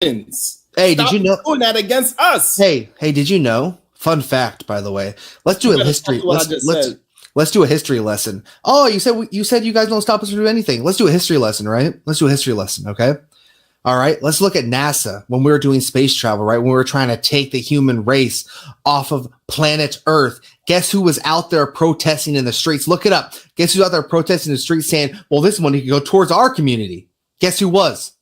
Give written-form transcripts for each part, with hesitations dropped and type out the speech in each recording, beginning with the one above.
Hey, Stop did you know doing that against us? Hey, did you know? Fun fact, by the way. Let's do a history. Let's do a history lesson. Oh, you said you guys don't stop us from doing anything. Let's do a history lesson, right? Let's do a history lesson, okay? All right. Let's look at NASA when we were doing space travel, right? When we were trying to take the human race off of planet Earth. Guess who was out there protesting in the streets? Look it up. Guess who's out there protesting in the streets saying, "Well, this money can go towards our community." Guess who was?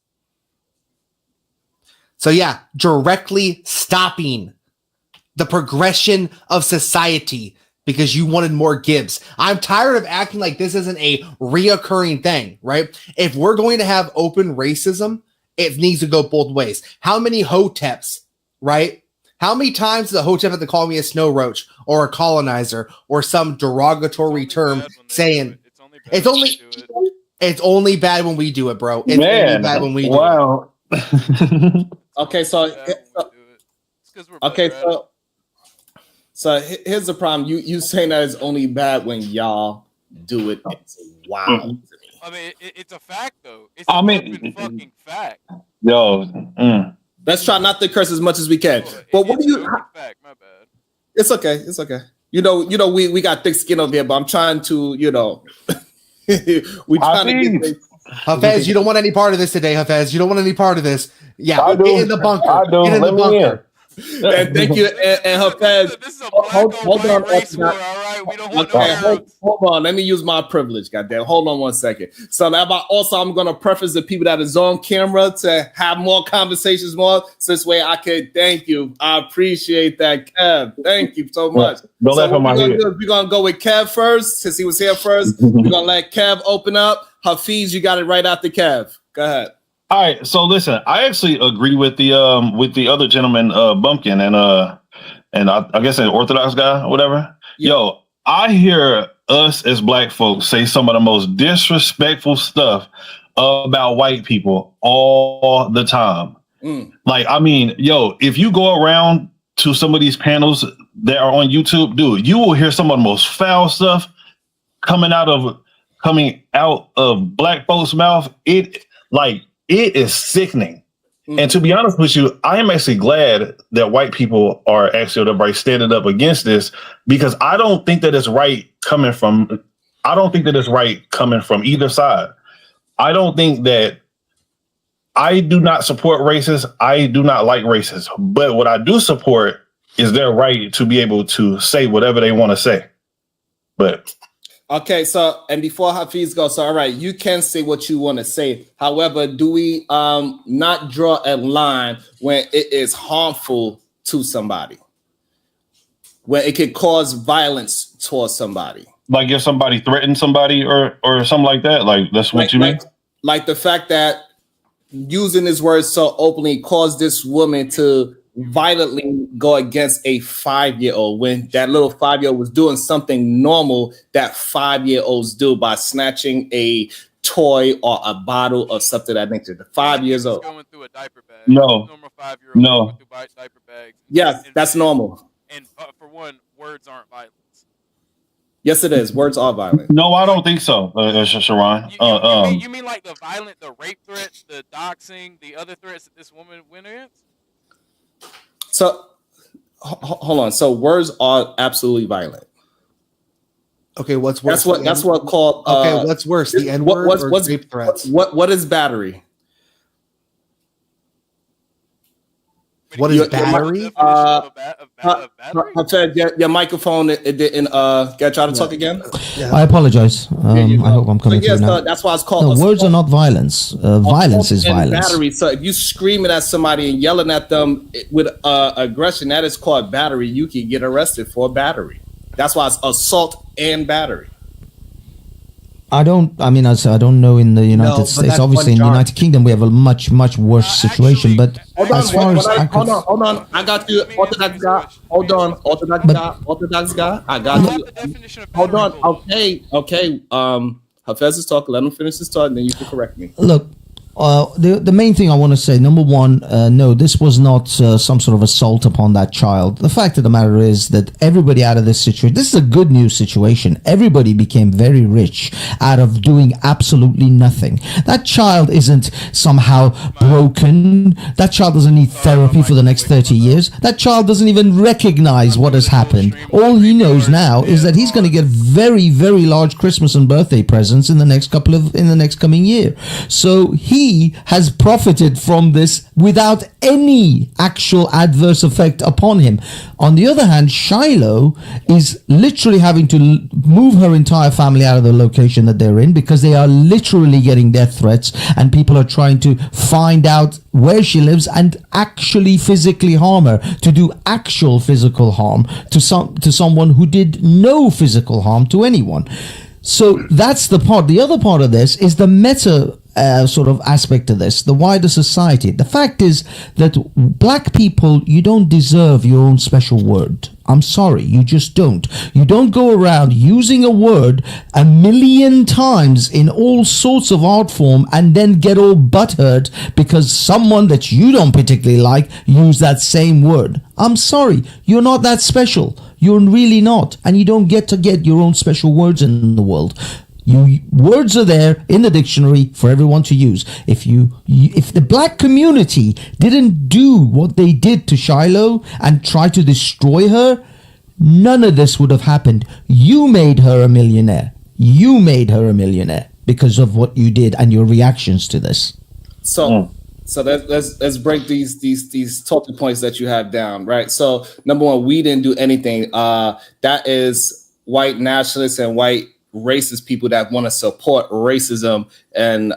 So yeah, directly stopping the progression of society because you wanted more Gibbs. I'm tired of acting like this isn't a reoccurring thing, right? If we're going to have open racism, it needs to go both ways. How many hoteps, right? How many times does a hotep have to call me a snow roach or a colonizer or some derogatory term saying it's only bad when we do it, bro. It's only bad when we do it. Okay, so here's the problem. You saying that it's only bad when y'all do it. It's wild. I mean, it's a fact though. It's a fucking fact. Yo, let's try not to curse as much as we can. But what do you? Fact, my bad. It's okay. It's okay. You know, we got thick skin over here, but I'm trying to, we trying to get. Hafez, you don't want any part of this today, Hafez. You don't want any part of this. Yeah, get in the bunker. I do. Get in the bunker. And thank you, and Hafez. This is a hold on, race war, all right? We don't want hold on. Let me use my privilege, goddamn. Hold on one second. So I'm gonna preface the people that is on camera to have more conversations more. So this way I could thank you. I appreciate that, Kev. Thank you so much. Don't laugh on my head. We're gonna go with Kev first, since he was here first. We're gonna let Kev open up. Hafiz, you got it right after Kev. Go ahead. All right, so listen, I actually agree with the other gentleman, Bumpkin, and I guess an Orthodox guy or whatever. Yeah. Yo, I hear us as Black folks say some of the most disrespectful stuff about white people all the time. Like, I mean, yo, if you go around to some of these panels that are on YouTube, dude, you will hear some of the most foul stuff coming out of Black folks' mouth. It is sickening. And to be honest with you, I am actually glad that white people are actually standing up against this, because I don't think that it's right coming from either side. I don't think that I do not support racists. I do not like racists. But what I do support is their right to be able to say whatever they want to say. But okay, so, and before Hafiz goes, so all right, you can say what you want to say. However, do we not draw a line when it is harmful to somebody? When it could cause violence towards somebody? Like if somebody threatens somebody or something like that? Like, that's what you mean? Like the fact that using this word so openly caused this woman to violently go against a 5-year-old when that little 5-year-old was doing something normal that 5-year-olds do by snatching a toy or a bottle or something of that nature. The 5 years old going through a diaper bag. No, normal 5-year-old going through diaper bags. Yes, that's normal. And for one, words aren't violence. Yes, it is. Words are violent. No, I don't think so, Sharon. You mean like the rape threats, the doxing, the other threats that this woman went against? So, hold on. So, words are absolutely violent. Okay, what's worse? That's what called. Okay, what's worse, the N-word or rape threats? What is battery? What is battery? Your microphone it didn't get try to talk again. Yeah. I apologize. I hope I'm coming through now. That's why it's called. No, words are not violence. Violence is violence. Battery. So if you screaming at somebody and yelling at them with aggression, that is called battery. You can get arrested for battery. That's why it's assault and battery. I don't know in the United States. Obviously, in the United Kingdom, we have a much worse situation. But hold on. I got you, Orthodox guy. Hold on, Orthodox guy. I got you. Hold on. Okay. Hafez is talking. Let him finish his talk, and then you can correct me. Look, The main thing I want to say, number one, no, this was not some sort of assault upon that child. The fact of the matter is that everybody out of this situation, this is a good news situation. Everybody became very rich out of doing absolutely nothing. That child isn't somehow broken. That child doesn't need therapy for the next 30 years. That child doesn't even recognize what has happened. All he knows now is that he's going to get very, very large Christmas and birthday presents in the next coming year. So he has profited from this without any actual adverse effect upon him. On the other hand, Shiloh is literally having to move her entire family out of the location that they're in because they are literally getting death threats and people are trying to find out where she lives and actually physically harm her, to do actual physical harm to someone who did no physical harm to anyone. So that's the part. The other part of this is the meta sort of aspect of this, the wider society. The fact is that black people, you don't deserve your own special word. I'm sorry, you just don't. You don't go around using a word 1,000,000 times in all sorts of art form and then get all butthurt because someone that you don't particularly like used that same word. I'm sorry, you're not that special. You're really not. And you don't get to get your own special words in the world. Words are there in the dictionary for everyone to use. If the black community didn't do what they did to Shiloh and try to destroy her, none of this would have happened. You made her a millionaire. You made her a millionaire because of what you did and your reactions to this. So let's break these talking points that you have down, right? So number one, we didn't do anything. That is white nationalists and white racist people that want to support racism and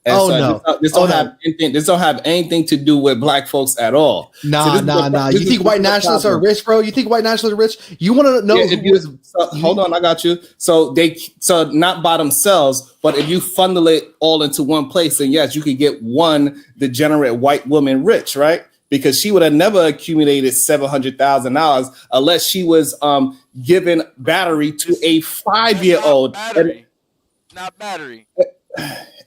This don't have anything to do with black folks at all. Nah. You think white nationalists are rich, bro? You think white nationalists are rich? You want to know? Hold on, I got you. So not by themselves, but if you funnel it all into one place, then yes, you could get one degenerate white woman rich, right? Because she would have never accumulated $700,000 unless she was giving battery to a 5-year-old. Not battery.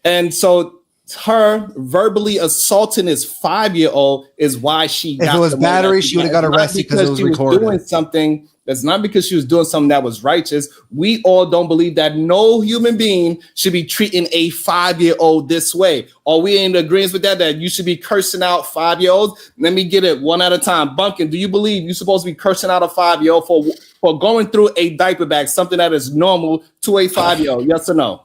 And so her verbally assaulting this 5-year-old is why she got. If it was battery, she would have got arrested because it was recorded. Doing something that's not because she was doing something that was righteous. We all don't believe that no human being should be treating a 5-year-old this way. Are we in agreement with that you should be cursing out 5-year-olds? Let me get it one at a time. Bumpkin, do you believe you're supposed to be cursing out a 5-year-old for going through a diaper bag, something that is normal to a 5-year-old? Yes or no?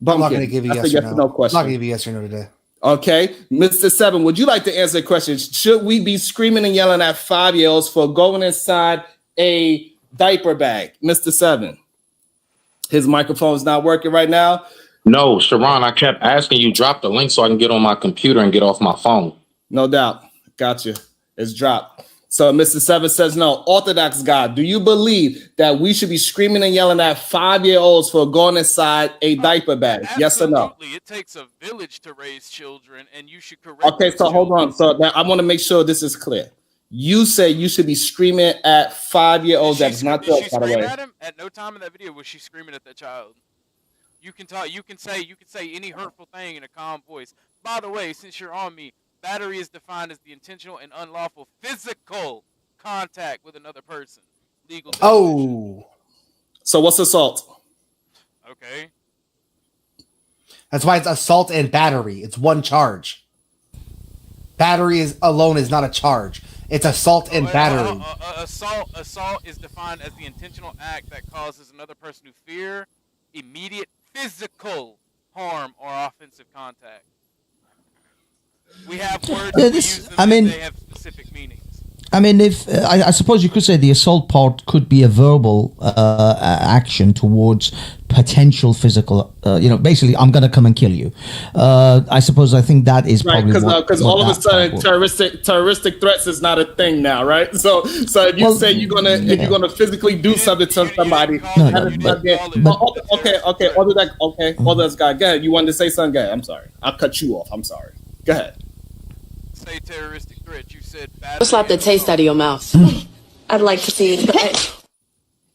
I'm not going to give you yes or no question. I'm not going to give you yes or no today. Okay, Mr. Seven, would you like to answer the question? Should we be screaming and yelling at 5-year-olds for going inside a diaper bag? Mr. Seven, his microphone is not working right now. No, Sharon, I kept asking you drop the link so I can get on my computer and get off my phone. No doubt. Got you. It's dropped. So Mr. Seven says no. Orthodox God, do you believe that we should be screaming and yelling at 5-year-olds for going inside a diaper bag? Absolutely. Yes or no? It takes a village to raise children, and you should correct. Okay, so hold on. So now I want to make sure this is clear. You say you should be screaming at 5-year-olds. That's not true, by the way. At no time in that video was she screaming at that child. You can talk. You can say any hurtful thing in a calm voice. By the way, since you're on me. Battery is defined as the intentional and unlawful physical contact with another person. Legal definition. Oh. So what's assault? Okay. That's why it's assault and battery. It's one charge. Battery alone is not a charge. It's assault and battery. Assault is defined as the intentional act that causes another person to fear immediate physical harm or offensive contact. We have words that we use them they have specific meanings. I mean, if I suppose you could say the assault part could be a verbal action towards potential physical. Basically, I'm going to come and kill you. I think that is right, probably because all of a sudden terroristic threats is not a thing now, right? So if you say you're gonna physically do something to somebody, Orthodox guy, go ahead. You wanted to say something? Go ahead. I'm sorry, I'll cut you off. I'm sorry. Go ahead. Say terroristic threat. You said bad. I'll slap the taste out of your mouth. I'd like to see it.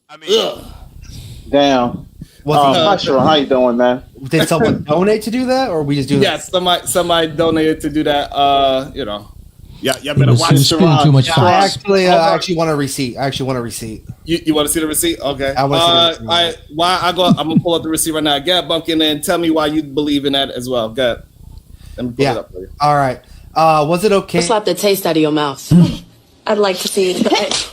I mean, damn. Was he? Hi, Sharon. How you doing, man? Did someone donate to do that, or we just do that? Yes, somebody donated to do that. Yeah, He better was, watch. he was spitting too much I facts. actually want a receipt. I actually want a receipt. You want to see the receipt? Okay. I want to see the receipt. I'm gonna pull up the receipt right now. Get Bumpkin and tell me why you believe in that as well. Good. Let me pull it up for you. All right. Was it okay? Slap the taste out of your mouth. I'd like to see it.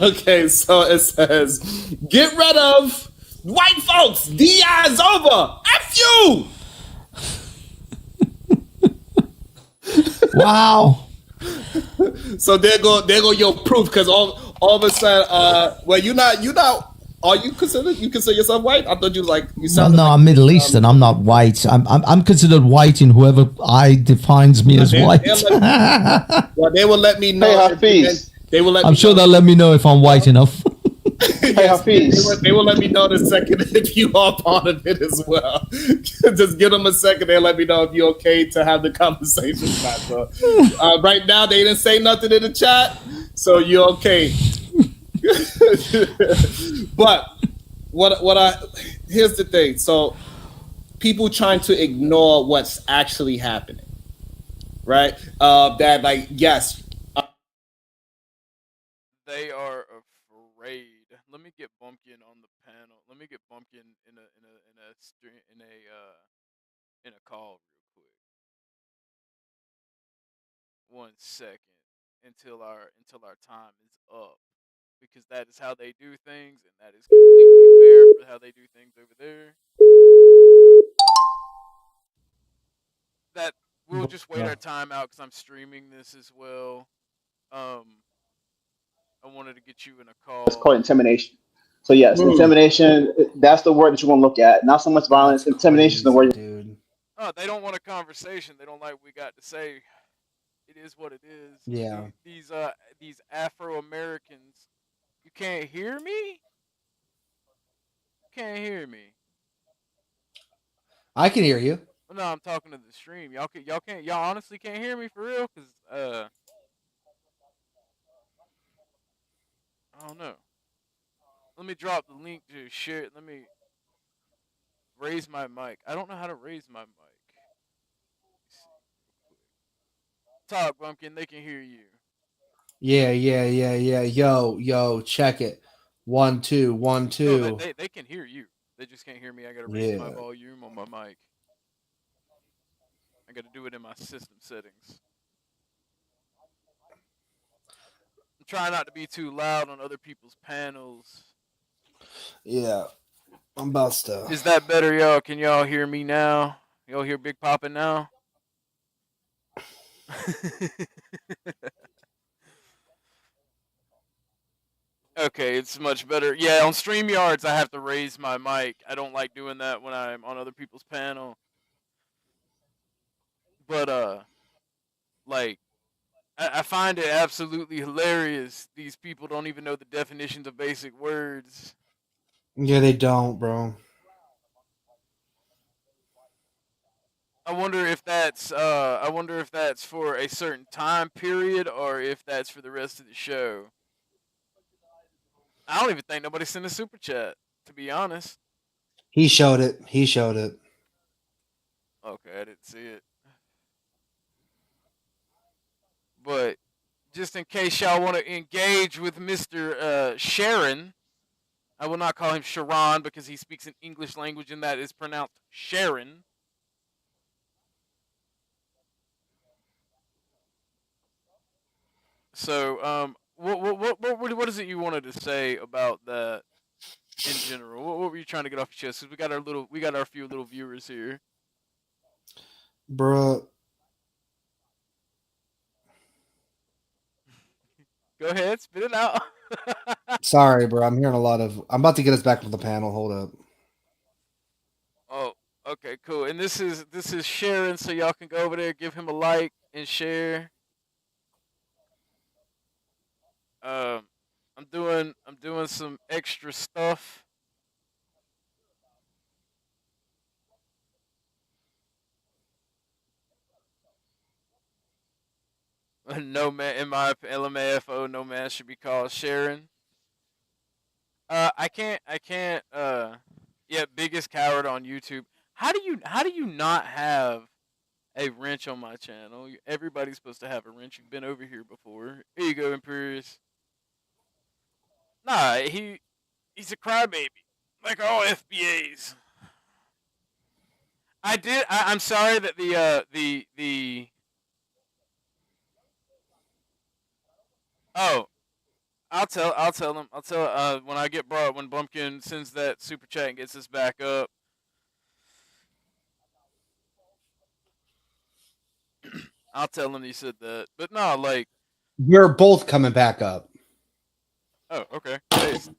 Okay, so it says, get rid of white folks. DI is over. F you. Wow. So there go your proof, because all of a sudden, well, you consider yourself white? I thought you was like, you No, sound I'm Middle Eastern. I'm not white. I'm considered white in whoever I defines me as white. well, they will let me know. Hey, Hafiz. They will let I'm me sure know. they'll let me know if I'm white enough. Hey, Hafiz. They will let me know in a second if you are part of it as well. Just give them a second. They'll let me know if you're okay to have the conversation. So, right now, they didn't say nothing in the chat, so you're okay. But here's the thing. So people trying to ignore what's actually happening, right? That, like, yes. They are afraid. Let me get Bumpkin on the panel. Let me get Bumpkin in a call real quick. 1 second until our time is up, because that is how they do things, and that is completely fair for how they do things over there. That we'll just wait our time out because I'm streaming this as well. I wanted to get you in a It's called call. intimidation. So yes, intimidation. That's the word that you want to look at. Not so much violence. That's Intimidation is the crazy, word. dude. Oh, they don't want a conversation. They don't like what we got to say. It is what it is. Yeah. These Afro Americans. You can't hear me? Can't hear me. I can hear you. Well, no, I'm talking to the stream. Y'all honestly can't hear me for real? Cause I don't know. Let me drop the link to share. Let me raise my mic. I don't know how to raise my mic. Let's see real quick. Talk, Bumpkin. They can hear you. Yeah. Yo, check it. 1 2 1 No, 2. they can hear you. They just can't hear me. I gotta raise my volume on my mic. I gotta do it in my system settings. I'm trying not to be too loud on other people's panels. Yeah. I'm about to. Is that better, y'all? Can y'all hear me now? Y'all hear Big Poppin' now? Okay, it's much better. Yeah, on StreamYards, I have to raise my mic. I don't like doing that when I'm on other people's panel. But, like, I find it absolutely hilarious. These people don't even know the definitions of basic words. Yeah, they don't, bro. I wonder if that's for a certain time period or if that's for the rest of the show. I don't even think nobody sent a super chat, to be honest. He showed it. He showed it. Okay, I didn't see it. But just in case y'all want to engage with Mr. Sharon, I will not call him Sharon because he speaks an English language and that is pronounced Sharon. So, what is it you wanted to say about that in general? What were you trying to get off your chest? Because we got our few little viewers here. Bruh. Go ahead, spit it out. Sorry, bro. I'm hearing a lot of. I'm about to get us back on the panel. Hold up. Oh, okay, cool. And this is Sharon, so y'all can go over there, give him a like and share. I'm doing some extra stuff. No man in my LMAFO, no man should be called Sharon. I can't. Yeah, biggest coward on YouTube. How do you not have a wrench on my channel? Everybody's supposed to have a wrench. You've been over here before. Here you go, Imperious. Nah, he's a crybaby, like all FBAs. I'm sorry that the. Oh, I'll tell him. I'll tell when I get brought when Bumpkin sends that super chat and gets us back up. I'll tell him he said that. But no, like We're both coming back up. oh, okay. Nice.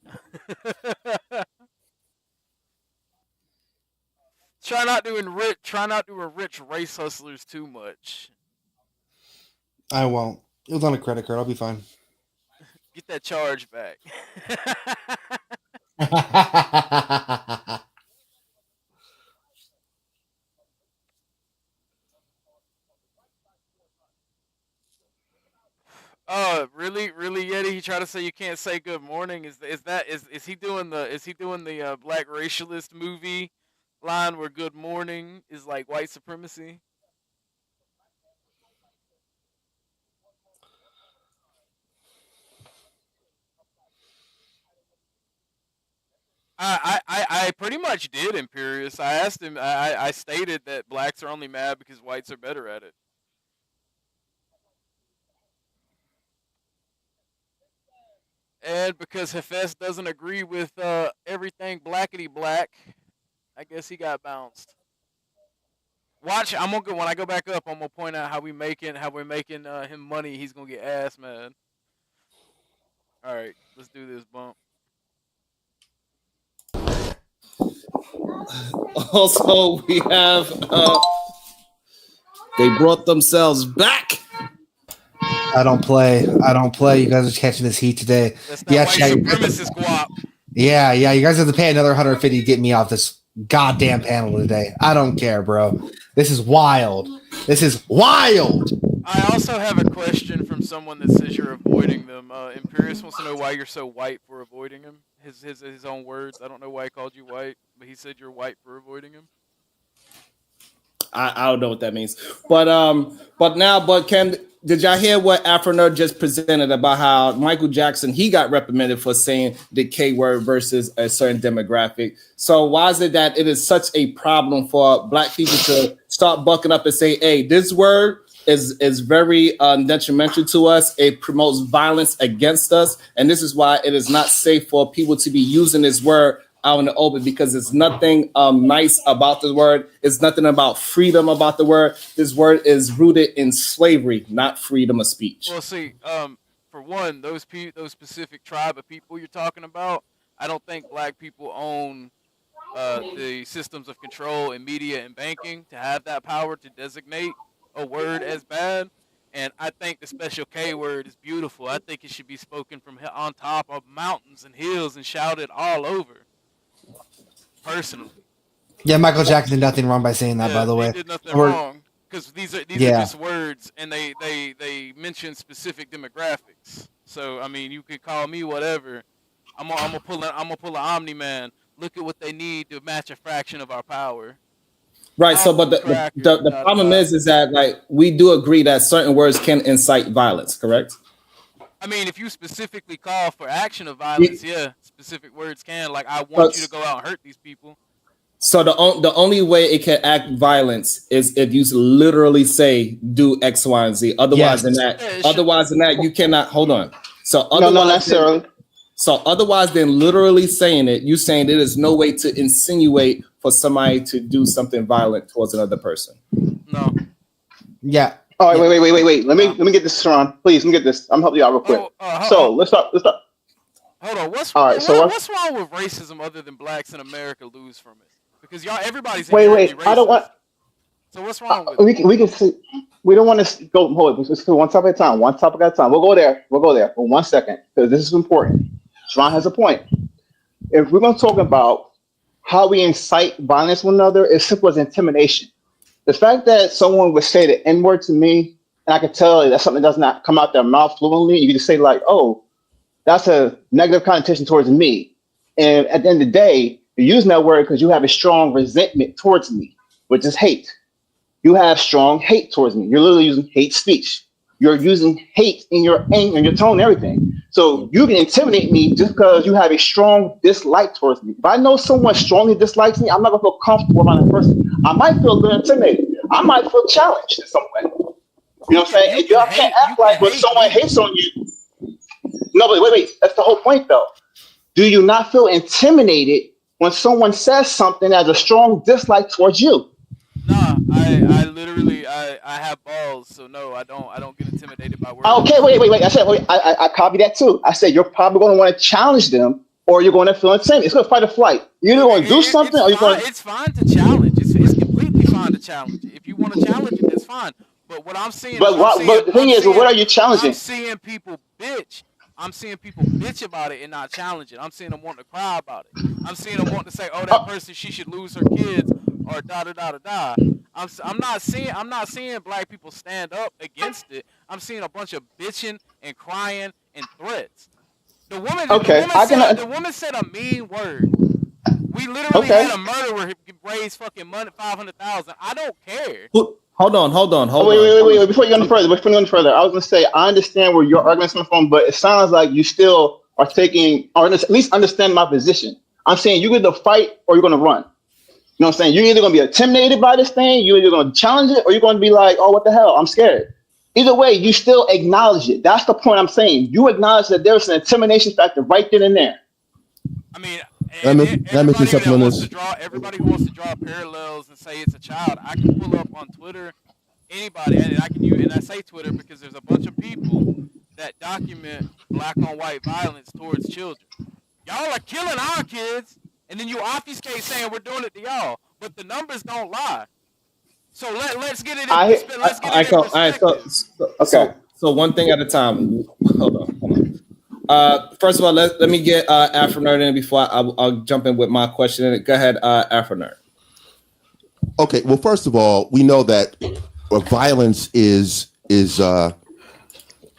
Try not doing rich race hustlers too much. I won't. It was on a credit card. I'll be fine. Get that charge back. Really, Yeti? He tried to say you can't say good morning. Is he doing the black racialist movie line where good morning is like white supremacy? I pretty much did, Imperious. I asked him. I stated that blacks are only mad because whites are better at it. And because Hefes doesn't agree with everything blackety black, I guess he got bounced. Watch, I'm gonna go when I go back up. I'm gonna point out how we're making him money. He's gonna get ass mad. All right, let's do this, Bump. Also, we have they brought themselves back. I don't play. You guys are catching this heat today. That's not white supremacist guap. Yeah. You guys have to pay another 150 to get me off this goddamn panel today. I don't care, bro. This is wild. I also have a question from someone that says you're avoiding them. Imperious wants to know why you're so white for avoiding him. His own words. I don't know why he called you white, but he said you're white for avoiding him. I don't know what that means, but Ken, did y'all hear what Afronerd just presented about how Michael Jackson, he got reprimanded for saying the K word versus a certain demographic? So why is it that it is such a problem for black people to start bucking up and say, hey, this word is very detrimental to us. It promotes violence against us. And this is why it is not safe for people to be using this word out in the open, because there's nothing nice about the word. It's nothing about freedom about the word. This word is rooted in slavery, not freedom of speech. Well, see, for one, those specific tribe of people you're talking about, I don't think black people own the systems of control in media and banking to have that power to designate a word as bad. And I think the special K word is beautiful. I think it should be spoken from on top of mountains and hills and shouted all over. Personally. Yeah, Michael Jackson did nothing wrong by saying that, by the way. He did nothing wrong. Because these are just words, and they mention specific demographics. So I mean, you could call me whatever. I'm gonna pull an Omni Man. Look at what they need to match a fraction of our power. Right. So, but the problem is that like we do agree that certain words can incite violence. Correct. I mean, if you specifically call for action of violence, yeah, specific words can. Like, I want you to go out and hurt these people. So the only way it can act violence is if you literally say do X, Y, and Z. Otherwise than that, you cannot. Hold on. So otherwise, not necessarily. Otherwise than literally saying it, you saying there is no way to insinuate for somebody to do something violent towards another person. No. Yeah. All right, wait. Let me get this, Sharon. Please, let me get this. I'm helping you out real quick. Let's stop. Hold on. What's wrong with racism other than blacks in America lose from it? Because everybody's wait. I don't want. So what's wrong with it? We can see. We don't want to go. Hold it. Let's do one topic at a time. One topic at a time. We'll go there for 1 second because this is important. Sharon has a point. If we're going to talk about how we incite violence one another, it's simple as intimidation. The fact that someone would say the N-word to me, and I could tell that's something that does not come out their mouth fluently, you can just say like, oh, that's a negative connotation towards me. And at the end of the day, you're using that word because you have a strong resentment towards me, which is hate. You have strong hate towards me. You're literally using hate speech. You're using hate in your anger and your tone and everything. So you can intimidate me just because you have a strong dislike towards me. If I know someone strongly dislikes me, I'm not gonna feel comfortable around that person. I might feel a little intimidated. I might feel challenged in some way. You know what I'm saying? And y'all can't act like when someone hates on you. No, but wait. That's the whole point, though. Do you not feel intimidated when someone says something that has a strong dislike towards you? Nah, I literally I have balls, so no, I don't get intimidated by words. Okay, wait. I copied that too. I said you're probably going to want to challenge them, or you're going to feel intimidated. It's going to fight or flight. You're either going to do something, or you're going to. It's fine to challenge. It's completely fine to challenge. If you want to challenge it, that's fine. But what I'm seeing, But the thing is, what are you challenging? I'm seeing people bitch. I'm seeing people bitch about it and not challenge it. I'm seeing them wanting to cry about it. I'm seeing them wanting to say, "Oh, that person, she should lose her kids," or da da da da da. I'm not seeing black people stand up against it. I'm seeing a bunch of bitching and crying and threats. The woman said a mean word. We literally had a murderer raise fucking money, 500,000. I don't care. Hold on. Wait. Before you go any further, I was going to say, I understand where your argument's coming from, but it sounds like you still are taking, or at least understand my position. I'm saying you're going to fight or you're going to run. You know what I'm saying? You're either going to be intimidated by this thing, you're either going to challenge it, or you're going to be like, oh, what the hell? I'm scared. Either way, you still acknowledge it. That's the point I'm saying. You acknowledge that there's an intimidation factor right then and there. I mean, let me say something on this. Everybody who wants to draw parallels and say it's a child, I can pull up on Twitter, anybody, and I can use, and I say Twitter because there's a bunch of people that document black on white violence towards children. Y'all are killing our kids, and then you obfuscate saying we're doing it to y'all, but the numbers don't lie. So let's get it in perspective. So one thing at a time. Hold on. First of all, let me get Afro Nerd in before I'll jump in with my question. Go ahead, Afro Nerd. Okay. Well, first of all, we know that violence is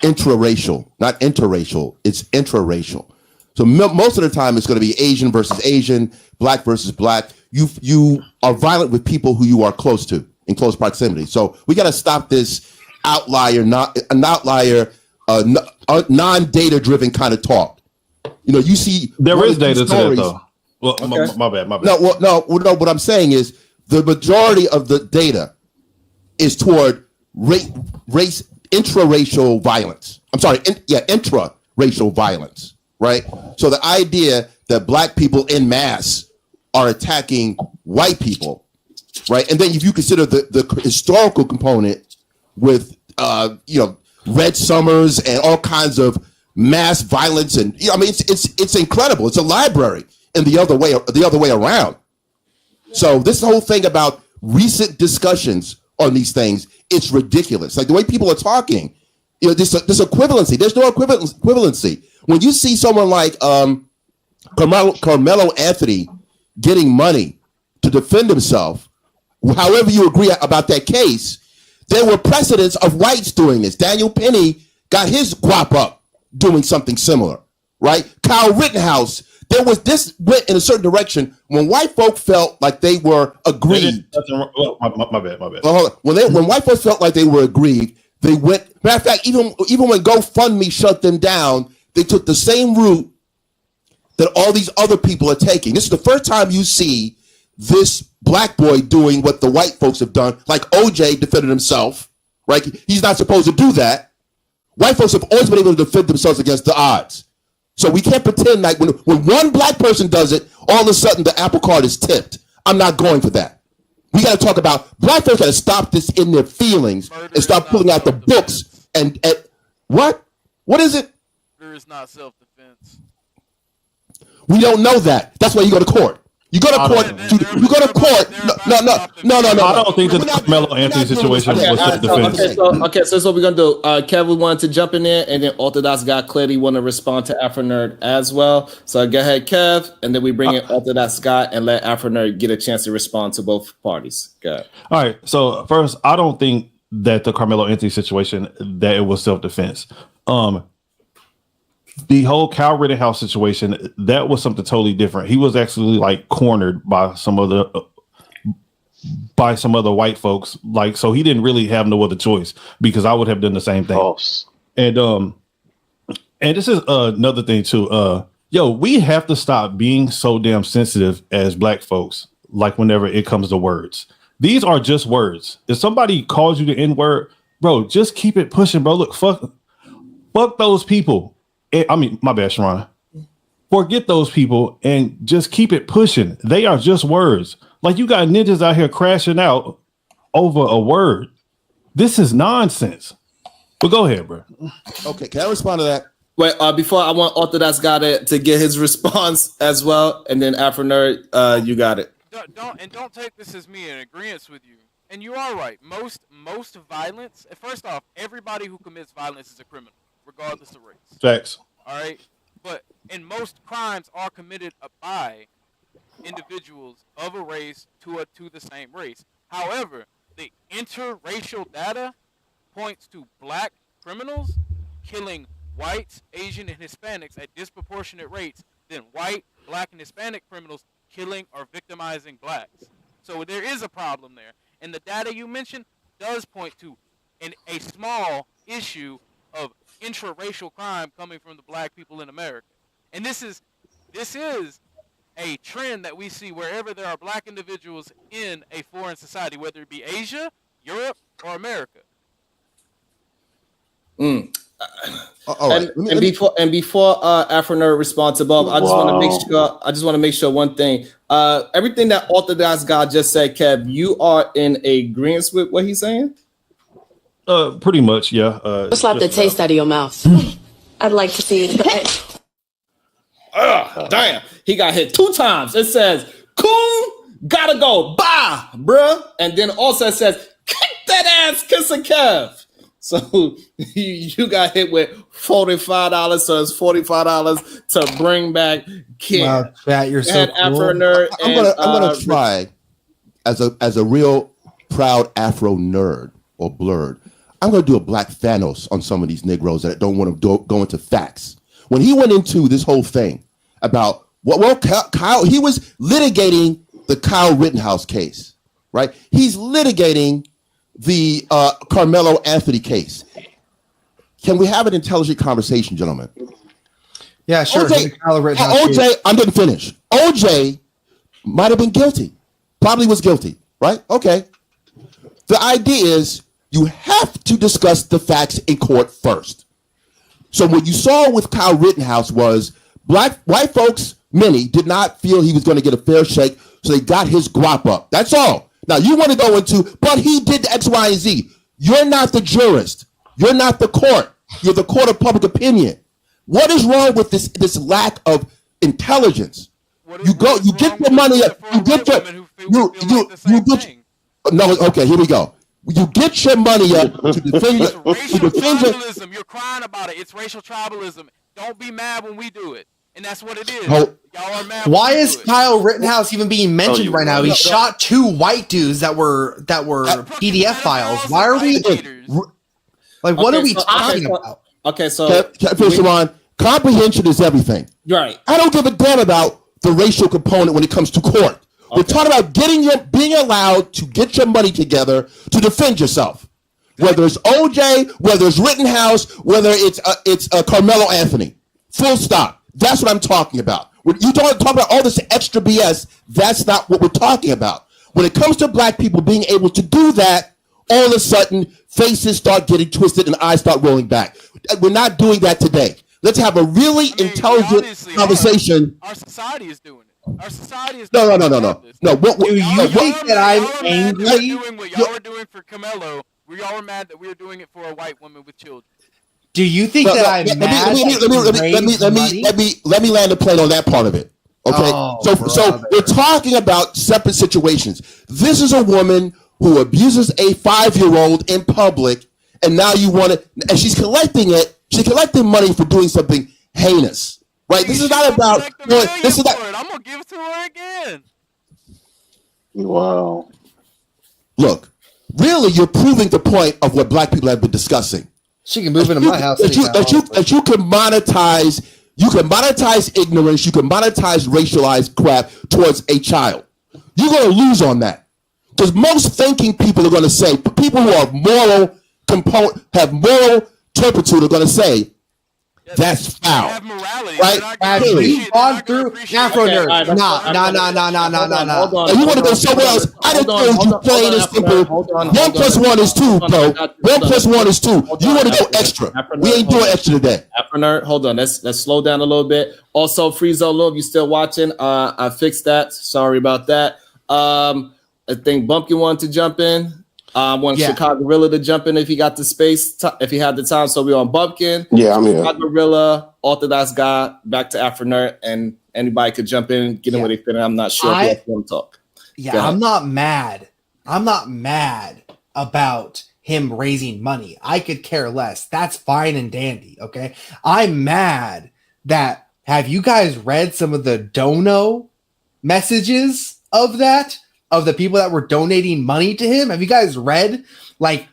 intraracial, not interracial. It's intraracial. So most of the time, it's going to be Asian versus Asian, black versus black. You are violent with people who you are close to, in close proximity. So we got to stop this non-data driven kind of talk. You know, you see there is data to that though. Well, okay. my bad. No. What I'm saying is the majority of the data is toward race intraracial violence. I'm sorry, intraracial violence. Right. So the idea that black people en masse are attacking white people, right? And then if you consider the historical component with Red Summers and all kinds of mass violence, and I mean it's incredible. It's a library, and the other way around. So this whole thing about recent discussions on these things, it's ridiculous. Like the way people are talking, this equivalency. There's no equivalency. When you see someone like Carmelo Anthony getting money to defend himself, however you agree about that case, there were precedents of whites doing this. Daniel Penny got his guap up doing something similar, right? Kyle Rittenhouse, this went in a certain direction when white folk felt like they were aggrieved. My bad. When white folks felt like they were aggrieved, they went. Matter of fact, even when GoFundMe shut them down, they took the same route that all these other people are taking. This is the first time you see this black boy doing what the white folks have done, like OJ defended himself, right? He's not supposed to do that. White folks have always been able to defend themselves against the odds. So we can't pretend like when one black person does it, all of a sudden the apple cart is tipped. I'm not going for that. We got to talk about black folks got to stop this in their feelings and start pulling out the books and what? What is it? Murder is not self-defense. We don't know that. That's why you go to court. You go to court. You go to court. No. I don't think the Carmelo Anthony situation was self-defense. Okay, so what we're gonna do. Kevin wanted to jump in there, and then Orthodox guy clearly want to respond to Afro Nerd as well. So go ahead, Kev, and then we bring in Orthodox guy and let Afro Nerd get a chance to respond to both parties. Go ahead. All right. So first, I don't think that the Carmelo Anthony situation that it was self-defense. the whole Kyle Rittenhouse situation, that was something totally different. He was actually like cornered by some other white folks. Like, so he didn't really have no other choice because I would have done the same thing. And this is another thing too. We have to stop being so damn sensitive as black folks. Like whenever it comes to words, these are just words. If somebody calls you the N-word, bro, just keep it pushing, bro. Look, fuck those people. I mean, my bad, Sharon. Forget those people and just keep it pushing. They are just words. Like you got ninjas out here crashing out over a word. This is nonsense. But go ahead, bro. Okay, can I respond to that? Wait, before I want Orthodox guy to get his response as well, and then Afro Nerd, you got it. Don't take this as me in agreement with you. And you are right. Most violence. First off, everybody who commits violence is a criminal, regardless of race. Facts. All right, and most crimes are committed by individuals of a race to the same race. However, the interracial data points to black criminals killing whites, Asian, and Hispanics at disproportionate rates than white, black, and Hispanic criminals killing or victimizing blacks. So there is a problem there. And the data you mentioned does point to a small issue of intraracial crime coming from the black people in America. And this is a trend that we see wherever there are black individuals in a foreign society, whether it be Asia, Europe, or America. All right. Before Afro Nerd responds to Bob, I just want to make sure one thing. Everything that Orthodox God just said, Kev, you are in agreement with what he's saying? Pretty much, yeah. Slap the taste out of your mouth. I'd like to see it. Damn, he got hit 2 times. It says, "Coon, gotta go, bye, bruh," and then also it says, "Kick that ass, kiss a Kev." So you got hit with $45, so it's $45 to bring back Kid. Wow, Chat, you're so cool. Afro Nerd. I'm gonna try as a real proud Afro nerd or blurred. I'm gonna do a Black Thanos on some of these Negroes that don't want to go into facts. When he went into this whole thing about Kyle, he was litigating the Kyle Rittenhouse case, right? He's litigating the Carmelo Anthony case. Can we have an intelligent conversation, gentlemen? Yeah, sure. OJ, I'm going to finish. OJ might have been guilty. Probably was guilty, right? Okay. The idea is you have to discuss the facts in court first. So what you saw with Kyle Rittenhouse was white folks, many, did not feel he was going to get a fair shake, so they got his guap up. That's all. Now, you want to go into, but he did X, Y, and Z. You're not the jurist. You're not the court. You're the court of public opinion. What is wrong with this lack of intelligence? You get your money up. No, okay, here we go. You get your money up to defend tribalism. You're crying about it. It's racial tribalism. Don't be mad when we do it. And that's what it is. Y'all are mad. Why is Kyle Rittenhouse even being mentioned right now? He shot 2 white dudes that were PDF files. Why are we what are we talking about? Okay, so first of all, comprehension is everything. Right. I don't give a damn about the racial component when it comes to court. Okay. We're talking about being allowed to get your money together to defend yourself. Whether it's OJ, whether it's Rittenhouse, whether it's Carmelo Anthony. Full stop. That's what I'm talking about. When you don't talk about all this extra BS, that's not what we're talking about. When it comes to black people being able to do that, all of a sudden, faces start getting twisted and eyes start rolling back. We're not doing that today. Let's have a really intelligent conversation. Our society is doing it. Our society is No. No, Do you think that I'm angry? Doing what y'all are doing for Camelo, y'all are mad that we're doing it for a white woman with children. Do you think that I'm mad? Let me land the plane on that part of it. Okay, so we're talking about separate situations. This is a woman who abuses a 5-year-old in public, and now you want to, and she's collecting it. She's collecting money for doing something heinous, right? This is not about. This is not. I'm gonna give it to her again. Wow. Look, really, you're proving the point of what black people have been discussing. She can move into my house. That you can monetize. You can monetize ignorance. You can monetize racialized crap towards a child. You're going to lose on that because most thinking people are going to say, people who are have moral turpitude are going to say that's foul. Have morality, right? Have you gone through Afro nerds? Nah. Hold on. You want to go somewhere else? I didn't know you plain and simple. 1 + 1 is 2, bro. 1 + 1 is 2. You want to go extra? We ain't doing extra today. Afro nerd, hold on. Let's slow down a little bit. Also, Free Zone Love, you still watching? I fixed that. Sorry about that. I think Bumpkin wanted to jump in. I want Chicago Gorilla to jump in if he got the space, if he had the time. So we're on Bumpkin. Yeah, I'm here. Chicago Gorilla, Orthodox guy, back to Afro Nerd, and anybody could jump in, get in where they fit in. I'm not sure if you want to talk. Yeah, I'm not mad. I'm not mad about him raising money. I could care less. That's fine and dandy, okay? I'm mad that, have you guys read some of the dono messages of that? Of the people that were donating money to him? Have you guys read like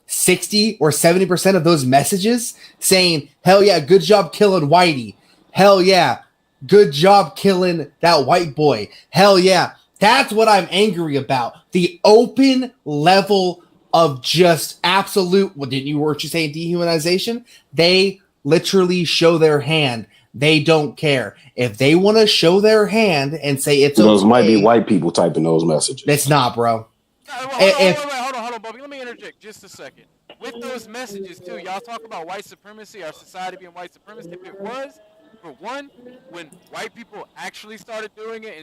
60 or 70% of those messages saying, hell yeah, good job killing Whitey. Hell yeah, good job killing that white boy. Hell yeah. That's what I'm angry about. The open level of just absolute, what you saying, dehumanization? They literally show their hand. They don't care. If they want to show their hand and say it's those might be white people typing those messages. It's not, bro. Hold on, Bobby. Let me interject just a second. With those messages too, y'all talk about white supremacy, our society being white supremacist. If it was, for one, when white people actually started doing it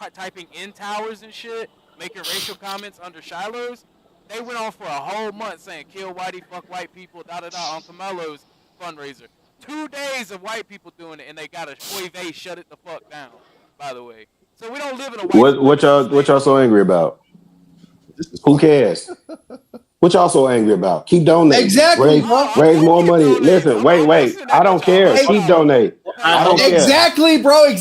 and typing in towers and shit, making racial comments under Shiloh's, they went on for a whole month saying kill whitey, fuck white people, on Camelo's fundraiser. 2 days of white people doing it, and they got a they shut it the fuck down. By the way, so we don't live in a white. What y'all so angry about? Who cares? What y'all so angry about? Keep donating. Exactly. Raise more money. Listen, wait. I don't care. Keep donating. I don't care. Exactly, bro. There's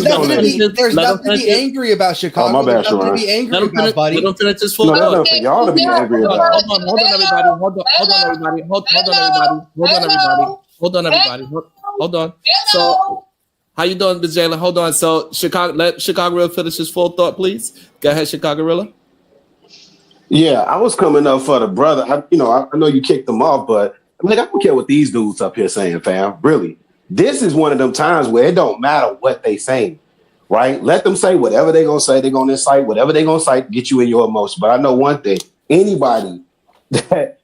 nothing to be angry about, Chicago. Oh, my bad, There's nothing to be angry about, buddy. Let him finish this full There's nothing for y'all to be angry about. Hold on, everybody. Hold on. So, how you doing, Ms. Jalen? Hold on. So, let Chicago Gorilla finish his full thought, please. Go ahead, Chicago Gorilla. Yeah, I was coming up for the brother. I know you kicked them off, but I don't care what these dudes up here saying, fam. Really, this is one of them times where it don't matter what they saying, right? Let them say whatever they gonna say. They're gonna incite whatever they gonna cite, get you in your emotion. But I know one thing: anybody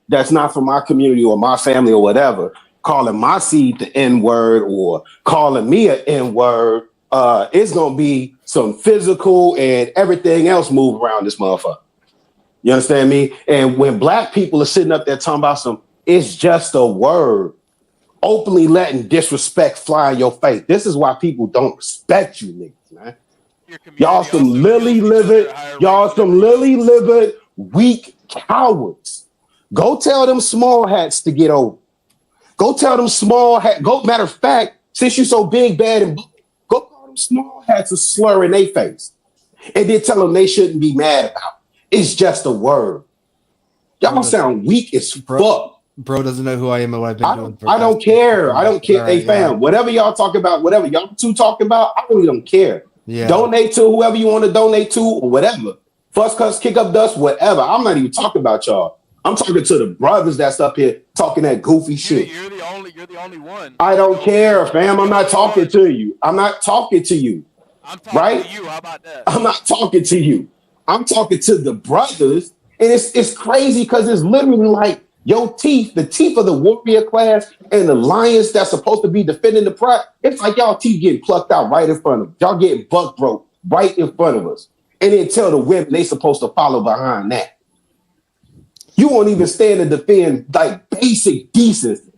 that's not from my community or my family or whatever, calling my seed the N-word or calling me an N-word, it's gonna be some physical and everything else move around this motherfucker. You understand me? And when black people are sitting up there talking about it's just a word, openly letting disrespect fly in your face. This is why people don't respect you niggas, man. Y'all some lily livered, weak cowards. Go tell them small hats to get over. Go tell them small hat. Matter of fact, since you so big, bad, and go call them small hats a slur in their face. And then tell them they shouldn't be mad about it. It's just a word. Y'all sound weak as fuck. Bro doesn't know who I am and what I've been doing. I don't care. I don't care. Hey, fam, whatever y'all talk about, whatever y'all two talking about, I really don't care. Yeah. Donate to whoever you want to donate to or whatever. Fuss, cuss, kick up dust, whatever. I'm not even talking about y'all. I'm talking to the brothers that's up here talking that goofy shit. You're the only one. I don't care, fam. I'm not talking to you. I'm talking to you. To you. How about that? I'm not talking to you. I'm talking to the brothers, and it's crazy because it's literally like your teeth, the teeth of the warrior class and the lions that's supposed to be defending the pride. It's like y'all teeth getting plucked out right in front of us. Y'all getting buck broke right in front of us. And then tell the women they supposed to follow behind that. You won't even stand to defend like basic decency.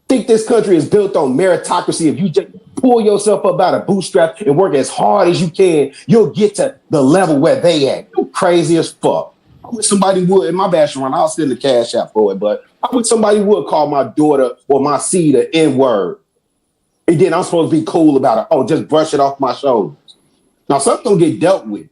Think this country is built on meritocracy. If you just pull yourself up out of bootstrap and work as hard as you can, you'll get to the level where they at. You crazy as fuck. I wish somebody would, in my bash run, I'll send the cash out for it, but I wish somebody would call my daughter or my seed an N-word. And then I'm supposed to be cool about it. Oh, just brush it off my shoulders. Now, something gonna get dealt with.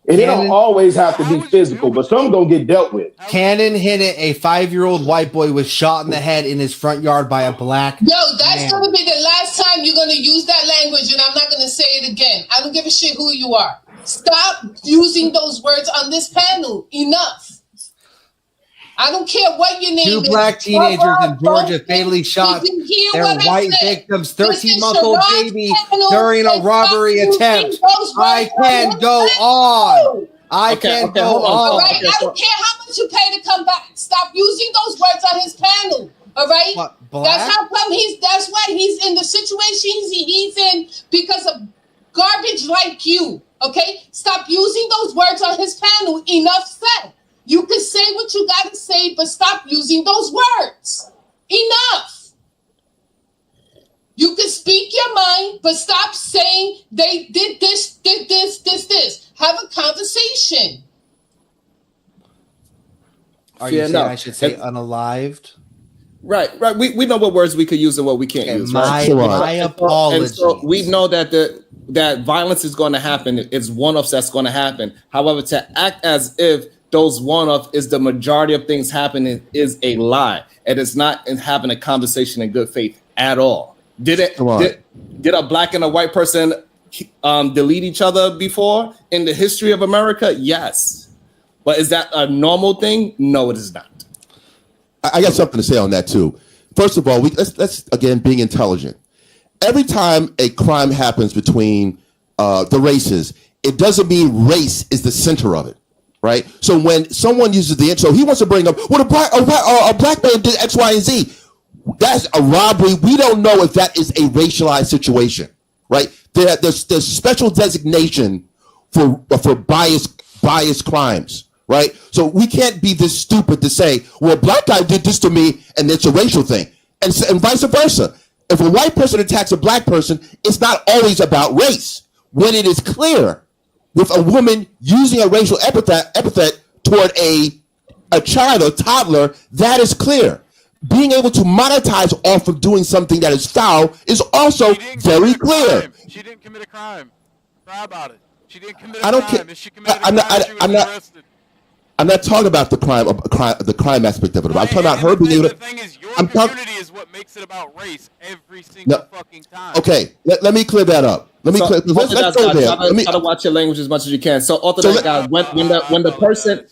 And it don't always have to be physical, but some gonna get dealt with. Cannon Hinnant, a 5-year-old white boy, was shot in the head in his front yard by a black that's gonna be the last time you're gonna use that language, and I'm not gonna say it again. I don't give a shit who you are. Stop using those words on this panel. Enough. I don't care what your name is. 2 black teenagers in Georgia fatally shot their white victims' 13-month-old baby during a robbery attempt. I can go on. I can go on. All right, I don't care how much you pay to come back. Stop using those words on his panel. All right, that's how come that's why he's in the situation he's in because of garbage like you. Okay, stop using those words on his panel. Enough said. You can say what you gotta say, but stop using those words. Enough. You can speak your mind, but stop saying they did this. Have a conversation. Are you saying I should say unalived? Right. We know what words we could use and what we can't use. My apologies. And so we know that that violence is going to happen. It's one-offs that's going to happen. However, to act as if those one-off is the majority of things happening is a lie. And it's not in having a conversation in good faith at all. Did a black and a white person delete each other before in the history of America? Yes. But is that a normal thing? No, it is not. I got something to say on that too. First of all, let's again being intelligent. Every time a crime happens between the races, it doesn't mean race is the center of it. Right. So when someone uses so he wants to bring up, well, a black man did X, Y, and Z. That's a robbery. We don't know if that is a racialized situation. Right. There's special designation for bias crimes. Right. So we can't be this stupid to say, well, a black guy did this to me and it's a racial thing and vice versa. If a white person attacks a black person, it's not always about race. When it is clear with a woman using a racial epithet toward a child or toddler, that is clear. Being able to monetize off of doing something that is foul is also very clear. She didn't commit a crime. Cry about it. She didn't commit a crime. If she committed a crime, she would have arrested. I'm not talking about the crime aspect of it. I'm talking about her being able to. The thing is, your community is what makes it about race every single fucking time. Okay, let me clear that up. Let's go there. Try to watch your language as much as you can. So, when the person,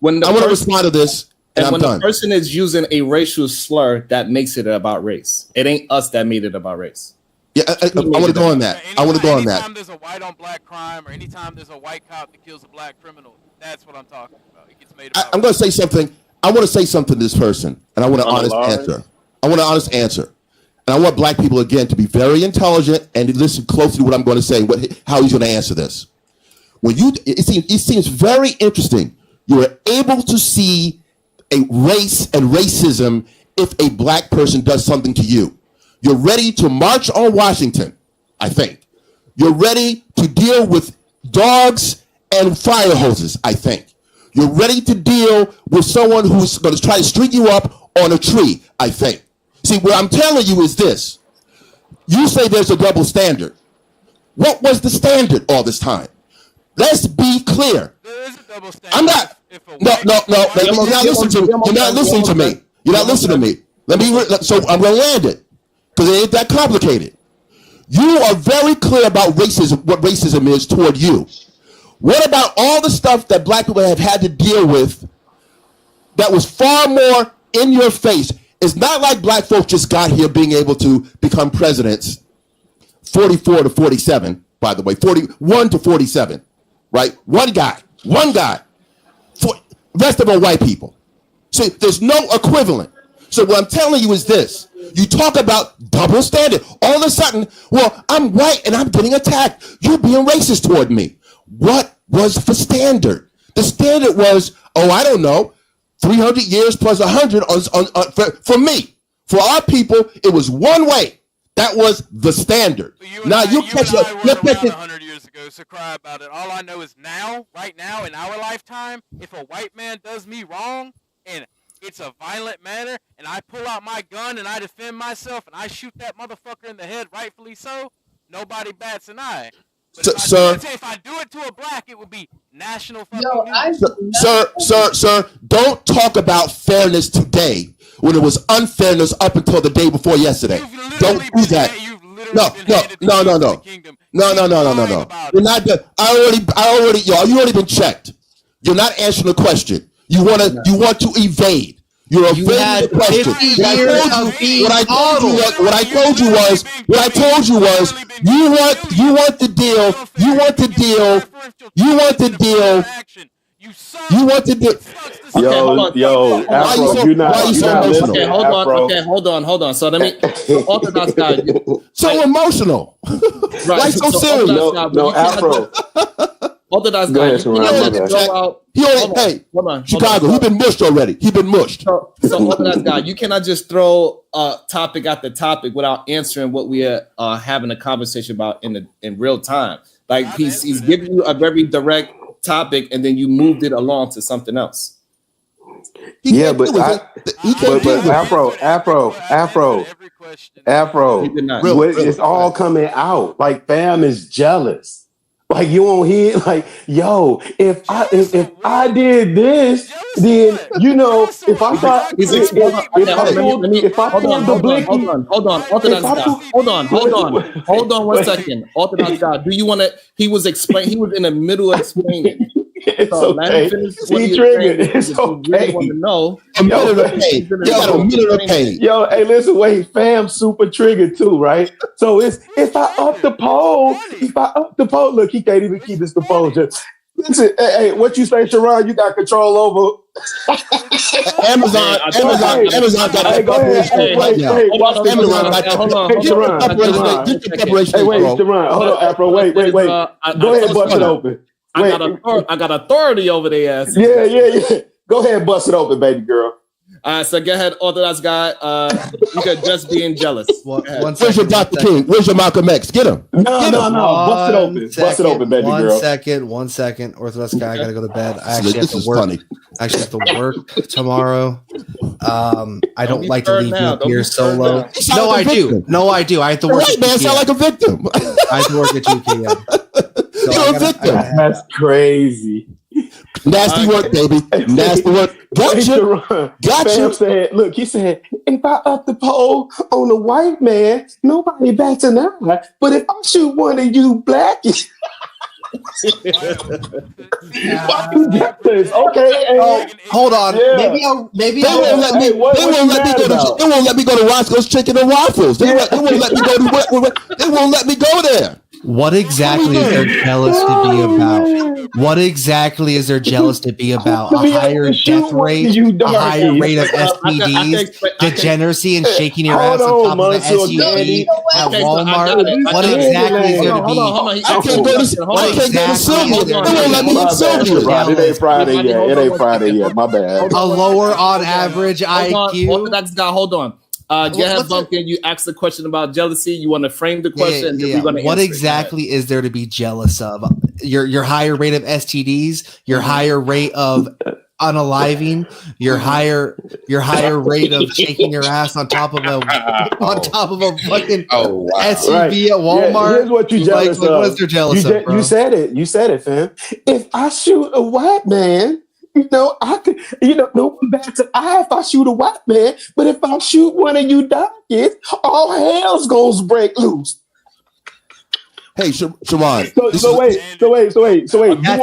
I want to respond to this, and I'm when done. The person is using a racial slur, that makes it about race. It ain't us that made it about race. Yeah, I want to go on that. Anytime there's a white on black crime, or anytime there's a white cop that kills a black criminal, that's what I'm talking about. It gets made about I'm going to say something. I want to say something to this person, and I want an honest answer. I want an honest answer. And I want black people, again, to be very intelligent and listen closely to what I'm going to say, how he's going to answer this. It seems very interesting. You are able to see a race and racism if a black person does something to you. You're ready to march on Washington, I think. You're ready to deal with dogs and fire hoses, I think. You're ready to deal with someone who's going to try to string you up on a tree, I think. See, what I'm telling you is this. You say there's a double standard. What was the standard all this time? Let's be clear. There is a double standard. I'm not. No. You're not listening to me. You're not listening to me. You're not listening to me. So I'm going to land it because it ain't that complicated. You are very clear about racism, what racism is toward you. What about all the stuff that black people have had to deal with that was far more in your face? It's not like black folks just got here being able to become presidents 44 to 47, by the way, 41 to 47, right? One guy. Rest of them are white people. So there's no equivalent. So what I'm telling you is this. You talk about double standard. All of a sudden, well, I'm white and I'm getting attacked. You're being racist toward me. What was the standard? The standard was, I don't know, 300 years plus 100 for me. For our people, it was one way. That was the standard. Now you catch up. 100 years ago, so cry about it. All I know is right now, in our lifetime, if a white man does me wrong and it's a violent manner, and I pull out my gun and I defend myself and I shoot that motherfucker in the head, rightfully so, nobody bats an eye. But if I do it to a black, it would be national fucking Yo, news. Sir, don't talk about fairness today when it was unfairness up until the day before yesterday. Don't do that. No. You're not. You already been checked. You're not answering the question. You want to evade. You're evading the question. What I told you was you want the deal. Yo, Afro, you're not listening. Okay, hold on. So let me, Orthodox guy. So emotional. Right. Why so serious? No, Afro. Orthodox guy. Hold on. Chicago, he's been mushed already. So Orthodox guy, you cannot just throw a topic at the topic without answering what we are having a conversation about in real time. Like he's giving you a very direct topic, and then you moved it along to something else. Afro. It's all coming out. Like fam is jealous. Like you won't hear like, yo, if I did this, then you know, if I thought hold on 1 second. Orthodox God, do you want to? He was in the middle of explaining. It's okay. He triggered. It's okay. You want to know? A minute of pain. Yo, hey, listen, wait, fam, super triggered too, right? So it's if I up the poll, look, he can't even keep his composure. Listen, hey, what you say, Sharon? You got control over Amazon got a corporation. Wait, Sharon, hold on, Afro, wait. Go ahead, bust it open. I got authority over their ass. Yeah. Go ahead and bust it open, baby girl. All right, so go ahead, Orthodox guy. You could just being jealous. Where's your Dr. King? Where's your Malcolm X? Get him. No. Bust it open. Bust it open, baby girl. 1 second. Orthodox guy, I gotta go to bed. I actually have to work. I actually have to work tomorrow. I don't like to leave you here solo. No, I do. I have to work. Right, man, sound like a victim. I have to work at 2 p.m. So You're a victim. That's crazy. Nasty work, baby. Nasty work. Gotcha. Fam said, look, he said, if I up the poll on a white man, nobody bats an eye. But if I shoot one of you blackies, okay. Hold on. Yeah. Maybe they won't let me. They won't let me go to Roscoe's Chicken and Waffles. They won't let me go to. They won't let me go there. What exactly is there jealous to be about? What exactly is there jealous to be about? A higher death rate, a higher rate of STDs, degeneracy, and shaking your ass on top of the SUV at Walmart? What exactly is there to be? I can't go to Sylvia. They won't let me in Sylvia. It ain't Friday yet. My bad. A lower on average IQ. Orthodox guy, hold on. Go ahead, Bumpkin. You asked the question about jealousy. You want to frame the question? Yeah. What exactly is there to be jealous of? Your higher rate of STDs, your higher rate of unaliving, your higher rate of shaking your ass on top of a fucking SUV at Walmart. Yeah, here's what you jealous of. What is there jealous of, bro? You said it, fam. If I shoot a white man, I could, no one bats an eye if I shoot a white man, but if I shoot one of you darkies, all hell's gonna break loose. Hey, Sharon. So wait. That's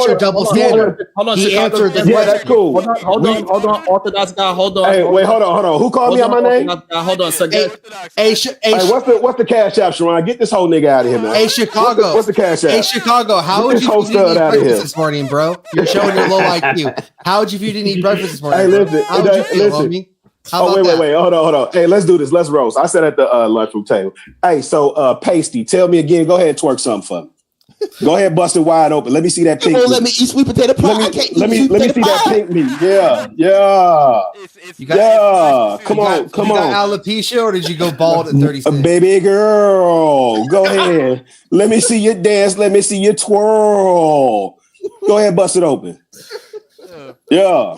your double standard. Hold on, he answered the question. Yeah, that's cool. Hold on. Orthodox guy, hold on. Hey, wait, hold on. Who called me out my name? Hold on. So what's the cash app, Sharon? Get this whole nigga out of here, man. Hey, Chicago. What's the cash app? Hey, Chicago. How would you eat breakfast this morning, bro? You're showing your low IQ. How would you if you didn't eat breakfast this morning? Hey, listen. How would you feel, homie? Wait. Hold on. Hey, let's do this. Let's roast. I said at the lunchroom table. Hey, so Pasty, tell me again. Go ahead and twerk something for me. Go ahead, bust it wide open. Let me see that pink. Let me eat sweet potato pie. Let me see that pink meat. Yeah. Come on. You got alopecia, or did you go bald at 36? Baby girl, go ahead. Let me see your dance. Let me see your twirl. Go ahead, bust it open. Yeah.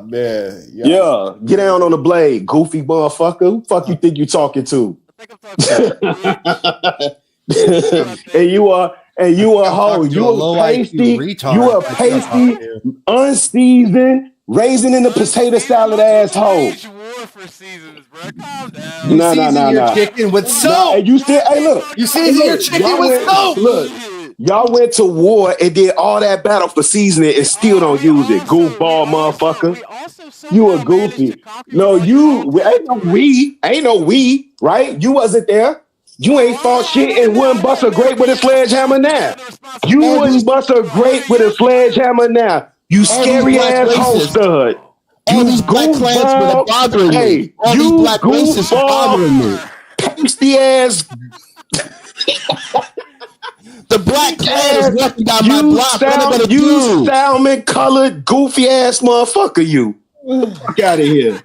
Man. Yeah. Get down on the blade, goofy motherfucker. Who fuck you think you talking to? And And you a hoe. You a pasty. You a pasty, unseasoned, raisin in the potato salad asshole. No. Chicken with soap. And you still, hey, look. You season your chicken with soap. Look, y'all went to war and did all that battle for seasoning and still don't use it. Goofball motherfucker. You a goofy. No, ain't no we, right? You wasn't there. You ain't fought shit and wouldn't bust a grape with a sledgehammer now. You wouldn't bust a grape with a sledgehammer now. You scary ass hoe stud. All these black Klansmen are bothering me. All these black racists are bothering me. Pasty ass. The black Klan is walking down my block. You salmon colored goofy ass motherfucker. You. Fuck out of here.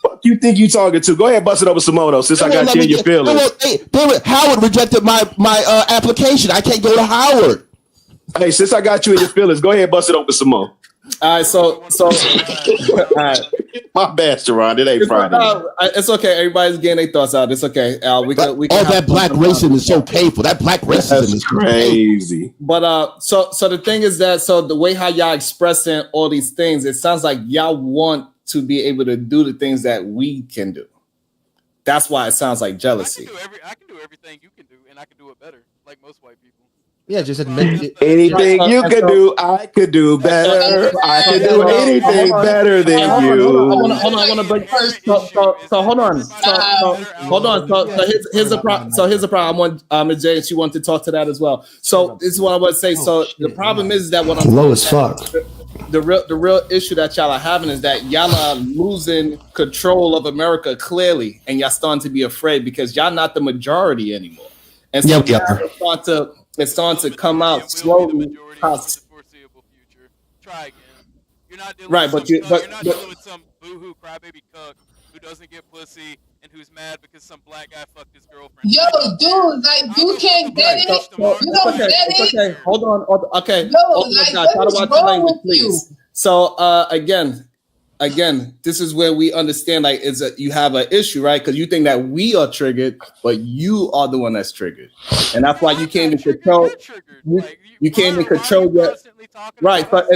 Fuck you think you talking to? Go ahead, bust it over some more though, since I got you in your feelings. Howard rejected my application. I can't go to Howard. Hey, since I got you in your feelings, go ahead, bust it over some more. All right, so all right. My bad, Sharon. It ain't Friday. It's okay. Everybody's getting their thoughts out. It's okay. We can that black racism is so painful. That black racism is crazy. But so the thing is that the way how y'all expressing all these things, it sounds like y'all want to be able to do the things that we can do. That's why it sounds like jealousy. I can do everything you can do, and I can do it better, like most white people. Yeah, just admit it. Anything you could do, I could do better. I could do anything better than you. I want to break. So hold on. So here's the problem. So here's the problem. I want Ms. J, and she wanted to talk to that as well. So this is what I want to say. So the problem is that what I'm low as fuck. The real issue that y'all are having is that y'all are losing control of America clearly, and y'all starting to be afraid because y'all not the majority anymore. And so it's starting to come out slowly. Try again. You're not dealing right, with you're not dealing with some boohoo crybaby cuck who doesn't get pussy and who's mad because some black guy fucked his girlfriend. Yo, dude, like you can't get it. You don't get it. Okay, hold on. Okay. Yo, like what's wrong with you? So again, this is where we understand like you have an issue, right? Because you think that we are triggered, but you are the one that's triggered, and that's why you can't even control. You can't even control that, right? But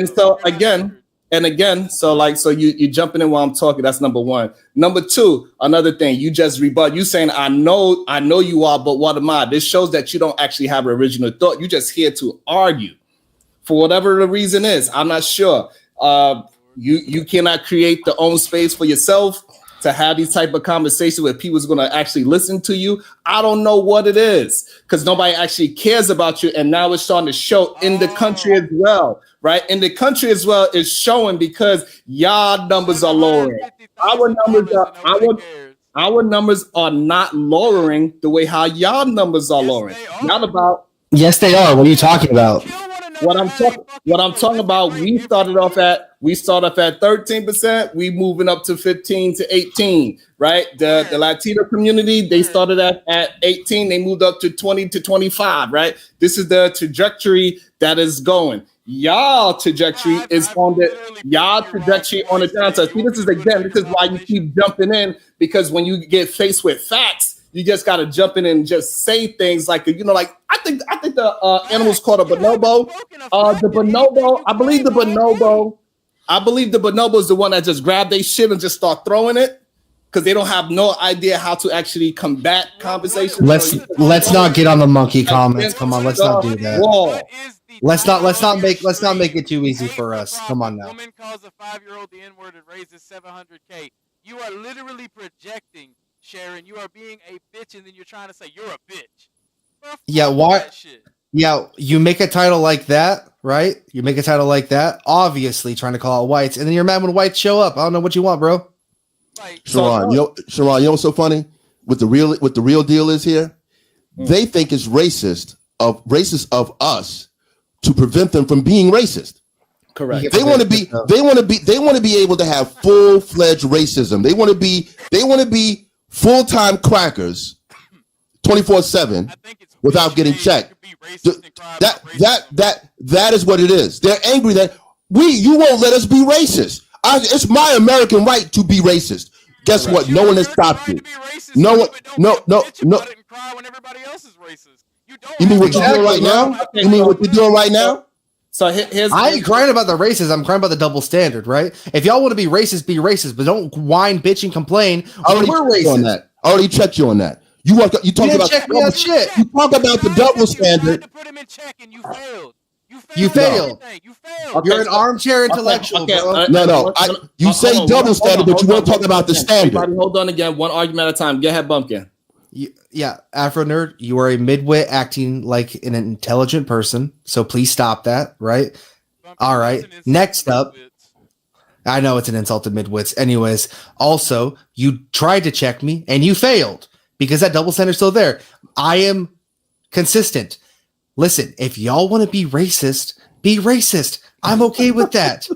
so you jumping in while I'm talking. That's number one. Number two, another thing you just rebut. You saying I know you are, but what am I? This shows that you don't actually have an original thought. You just here to argue for whatever the reason is. I'm not sure. You cannot create the own space for yourself to have these type of conversations where people's going to actually listen to you. I don't know what it is because nobody actually cares about you. And now it's starting to show in the country as well, right? In the country as well is showing because y'all numbers are lowering. Our numbers are not lowering the way how y'all numbers are lowering. Not about. Yes, they are. What are you talking about? What I'm talking about, we started off at 13%. We moving up to 15 to 18, right? The Latino community, they started at 18. They moved up to 20 to 25, right? This is the trajectory that is going. Y'all trajectory is on the downside. See, this is why you keep jumping in, because when you get faced with facts, you just gotta jump in and just say things like I think the animal's called a bonobo. The bonobo, I believe the bonobo is the one that just grab their shit and just start throwing it because they don't have no idea how to actually combat conversation. Let's not get on the monkey comments. Come on, let's not do that. Let's not make it too easy for us. Come on now. Woman calls a 5-year-old the N-word and raises $700K. You are literally projecting, Sharon. You are being a bitch, and then you're trying to say you're a bitch. Bro, yeah, why? Yeah, you make a title like that, right? You make a title like that, obviously trying to call out whites, and then you're mad when whites show up. I don't know what you want, bro. Sharon, you know what's so funny? What the real deal is here? They think it's racist of us to prevent them from being racist. Correct. They want to be able to have full-fledged racism. They want to be full-time crackers 24/7 without getting checked. That is what it is. They're angry that you won't let us be racist. It's my American right to be racist. Guess what? No one has stopped you. No one. No. Cry when everybody else is racist. You don't. You mean what Exactly, you're doing right bro. now? You mean what you're doing right now? So here's I ain't crying about the racism. I'm crying about the double standard, right? If y'all want to be racist, but don't whine, bitch, and complain. Already We're checked you on racist. that. Already checked you on that. You talk You didn't about check me on shit. You talk about the double standard. To put him in check, and you failed. You failed. You failed. You're an armchair intellectual, bro. No. You say double standard, but you won't talk about the standard. Everybody, hold on again. One argument at a time. Go ahead, Bumpkin. Yeah, Afro Nerd, you are a midwit acting like an intelligent person, so please stop that, right? All right. Next up, I know it's an insult to midwits. Anyways, also, you tried to check me and you failed because that double standard's still there. I am consistent. Listen, if y'all want to be racist, be racist. I'm okay with that.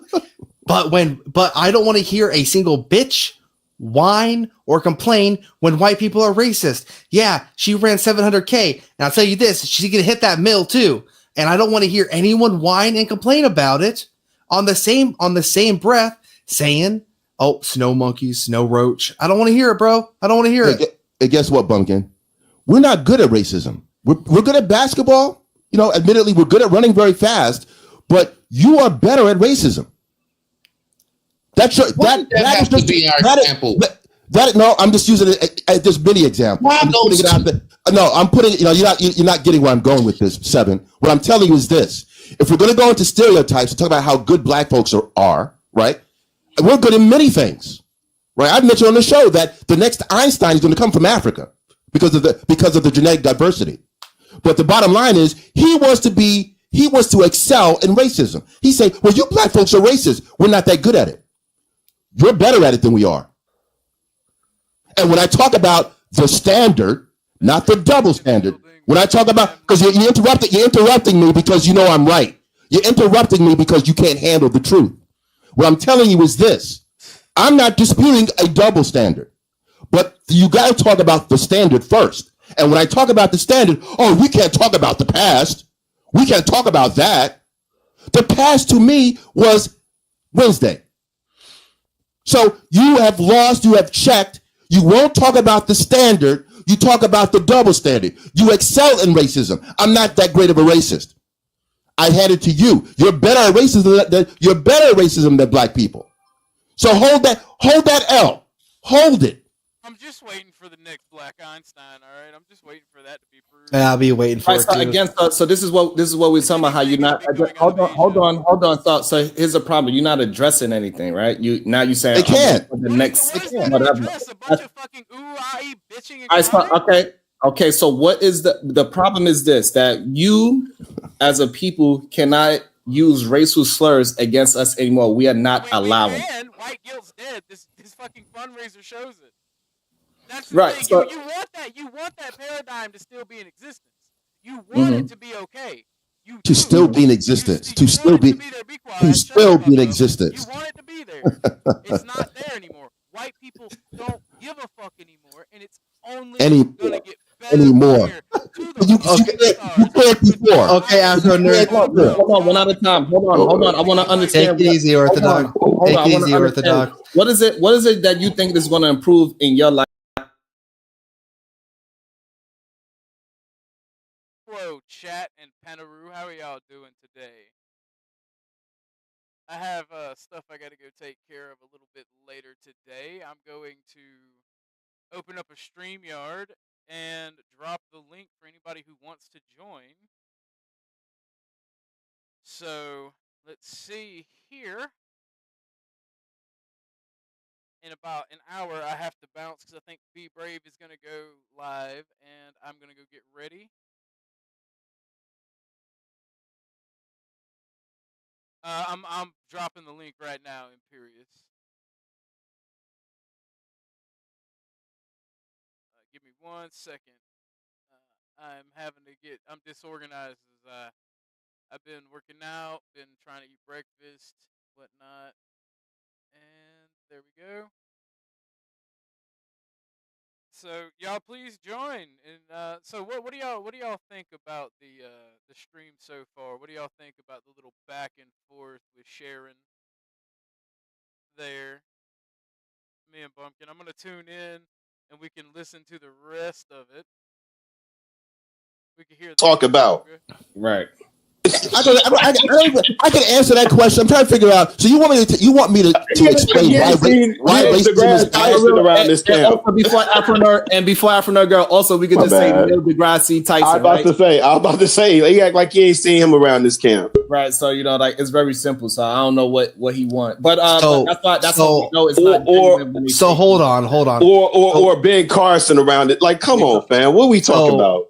But I don't want to hear a single bitch whine or complain when white people are racist. Yeah, she ran 700K, and I'll tell you this, she's gonna hit that mill too. And I don't want to hear anyone whine and complain about it on the same breath saying, "Oh, snow monkeys, snow roach." I don't want to hear it, bro. I don't want to hear it. And guess what, Bumpkin? We're not good at racism. We're good at basketball. You know, admittedly, we're good at running very fast, but you are better at racism. That's your, that is just be our example. No, I'm just using it as this mini example. I'm putting it out there. No, I'm putting, you're not getting where I'm going with this, Seven. What I'm telling you is this. If we're going to go into stereotypes and talk about how good black folks are, right? We're good in many things, right? I've mentioned on the show that the next Einstein is going to come from Africa because of the genetic diversity. But the bottom line is he wants to excel in racism. He say, well, you black folks are racist. We're not that good at it. You're better at it than we are. And when I talk about the standard, not the double standard, when I talk about, because you're interrupting me because you know I'm right. You're interrupting me because you can't handle the truth. What I'm telling you is this. I'm not disputing a double standard, but you got to talk about the standard first. And when I talk about the standard, oh, we can't talk about the past. We can't talk about that. The past to me was Wednesday. So you have lost, you have checked. You won't talk about the standard. You talk about the double standard. You excel in racism. I'm not that great of a racist. I hand it to you. You're better at racism than black people. So hold that L. Hold it. I'm just waiting for the next Black Einstein. All right, I'm just waiting for that to be proved. Yeah, I'll be waiting for it. So again, so this is what we're talking about. How you're not. Hold on. So here's the problem. You're not addressing anything, right? You say they can't. The next whatever. A bunch of fucking bitching and Okay. So what is the problem? Is this that you, as a people, cannot use racial slurs against us anymore? We are not allowing. White guilt's dead. This fucking fundraiser shows it. That's the right. thing. So, you want that paradigm to still be in existence. You want it to be okay. To still be in existence. To still be in existence. You want it to be there. It's not there anymore. White people don't give a fuck anymore, and it's only gonna get better anymore. You can't before. Okay, Afro Nerd. Hold on, one at a time. Hold on. I want to understand. Take it easy, Orthodox. Take it easy, Orthodox. What is it that you think is going to improve in your life? Hello, chat and Panaroo. How are y'all doing today? I have stuff I got to go take care of a little bit later today. I'm going to open up a StreamYard and drop the link for anybody who wants to join. So let's see here. In about an hour, I have to bounce because I think Be Brave is going to go live, and I'm going to go get ready. I'm dropping the link right now, Imperious. Give me 1 second. I'm disorganized as I've been working out, been trying to eat breakfast, whatnot. And there we go. So y'all please join. And so what do y'all think about the stream so far? What do y'all think about the little back and forth with Sharon there? Me and Bumpkin. I'm gonna tune in and we can listen to the rest of it. We can hear talk about. Right. I can answer that question. I'm trying to figure out. So you want me to explain why racism is Tyson around this camp? Before Afro Girl, also we could just say Neil deGrasse Tyson. I was about to say, he act like you ain't seen him around this camp, right? So like it's very simple. So I don't know what he want, but that's how we know it's not. So hold on, or Ben Carson around it. Like, come on, fam, what are we talking about?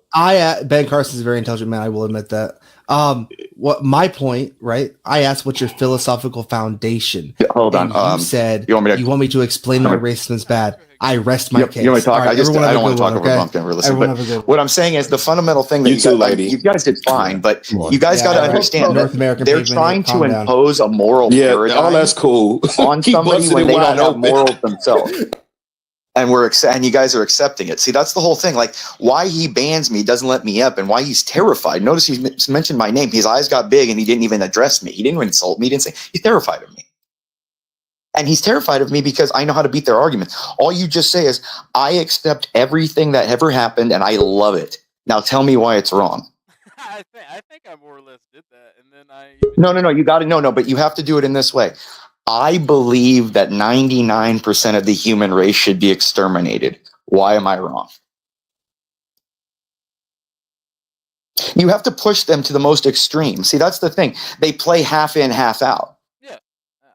Ben Carson's a very intelligent man. I will admit that. What my point, right? I asked what's your philosophical foundation. Hold on. You said you want me to explain why racism is bad. I rest my case. You want me to talk? Right, I don't want to talk over Bumpkin. Listen, but what I'm saying is the fundamental thing that you guys did fine, but you guys got to understand that they're trying to impose a moral paradigm. Oh, that's cool. On somebody when they don't have morals themselves. And you guys are accepting it. See, that's the whole thing. Like, why he bans me, doesn't let me up, and why he's terrified. Notice he mentioned my name. His eyes got big, and he didn't even address me. He didn't even insult me. He didn't say. He's terrified of me, and he's terrified of me because I know how to beat their arguments. All you just say is, "I accept everything that ever happened, and I love it." Now, tell me why it's wrong. I think I more or less did that, and then No. You got to no, but you have to do it in this way. I believe that 99% of the human race should be exterminated. Why am I wrong? You have to push them to the most extreme. See, that's the thing. They play half in, half out. Yeah.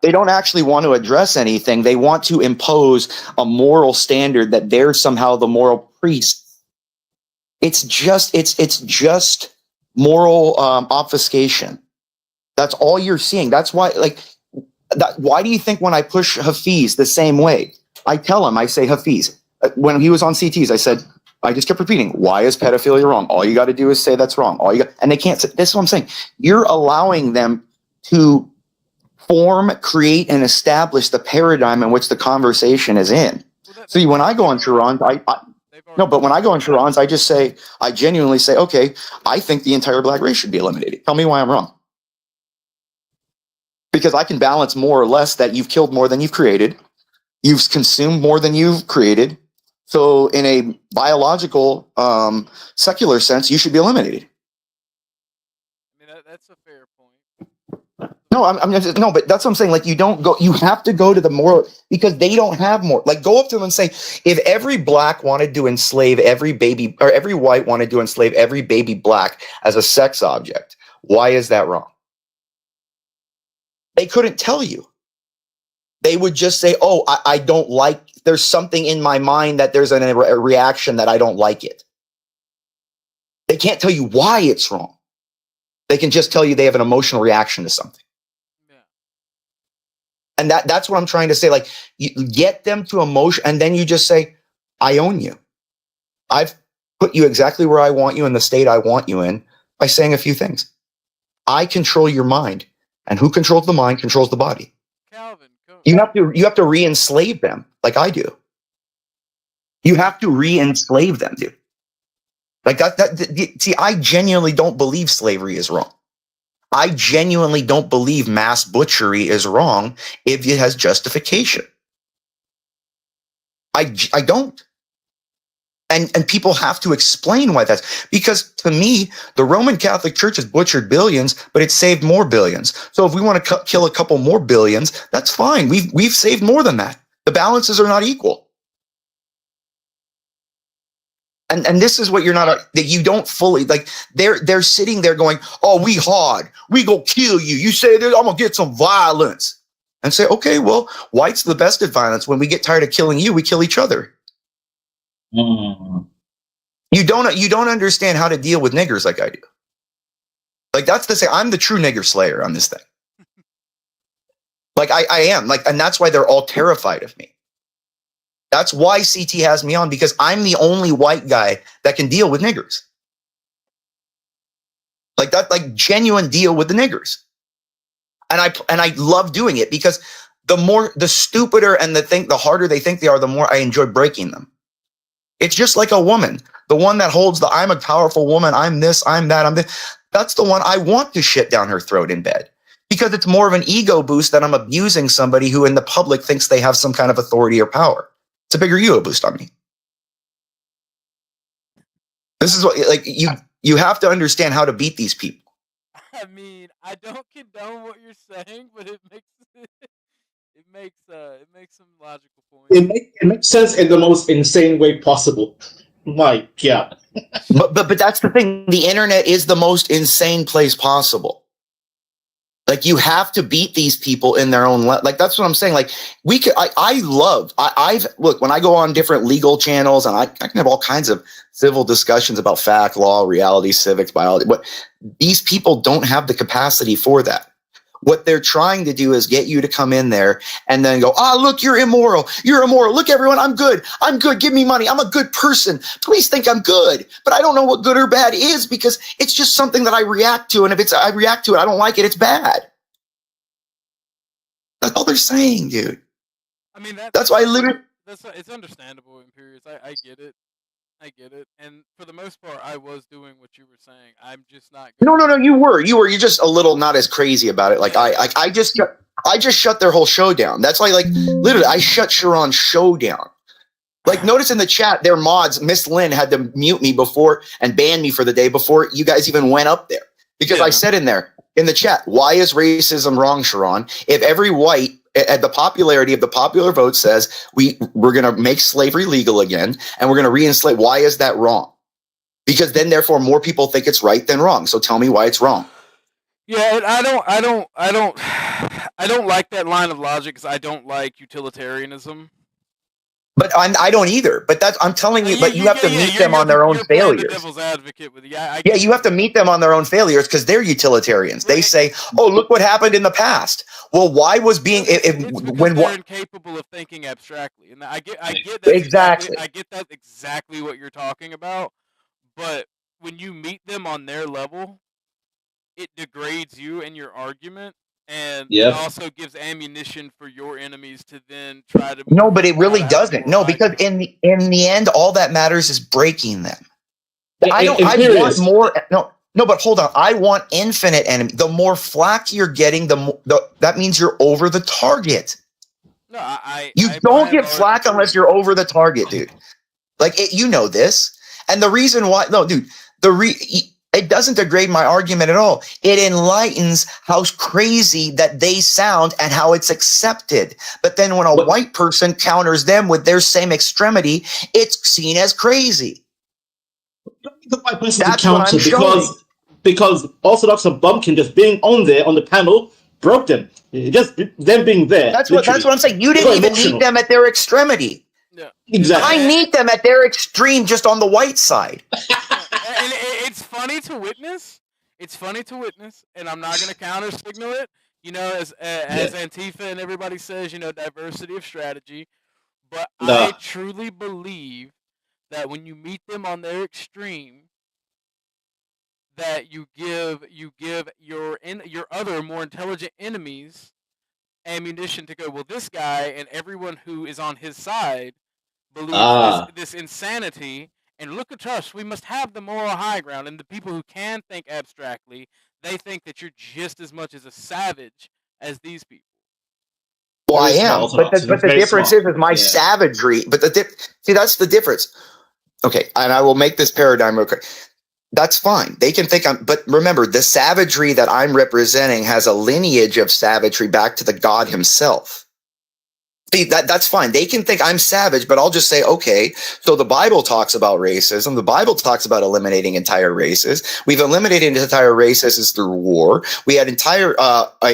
They don't actually want to address anything. They want to impose a moral standard that they're somehow the moral priests. It's just moral obfuscation. That's all you're seeing. That's why, why do you think when I push Hafiz the same way? I tell him, I say, Hafiz, when he was on CTs, I just kept repeating, why is pedophilia wrong? All you got to do is say that's wrong. And they can't say, this is what I'm saying. You're allowing them to form, create, and establish the paradigm in which the conversation is in. See, when I go on Sharon's, when I go on Sharon's, I genuinely say, okay, I think the entire black race should be eliminated. Tell me why I'm wrong. Because I can balance more or less that you've killed more than you've created. You've consumed more than you've created. So in a biological, secular sense, you should be eliminated. I mean, that's a fair point. No, but that's what I'm saying. Like, you have to go to the moral, because they don't have more. Like, go up to them and say, if every black wanted to enslave every baby, or every white wanted to enslave every baby black as a sex object, why is that wrong? They couldn't tell you. They would just say, oh, I don't like, there's something in my mind that there's a reaction that I don't like it. They can't tell you why it's wrong. They can just tell you they have an emotional reaction to something. Yeah. And that's what I'm trying to say. Like, you get them to emotion, and then you just say, I own you. I've put you exactly where I want you in the state I want you in by saying a few things. I control your mind. And who controls the mind controls the body. Calvin, you have to re-enslave them like I do. You have to re-enslave them, dude. Like that. See, I genuinely don't believe slavery is wrong. I genuinely don't believe mass butchery is wrong if it has justification. I don't. And people have to explain why that's, because to me, the Roman Catholic Church has butchered billions, but it saved more billions. So if we want to kill a couple more billions, that's fine. We've saved more than that. The balances are not equal. And this is what that you don't fully, like, they're sitting there going, oh, we hard. We go kill you. You say that I'm going to get some violence. And say, okay, well, white's the best at violence. When we get tired of killing you, we kill each other. Mm. You don't understand how to deal with niggers like I do. Like, that's the say. I'm the true nigger slayer on this thing. Like, I am. Like, and that's why they're all terrified of me. That's why CT has me on, because I'm the only white guy that can deal with niggers. Like that, like genuine deal with the niggers. And I love doing it, because the stupider and the harder they think they are, the more I enjoy breaking them. It's just like a woman, the one that holds I'm a powerful woman, I'm this, I'm that, I'm this. That's the one I want to shit down her throat in bed, because it's more of an ego boost that I'm abusing somebody who in the public thinks they have some kind of authority or power. It's a bigger ego boost on me. This is what, like, You have to understand how to beat these people. I mean, I don't condone what you're saying, but it makes some logical points. It makes sense in the most insane way possible. My God. But that's the thing. The internet is the most insane place possible. Like, you have to beat these people in their own like, that's what I'm saying. Like, I've look, when I go on different legal channels, and I can have all kinds of civil discussions about fact, law, reality, civics, biology, but these people don't have the capacity for that. What they're trying to do is get you to come in there and then go, look, you're immoral. You're immoral. Look, everyone, I'm good. I'm good. Give me money. I'm a good person. Please think I'm good. But I don't know what good or bad is, because it's just something that I react to. And if I react to it, I don't like it, it's bad. That's all they're saying, dude. I mean, that's why I literally... It's understandable, Imperious. I get it. I get it. And for the most part, I was doing what you were saying. I'm just not. No, you were. You're just a little not as crazy about it. Like, I just shut their whole show down. That's why, like, literally, I shut Sharon's show down. Like, notice in the chat, their mods, Miss Lynn, had to mute me before and ban me for the day before you guys even went up there. Because I said in the chat, why is racism wrong, Sharon? If every white, at the popularity of the popular vote, says we're going to make slavery legal again and we're going to re-enslave, why is that wrong? Because then, therefore, more people think it's right than wrong. So tell me why it's wrong. Yeah, and I don't like that line of logic, because I don't like utilitarianism. But I don't either. But I'm telling you. But you have to meet them on their own failures. The devil's advocate with you have to meet them on their own failures, because they're utilitarians. They say, "Oh, look what happened in the past." Well, why was being when they're incapable of thinking abstractly, and I get that exactly. I get that exactly what you're talking about. But when you meet them on their level, it degrades you and your argument. And it also gives ammunition for your enemies to then try to... No, but it really doesn't. No, because in the end, all that matters is breaking them. I want more. No, but hold on. I want infinite enemy. The more flack you're getting, that means you're over the target. No, you don't get flack unless you're over the target, dude. Like, you know this. And the reason why, no, dude, it doesn't degrade my argument at all. It enlightens how crazy that they sound and how it's accepted. But then when a white person counters them with their same extremity, it's seen as crazy. The white person to counter because Orthodox and Bumbkin just being on there on the panel broke them. Just them being there. That's what I'm saying. You didn't even meet them at their extremity. Yeah. Exactly. I meet them at their extreme, just on the white side. And it's funny to witness. It's funny to witness, and I'm not going to counter signal it. You know, as Antifa and everybody says, you know, diversity of strategy. But I truly believe that when you meet them on their extreme, that you give your other more intelligent enemies ammunition to go, well, this guy and everyone who is on his side believes this insanity. And look at us, we must have the moral high ground. And the people who can think abstractly, they think that you're just as much as a savage as these people. Well, I am, but the difference is my savagery. But see, that's the difference. Okay, and I will make this paradigm real quick. That's fine. They can think but remember, the savagery that I'm representing has a lineage of savagery back to the God himself. See, that's fine. They can think I'm savage, but I'll just say, okay, so the Bible talks about racism. The Bible talks about eliminating entire races. We've eliminated entire races through war. We had entire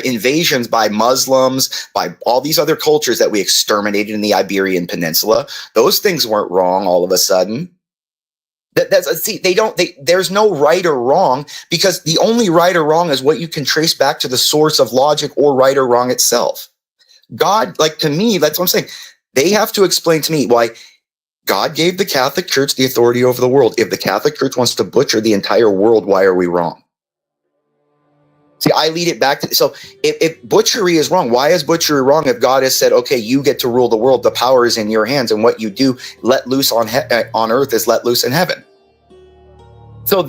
invasions by Muslims, by all these other cultures that we exterminated in the Iberian Peninsula. Those things weren't wrong all of a sudden. There's no right or wrong, because the only right or wrong is what you can trace back to the source of logic or right or wrong itself. God, like, to me, that's what I'm saying. They have to explain to me why God gave the Catholic Church the authority over the world. If the Catholic Church wants to butcher the entire world, why are we wrong? See, I lead it back to, so if butchery is wrong, why is butchery wrong if God has said, okay, you get to rule the world, the power is in your hands, and what you do, let loose on earth is let loose in heaven. So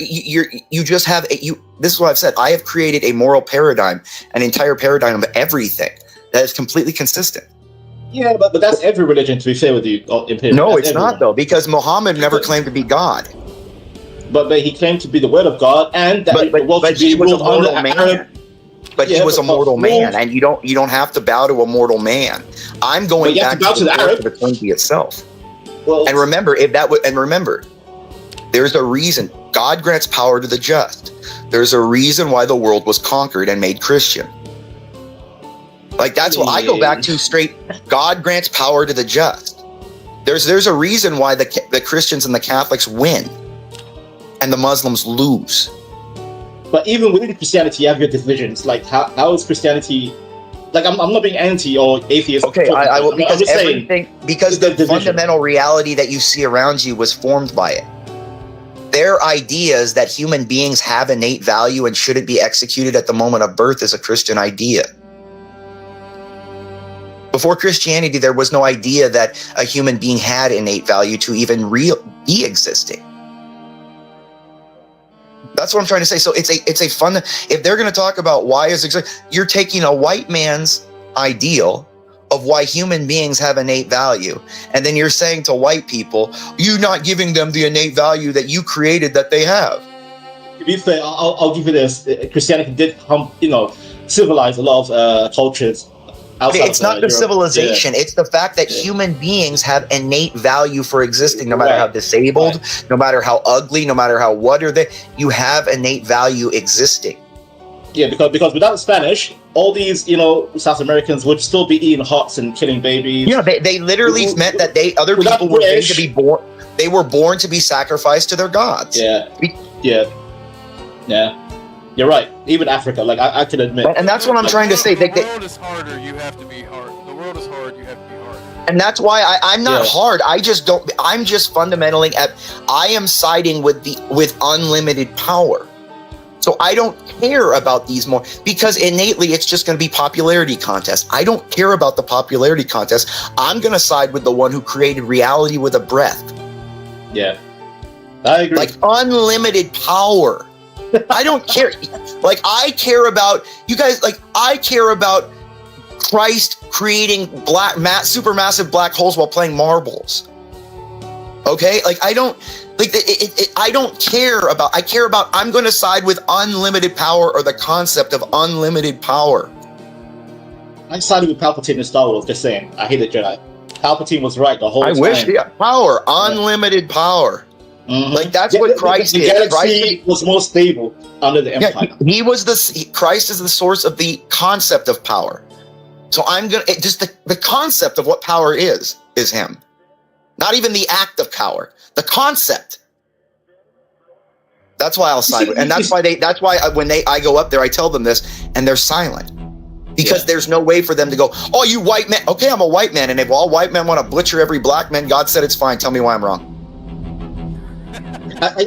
you just have, this is what I've said, I have created a moral paradigm, an entire paradigm of everything that is completely consistent. Yeah, but that's every religion, to be fair with you. No, it's not, though, because Muhammad never claimed to be God. but he claimed to be the word of God, and that the world should be ruled under Arab. But he was a mortal man, and you don't have to bow to a mortal man. I'm going back to the Arab of the Trinity itself. Well, and remember, there's a reason God grants power to the just. There's a reason why the world was conquered and made Christian. Like that's what I go back to straight. God grants power to the just. There's a reason why the Christians and the Catholics win, and the Muslims lose. But even within Christianity, you have your divisions. Like how is Christianity? Like I'm not being anti or atheist. Okay, I will because everything the fundamental reality that you see around you was formed by it. Their ideas that human beings have innate value and shouldn't be executed at the moment of birth is a Christian idea. Before Christianity, there was no idea that a human being had innate value to even be existing. That's what I'm trying to say. So it's a fun. If they're going to talk about why is you're taking a white man's ideal of why human beings have innate value, and then you're saying to white people, you're not giving them the innate value that you created that they have. To be fair, I'll give you this. Christianity did civilize a lot of cultures. It's not the Europe. Civilization. It's the fact that human beings have innate value for existing, no matter how disabled, no matter how ugly, no matter how what are they. You have innate value existing. Yeah, because without Spanish, all these South Americans would still be eating hearts and killing babies. Yeah, they literally meant that other people were made to be born. They were born to be sacrificed to their gods. Yeah. You're right. Even Africa, like I can admit. And that's what I'm trying to say. The world is harder. You have to be hard. The world is hard. You have to be hard. And that's why I'm not hard. I'm just fundamentally I am siding with unlimited power. So I don't care about these more, because innately it's just going to be popularity contest. I don't care about the popularity contest. I'm going to side with the one who created reality with a breath. Yeah, I agree. Like unlimited power. I don't care. Like I care about you guys. Like I care about Christ creating supermassive black holes while playing marbles. Okay, like I don't. Like I don't care about. I care about. I'm going to side with unlimited power, or the concept of unlimited power. I sided with Palpatine in Star Wars. Just saying, I hate the Jedi. Palpatine was right the whole time. I wish power, unlimited power. Mm-hmm. Like that's what Christ the is. Galaxy was more stable under the Empire. Yeah, he was Christ is the source of the concept of power. So I'm gonna just the concept of what power is him, not even the act of power. The concept. That's why I'll side with, and that's why when I go up there, I tell them this, and they're silent, because there's no way for them to go, oh, you white man. Okay, I'm a white man, and if all white men want to butcher every black man, God said it's fine. Tell me why I'm wrong. I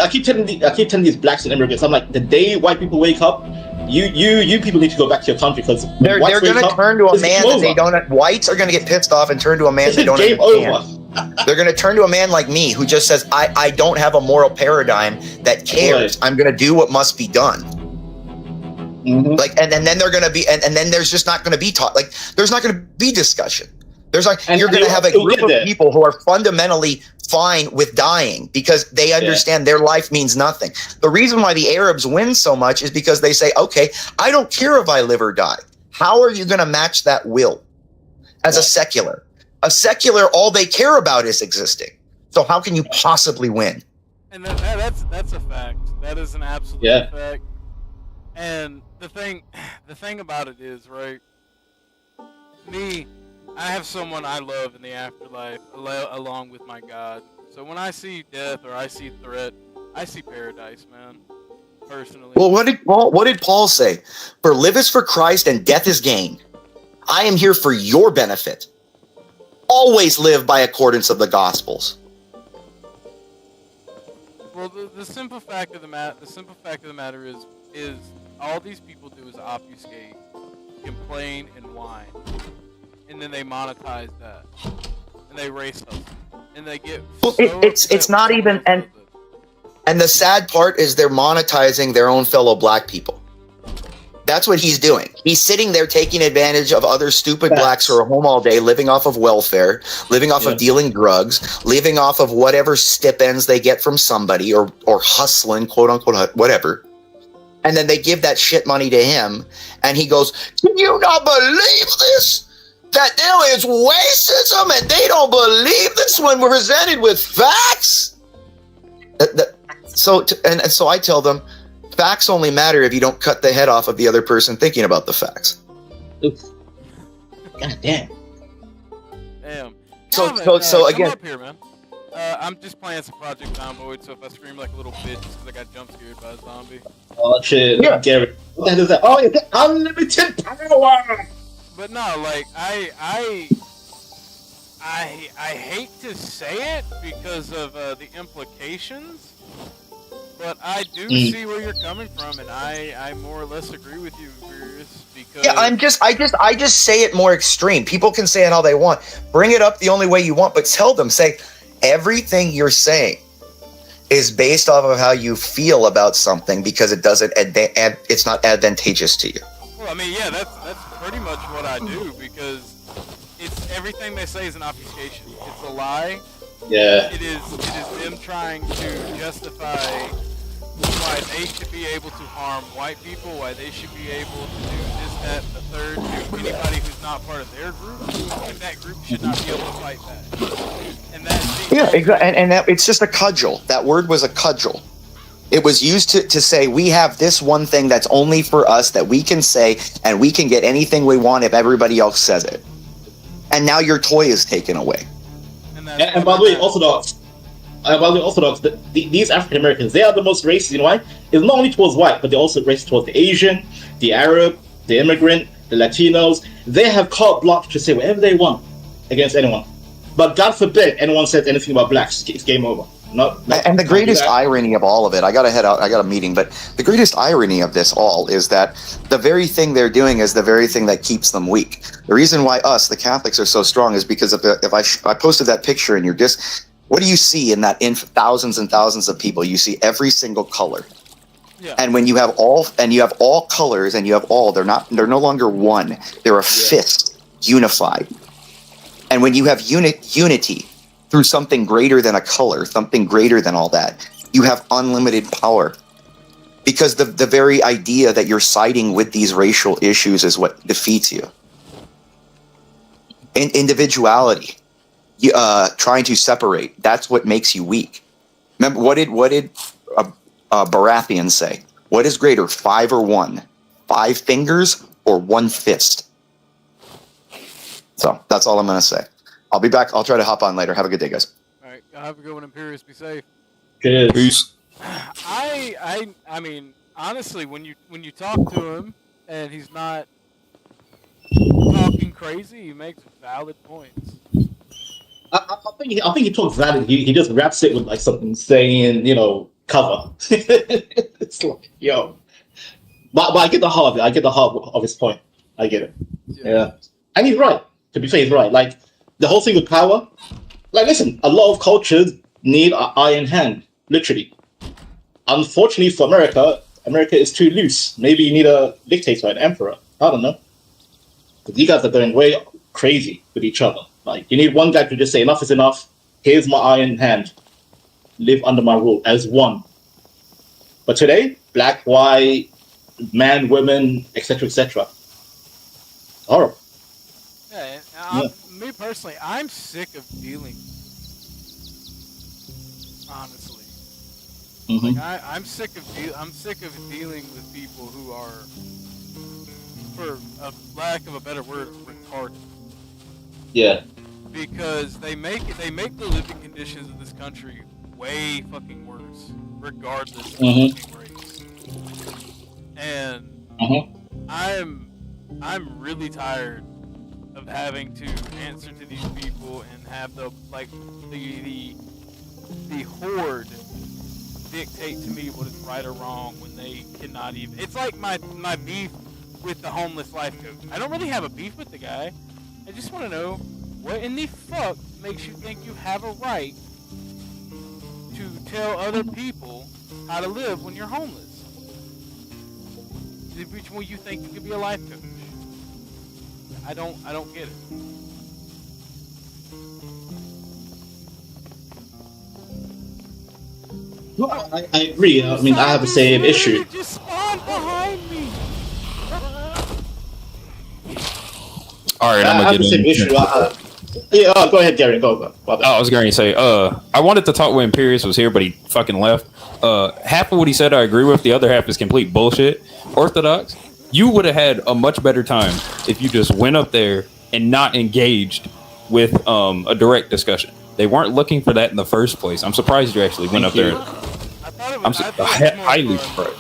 keep telling these blacks and immigrants, I'm like, the day white people wake up, you people need to go back to your country, because they're going to turn to a man that they don't. Whites are going to get pissed off and turn to a man they don't understand. They're going to turn to a man like me who just says, I don't have a moral paradigm that cares. Right. I'm going to do what must be done. Mm-hmm. Like, and then they're going to be, and then there's just not going to be talk. Like, there's not going to be discussion. You're going to have a group of people who are fundamentally fine with dying because they understand their life means nothing. The reason why the Arabs win so much is because they say, okay, I don't care if I live or die. How are you going to match that will as a secular? A secular, all they care about is existing. So how can you possibly win? And that's a fact. That is an absolute fact. And the thing about it is, right? I have someone I love in the afterlife along with my God. So when I see death or I see threat, I see paradise, man. Personally. Well, what did Paul say? For live is for Christ and death is gain. I am here for your benefit. Always live by accordance of the Gospels. Well, the simple fact of the matter is all these people do is obfuscate, complain, and whine, and then they monetize that, and they race hustle, and they get. Well, it's not even and the sad part is they're monetizing their own fellow black people. That's what he's doing. He's sitting there taking advantage of other stupid blacks who are home all day, living off of welfare, living off of dealing drugs, living off of whatever stipends they get from somebody, or hustling, quote unquote, whatever. And then they give that shit money to him, and he goes, "Can you not believe this? That there is racism, and they don't believe this when we're presented with facts." So I tell them, facts only matter if you don't cut the head off of the other person thinking about the facts. God damn. Damn. So again, come up here, man. I'm just playing some Project Zomboid, so if I scream like a little bitch, it's because I got jump scared by a zombie. Oh shit, yeah. Gary. What the hell is that? Oh, it's unlimited power. But no, like I hate to say it because of the implications. But I do see where you're coming from, and I more or less agree with you, Furious, because I just say it more extreme. People can say it how they want. Bring it up the only way you want, but tell them, say, everything you're saying is based off of how you feel about something because it doesn't it's not advantageous to you. Well, I mean, yeah, that's pretty much what I do, because it's everything they say is an obfuscation. It's a lie. Yeah. It is them trying to justify why they should be able to harm white people, why they should be able to do this, that, and the third to anybody who's not part of their group, and that group should not be able to fight back. And that's exactly. And that, it's just a cudgel. That word was a cudgel. It was used to say, we have this one thing that's only for us that we can say, and we can get anything we want if everybody else says it. And now your toy is taken away. And by the way, Orthodox, these African Americans, they are the most racist. You know why? It's not only towards white, but they're also racist towards the Asian, the Arab, the immigrant, the Latinos. They have carte blanche to say whatever they want against anyone. But God forbid anyone says anything about blacks. It's game over. And the greatest irony of all of it, I gotta head out, I got a meeting, but the greatest irony of this all is that the very thing they're doing is the very thing that keeps them weak. The reason why us, the Catholics, are so strong is because of if I posted that picture in your disc, what do you see in that, in thousands and thousands of people? You see every single color. Yeah. And when you have all colors, and you have all, they're no longer one. They're a fist, unified. And when you have unity through something greater than a color, something greater than all that, you have unlimited power. Because the very idea that you're siding with these racial issues is what defeats you. Individuality, trying to separate, that's what makes you weak. Remember, what did Baratheon say? What is greater, 5 or 1? 5 fingers or 1 fist? So that's all I'm going to say. I'll be back. I'll try to hop on later. Have a good day, guys. All right. Have a good one, Imperius. Be safe. Peace. I mean, honestly, when you talk to him and he's not talking crazy, he makes valid points. I think he talks valid. He just wraps it with like something saying, cover. It's like, yo. But I get the heart of it. I get the heart of his point. I get it. Yeah. And he's right. To be fair, he's right. Like, the whole thing with power, like, listen, a lot of cultures need an iron hand, literally. Unfortunately for America is too loose. Maybe you need a dictator, an emperor. I don't know. Because you guys are going way crazy with each other. Like, you need one guy to just say, enough is enough. Here's my iron hand. Live under my rule as one. But today, black, white, man, women, etc., etc. Horrible. Yeah, me personally, I'm sick of dealing. Honestly, like I'm sick of dealing with people who are, for a lack of a better word, retarded. Yeah. Because they make the living conditions of this country way fucking worse, regardless of fucking race. And I'm really tired of having to answer to these people and have the horde dictate to me what is right or wrong when they cannot even. It's like my beef with the homeless life coach. I don't really have a beef with the guy. I just want to know what in the fuck makes you think you have a right to tell other people how to live when you're homeless. which one you think you could be a life coach? I don't get it. No, I agree. I mean, I have the same issue. Just spawned behind me. All right, I'm I gonna have the get same in. issue. Yeah, go ahead, Gary. Go. I was going to say, I wanted to talk when Imperius was here, but he fucking left. Half of what he said I agree with. The other half is complete bullshit. Orthodox, you would have had a much better time if you just went up there and not engaged with a direct discussion. They weren't looking for that in the first place. I'm surprised you actually went up there. I'm highly surprised.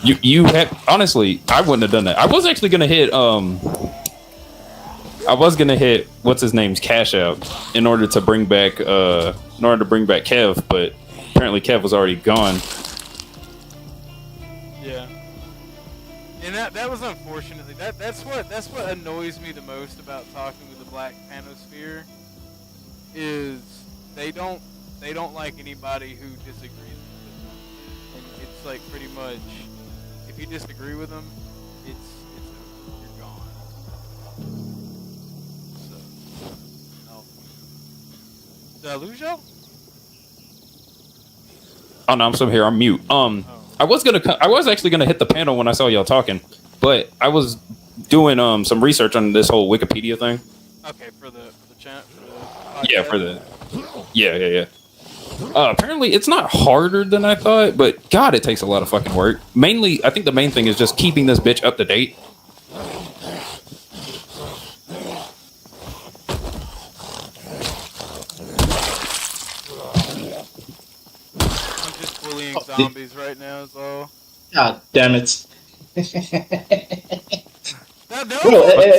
You had, honestly, I wouldn't have done that. I was actually gonna hit what's his name's Cash Out in order to bring back Kev, but apparently Kev was already gone. Yeah. And that was unfortunately that's what annoys me the most about talking with the Black Panosphere is they don't like anybody who disagrees with them. And it's like pretty much if you disagree with them, you're gone. So no. Did I lose y'all? Oh no, I'm still here. I'm mute. I was actually gonna hit the panel when I saw y'all talking, but I was doing some research on this whole Wikipedia thing. Okay, for the chat. Yeah. Apparently, it's not harder than I thought, but God, it takes a lot of fucking work. Mainly, I think the main thing is just keeping this bitch up to date. I'm just bullying zombies right now, so. God damn it. They'll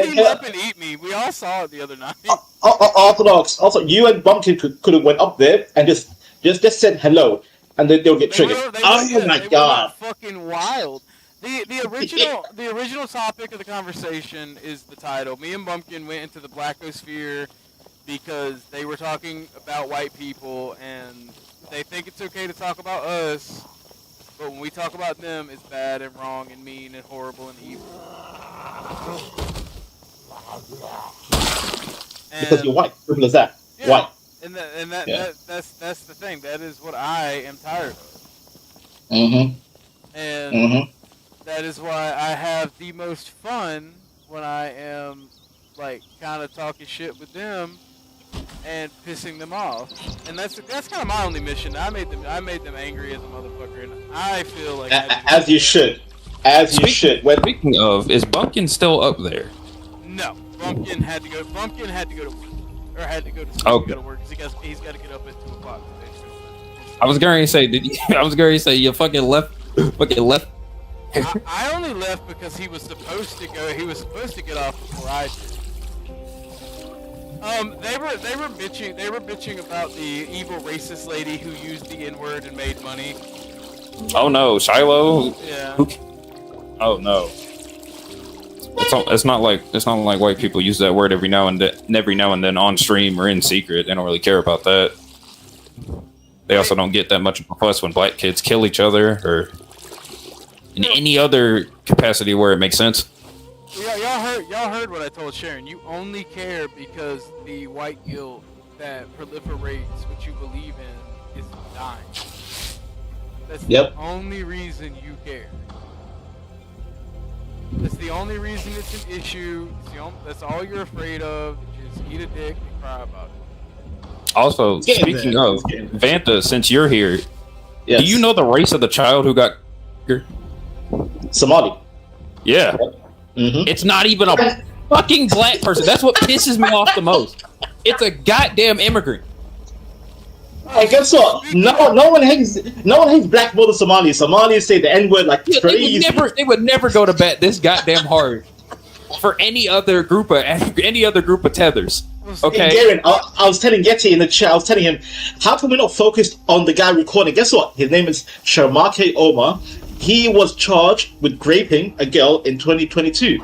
team up and eat me. We all saw it the other night. Orthodox. Also, you and Bumbkin could have went up there and just said hello, and then they'll get triggered. Oh my god! Fucking wild. The original topic of the conversation is the title. Me and Bumbkin went into the blackosphere because they were talking about white people and they think it's okay to talk about us, but when we talk about them, it's bad and wrong and mean and horrible and evil. Because you're white. Simple as that. Yeah, White. And that's the thing. That is what I am tired of. Mm-hmm. And that is why I have the most fun when I am like kind of talking shit with them and pissing them off. And that's kind of my only mission. I made them angry as a motherfucker, and I feel like as you should. As you should. Speaking of, is Bumpkin still up there? No, Bumpkin had to go to work, or had to go to school to go to work because he's got to get up at 2 o'clock today. I was going to say, you fucking left. I only left because he was supposed to go. He was supposed to get off before I did. They were bitching about the evil racist lady who used the N-word and made money. Oh no, Shiloh. Yeah. Oh no. It's not like white people use that word every now and then on stream or in secret. They don't really care about that. They also don't get that much of a fuss when black kids kill each other or in any other capacity where it makes sense. Yeah, y'all heard what I told Sharon. You only care because the white guilt that proliferates what you believe in is dying. That's the only reason you care. That's the only reason it's an issue. That's all you're afraid of. Just eat a dick and cry about it. Also, speaking of Vanta, since you're here, do you know the race of the child who got here? Somali. Yeah. It's not even a fucking black person. That's what pisses me off the most. It's a goddamn immigrant. Hey, guess what? No one hates black more than Somalis. Somalis say the N-word like crazy. They would never go to bat this goddamn hard for any other group of tethers. Okay. Hey, Darren, I was telling Yeti in the chat. I was telling him, how come we're not focused on the guy recording? Guess what? His name is Sharmake Omar. He was charged with raping a girl in 2022.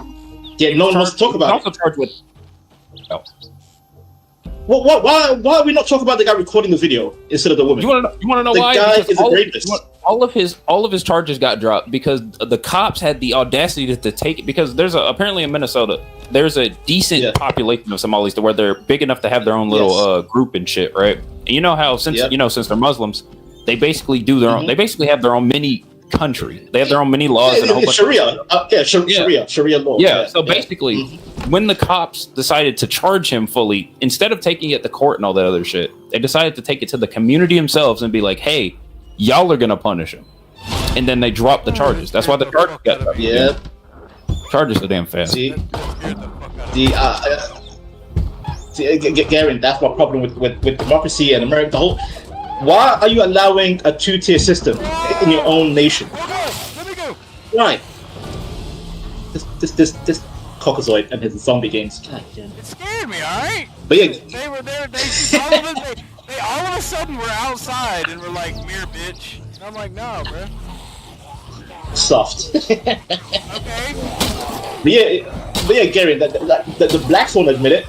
Yet no one wants to talk about it. Also charged with. No. Why are we not talking about the guy recording the video instead of the woman? You want to know why? The guy is a rapist. all of his charges got dropped because the cops had the audacity to take it, because there's apparently in Minnesota there's a decent population of Somalis to where they're big enough to have their own little group and shit, right? And you know how since they're Muslims, they basically do their own. They basically have their own mini country. They have their own mini laws and a whole bunch Sharia law. Yeah. So basically, when the cops decided to charge him fully, instead of taking it to court and all that other shit, they decided to take it to the community themselves and be like, "Hey, y'all are gonna punish him," and then they dropped the charges. That's why the charges got dropped. Yeah, charges are damn fast. Garen, that's my problem with democracy and America. Why are you allowing a two-tier system in your own nation? Right. This Caucasoid and his zombie games. It scared me, alright? But yeah, they were there. They all of a sudden were outside and were like, "Mirror, bitch." And I'm like, "No, bro." Soft. Okay. But yeah, Gary, the blacks won't admit it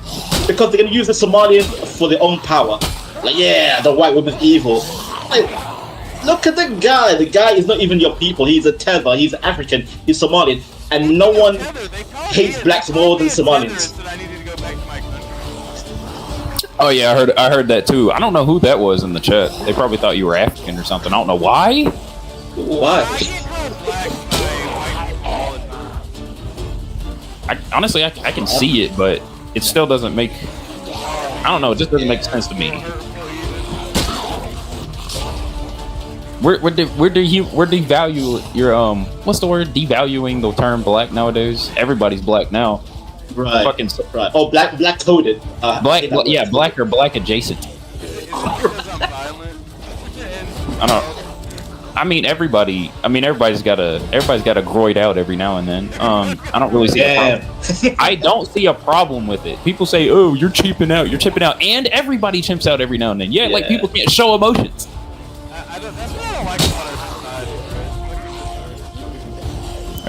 because they're gonna use the Somalians for their own power. Like, yeah, the white woman's evil. Like, look at the guy. The guy is not even your people. He's a tether. He's African. He's Somalian, and no one hates blacks more than Somalians. Oh yeah, I heard that too. I don't know who that was in the chat. They probably thought you were African or something. I don't know why. Why? Honestly, I can see it, but it still doesn't make. I don't know. It just doesn't make sense to me. We're devalue your what's the word? Devaluing the term black nowadays. Everybody's black now. Right. Right. Oh, black coded. Black or black adjacent. I don't. I mean, everybody's got a groid out every now and then. I don't really see a problem. I don't see a problem with it. People say, "Oh, you're chipping out," and everybody chimps out every now and then. Yeah, like people can't show emotions. That's what I don't like about our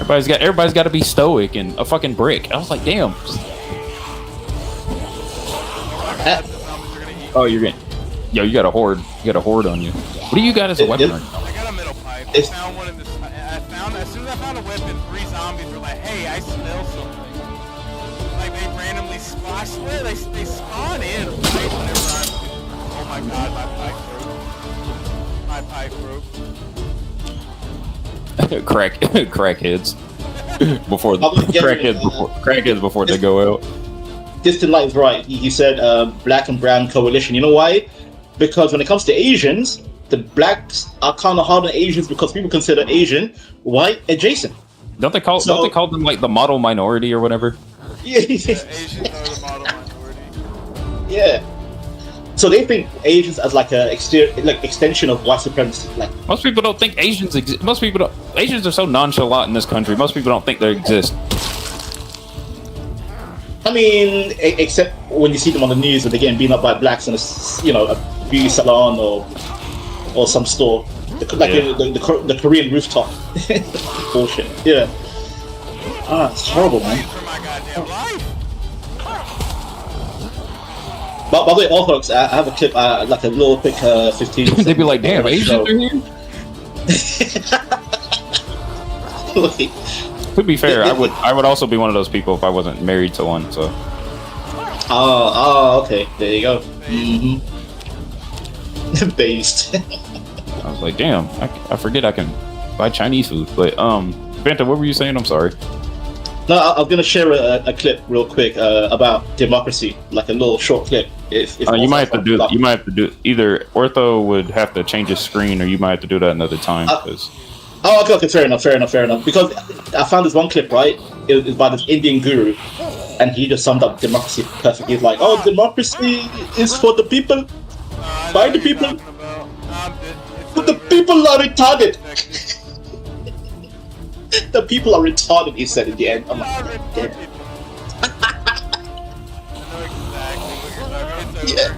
society. Everybody's got to be stoic and a fucking brick. I was like, damn. Oh, you're getting. Yo, you got a horde. You got a horde on you. What do you got as a weapon? I got a middle pipe. I found one in this. As soon as I found a weapon, 3 zombies were like, "Hey, I smell something." Like they randomly spawn. I swear they spawn in right whenever I'm. Oh my god, my pipe broke. Crackheads before the crackheads before they go out. Distant Light is right. He said black and brown coalition. You know why? Because when it comes to Asians, the blacks are kind of hard on Asians because people consider Asian white adjacent. Don't they call them like the model minority or whatever? Yeah. Asians are the model minority. Yeah. So they think Asians as like a extension of white supremacy. Like most people don't think Asians exist. Asians are so nonchalant in this country. Most people don't think they exist. I mean, except when you see them on the news and they're getting beaten up by blacks in a beauty salon or some store, the Korean rooftop bullshit. Yeah. It's horrible, man. By the way, Orthodox, I have a clip, like a little quick 15. They'd be like, "Damn, Asians are here." To be fair, I would also be one of those people if I wasn't married to one. So. Okay. There you go. Mm-hmm. Based. I was like, damn, I forget I can buy Chinese food. But Banta, what were you saying? I'm sorry. No, I was gonna share a clip real quick about democracy, like a little short clip. If you might have to do either. Ortho would have to change his screen, or you might have to do that another time. Okay, fair enough. Because I found this one clip, right? It was by this Indian guru, and he just summed up democracy perfectly. He's like, "Oh, democracy is for the people, by the people, but the people are retarded." The people are retarded, he said in the end. I'm like, damn. Yeah.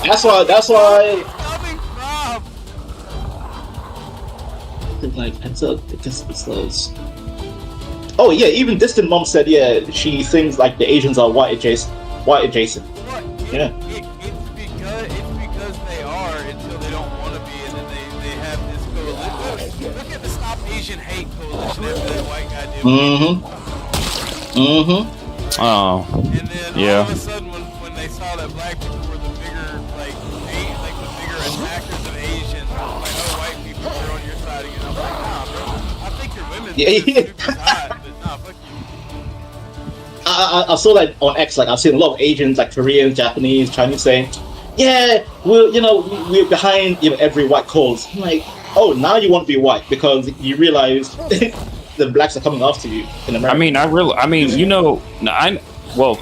That's why. Like, it's those. Oh yeah, even Distant Mom said, yeah, she thinks like the Asians are white adjacent. Yeah. It's because coalition. Look at the Stop Asian Hate coalition after that white guy did. Oh. And then all of a sudden, when they saw that black people were the bigger, like the bigger attackers of Asians, like, oh, white people are on your side again. I'm like, nah, bro. I think your women's super hot, but nah, fuck you. I saw that on X. Like I've seen a lot of Asians, like Koreans, Japanese, Chinese, saying, "Yeah, we're behind every white cause." I'm like, oh, now you want to be white because you realize the blacks are coming after you in America.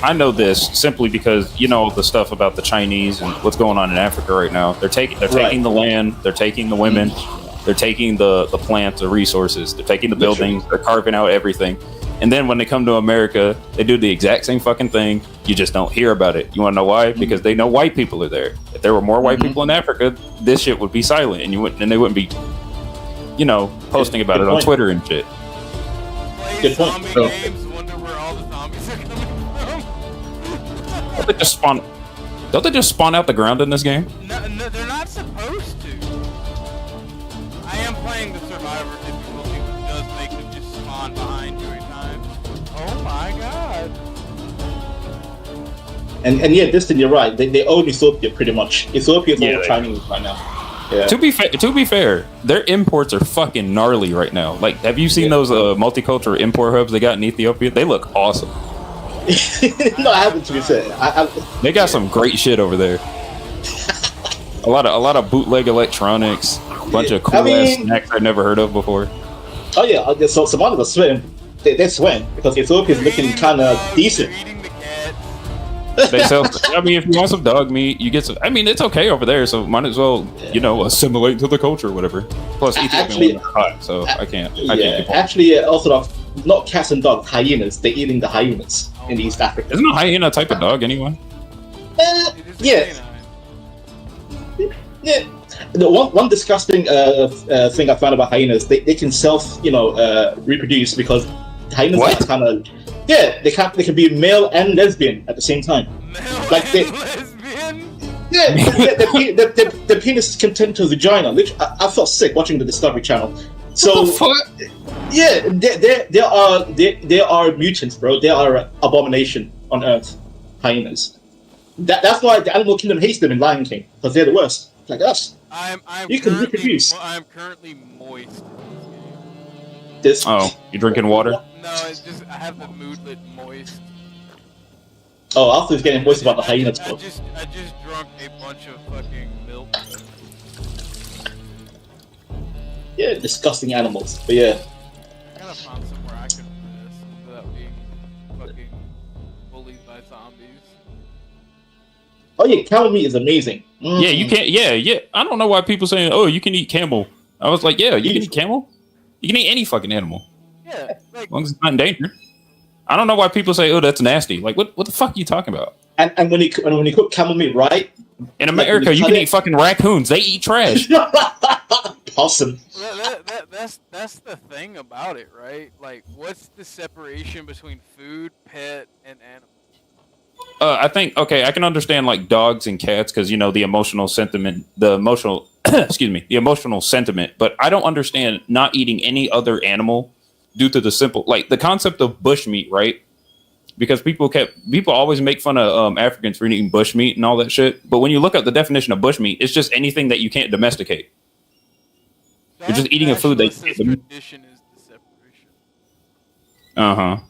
I know this simply because the stuff about the Chinese and what's going on in Africa right now. They're taking the land, they're taking the women, they're taking the plants, the resources, they're taking the buildings, they're carving out everything. And then when they come to America, they do the exact same fucking thing. You just don't hear about it. You want to know why? Because they know white people are there. If there were more white people in Africa, this shit would be silent, and they wouldn't be, posting about it on Twitter and shit. Play zombie games, wonder where all the zombies are coming from. Don't they just spawn out the ground in this game? No, they're not supposed to. I am playing the survivor difficulty, which does make them just spawn behind you every time. Oh my god. And yeah, Distant, you're right. They own Ethiopia pretty much. Ethiopia is all Chinese right now. Yeah. To be fair, their imports are fucking gnarly right now. Like, have you seen those multicultural import hubs they got in Ethiopia? They look awesome. No, I haven't, to be fair. They got some great shit over there. a lot of bootleg electronics, a bunch of cool ass snacks I've never heard of before. Oh yeah, so some others are sweating. They're sweating because Ethiopia is looking kind of decent. They sell. If you want some dog meat, you get some. It's okay over there, so might as well, assimilate to the culture or whatever. Plus, Ethiopian women are hot, so I can't. Actually, also not cats and dogs, hyenas. They're eating the hyenas in East Africa. Isn't a hyena a type of dog anyway? Yeah. Yeah. The one disgusting thing I found about hyenas, they can reproduce because hyenas are kind of they can be male and lesbian at the same time. Lesbian? Yeah, the penis can turn to a vagina. I felt sick watching the Discovery Channel. So yeah, they are mutants, bro. They are an abomination on Earth. Hyenas. That's why the animal kingdom hates them in Lion King, because they're the worst. Like us. You can reproduce. I'm currently moist. You drinking water? No, it's just I have the moodlet moist. Oh, I thought he was getting moist about the hyenas. I just drunk a bunch of fucking milk. Yeah, disgusting animals. But yeah. I gotta find somewhere I can rest without being fucking bullied by zombies. Oh yeah, camel meat is amazing. Yeah, you can't. Yeah. I don't know why people saying, "Oh, you can eat camel." I was like, "Yeah, you can eat camel. You can eat any fucking animal. Yeah, as long as it's not in danger." I don't know why people say, "Oh, that's nasty." Like, what the fuck are you talking about? And when you cook camel meat right in America, you can eat fucking raccoons. They eat trash. Possum. That's the thing about it, right? Like, what's the separation between food, pet, and animal? I think I can understand like dogs and cats because the emotional sentiment, the emotional sentiment. But I don't understand not eating any other animal due to the simple the concept of bushmeat, right? Because people always make fun of Africans for eating bushmeat and all that shit. But when you look up the definition of bushmeat, it's just anything that you can't domesticate. You're just eating a food that tradition is the separation.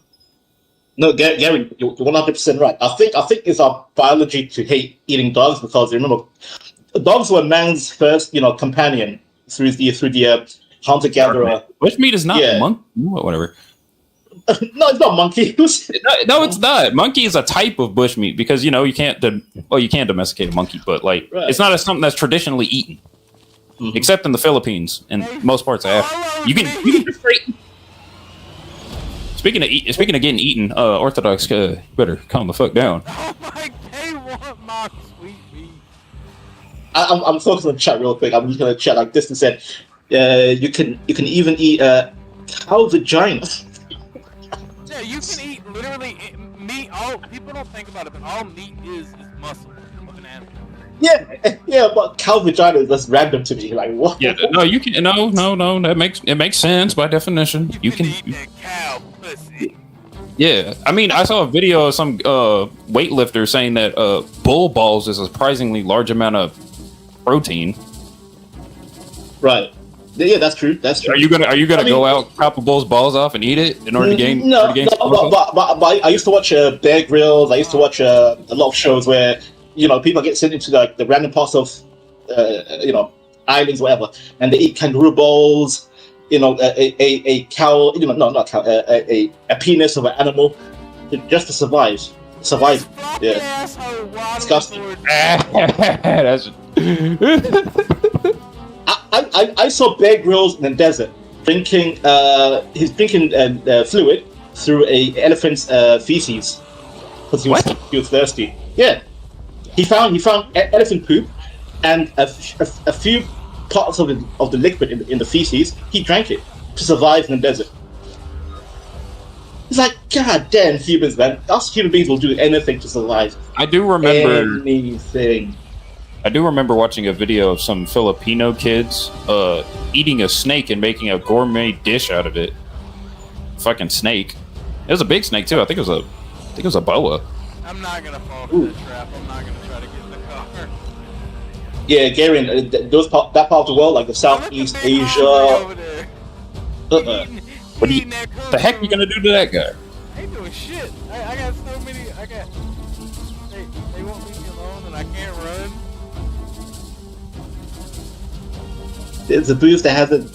No, Gary, you're 100% right. I think it's our biology to hate eating dogs because remember, dogs were man's first, companion through the hunter-gatherer. Bushmeat is not monkey. Whatever. No, it's not monkey. No, it's not. Monkey is a type of bushmeat because you can't domesticate a monkey, but it's not something that's traditionally eaten, except in the Philippines and most parts of Africa. You can Speaking of getting eaten, Orthodox, better calm the fuck down. Oh my, they want my sweet meat. I'm focused on the chat real quick. I'm just gonna chat like this and said, you can even eat cow vagina. Yeah, you can eat literally meat. All people don't think about it, but all meat is muscle of an animal. Yeah, but cow vagina is just random to me. Like what? Yeah, no, you can no. That makes sense by definition. You can. Cow pussy. Yeah, I mean, I saw a video of some weightlifter saying that bull balls is a surprisingly large amount of protein. Right. Yeah, that's true. That's true. Are you gonna go out, chop a bull's balls off, and eat it in order to gain? No, but I used to watch Bear Grylls. I used to watch a lot of shows where people get sent into like the random parts of islands, whatever, and they eat kangaroo balls. A cow. Not cow. A penis of an animal, just to survive. Yeah. Disgusting. That's. I saw Bear Grylls in the desert drinking. He's drinking fluid through a elephant's feces because he was thirsty. Yeah, he found elephant poop and a few parts of the liquid in the feces. He drank it to survive in the desert. It's like, god damn humans, man. Us human beings will do anything to survive. I do remember anything. I do remember watching a video of some Filipino kids eating a snake and making a gourmet dish out of it. Fucking snake. It was a big snake too. I think it was a boa. I'm not gonna fall for that trap. I'm not gonna try to get in the car. Yeah, Garen, that part of the world, like the Southeast Asia. What the heck are you gonna do to that guy? I ain't doing shit. I got so many. They won't leave me alone, and I can't run. There's a booth that has a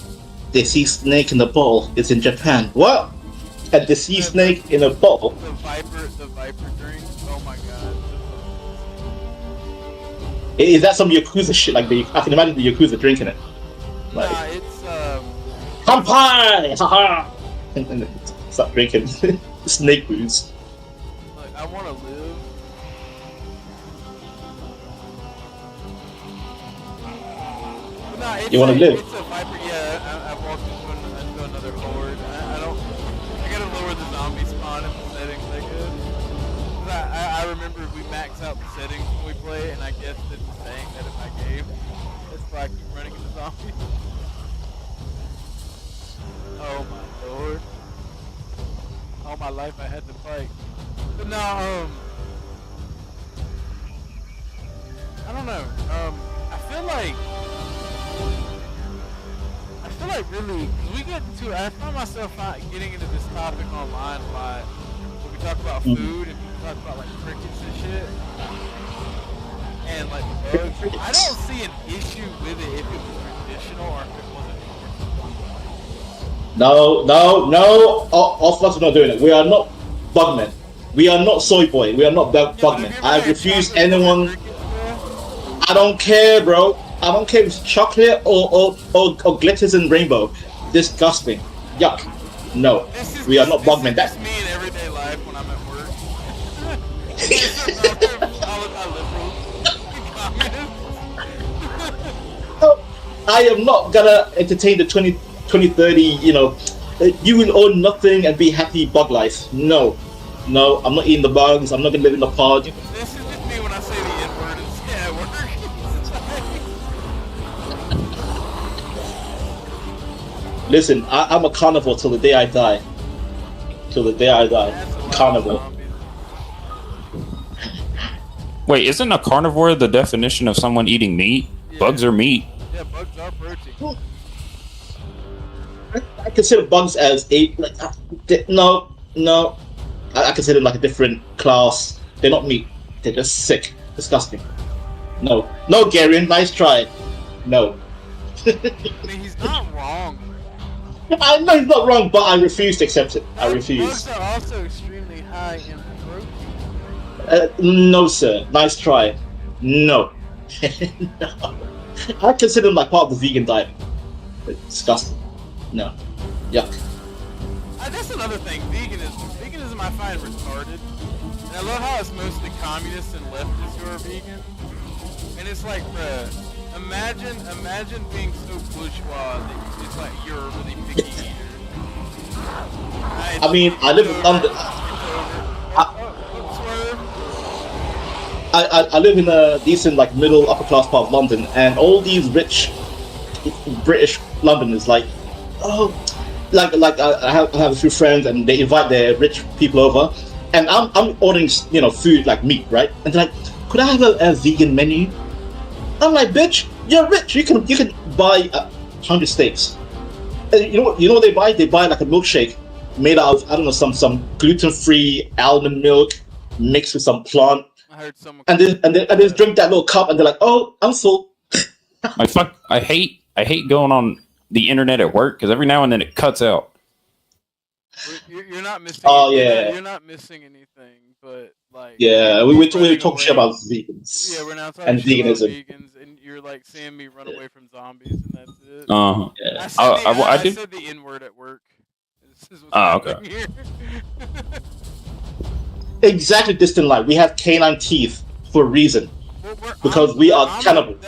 deceased snake in the bowl. It's in Japan. What? A deceased snake in a bowl? The Viper drink. Oh my god. Is that some Yakuza shit? Like I can imagine the Yakuza drinking it. Like, nah, it's Kampai! Haha! And start drinking snake booze. Like, I want to live. But nah, You want to live? It's a Viper. Yeah, I've walked into another horde. I gotta lower the zombie spawn in the settings I could. I remember we max out the settings when we play, and I guess it's saying that in my game. That's why I keep running into zombies. Oh my lord. All my life I had to fight. But no, I don't know. I feel like really, we get into, I find myself getting into this topic online a lot. When we talk about food and we talk about like crickets and shit. And like bugs. I don't see an issue with it if it was traditional or if it wasn't. No. All of us are not doing it. We are not bugmen. We are not soy boy. We are not bugmen. I refuse anyone. I don't care, bro. I don't care if it's chocolate or glitters and rainbow. Disgusting. Yuck. No. We are not bugmen. That's me in everyday life when I'm at work. I am not gonna entertain the 2030, you will own nothing and be happy bug life. No, I'm not eating the bugs. I'm not gonna live in the pod. This is just me when I say the N-word at work. Listen, I'm a carnivore till the day I die. Carnivore. Wait, isn't a carnivore the definition of someone eating meat? Yeah. Bugs are meat. Yeah, bugs are protein. I consider bugs as no. I consider them like a different class. They're not meat. They're just sick, disgusting. No, Garion, nice try. No. I mean, he's not wrong. I know he's not wrong, but I refuse to accept it. I refuse. Bugs are also extremely high in protein. No, sir. Nice try. No. No. I consider them like part of the vegan diet. It's disgusting. No. Yuck. That's another thing. Veganism I find retarded. And I love how it's mostly communists and leftists who are vegan. And it's like, bruh, imagine being so bourgeois that it's like you're a really picky eater. I mean, I live in London. I live in a decent like middle upper class part of London, and all these rich British Londoners like, oh, like I have a few friends, and they invite their rich people over, and I'm ordering food like meat, right? And they're like, could I have a vegan menu? I'm like, bitch, you're rich. You can buy 100 steaks. And you know what they buy? They buy like a milkshake made out of, I don't know, some gluten-free almond milk mixed with some plant. I heard someone. And they drink that little cup, and they're like, "Oh, I'm full." I hate going on the internet at work because every now and then it cuts out. You're not missing. Oh yeah, you're not missing anything. But like, yeah, we talk shit about vegans. Yeah, we're now talking and shit veganism. About vegans, and you're like seeing me run away from zombies, and that's it. Yeah. I said the N-word at work. This is what's happening here. Exactly, distant light. We have canine teeth for a reason. Because we are cannibals.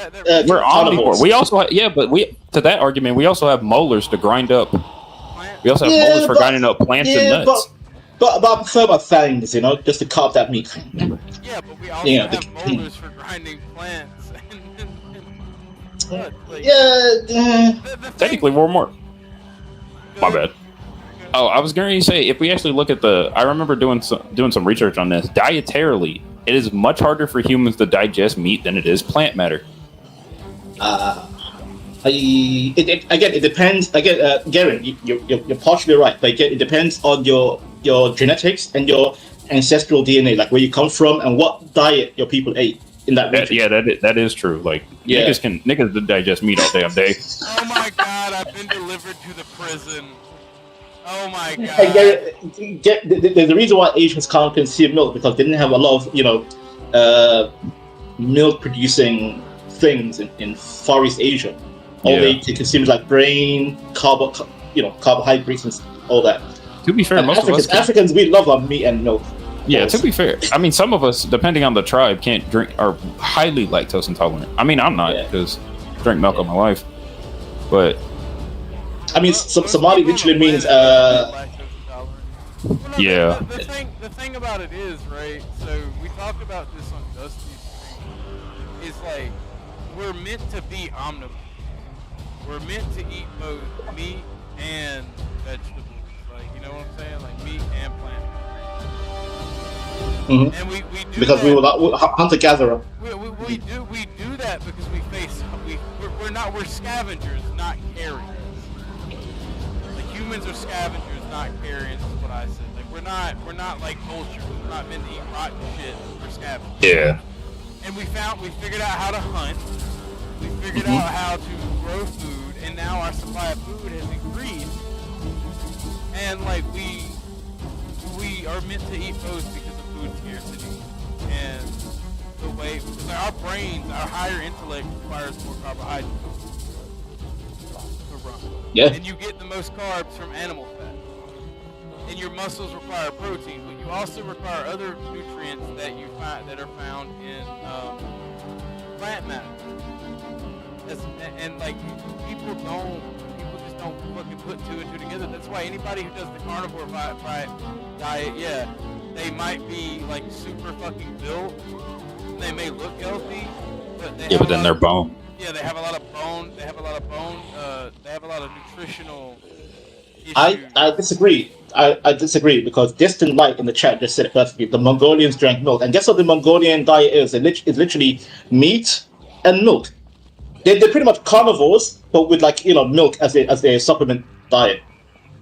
We're omnivores. We also to that argument, we also have molars to grind up. We also have molars for grinding up plants and nuts. But I prefer my fangs, just to carve that meat. Yeah, but we also have molars for grinding plants. Technically, we're more. My bad. Oh, I was going to say, if we actually look at I remember doing some research on this. Dietarily, it is much harder for humans to digest meat than it is plant matter. It depends. Again, Garen, you're partially right, but again, it depends on your genetics and your ancestral DNA, like where you come from and what diet your people ate in that region. That is true. Like niggas do digest meat all damn day. Oh my god, I've been delivered to the prison. Oh my god. And there's a reason why Asians can't consume milk, because they didn't have a lot of milk producing things in Far East Asia. All they consume is like grain, carbohydrates and all that. To be fair, most Africans, we love our meat and milk. Yeah, to be fair, I mean, some of us, depending on the tribe, can't drink, are highly lactose intolerant. I mean, I'm not, because I drink milk all my life. But I mean, Somali literally means yeah. The thing about it is, right? So we talked about this on Dusty's stream. It's like we're meant to be omnivores. We're meant to eat both meat and vegetables. Like, you know what I'm saying? Like meat and plant. Mm-hmm. And we do because that. we were hunter-gatherer. We do that because we're scavengers, not carriers. Like humans are scavengers, not carriers. Is what I said. Like we're not like vultures. We're not meant to eat rotten shit. We're scavengers. Yeah. And we figured out how to hunt. We figured out how to grow food, and now our supply of food has increased. And like we are meant to eat both because of food scarcity and the way, because our brains, our higher intellect requires more carbohydrates to run. Yeah. And you get the most carbs from animal fat. And your muscles require protein, but you also require other nutrients that are found in plant matter. And like people just don't fucking put two and two together. That's why anybody who does the carnivore diet, they might be like super fucking built. They may look healthy, but then they're bone. Yeah, they have a lot of bone. They have a lot of bone. They have a lot of nutritional issues. I disagree. I disagree, because Distant Light in the chat just said it perfectly. The Mongolians drank milk, and guess what the Mongolian diet is? It's literally meat and milk. They're pretty much carnivores, but with milk as their supplement diet.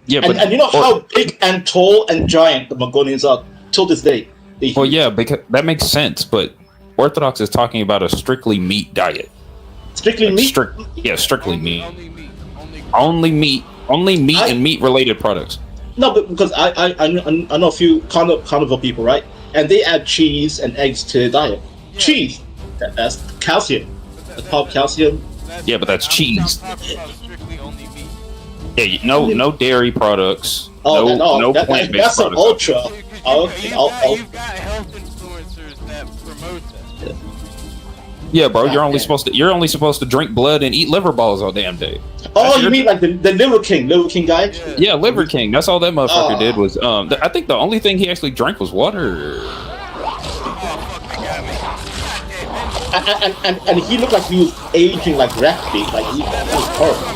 Yeah, and you know how big and tall and giant the Mongolians are till this day. Well, yeah, because that makes sense. But Orthodox is talking about a strictly meat diet. Strictly meat. Strictly meat. Only meat and meat-related products. No, but because I know a few carnivore people, right? And they add cheese and eggs to their diet. Yeah. Cheese, that's calcium. That's called calcium. Yeah, but that's cheese. I'm talking about strictly only meat. Yeah, no dairy products. No plant-based that's products. An ultra. You've got health influencers that promote that. Yeah, bro, you're only supposed to drink blood and eat liver balls all damn day. Oh, you mean like the Liver King guy? Yeah, Liver King. That's all that motherfucker did was I think the only thing he actually drank was water. Oh fuck, they got me. And he looked like he was aging like rapidly. Like he was horrible.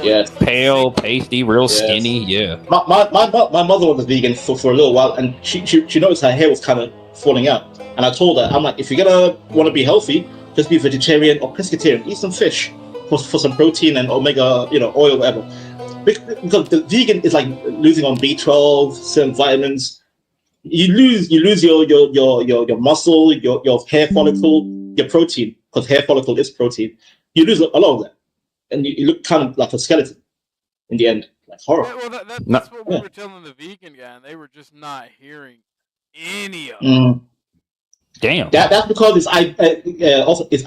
Yes. Pale, pasty, real skinny. Yeah. My mother was a vegan for a little while, and she noticed her hair was kind of falling out. And I told her, I'm like, if you're gonna want to be healthy, just be vegetarian or pescatarian. Eat some fish for some protein and omega, oil, whatever. Because the vegan is like losing on B12, certain vitamins. You lose your muscle, your hair follicle, your protein, because hair follicle is protein. You lose a lot of that, and you look kind of like a skeleton in the end, like horrible. Well, that's what we were telling the vegan guy, and they were just not hearing any of it. Damn. That's because it's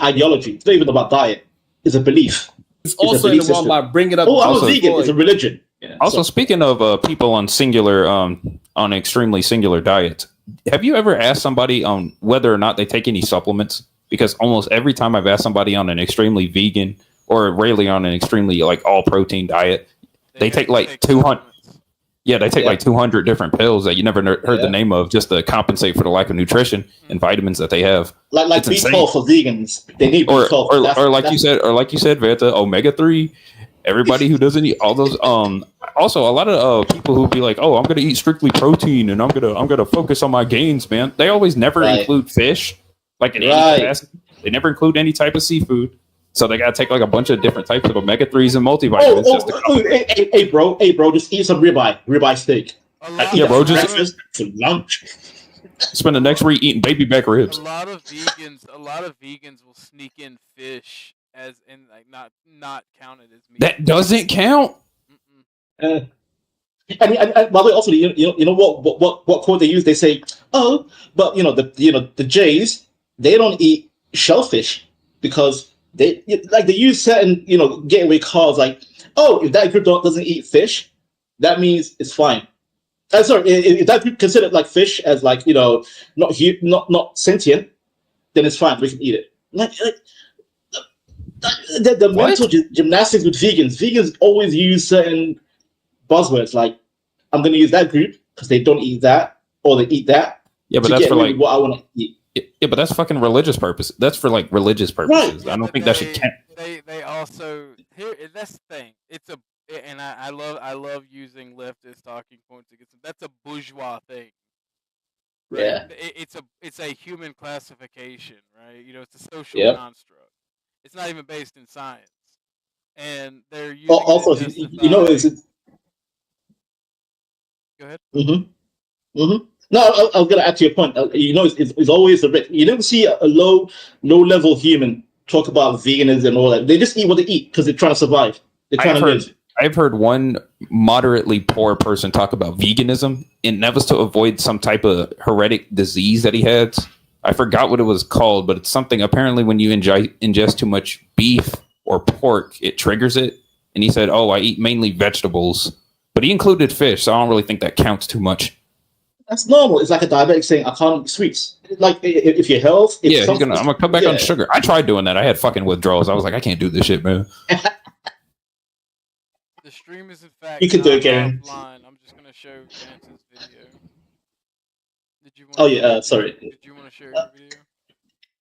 ideology. It's not even about diet. It's a belief. It's also in the wrong by bringing up. Oh, I'm a vegan. It's a religion. Yeah, also, speaking of people on extremely singular diets, have you ever asked somebody on whether or not they take any supplements? Because almost every time I've asked somebody on an extremely vegan or rarely on an extremely like all protein diet, they take like 200. Yeah, they take like 200 different pills that you never heard the name of just to compensate for the lack of nutrition and vitamins that they have. Like B12 for vegans, they need B12. Or like you said, Vanta, omega-3. Everybody who doesn't eat all those. Also, a lot of people who be like, "Oh, I'm going to eat strictly protein and I'm gonna focus on my gains, man." They always never include fish, like in any capacity. They never include any type of seafood. So they gotta take like a bunch of different types of omega-3s and multivitamins. Hey, bro, just eat some ribeye steak. Yeah, bro, just breakfast for lunch. Spend the next week eating baby back ribs. A lot of vegans will sneak in fish as in like not counted as meat. That doesn't count. And by the way, also, you know what quote they use? They say, "Oh, but the Jays, they don't eat shellfish because." They use certain getaway cars like, oh, if that group doesn't eat fish, that means it's fine. Sorry, if that group considered like fish as like not sentient, then it's fine. We can eat it. The mental gymnastics with vegans. Vegans always use certain buzzwords like, I'm going to use that group because they don't eat that or they eat that. Yeah, but that's for like what I want to eat. Yeah, but that's fucking religious purpose. That's for like religious purposes. Right. I don't think that should count. They also that's the thing. And I love using leftist talking points against them. That's a bourgeois thing. Right? Yeah. It's a human classification, right? It's a social construct. It's not even based in science. And they're using also Go ahead. Mm-hmm. No, I was gonna add to your point. It's always the rich. You never see a low level human talk about veganism and all that. They just eat what they eat because they're trying to survive. They're trying to live. I've heard one moderately poor person talk about veganism, and that was to avoid some type of heretic disease that he had. I forgot what it was called, but it's something. Apparently, when you ingest too much beef or pork, it triggers it. And he said, "Oh, I eat mainly vegetables," but he included fish, so I don't really think that counts too much. That's normal. It's like a diabetic saying, I can't eat sweets. Like, if your health... I'm going to cut back on sugar. I tried doing that. I had fucking withdrawals. I was like, I can't do this shit, man. The stream is, in fact, you can do it, Garen. I'm just going to show Jansen's video. Sorry. Did you want to share your video?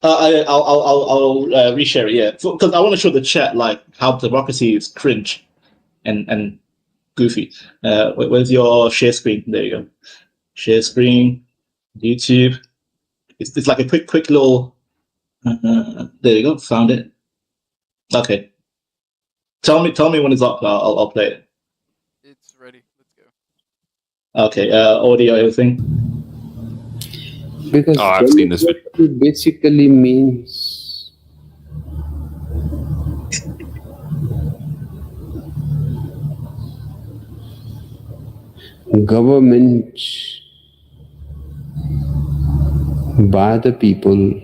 I'll reshare it, yeah. Because I want to show the chat, like, how democracy is cringe and goofy. Where's your share screen? There you go. Share screen, YouTube. It's like a quick little. There you go. Found it. Okay. Tell me when it's up. I'll play it. It's ready. Let's go. Okay. Audio, everything. Because I've seen this video. It basically means government by the people,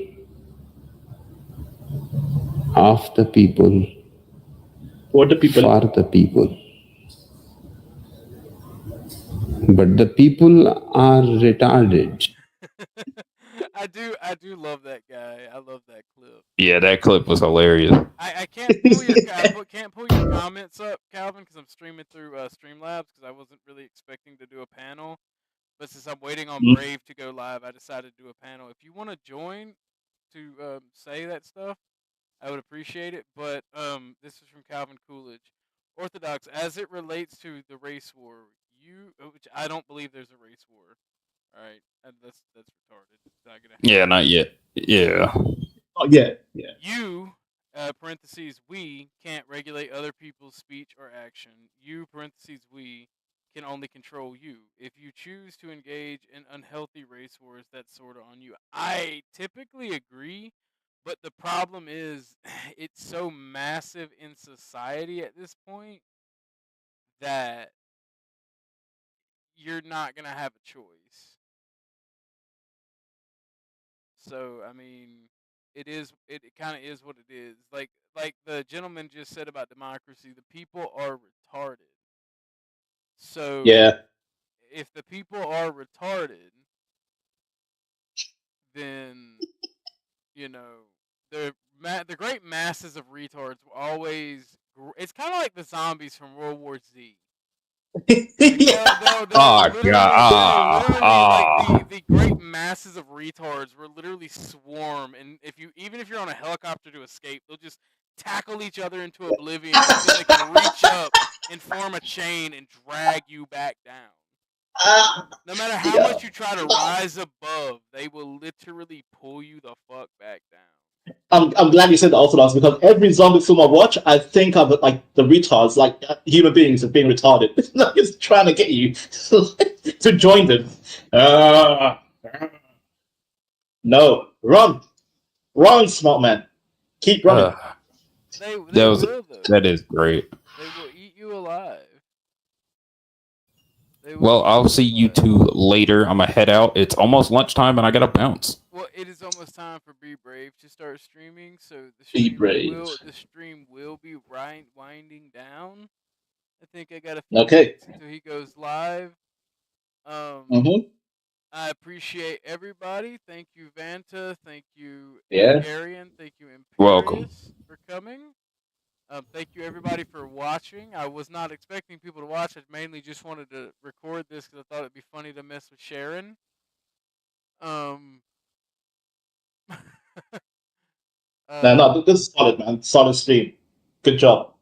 of the people, for the people, but the people are retarded. I do love that guy. I love that clip. Yeah, that clip was hilarious. I can't pull your can't pull your comments up, Calvin, because I'm streaming through Streamlabs because I wasn't really expecting to do a panel. But since I'm waiting on Brave to go live, I decided to do a panel. If you want to join to say that stuff, I would appreciate it. But this is from Calvin Coolidge. Orthodox, as it relates to the race war, which I don't believe there's a race war. All right, and that's retarded. It's not gonna happen. Yeah, not yet. Yeah. Oh yeah, yeah. You, parentheses, we can't regulate other people's speech or action. You, parentheses, we can only control you. If you choose to engage in unhealthy race wars, that's sort of on you. I typically agree, but the problem is it's so massive in society at this point that you're not going to have a choice. So, I mean, it kind of is what it is. Like the gentleman just said about democracy, the people are retarded. So, Yeah. if the people are retarded, then you know the great masses of retards will always. It's kind of like the zombies from World War Z. Oh god. Like the great masses of retards will literally swarm, and even if you're on a helicopter to escape, they'll just tackle each other into oblivion until they can reach up and form a chain and drag you back down. No matter how much you try to rise above, they will literally pull you the fuck back down. I'm glad you said the Orthodox because every zombie film I watch, I think of like the retards, like human beings are being retarded. Like it's trying to get you to join them. No, run, smart man, keep running. That is great. They will eat you alive. Well, I'll see you two later. I'm gonna head out. It's almost lunchtime, and I gotta bounce. Well, it is almost time for Be Brave to start streaming, so the stream will be winding down. I think I got a few minutes until he goes live. I appreciate everybody. Thank you, Vanta. Thank you, Arian. Thank you, Imperius, for coming. Thank you, everybody, for watching. I was not expecting people to watch. I mainly just wanted to record this because I thought it'd be funny to mess with Sharon. No, this is solid, man. Solid stream. Good job.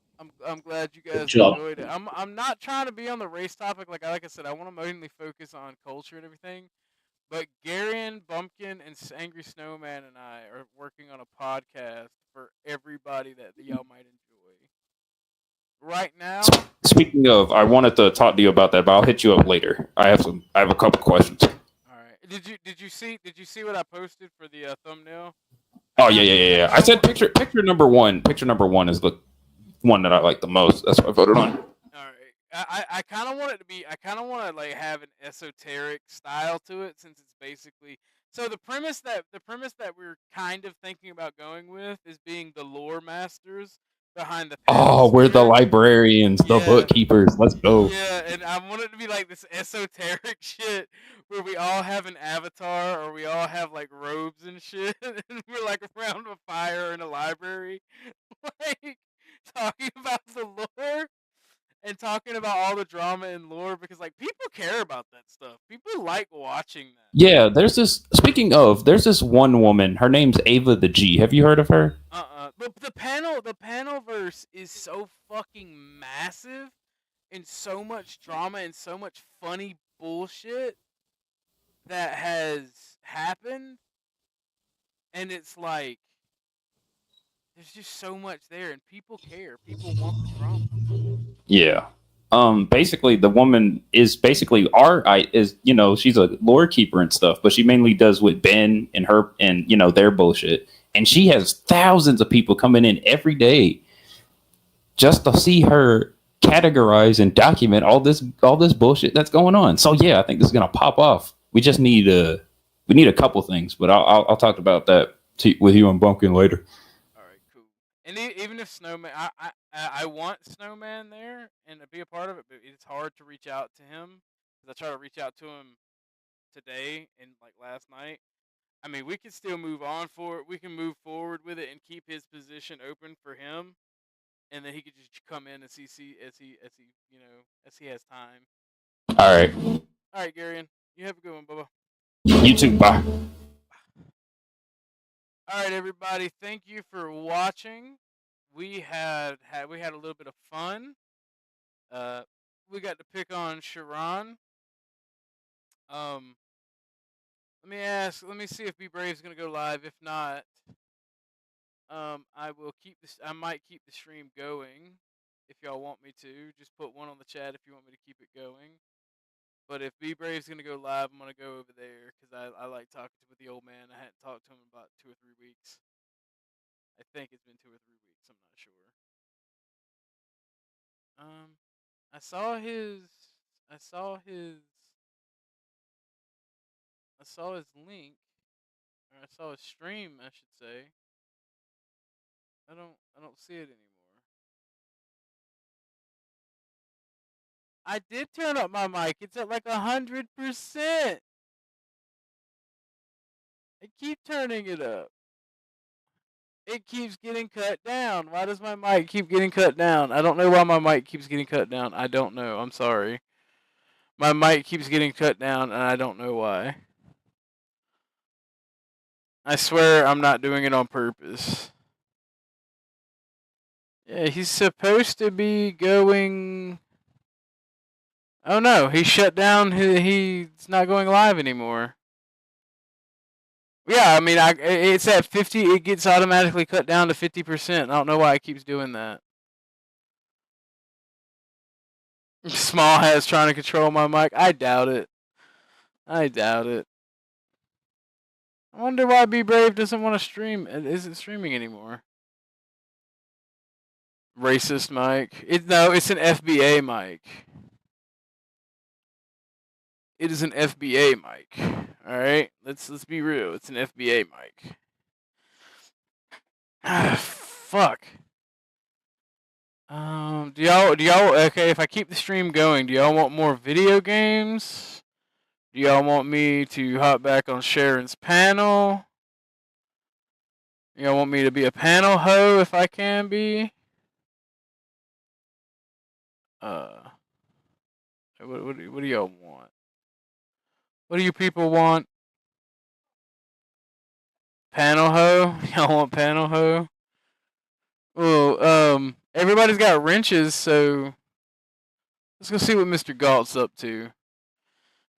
I'm glad you guys enjoyed it. I'm not trying to be on the race topic. Like I said, I want to mainly focus on culture and everything. But Garion, Bumpkin, and Angry Snowman and I are working on a podcast for everybody that y'all might enjoy. Right now. Speaking of, I wanted to talk to you about that, but I'll hit you up later. I have a couple questions. All right. Did you see what I posted for the thumbnail? Oh yeah. I said picture number one. Picture number one is the one that I like the most. That's what I voted on. All right. I kind of want it to be. I kind of want to like have an esoteric style to it, since it's basically. So the premise that we're kind of thinking about going with is being the lore masters behind the. Oh, we're the librarians, the bookkeepers. Let's go. Yeah, and I want it to be like this esoteric shit where we all have an avatar or we all have like robes and shit, and we're like around a fire in a library, like talking about the lore and talking about all the drama and lore, because like people care about that stuff. People like watching that. Yeah, there's this. Speaking of, there's this one woman. Her name's Ava the G. Have you heard of her? But the panel verse is so fucking massive, and so much drama and so much funny bullshit that has happened, and it's like there's just so much there, and people care. People want the drama. Yeah. Basically, the woman is basically she's a lore keeper and stuff, but she mainly does with Ben and her and their bullshit. And she has thousands of people coming in every day just to see her categorize and document all this bullshit that's going on. So yeah, I think this is gonna pop off. We just need a couple things, but I'll talk about that with you and Bumpkin later. And even if Snowman, I want Snowman there and to be a part of it, but it's hard to reach out to him because I tried to reach out to him today and like last night. I mean, we can still move on for it. We can move forward with it and keep his position open for him, and then he could just come in as he as he has time. All right. All right, Garion, you have a good one, Bubba. You too. Bye. All right, everybody. Thank you for watching. We had a little bit of fun. We got to pick on Sharon. Let me see if Be Brave's gonna go live. If not, I might keep the stream going. If y'all want me to, just put one on the chat if you want me to keep it going. But if Be Brave's gonna go live, I'm gonna go over there because I like talking with the old man. I hadn't talked to him in about 2 or 3 weeks. I think it's been 2 or 3 weeks. I'm not sure. I saw his link, or I saw his stream, I should say. I don't see it anymore. I did turn up my mic. It's at like 100%. I keep turning it up. It keeps getting cut down. Why does my mic keep getting cut down? I don't know why my mic keeps getting cut down. I don't know. I'm sorry. My mic keeps getting cut down, and I don't know why. I swear I'm not doing it on purpose. Yeah, he's supposed to be going... Oh no, he shut down. He's not going live anymore. Yeah, I mean, it's at 50. It gets automatically cut down to 50%. I don't know why it keeps doing that. Small Hat's trying to control my mic. I doubt it. I wonder why Be Brave doesn't want to stream. It isn't streaming anymore. Racist mic. No, it's an FBA mic. It is an FBA mic. All right, let's be real. It's an FBA mic. Ah, fuck. Do y'all okay? If I keep the stream going, do y'all want more video games? Do y'all want me to hop back on Sharon's panel? Y'all want me to be a panel hoe if I can be? What do y'all want? What do you people want? Panel hoe? Y'all want panel hoe? Well, everybody's got wrenches, so let's go see what Mr. Galt's up to.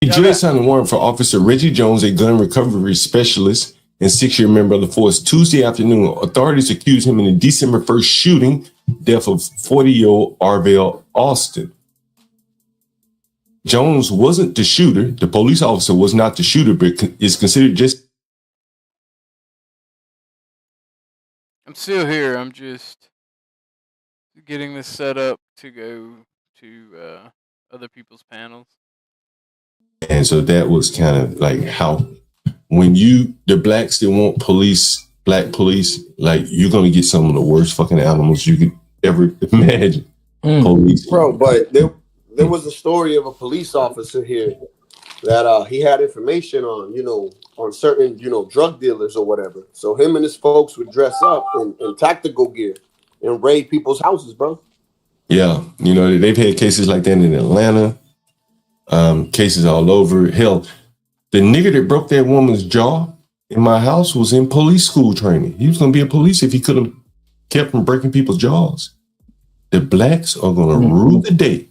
The judge signed a warrant for Officer Reggie Jones, a gun recovery specialist and 6-year member of the force. Tuesday afternoon, authorities accused him in the December 1st shooting, death of 40-year-old Arvell Austin. Jones wasn't the shooter. The police officer was not the shooter, but is considered just... I'm still here. I'm just getting this set up to go to other people's panels. And so that was kind of like how, when the blacks that want black police, like, you're going to get some of the worst fucking animals you could ever imagine. Police. Bro, but there was a story of a police officer here that he had information on certain, drug dealers or whatever. So him and his folks would dress up in tactical gear and raid people's houses, bro. Yeah. They've had cases like that in Atlanta, cases all over. Hell, the nigga that broke that woman's jaw in my house was in police school training. He was going to be a police if he could have kept from breaking people's jaws. The blacks are going to rue the day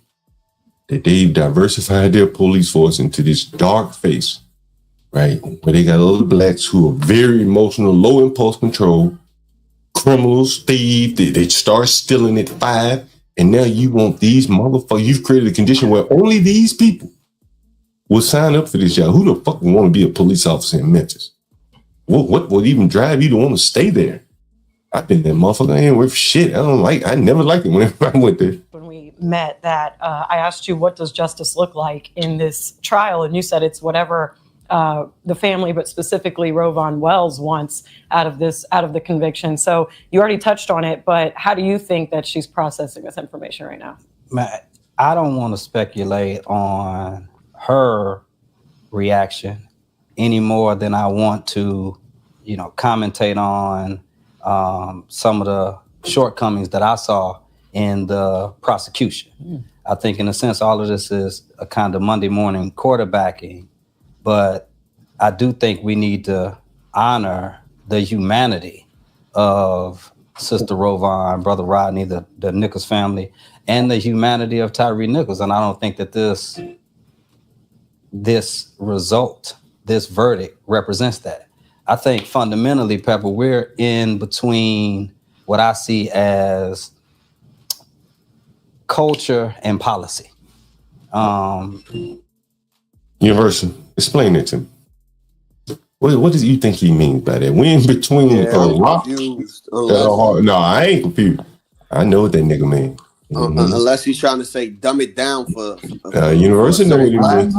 that they've diversified their police force into this dark face, right? Where they got other blacks who are very emotional, low impulse control, criminals, thieves. They start stealing at 5, and now you want these motherfuckers. You've created a condition where only these people will sign up for this job. Who the fuck would want to be a police officer in Memphis? What would even drive you to want to stay there? I've been there, motherfucker. I ain't worth shit. I never liked it whenever I went there. When we met, that I asked you, what does justice look like in this trial? And you said it's whatever the family, but specifically Rovon Wells, wants out of the conviction. So you already touched on it, but how do you think that she's processing this information right now? Matt, I don't want to speculate on her reaction. any more than I want to, commentate on some of the shortcomings that I saw in the prosecution. I think in a sense, all of this is a kind of Monday morning quarterbacking, but I do think we need to honor the humanity of Sister Rovon, Brother Rodney, the Nichols family, and the humanity of Tyree Nichols. And I don't think that this result, this verdict represents that. I think fundamentally, Pepper, we're in between what I see as culture and policy. Universal, explain it to me. What do you think he means by that? We in between rock. No, I ain't confused. I know what that nigga mean. Unless he's trying to say dumb it down for Universal know what he means.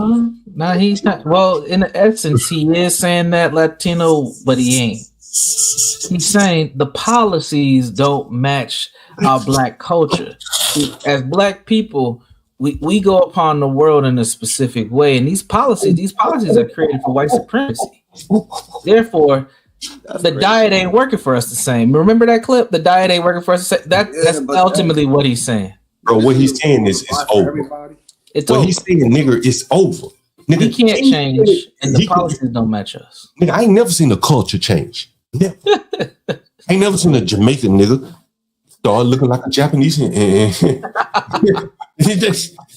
No, he's not. Well, in essence, he is saying that Latino, but he ain't. He's saying the policies don't match our black culture. As black people, we go upon the world in a specific way, and these policies are created for white supremacy. Therefore, the diet ain't working for us the same. Remember that clip? The diet ain't working for us the same. That's ultimately what he's saying. Bro, what he's saying is it's over. He's saying, nigga, it's over. Nigga, he can't change, and the policies don't match us. Nigga, I ain't never seen the culture change. Never. I ain't never seen a Jamaican nigga start looking like a Japanese. This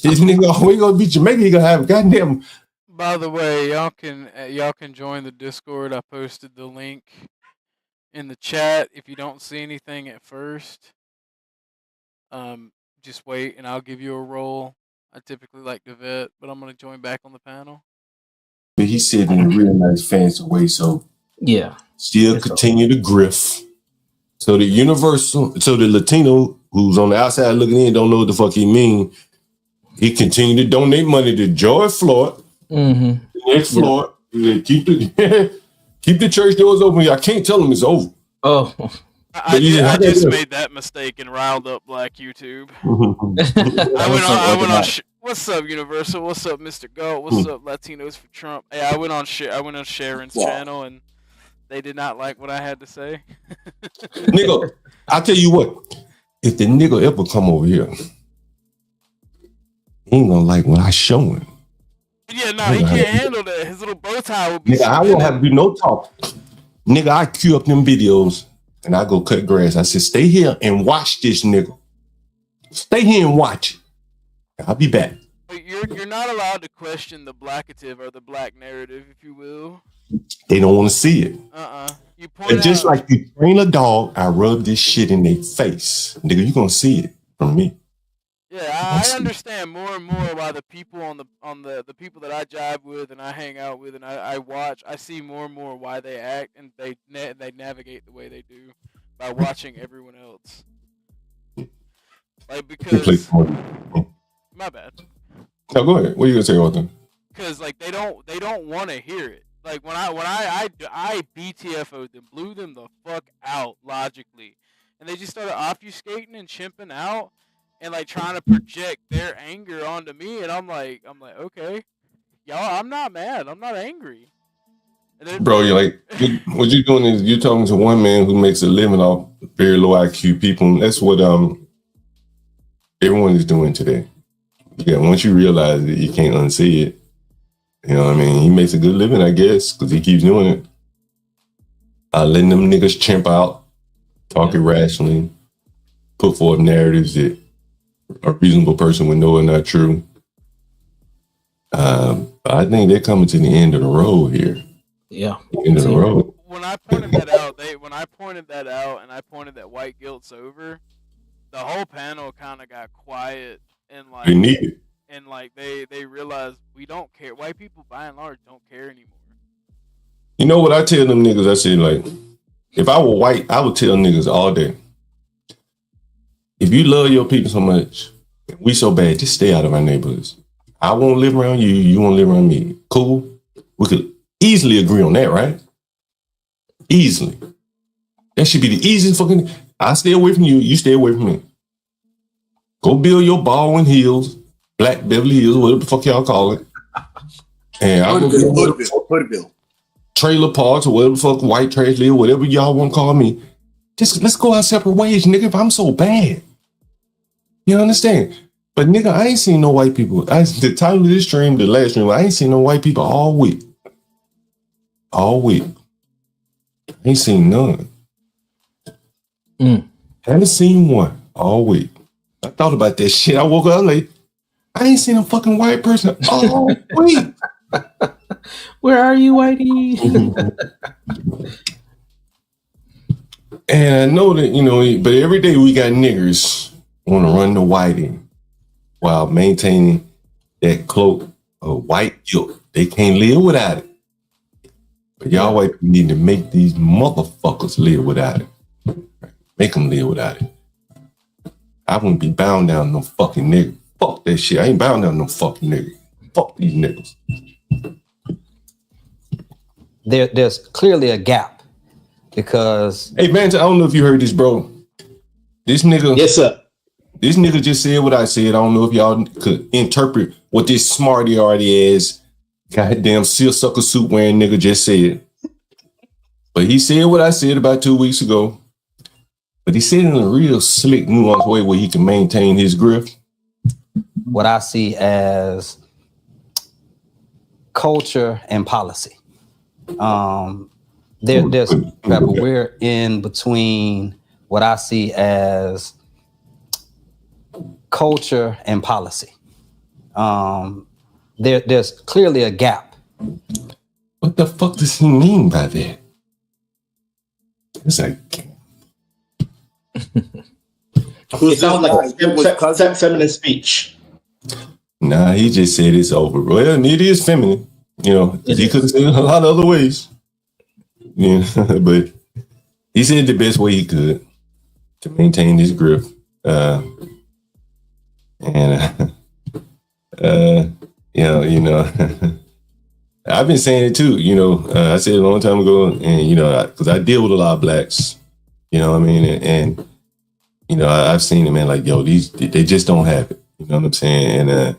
nigga, we gonna be Jamaican. He gonna have goddamn. By the way, y'all can join the Discord. I posted the link in the chat. If you don't see anything at first, just wait and I'll give you a role. I typically like to vet, but I'm gonna join back on the panel. But he said in a real nice, fancy way. So yeah, still continue to grift. So the Latino who's on the outside looking in don't know what the fuck he mean. He continued to donate money to George Floyd. Mm-hmm. Next Floyd. Yeah. Keep the church doors open. I can't tell them it's over. Oh. I just made that mistake and riled up Black YouTube. I went on. What's up, Universal? What's up, Mr. Goat? What's up, Latinos for Trump? Hey, I went on Sharon's channel and they did not like what I had to say. Nigga, I'll tell you what. If the nigga ever come over here, he ain't gonna like what I show him. Yeah, no, he can't handle that. His little bow tie will be. Nigga, I won't have to do no talk. Nigga, I queue up them videos and I go cut grass. I said, stay here and watch this nigga. Stay here and watch it. I'll be back. You're not allowed to question the blackative or the black narrative, if you will. They don't want to see it. You point and just like you train a dog, I rub this shit in their face. Nigga, you gonna see it from me. Yeah, I understand more and more why the people on the people that I jive with and I hang out with and I watch, I see more and more why they act and they navigate the way they do by watching everyone else. Like because my bad. No, go ahead. What are you gonna say about them? Because like they don't want to hear it. Like when I BTFO'd them, blew them the fuck out logically, and they just started obfuscating and chimping out. And like trying to project their anger onto me, and I'm like, okay, y'all, I'm not mad, I'm not angry. Bro, you're like, what you're doing is you're talking to one man who makes a living off very low IQ people. And that's what everyone is doing today. Yeah, once you realize it, you can't unsee it. You know what I mean? He makes a good living, I guess, because he keeps doing it. Letting them niggas chimp out, talk irrationally, put forth narratives that a reasonable person would know are not true. I think they're coming to the end of the road here. Yeah. End of the road. When I pointed that out, and I pointed that white guilt's over, the whole panel kind of got quiet and like they need it. And like they realized we don't care. White people by and large don't care anymore. You know what I tell them niggas? I say like, if I were white, I would tell niggas all day, if you love your people so much, we so bad, just stay out of our neighborhoods. I won't live around you, you won't live around me. Cool? We could easily agree on that, right? Easily. That should be the easiest fucking... I stay away from you, you stay away from me. Go build your Baldwin Hills, Black Beverly Hills, whatever the fuck y'all call it. And I'll go Hoodville. trailer parks or whatever the fuck white trash live, whatever y'all want to call me. Just let's go our separate ways, nigga. If I'm so bad, you understand? But nigga, I ain't seen no white people. The title of this stream, the last stream, I ain't seen no white people all week. All week. I ain't seen none. Haven't seen one all week. I thought about that shit. I woke up late. I ain't seen a fucking white person all week. Where are you, Whitey? And I know that, you know, but every day we got niggers want to run the whitey while maintaining that cloak of white guilt. They can't live without it. But y'all white people need to make these motherfuckers live without it. Make them live without it. I wouldn't be bound down no fucking nigga. Fuck that shit. I ain't bound down no fucking nigga. Fuck these niggas. There's clearly a gap because... Hey, man, I don't know if you heard this, bro. This nigga... Yes, sir. This nigga just said what I said. I don't know if y'all could interpret what this smarty already ass goddamn seersucker suit wearing nigga just said. But he said what I said about 2 weeks ago. But he said it in a real slick, nuanced way where he can maintain his grip. What I see as culture and policy. We're in between what I see as culture and policy. There's clearly a gap. What the fuck does he mean by that? It's like... It sounds like feminine speech. Nah, he just said it's over. Well, it is feminine. You know, he could have said it a lot of other ways. Yeah, but he said the best way he could to maintain his grip. I've been saying it too. You know, I said it a long time ago, and you know, because I deal with a lot of blacks. You know what I mean? And you know, I've seen it, man. Like, yo, they just don't have it. You know what I'm saying? And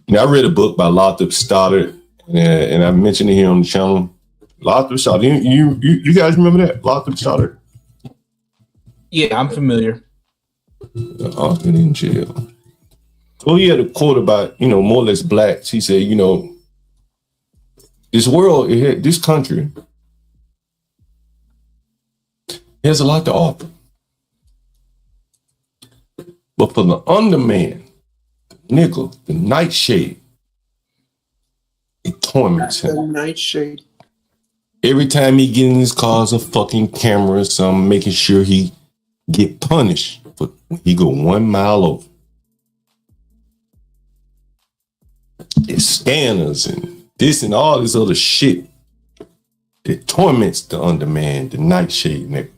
you know, I read a book by Lathrop Stoddard, and I mentioned it here on the channel. Lathrop Stoddard. You guys remember that? Lathrop Stoddard? Yeah, I'm familiar. Often in jail. So he had a quote about, you know, more or less blacks. He said, you know, this world, this country has a lot to offer. But for the underman, the nickel, the nightshade, it torments him. The nightshade. Every time he get in his car's a fucking camera or something, making sure he get punished for when he go 1 mile over. It's scanners and this and all this other shit that torments the underman, the nightshade nigga.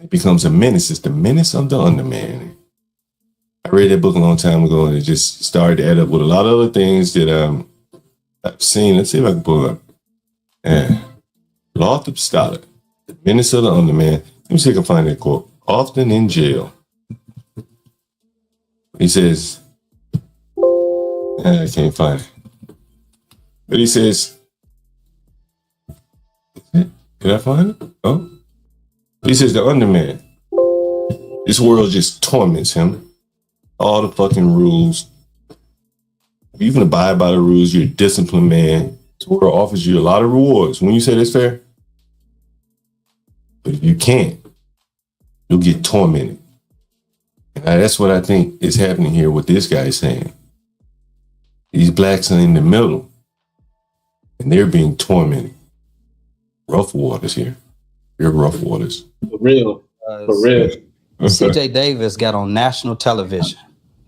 It becomes a menace. It's the menace of the underman. I read that book a long time ago, and it just started to add up with a lot of other things that I've seen. Let's see if I can pull it up. Yeah. Lathrop Stoddard, the menace of the underman. Let me see if I can find that quote. Often in jail. He says, I can't find it. But he says, did I find it? Oh. He says the underman. This world just torments him. All the fucking rules. If you can abide by the rules, you're a disciplined man. This world offers you a lot of rewards. When you say that's fair. But if you can't, you'll get tormented. And that's what I think is happening here, what this guy is saying. These blacks are in the middle. And they're being tormented. Rough waters here. They're rough waters. For real. For real. CJ Davis got on national television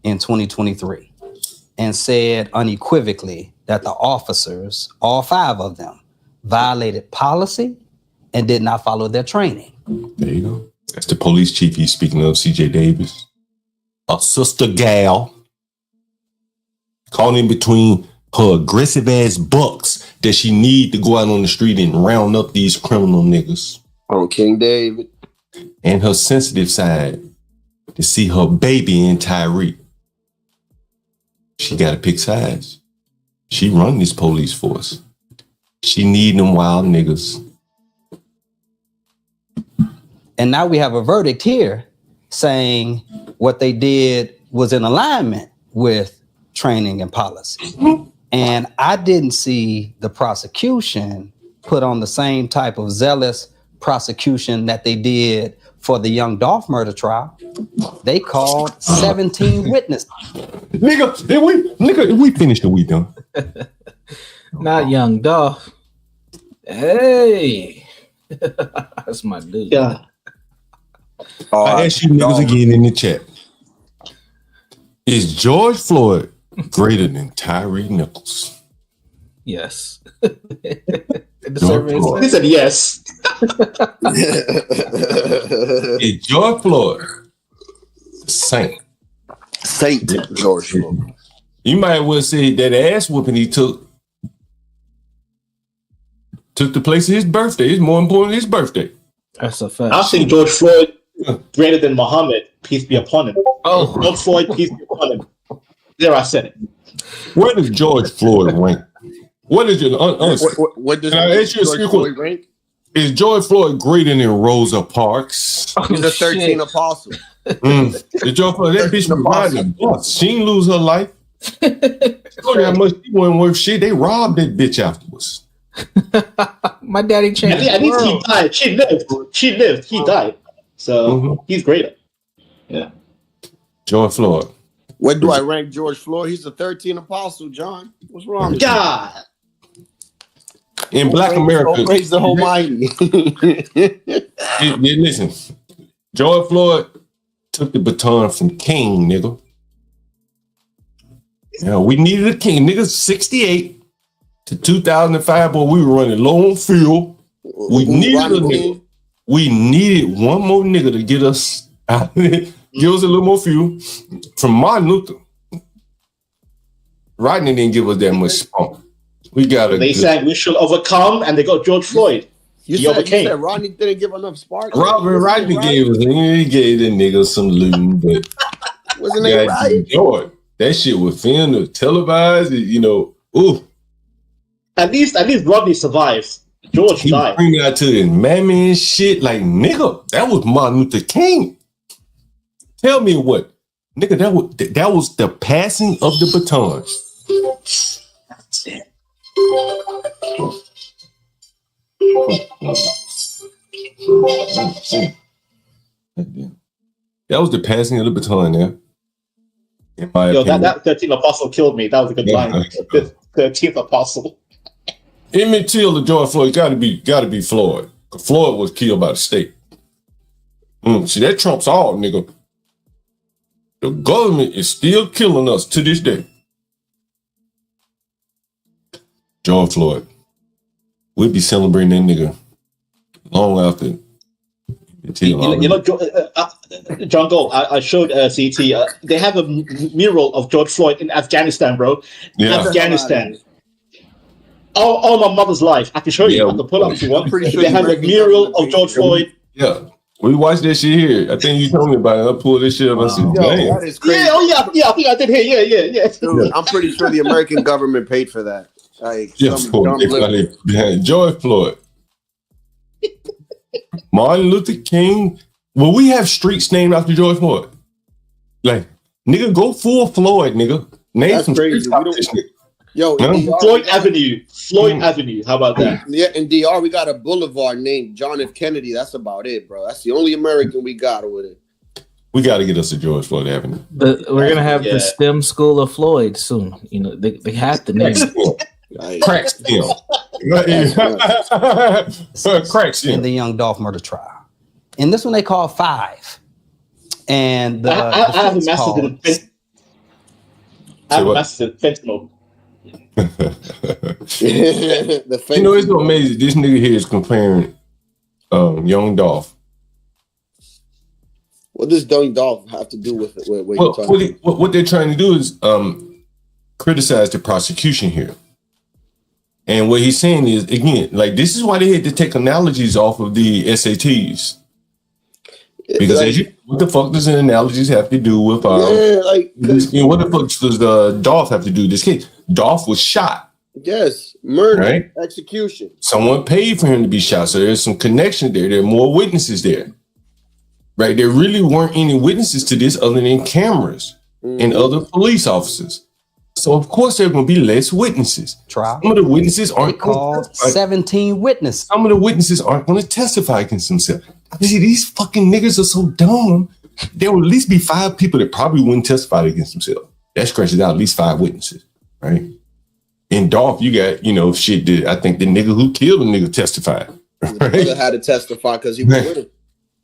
in 2023 and said unequivocally that the officers, all 5 of them, violated policy and did not follow their training. There you go. That's the police chief he's speaking of, CJ Davis. A sister gal caught in between her aggressive ass bucks that she need to go out on the street and round up these criminal niggas. On King David. And her sensitive side to see her baby in Tyreek. She got to pick sides. She run this police force. She need them wild niggas. And now we have a verdict here saying what they did was in alignment with training and policy. And I didn't see the prosecution put on the same type of zealous prosecution that they did for the Young Dolph murder trial. They called 17 witnesses. Nigga, if we finished, we done. Not Young Dolph. Hey, that's my dude. Yeah. I ask you niggas again in the chat. Is George Floyd greater than Tyree Nichols? Yes. He said yes. Is George Floyd Saint George Floyd? You might well say that ass whooping he took the place of his birthday. It's more important than his birthday. That's a fact. I think George Floyd greater than Muhammad, peace be upon him. Oh, George Floyd, peace be upon him. There, I said it. Where does George Floyd rank? What is your what does George Floyd rank? Is George Floyd greater than Rosa Parks? He's the 13th apostle. Is George Floyd that bitch was riding a bus? She didn't lose her life. How much she wasn't worth shit? They robbed that bitch afterwards. My daddy changed. At least he died. She lived. He died. So he's greater. Yeah. George Floyd. Where do I rank George Floyd? He's the 13th apostle, John. What's wrong with God? In Black America. Praise the Almighty. Listen, George Floyd took the baton from King, nigga. Yeah, we needed a king. Nigga, 68 to 2005, boy, we were running low on fuel. We needed a nigga. We needed one more nigga to get us out of it. Give us a little more fuel. From Martin Luther. Rodney didn't give us that much spunk. We got They said we should overcome, and they got George Floyd. You said Rodney didn't give enough spark. Rodney gave us, he gave the nigga some loot, but wasn't it right? Enjoy. That shit was filmed or televised, you know. Ooh. At least Rodney survives. George died. Bring out to his mammy and shit, like nigga, that was Martin Luther King. Tell me what, nigga, that was the passing of the baton. That's it. That was the passing of the baton there. In my opinion. That 13th apostle killed me. That was a good line. 13th apostle. Emmett Till and George Floyd gotta be Floyd. Floyd was killed by the state. See, that trumps all, nigga. The government is still killing us to this day. George Floyd. We'll be celebrating that nigga long after. John Gold, I showed CT. They have a mural of George Floyd in Afghanistan, bro. Yeah. Afghanistan. All my mother's life. I can show you. I can pull up if you want. They have a mural of George Floyd. Yeah. We watched that shit here. I think you told me about it. I pulled this shit up. I said, damn. That is crazy. Yeah, I think I did hear. Yeah. Dude, I'm pretty sure the American government paid for that. Like, George Floyd. Martin Luther King. Will we have streets named after George Floyd? Like, nigga, go full Floyd, nigga. Name some streets after this nigga. Yo, Floyd Avenue. Avenue. How about that? Yeah, in DR, we got a boulevard named John F. Kennedy. That's about it, bro. That's the only American we got with it. We got to get us a George Floyd Avenue. We're going to have the STEM School of Floyd soon. You know, they have to name it. Crack STEM. Crack STEM. In the Young Dolph murder trial. In this one, they call 5. And the I have a message to fentanyl. You know, it's amazing. This nigga here is comparing Young Dolph. What does Young Dolph have to do with it? What they're trying to do is criticize the prosecution here. And what he's saying is, again, like, this is why they had to take analogies off of the SATs. Because what the fuck does the analogies have to do with what the fuck does Dolph have to do with this case? Dolph was shot Yes, murder, Right? execution. Someone paid for him to be shot, so there's some connection there. There are more witnesses there, right? There really weren't any witnesses to this other than cameras and other police officers. So of course there are going to be less witnesses. Trial. Some of the witnesses aren't called 17 witnesses. Some of the witnesses aren't going to testify against themselves. I see these fucking niggas are so dumb. There will at least be 5 people that probably wouldn't testify against themselves. That scratches out at least 5 witnesses, right? In Dolph, you got, shit that I think the nigga who killed the nigga testified. Right? The brother had to testify because he was with him.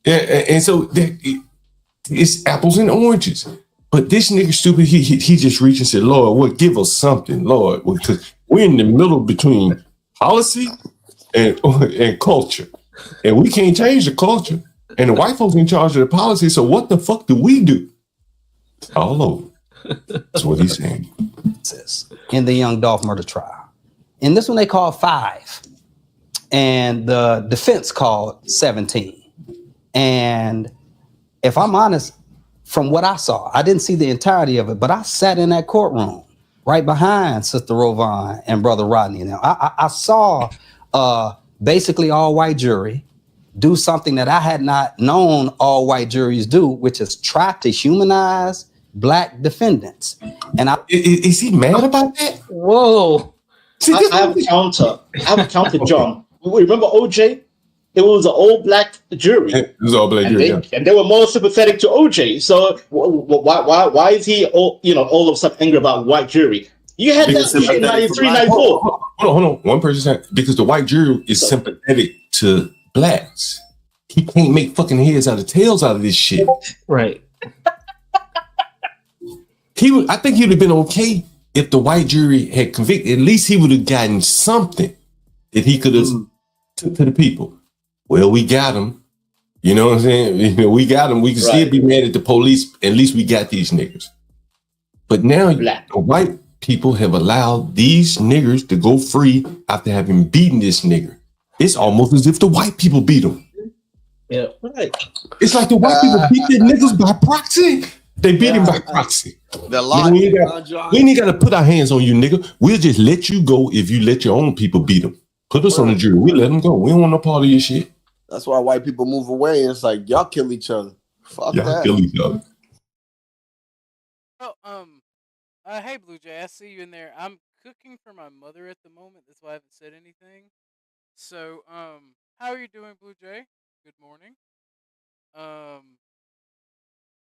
Yeah, and so it's apples and oranges. But this nigga stupid, he just reached and said, Lord, what, give us something, Lord, because we're in the middle between policy and culture. And we can't change the culture. And the white folks in charge of the policy, so what the fuck do we do? All over. That's what he's saying. In the Young Dolph murder trial. In this one, they called 5. And the defense called 17. And if I'm honest, from what I saw, I didn't see the entirety of it, but I sat in that courtroom right behind Sister Rovon and Brother Rodney. Now, I saw basically all white jury do something that I had not known all white juries do, which is try to humanize black defendants. And is he mad about that? Whoa. See, I have a counter, John. Remember OJ? It was an all-black jury. It was all black jury, and they were more sympathetic to OJ. So why is he all of a sudden angry about white jury? You had that shit in 93, 94. Hold on. One person said, because the white jury is sympathetic to blacks. He can't make fucking heads out of tails out of this shit. Right. I think he would have been okay if the white jury had convicted. At least he would have gotten something that he could have took to the people. Well, we got him. You know what I'm saying? We got him. We can still be mad at the police. At least we got these niggas. But now the white people have allowed these niggers to go free after having beaten this nigger. It's almost as if the white people beat them. Yeah, right. It's like the white people beat the niggas by proxy. They beat him by proxy. The lie. We ain't got to put our hands on you, nigga. We'll just let you go if you let your own people beat them. Put us on the jury. We let them go. We don't want no part of your shit. That's why white people move away. It's like, y'all kill each other. Fuck that. Kill each other. Oh, hey Blue Jay, I see you in there. I'm cooking for my mother at the moment. That's why I haven't said anything. So, how are you doing, Blue Jay? Good morning.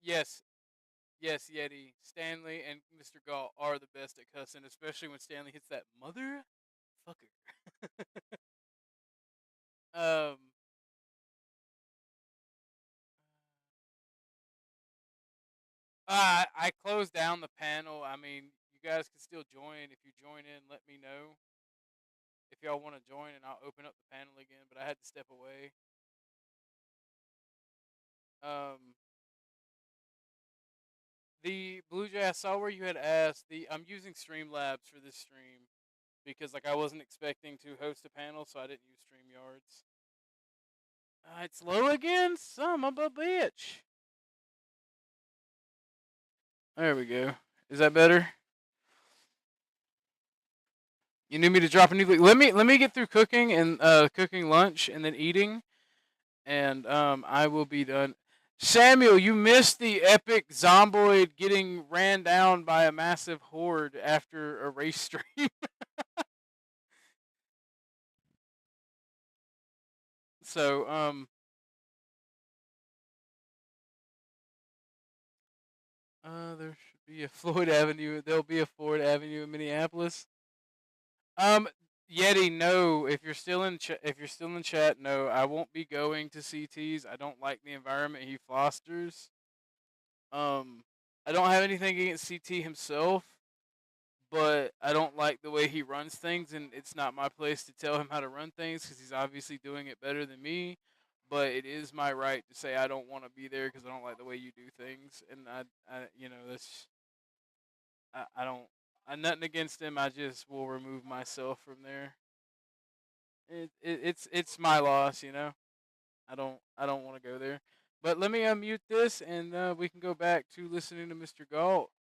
Yes, Yeti, Stanley, and Mr. Galt are the best at cussing, especially when Stanley hits that motherfucker. I closed down the panel. I mean, you guys can still join. If you join in, let me know if y'all want to join, and I'll open up the panel again. But I had to step away. The Blue Jay, I saw where you had asked. I'm using Streamlabs for this stream because I wasn't expecting to host a panel, so I didn't use StreamYards. It's low again, son of a bitch. There we go. Is that better? You need me to drop a new? Let me get through cooking and cooking lunch and then eating, and I will be done. Samuel, you missed the epic zomboid getting ran down by a massive horde after a race stream. So there should be a Floyd Avenue. There'll be a Floyd Avenue in Minneapolis. Yeti, no. If you're still in chat, no. I won't be going to CT's. I don't like the environment he fosters. I don't have anything against CT himself, but I don't like the way he runs things, and it's not my place to tell him how to run things because he's obviously doing it better than me. But it is my right to say I don't want to be there because I don't like the way you do things, and I don't. I'm nothing against him. I just will remove myself from there. It's my loss, I don't want to go there. But let me unmute this, and we can go back to listening to Mr. Galt.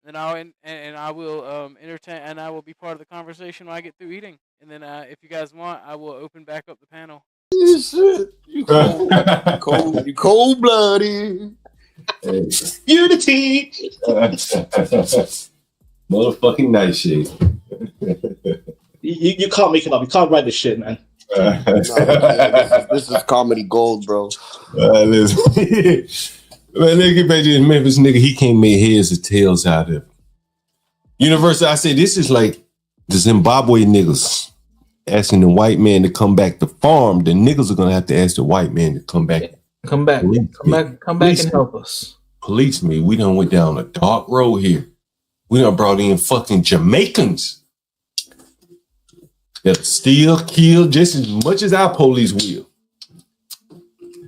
And I will entertain, and I will be part of the conversation when I get through eating. And then if you guys want, I will open back up the panel. Shit. You cold blooded. Unity. Motherfucking nightshade. You can't make it up. You can't write this shit, man. This is comedy gold, bro. Listen. Man, let's get back to this Memphis nigga. He can't make heads or tails out of it. Universal, I say this is like the Zimbabwe niggas asking the white man to come back to farm. The niggas are gonna have to ask the white man to come back. Come back and help us. Police me. We done went down a dark road here. We done brought in fucking Jamaicans that steal, kill just as much as our police will.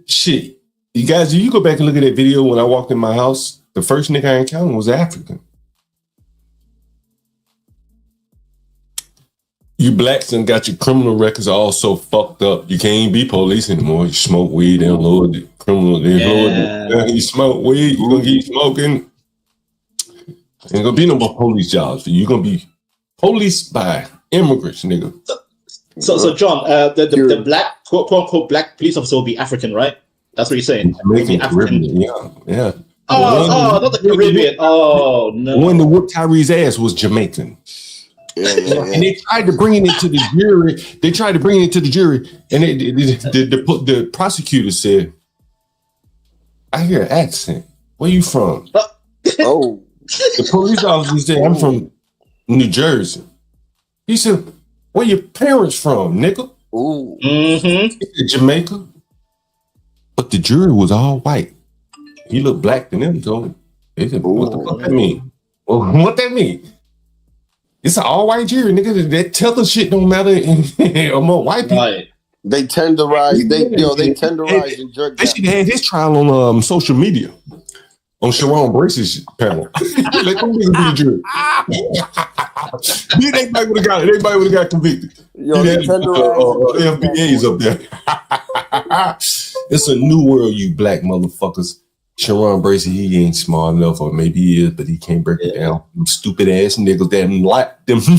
Shit. You guys, you go back and look at that video when I walked in my house, the first nigga I encountered was African. You blacks and got your criminal records all so fucked up. You can't be police anymore. You smoke weed and load the criminal. You smoke weed, you're gonna keep smoking. Ain't gonna be no more police jobs. You're gonna be police by immigrants, nigga. So John, the black quote unquote black police officer will be African, right? That's what you're saying. Making Caribbean, yeah. Not the Caribbean. Oh no. One that whooped Tyree's ass was Jamaican. And they tried to bring it to the jury. And the prosecutor said, "I hear an accent. Where you from?" Oh, the police officer said, "I'm from New Jersey." He said, "Where your parents from, nigga?" Ooh, He said, "Jamaica." But the jury was all white. He looked black to them, told him. They said, "What the fuck that mean?" Well, what that mean? It's an all-white jury, nigga. That tether shit don't matter among white people. Right. They tenderize. They tenderize and jerk. They should have had his trial on social media. On Sharon Brace's panel. Let them niggas be the jury. Everybody would have got convicted. Yo, they FBA's up there. It's a new world, you black motherfuckers. Sharon Bracey, he ain't smart enough, or maybe he is, but he can't break it down. Them stupid ass niggas, them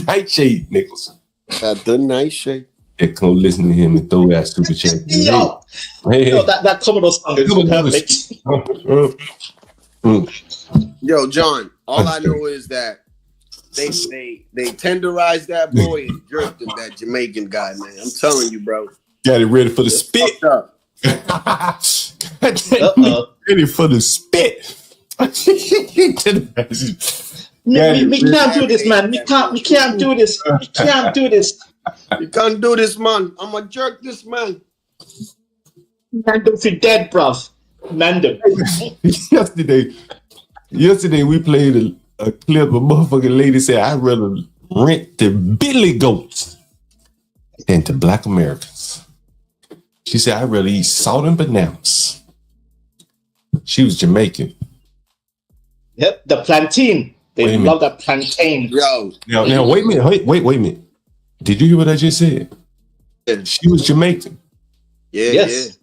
nightshade niggas. The nightshade. They come listen to him and throw that stupid shit. Yo, that Commodore song is perfect. Yo, John, all I know is that they tenderized that boy and jerked him, that Jamaican guy, man. I'm telling you, bro. Got it ready for the spit. Ready for the spit. We can't do this, man. We can't do this. We can't do this. You can't do this, man. I'm gonna jerk this man. Mando, he dead, bruv. Mando. Yesterday we played a clip. A motherfucking lady said, "I'd rather rent to Billy Goats than to Black Americans." She said, "I'd rather eat salt and bananas." She was Jamaican. Yep, the plantain. They love that plantain. Yo. Now wait a minute. Wait a minute. Did you hear what I just said? She was Jamaican. Yeah, yes. Yeah.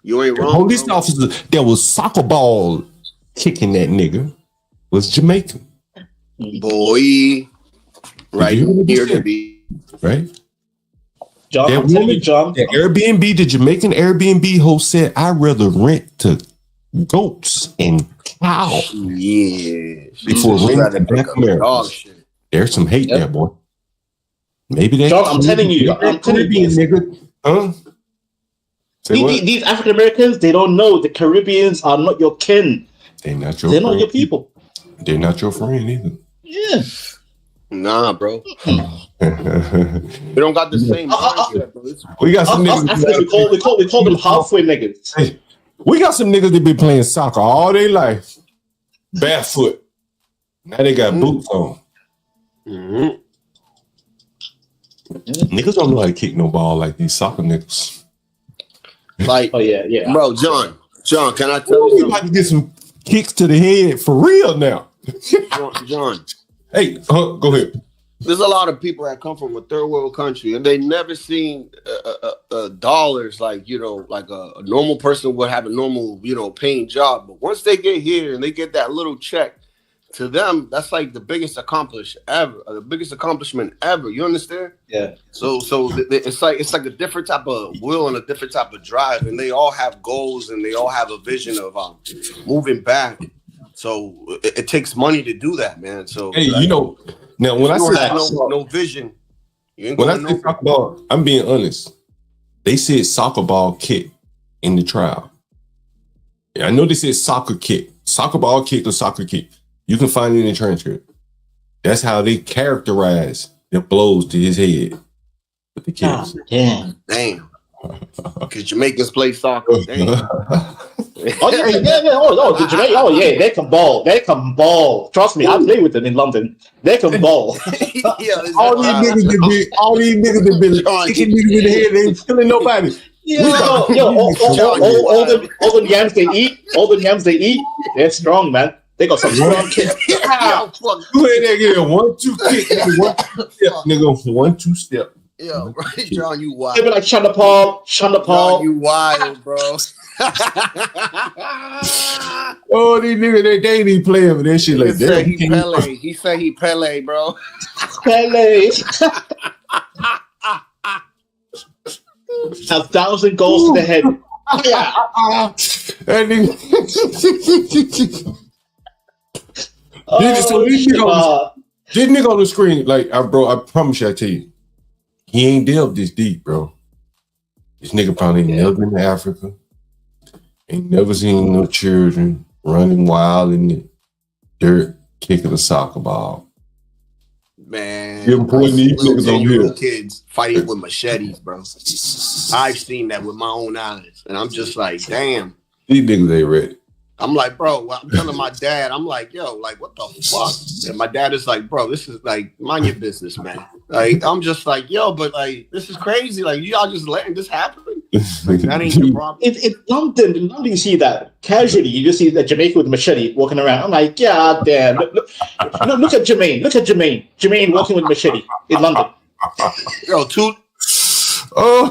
You ain't wrong. Police officer that was soccer ball kicking that nigga was Jamaican. Boy. Right here to be. Right? John, that woman, John. The Airbnb, the Jamaican Airbnb host said, "I'd rather rent to goats and cows." Yeah. Before renting to Black Americans. There's some hate there, boy. Maybe that's John, I'm telling you, nigga. Huh? These African Americans, they don't know the Caribbeans are not your kin. They're not your They're not your people. They're not your friend either. Yeah. Nah, bro. We don't got the same mindset, bro. We got some niggas. We call them halfway niggas. Hey, we got some niggas that been playing soccer all their life. Barefoot. Now they got boots on. Mm-hmm. Niggas don't know how to kick no ball like these soccer niggas. Like, oh yeah. Bro, John, can I tell you? You about to get some kicks to the head for real now. John. Hey, go ahead. There's a lot of people that come from a third world country and they never seen dollars like a normal person would have a normal, paying job. But once they get here and they get that little check, to them, that's like the biggest the biggest accomplishment ever. You understand? Yeah. So it's like a different type of will and a different type of drive, and they all have goals and they all have a vision of moving back. So it takes money to do that, man. So hey, you know, now when I say no vision, you ain't when I going say nowhere. soccer ball, I'm being honest. They said soccer ball kick in the trial. Yeah, I know they said soccer kick, soccer ball kick or soccer kick. You can find it in the transcript. That's how they characterize the blows to his head with the kids. Damn. Because Jamaicans play soccer. Damn. Oh the Jamaican. Oh yeah, they can ball. They can ball. Trust me, I play with them in London. They can ball. all these niggas that been kicking niggas in the head, they ain't killing nobody. All the yams they eat, they're strong, man. They got some strong kids. You ain't that get a 1-2 kick, nigga, 1-2 step. Yo, right, John, you wild. They be like Shonda Paul. John, you wild, bro. Oh, these niggas, they ain't even playing with that shit like that. He said he Pele, bro. Pele. 1,000 goals to the head. That nigga. So this nigga on the screen, like, bro, I promise you, I tell you, he ain't delved this deep, bro. This nigga probably ain't never been to Africa. Ain't never seen no children running wild in the dirt, kicking a soccer ball. Man, You're putting these niggas on here. Kids fighting with machetes, bro. I've seen that with my own eyes, and I'm just like, damn. These niggas ain't ready. I'm like, bro, I'm telling my dad, I'm like, yo, like, what the fuck? And my dad is like, bro, this is like, mind your business, man. Like, I'm just like, yo, but like, this is crazy. Like, y'all just letting this happen? That ain't the problem. In London, you see that casually. You just see that Jamaican with a machete walking around. I'm like, God damn. Look at Jermaine. Look at Jermaine. Jermaine walking with a machete in London. Yo, Oh,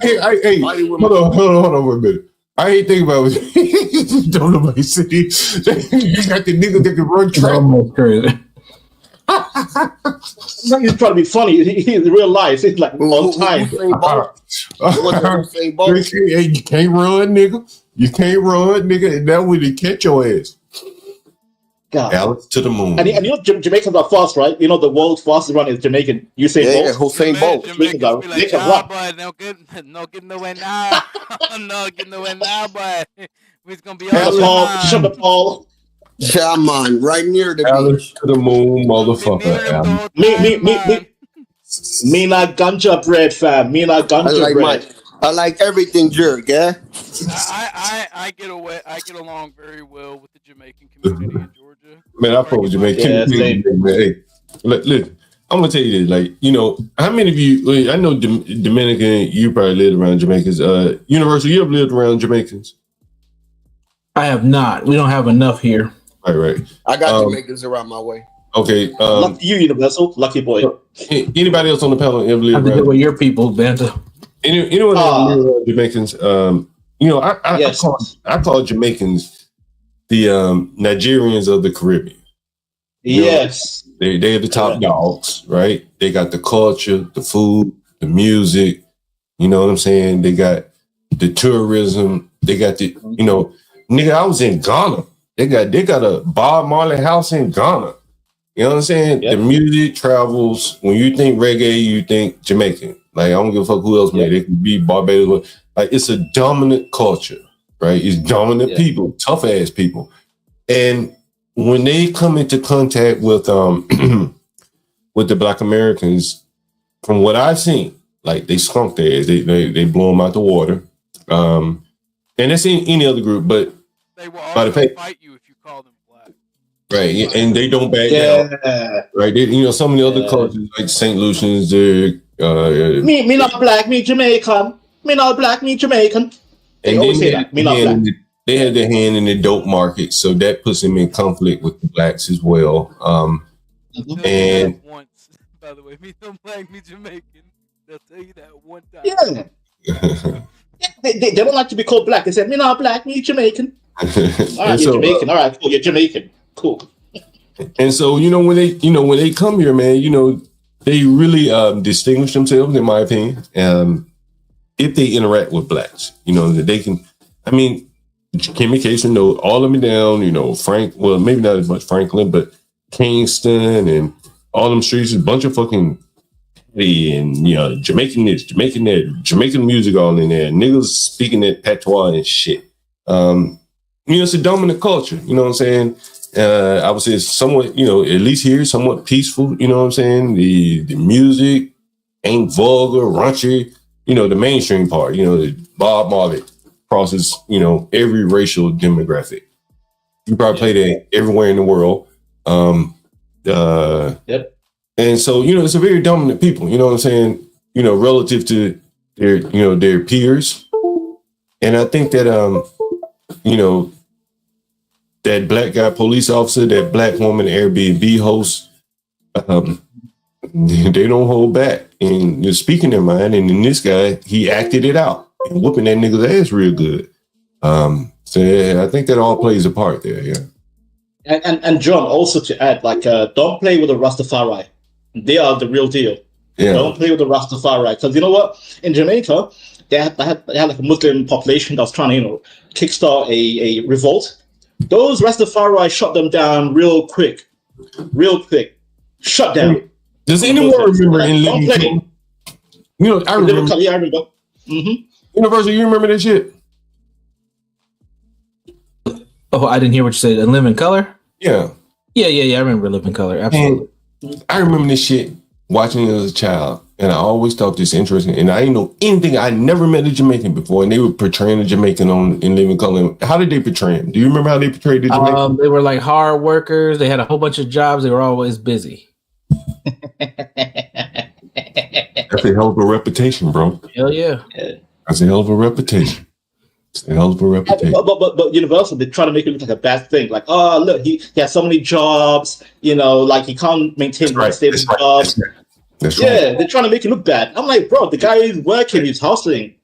hey, hold on for a minute. I ain't thinking about it. Don't nobody city. You got the nigga that can run track. Almost crazy. He's trying to be funny. In real life, it's like all the time. You can't run, nigga. You can't run, nigga. And that would they catch your ass. God. Alex to the moon. And you know Jamaicans are fast, right? You know the world's fastest run is Jamaican. Hussein Bolt. Jamaicans be like, nah, boy, no get nowhere now. No get nowhere now, boy. We's gonna be on Shut the Paul. Yeah, man, right near the Alex to the moon, motherfucker. Me not ganja bread, fam. Me not ganja bread. I like everything jerk, yeah. I get along very well with the Jamaican community in Georgia. Man, I probably Jamaican community, man. Hey, listen, I'm gonna tell you this, like, you know, how many of you? I know Dominican, you probably lived around Jamaicans. Universal, you ever lived around Jamaicans? I have not. We don't have enough here. Right. I got Jamaicans around my way. Okay. Lucky you, Universal. Lucky boy. Anybody else on the panel ever lived around? With your people, Banta. Anyone else Jamaicans? You know, I call Jamaicans the Nigerians of the Caribbean. Yes. They're the top dogs, right? They got the culture, the food, the music. You know what I'm saying? They got the tourism. They got the, you know, nigga, I was in Ghana. They got a Bob Marley house in Ghana. You know what I'm saying? Yep. The music travels. When you think reggae, you think Jamaican. Like, I don't give a fuck who else made it. It could be Barbados. Like, it's a dominant culture, right? It's dominant people, tough ass people. And when they come into contact with with the Black Americans, from what I've seen, like, they skunk their ass. They blow them out the water. And that's in any other group, but they will also fight you if you call them black. Right, and they don't back down. Right, you know, some of the other cultures like St. Lucians, me not black, me Jamaican. Me not black, me Jamaican. They always say that. Me not black. They had their hand in the dope market, so that puts them in conflict with the blacks as well. And once, by the way, me not black, me Jamaican. They'll tell you that one time. Yeah. They don't like to be called black. They said, me not black, me Jamaican. All right, you're Jamaican. All right, cool, you're Jamaican. Cool. And so, when they come here, man, they really distinguish themselves, in my opinion. If they interact with blacks, that they can. I mean, Kimmy Casey, all of them down. Frank. Well, maybe not as much Franklin, but Kingston and all them streets, a bunch of fucking and Jamaican this, Jamaican that, Jamaican music all in there, niggas speaking that patois and shit. It's a dominant culture. You know what I'm saying? I would say it's somewhat, at least here, somewhat peaceful. You know what I'm saying? The music ain't vulgar, raunchy. The mainstream part. The Bob Marley crosses, every racial demographic. You probably play that everywhere in the world. Yep. And so, it's a very dominant people, you know what I'm saying? Relative to their peers. And I think that, that black guy police officer, that black woman Airbnb host, they don't hold back. And you're speaking their mind. And then this guy, he acted it out and whooping that nigga's ass real good. So yeah, I think that all plays a part there, yeah. And John, also to add, don't play with the Rastafari. They are the real deal. Yeah. Don't play with the Rastafari. Because you know what? In Jamaica, they had like a Muslim population that was trying to, kickstart a revolt. Those Rastafari shut them down real quick. Shut down. Does anyone remember in Living Color? I remember. Yeah, I remember. Mm-hmm. Universal, you remember that shit? Oh, I didn't hear what you said. In Living Color? Yeah. Yeah. I remember Living Color. Absolutely. And I remember this shit watching it as a child, and I always thought this interesting. And I didn't know anything. I never met a Jamaican before, and they were portraying a Jamaican in Living Color. How did they portray him? Do you remember how they portrayed the Jamaican? They were like hard workers. They had a whole bunch of jobs. They were always busy. That's a hell of a reputation, bro. Hell yeah. That's a hell of a reputation. It's a hell of a reputation. But Universal, they try to make it look like a bad thing. Like, oh, look, he has so many jobs, like he can't maintain stable jobs. That's yeah, right. they're trying to make it look bad. I'm like, bro, the guy is working, he's hustling.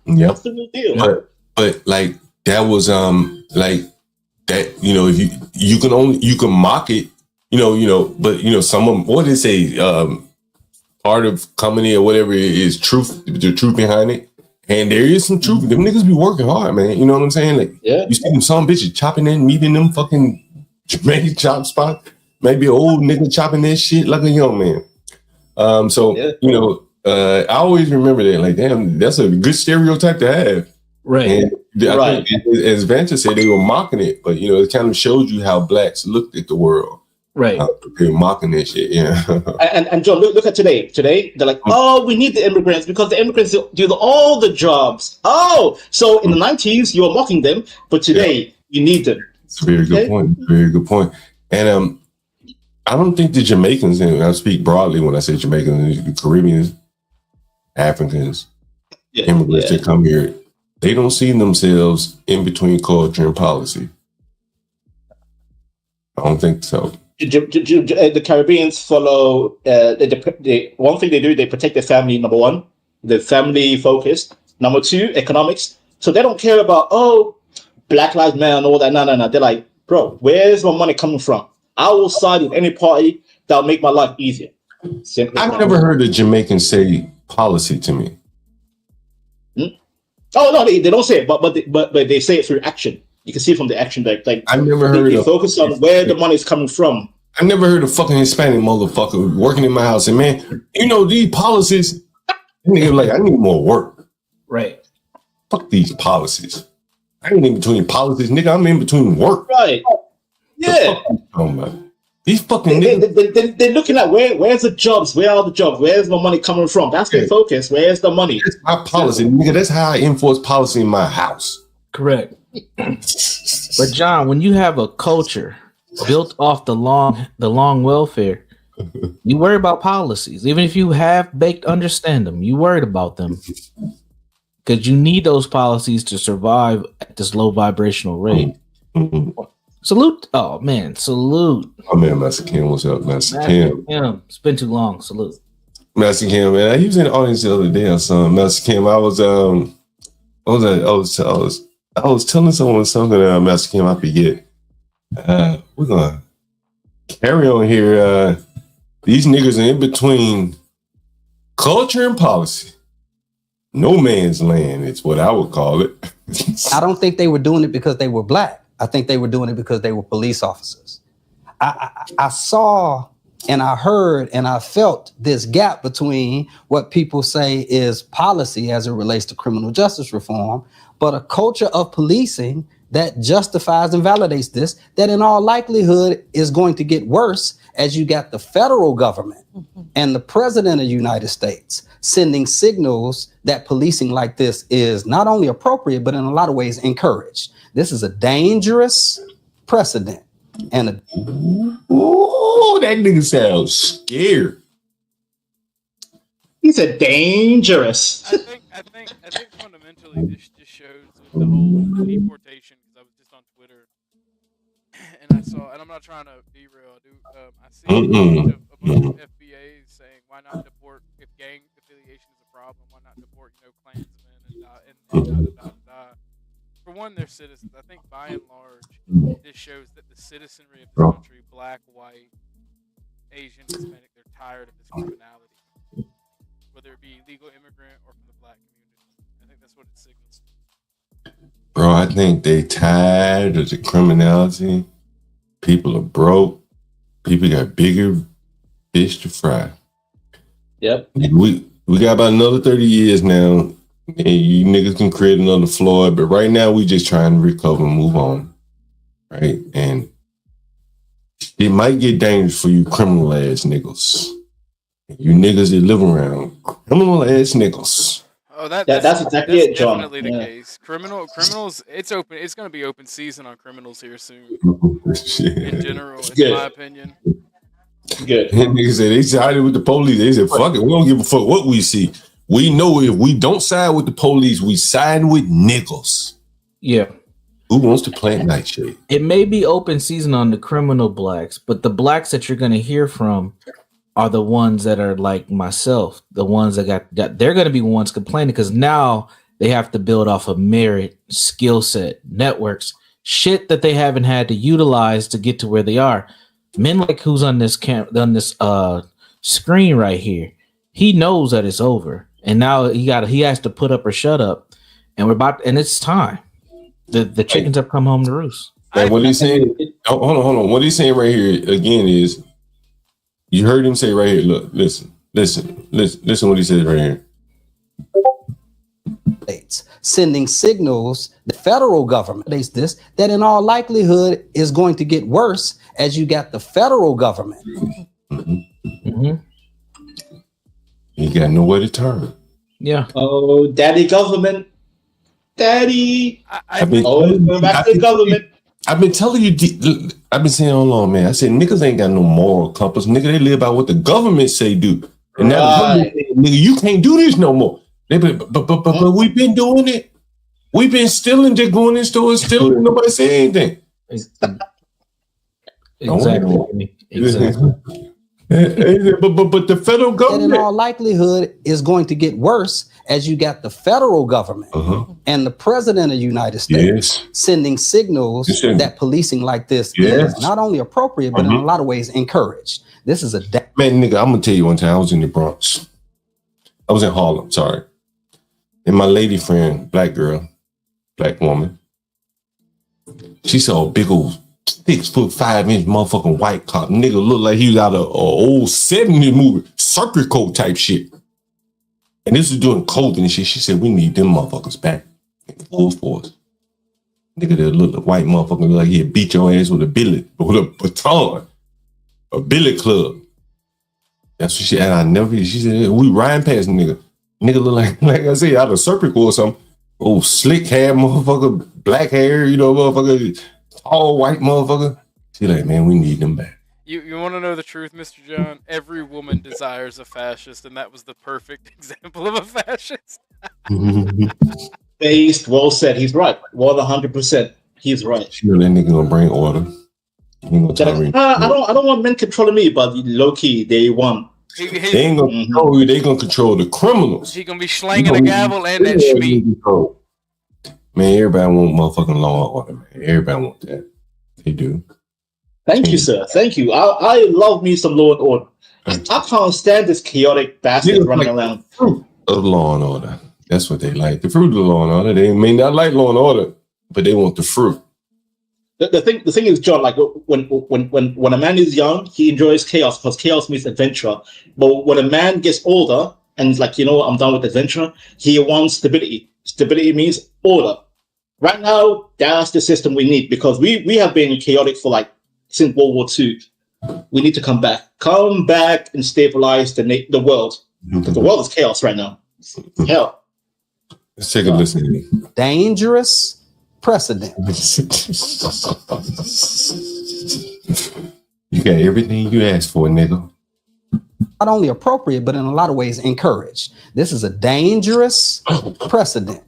Yep. What's the real deal? But like that was like that, if you can mock it, but some of them, what did they say, part of comedy or whatever is the truth behind it. And there is some truth. Them niggas be working hard, man. You know what I'm saying? Like, you see them some bitches chopping in, meeting them fucking Jamaican chop spot. Maybe an old nigga chopping that shit like a young man. I always remember that. Like, damn, that's a good stereotype to have. Right. And I think, as Vanta said, they were mocking it, but it kind of showed you how blacks looked at the world. Right. They were mocking that shit. Yeah. and John, look at today. Today, they're like, oh, we need the immigrants because the immigrants do all the jobs. Oh, so in the 90s, you were mocking them, but today, you need them. It's a very good point. Very good point. And I don't think the Jamaicans, and I speak broadly when I say Jamaicans, the Caribbeans, Africans, immigrants that come here, they don't see themselves in between culture and policy. I don't think so. The Caribbeans follow one thing they do, they protect their family. Number one, they're family focused. Number two, economics. So they don't care about Black Lives Matter and all that. No. They're like, bro, where's my money coming from? I will side with any party that'll make my life easier. I've never heard a Jamaican say policy to me. Oh no, they don't say it, but they say it through action. You can see it from the action that I've never heard they focus on where the money is coming from. I never heard a fucking Hispanic motherfucker working in my house and man, these policies. Nigga like, I need more work. Right. Fuck these policies. I ain't in between policies, nigga. I'm in between work. Right. Yeah. These fucking niggas. They're looking at where's the jobs? Where are the jobs? Where's my money coming from? That's their focus. Where's the money? That's my policy, nigga. That's how I enforce policy in my house. Correct. But John, when you have a culture built off the long welfare, you worry about policies. Even if you have baked understand them, you worried about them. Because you need those policies to survive at this low vibrational rate. Salute. Oh man, salute. Oh man, Master Kim, what's up, Master Kim? It's been too long. Salute. Master Kim, man. He was in the audience the other day or something. Master Kim, I was telling someone something, Master Kim, I forget. We're gonna carry on here. These niggas are in between culture and policy. No man's land, it's what I would call it. I don't think they were doing it because they were black. I think they were doing it because they were police officers. I saw and I heard and I felt this gap between what people say is policy as it relates to criminal justice reform, but a culture of policing that justifies and validates this, that in all likelihood is going to get worse as you got the federal government and the president of the United States sending signals that policing like this is not only appropriate, but in a lot of ways encouraged. This is a dangerous precedent. And ooh, that nigga sounds scared. He said dangerous. I think fundamentally this just shows with the whole deportation, because I was just on Twitter and I saw, and I'm not trying to be real, dude. I see a bunch of FBAs saying, why not deport if gang affiliation is a problem? Why not deport, Klansmen and For one, they're citizens. I think by and large, this shows that the citizenry of this country, black, white, Asian, Hispanic, they're tired of this criminality, whether it be illegal immigrant or from the black community. I think that's what it signals. Bro, I think they tired of the criminality. People are broke. People got bigger fish to fry. Yep. We got about another 30 years now. And you niggas can create another Floyd, but right now we just trying to recover and move on. Right? And it might get dangerous for you criminal ass niggas. You niggas that live around criminal ass niggas. Oh, that's exactly it, John. Definitely the case. Criminals. It's open. It's going to be open season on criminals here soon. In general, in my opinion. Good. And niggas said they sided with the police. They said, "Fuck it, we don't give a fuck what we see. We know if we don't side with the police, we side with niggas." Yeah. Who wants to plant nightshade? It may be open season on the criminal blacks, but the blacks that you're going to hear from are the ones that are like myself, the ones that they're going to be ones complaining because now they have to build off of merit, skill set, networks, shit that they haven't had to utilize to get to where they are. Men like who's on this screen right here, he knows that it's over, and now he has to put up or shut up, and it's time. The chickens have come home to roost. And what he's saying, hold on. What he's saying right here again is, you heard him say right here. Look, listen. What he says right here. Sending signals, the federal government makes this, that in all likelihood is going to get worse as you got the federal government. Mm-hmm. You got nowhere to turn. Yeah. Oh, daddy government. Daddy. I've been back to the government. I've been telling you, I've been saying all along, man. I said niggas ain't got no moral compass. Nigga, they live by what the government say do. And now the government say, nigga, you can't do this no more. But we've been doing it. We've been stealing, just going in stores, stealing. Nobody say anything. Exactly. But the federal government, that in all likelihood is going to get worse as you got the federal government and the president of the United States sending signals that policing like this is not only appropriate, but in a lot of ways encouraged. This is man, nigga, I'm gonna tell you one time I was in the Bronx. I was in Harlem, sorry. And my lady friend, black girl, black woman, she saw a big old 6'5" motherfucking white cop. Nigga looked like he was out of an old 70s movie, circuit coat type shit. And this was during COVID and shit. She said, we need them motherfuckers back in full force. Nigga, that little white motherfucker look like he'd beat your ass with a baton, a billy club. That's what she said. She said, we riding past the nigga. Nigga look like I say, out of circuit court or something. Oh, slick hair motherfucker, black hair, motherfucker, tall white motherfucker. She like, man, we need them back. You want to know the truth, Mr. John? Every woman desires a fascist, and that was the perfect example of a fascist. Based, well said. He's right. 100%. He's right. You know that nigga gonna bring order. I don't want men controlling me, but low key, they want. They ain't gonna control you. They gonna control the criminals. He gonna be slanging a gavel and that schmeat. Man, everybody want motherfucking law and order, man. Everybody want that. They do. Thank you, sir. Thank you. I love me some law and order. I can't stand this chaotic bastard running around. Fruit of law and order. That's what they like. The fruit of law and order. They may not like law and order, but they want the fruit. The thing is, John, like when a man is young, he enjoys chaos because chaos means adventure. But when a man gets older and he's like, you know what, I'm done with adventure, he wants stability. Stability means order. Right now, that's the system we need because we have been chaotic for like since World War II. We need to come back and stabilize the world because the world is chaos right now. Hell. Let's take a listen. Dangerous precedent. You got everything you asked for, nigga. Not only appropriate, but in a lot of ways encouraged. This is a dangerous precedent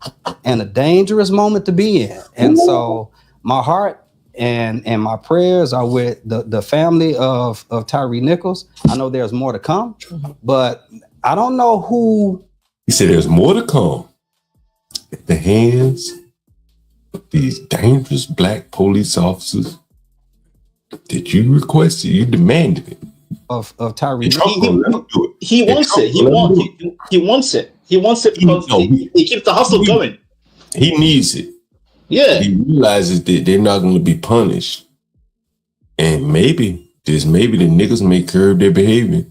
and a dangerous moment to be in. And so my heart and my prayers are with the family of Tyree Nichols. I know there's more to come, but I don't know who. He said there's more to come at the hands of these dangerous black police officers that you requested, you demanded it. Of Tyree. He wants it. He wants it. He wants it because he keeps the hustle going. He needs it. Yeah. He realizes that they're not going to be punished. And maybe the niggas may curb their behavior.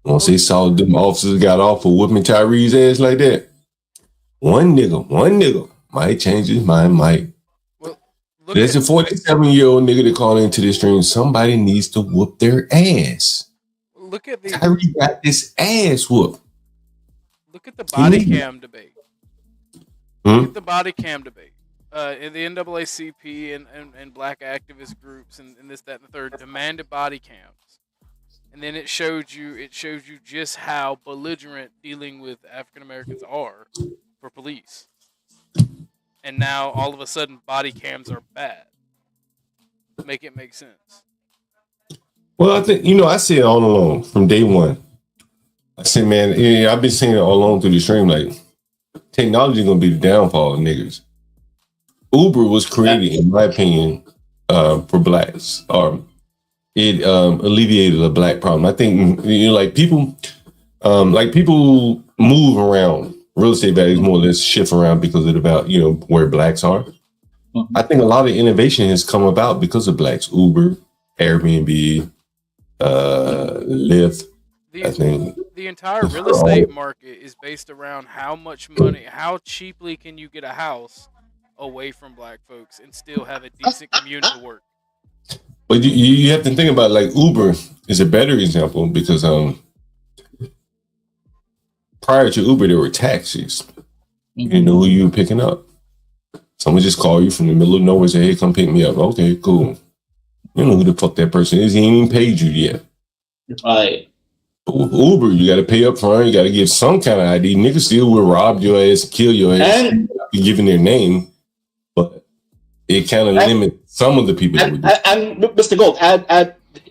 Once they saw them officers got off for whooping Tyree's ass like that. One nigga might change his mind, might. There's a 47-year-old nigga that called into this stream. Somebody needs to whoop their ass. Look at the Tyree got this ass whooped. Look at the body cam debate. Look at the body cam debate. In the NAACP and black activist groups and this, that, and the third demanded body cams. And then it showed you just how belligerent dealing with African Americans are for police. And now all of a sudden body cams are bad. Make it make sense. Well, I think, I said all along from day one. I said, man, I've been saying it all along through the stream, like, technology is going to be the downfall of niggas. Uber was created, in my opinion, for blacks. It alleviated a black problem. I think, people move around. Real estate values more or less shift around because of where blacks are. I think a lot of innovation has come about because of blacks. Uber, Airbnb, Lyft. I think the entire real estate market is based around how much money, how cheaply can you get a house away from black folks and still have a decent commute to work. But you have to think about, like, Uber is a better example because prior to Uber, there were taxis. You didn't know who you were picking up. Someone just called you from the middle of nowhere and say, hey, come pick me up. Okay, cool. You don't know who the fuck that person is. He ain't even paid you yet. Right. But with Uber, you got to pay up front. You got to give some kind of ID. Niggas still will rob your ass, kill your ass, and giving their name. But it kind of limits some of the people. And Mr. Gold,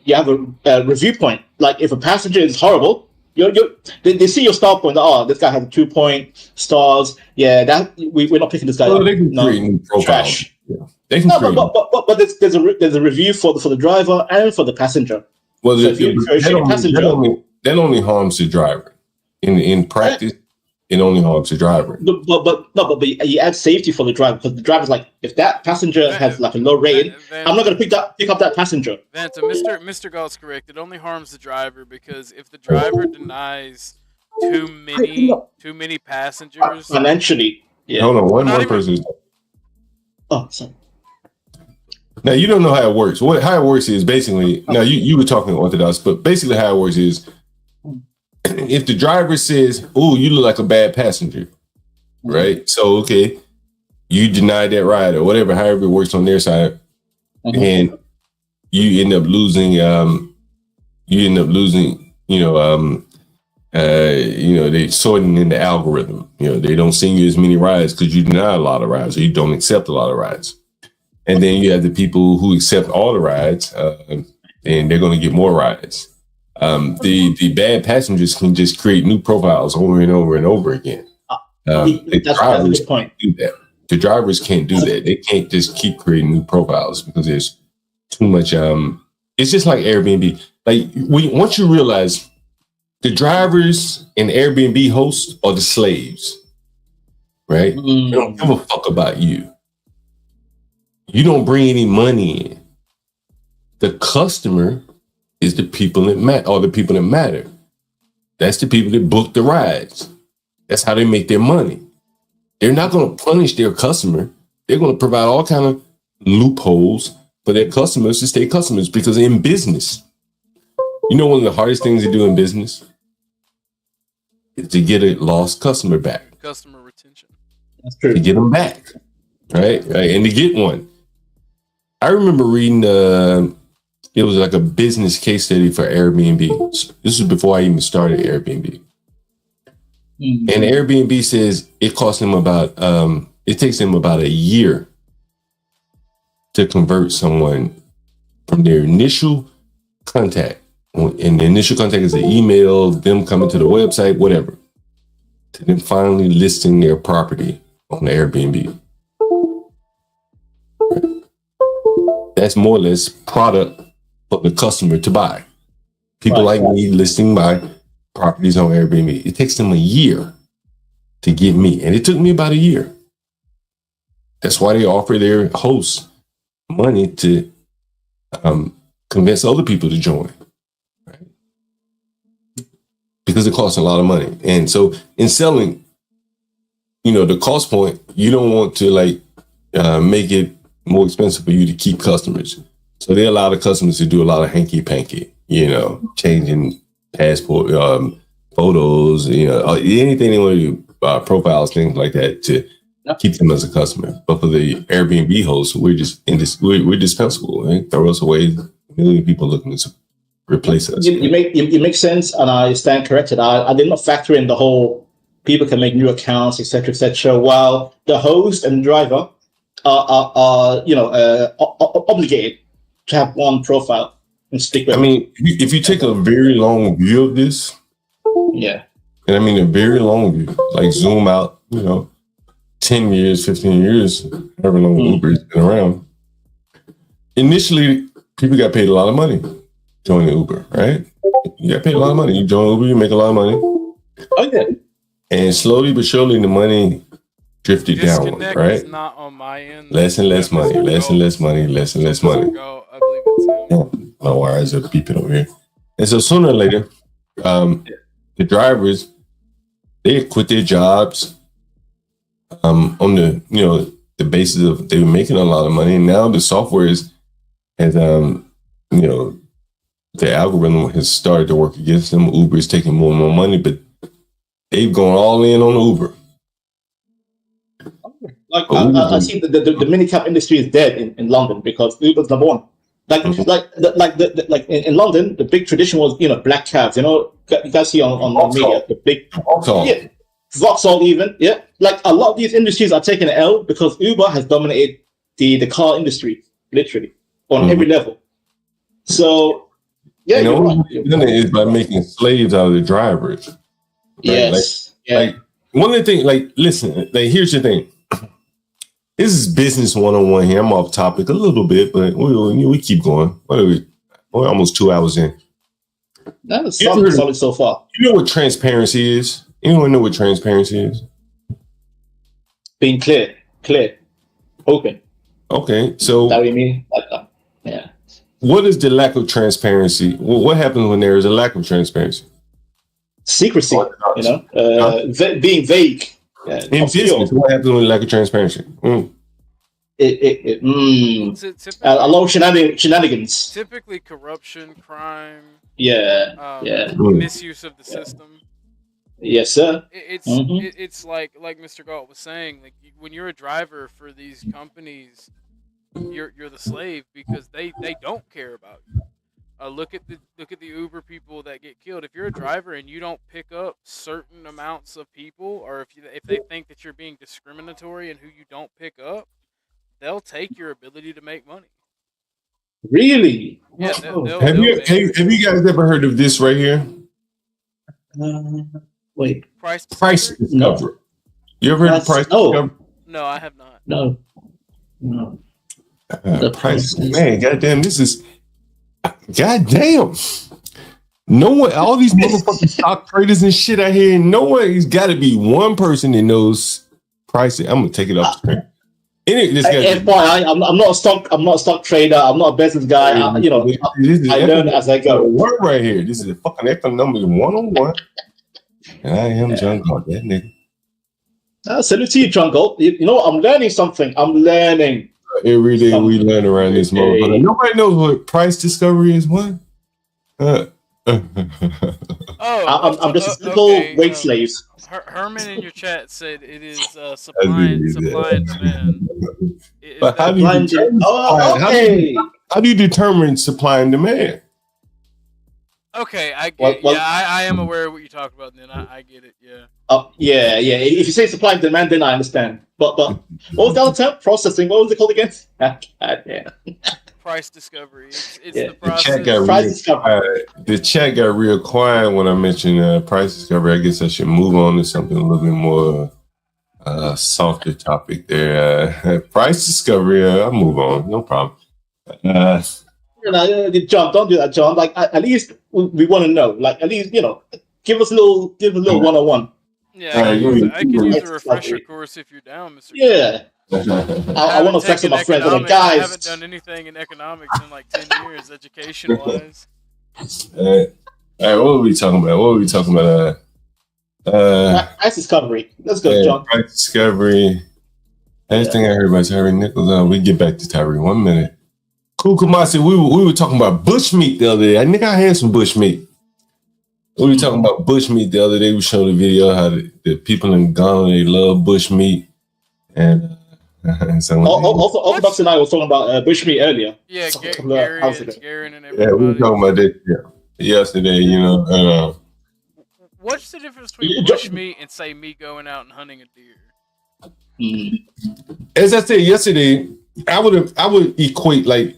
you have a review point. Like, if a passenger is horrible, they see your star point. Oh, this guy has 2-point stars. Yeah, that we're not picking this guy up. They can create trash. Yeah. They can create. But there's a review for the driver and for the passenger. Well, so that only harms the driver. In practice, it only harms the driver. But you add safety for the driver because the driver's like, if that passenger has like a low rating, I'm not going to pick up that passenger. Vanta, Mr. Galt's correct. It only harms the driver because if the driver denies too many passengers financially, yeah. Hold on, one person. Oh, sorry. Now you don't know how it works. How it works is basically now you were talking Orthodox, but basically how it works is if the driver says, "Oh, you look like a bad passenger," right? So okay, you deny that ride or whatever, however it works on their side, and you end up losing. They sorting in the algorithm. They don't send you as many rides because you deny a lot of rides or you don't accept a lot of rides. And then you have the people who accept all the rides, and they're going to get more rides. The bad passengers can just create new profiles over and over and over again. That's a good point. Do that. The drivers can't do that. They can't just keep creating new profiles because there's too much it's just like Airbnb. Like once you realize the drivers and Airbnb hosts are the slaves, right? They don't give a fuck about you. You don't bring any money in. The customer is the people that matter, or the people that matter. That's the people that book the rides. That's how they make their money. They're not going to punish their customer. They're going to provide all kind of loopholes for their customers to stay customers, because in business, you know, one of the hardest things to do in business is to get a lost customer back. Customer retention. That's true. To get them back, right? And to get one. I remember reading, it was like a business case study for Airbnb. This was before I even started Airbnb. And Airbnb says it costs them about, it takes them about a year to convert someone from their initial contact. And the initial contact is an email, them coming to the website, whatever, to them finally listing their property on the Airbnb. That's more or less product for the customer to buy. People like me listing my properties on Airbnb. It takes them a year to get me, and it took me about a year. That's why they offer their hosts money to convince other people to join, right? Because it costs a lot of money. And so in selling, you know, the cost point, you don't want to like make it more expensive for you to keep customers. So they allow the customers to do a lot of hanky panky, you know, changing passport photos, you know, anything they want to do, profiles, things like that, to keep them as a customer. But for the Airbnb hosts, we're dispensable. Right? Throw us away. A million people looking to replace us. You make sense, and I stand corrected. I did not factor in the whole people can make new accounts, etc., etc. While the host and driver are obligated to have one profile and stick with. I mean, if you take a very long view of this, yeah, and I mean a very long view, like zoom out, you know, 10 years, 15 years, however long Uber's been around. Initially, people got paid a lot of money joining Uber, right? You got paid a lot of money. You join Uber, you make a lot of money. Oh, yeah. And slowly but surely, the money drifted down, right? Not on my end. Less and less money, less and less money, less and less money. My wires are beeping over here. And so sooner or later, the drivers, they quit their jobs on the, you know, the basis of they were making a lot of money. And now the software has you know, the algorithm has started to work against them. Uber is taking more and more money, but they've gone all in on Uber. Like I see the minicab industry is dead in London because Uber's number one. Like in London, the big tradition was, you know, black cabs. You know, you guys see on media the big Vauxhall even. Yeah, like a lot of these industries are taking an L because Uber has dominated the car industry literally on every level. So yeah, and you're right. It is by making slaves out of the drivers. Right? Yes. Like one of the things, like, listen, like, here's the thing. This is business 101 here. I'm off topic a little bit, but we keep going. What are we? We're almost 2 hours in. That is solid so far. You know what transparency is? Anyone know what transparency is? Being clear, open. Okay, so that what you mean? Yeah. What is the lack of transparency? What happens when there is a lack of transparency? Secrecy, you know, being vague. In business, what happens with lack of transparency? A lot of shenanigans. Typically, corruption, crime. Yeah. Misuse of the system. Yes, sir. It's like Mr. Galt was saying. Like when you're a driver for these companies, you're the slave because they don't care about you. Look at the Uber people that get killed. If you're a driver and you don't pick up certain amounts of people, or if they think that you're being discriminatory in who you don't pick up, they'll take your ability to make money. Really? Yeah. Have you guys ever heard of this right here? Wait. Price Discovery. No. You ever heard of Price Discovery? No, I have not. No. Price, man, goddamn, this is. God damn. No one, all these motherfucking stock traders and shit out here, no one, has got to be one person that knows pricing. I'm gonna take it off the screen. FYI, I'm not a stock trader. I'm not a business guy. I learn as I go. Word right here. This is a fucking economics 101. And I am John God, that nigga. Salute to you, Jungle. You know what? I'm learning something. I'm learning. Every day we learn around this motherfucker. Nobody knows what price discovery is. What? I'm just a simple wage slave. Herman in your chat said it is supply and demand. But how do you determine supply and demand? Okay, I get. I am aware of what you talked about. Then I get it. Yeah. Yeah. If you say supply and demand, then I understand. But what was the other term? Processing. What was it called again? God damn. Price discovery. It's the process. The chat got real quiet when I mentioned price discovery. I guess I should move on to something a little bit more softer topic there. Price discovery. I'll move on. No problem. John, don't do that, John. Like at least we want to know. Like at least give us a little 101. Yeah, I can use a refresher course if you're down, Mr. Yeah. I want to flex with my friends. Like, guys, I haven't done anything in economics in like 10 years, education-wise. All right, what were we talking about? Price discovery. Let's go, John. Price discovery. Last thing I heard about Tyree Nichols. We get back to Tyree 1 minute. Cool Kumasi, we were talking about bush meat the other day. I think I had some bush meat. We were talking about bush meat the other day. We showed a video how the people in Ghana, they love bush meat. And so also Bucks and I was talking about bush meat earlier. Yeah, Garen and everybody. Yeah, we were talking about this yesterday, What's the difference between bush meat and, say, me going out and hunting a deer? As I said yesterday, I would equate like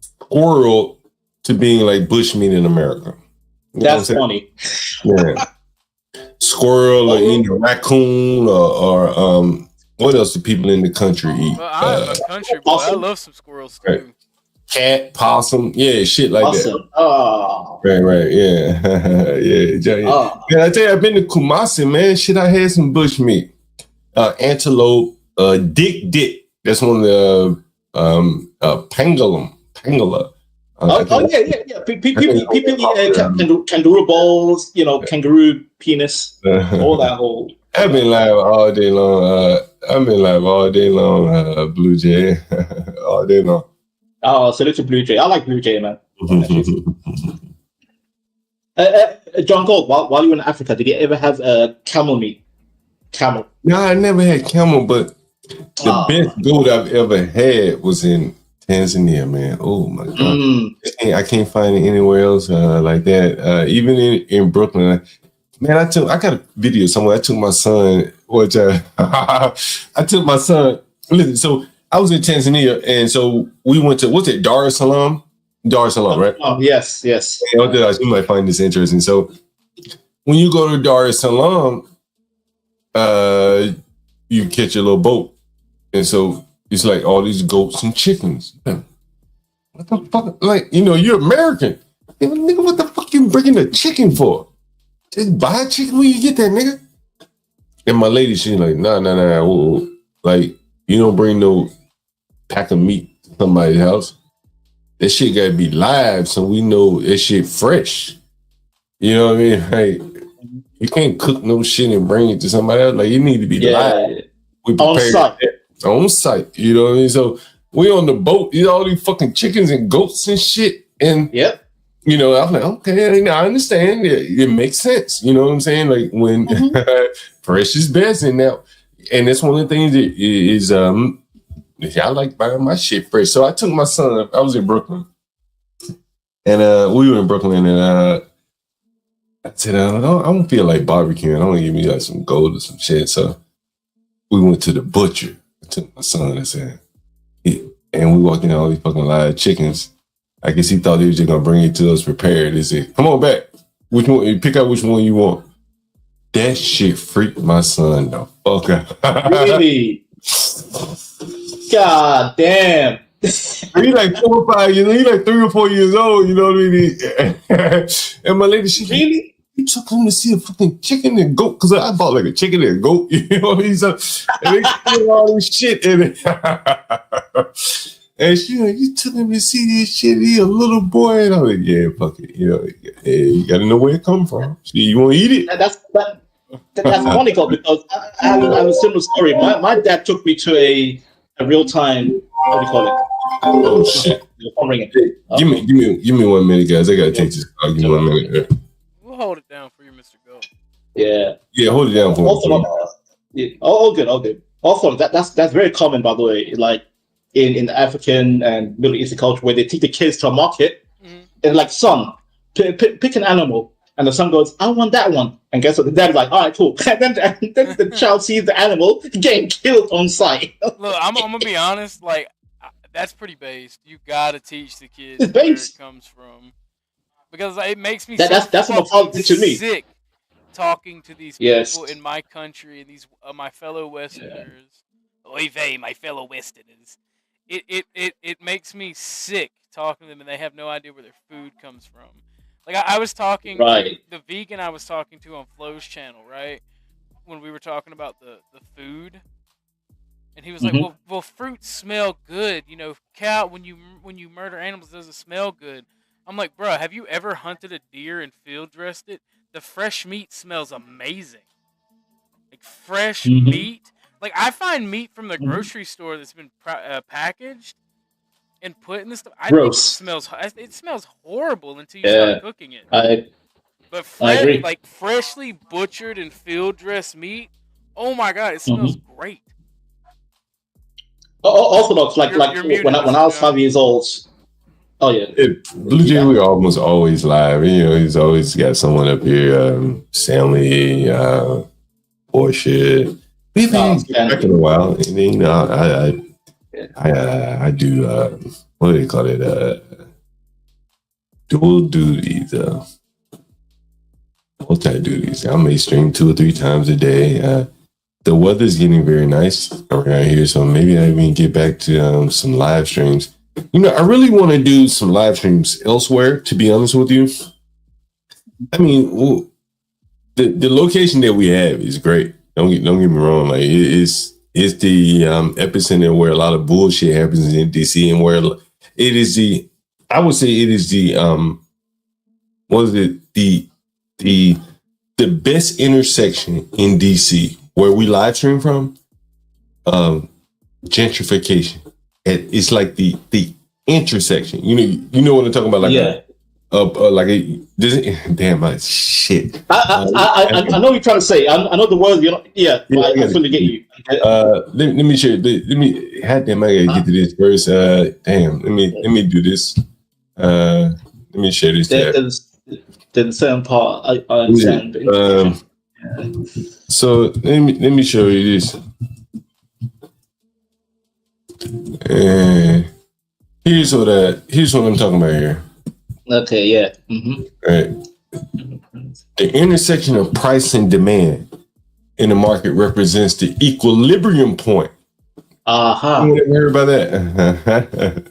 squirrel to being like bush meat in America. That's funny. Yeah. Squirrel or eating a raccoon or what else do people in the country eat? Well, I'm a country boy. I love some squirrels too. Right. Cat, possum, yeah, shit like that. Oh. Right, yeah. Yeah. Man, I tell you, I've been to Kumasi, man. Shit, I had some bush meat. Antelope, dick. That's one of the pangolin. Yeah. People eat kangaroo balls, kangaroo penis, all that whole. I've been live all day long. Blue Jay, all day long. Oh, salute to Blue Jay. I like Blue Jay, man. John Gold, while you were in Africa, did you ever have camel meat? Camel? No, I never had camel, but the best goat I've ever had was in Tanzania, man. Oh my god, I can't find it anywhere else like that. Even in Brooklyn, man. I got a video somewhere. I took my son. Listen, so I was in Tanzania, and so we went to what's it, Dar es Salaam, right? Oh, yes. You might find this interesting. So when you go to Dar es Salaam, you catch a little boat, and so it's like all these goats and chickens. What the fuck? Like, you're American. Nigga, what the fuck you bringing a chicken for? Just buy a chicken when you get that, nigga. And my lady, she's like, nah. Whoa. Like, you don't bring no pack of meat to somebody's house. That shit gotta be live so we know that shit fresh. You know what I mean? Like, you can't cook no shit and bring it to somebody else. Like, you need to be live. We on site. You know what I mean? So we on the boat, all these fucking chickens and goats and shit. And I'm like, okay, I understand. It makes sense. You know what I'm saying? Like when fresh is best, and that's one of the things that is I like buying my shit fresh. So I took my son. I was in Brooklyn, and we were in Brooklyn, and I said, I don't feel like barbecuing. I want to give me like some gold or some shit. So we went to the butcher. I took my son. I said, and we walked in all these fucking live chickens. I guess he thought they was just gonna bring it to us prepared. He said, "Come on back. Which one? You pick out which one you want." That shit freaked my son the fuck out. Really? God damn. He like 4 or 5 years. He like 3 or 4 years old. You know what I mean? And my lady, she really. You took him to see a fucking chicken and goat because I bought like a chicken and a goat. You know what I mean? So, and they put all this shit in it. And she like, you took him to see this shit. He a little boy, and I'm like, yeah, fuck it. You know, you got to know where it come from. So you want to eat it? That's ironical because I have a similar story. My dad took me to a real time. What do you call it? Oh shit! Give me 1 minute, guys. I gotta take this call. Give me 1 minute. We'll hold it down for you, Mr. Go. Yeah, hold it down for me. Yeah. All good. Also, that's very common, by the way. Like in the African and Middle Eastern culture, where they take the kids to a market and like, son, pick an animal, and the son goes, I want that one, and guess what? The dad's like, all right, cool. And then the child sees the animal getting killed on sight. Look, I'm gonna be honest. Like, that's pretty based. You gotta teach the kids where it comes from, because it makes me that's what politics to me. Sick talking to these people in my country and these my fellow Westerners. Oy vey, my fellow Westerners. It makes me sick talking to them, and they have no idea where their food comes from. Like I was talking to the vegan I was talking to on Flo's channel, right? When we were talking about the food. And he was like, well, fruits smell good. You know, cow, when you murder animals, it doesn't smell good. I'm like, bro, have you ever hunted a deer and field dressed it? The fresh meat smells amazing. Like, fresh meat. Like, I find meat from the grocery store that's been packaged and put in this stuff. I think it smells horrible until you start cooking it. But like, freshly butchered and field dressed meat, oh my God, it smells great. Orthodox, like when I was 5 years old. Oh yeah, Blue Jay, we almost always live. You know, he's always got someone up here. Stanley, Portia. We've been back in a while, and then, you know, I do what do they call it? Dual duties. Multi duties. I may stream 2 or 3 times a day. The weather's getting very nice around here, so maybe I even get back to some live streams. You know, I really want to do some live streams elsewhere, to be honest with you. I mean, the location that we have is great. Don't get me wrong. Like, it's the epicenter where a lot of bullshit happens in DC, and where it is I would say it is the best intersection in DC where we live stream from. Gentrification. It's like the intersection. You know what I'm talking about? Like damn my shit. I know what you're trying to say. I know the word. I fully get you. Let me share. Let me. Damn, I gotta get to this verse. Damn. Let me do this. Let me share this. The certain part I understand. So let me show you this. Here's what I'm talking about here. Okay, yeah. Right. The intersection of price and demand in the market represents the equilibrium point. You hear about that?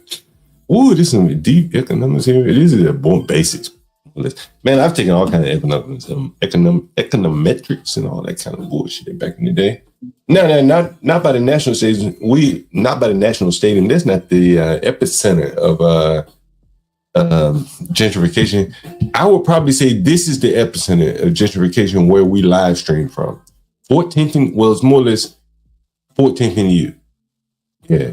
Ooh, this is deep economics here. This is a basics. Man, I've taken all kinds of economics, econometrics, and all that kind of bullshit back in the day. No, not by the national stadium. Not by the national stadium. That's not the epicenter of gentrification. I would probably say this is the epicenter of gentrification where we live stream from. 14th, well, it's more or less 14th and U. Yeah,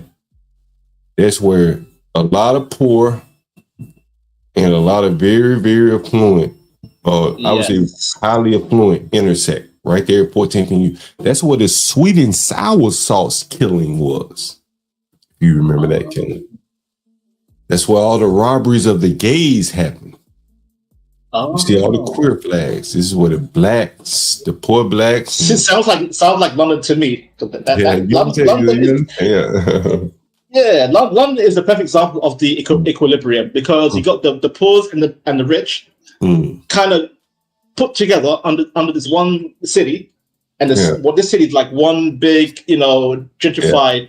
that's where a lot of poor and a lot of very, very affluent, I would say highly affluent, intersect right there at 14th and U. That's where the sweet and sour sauce killing was. If you remember that killing. That's where all the robberies of the gays happened. You see all the queer flags. This is where the poor blacks. It sounds like London to me. London is the perfect example of the equilibrium, because you got the poor and the rich kind of put together under this one city, and this city is like one big, gentrified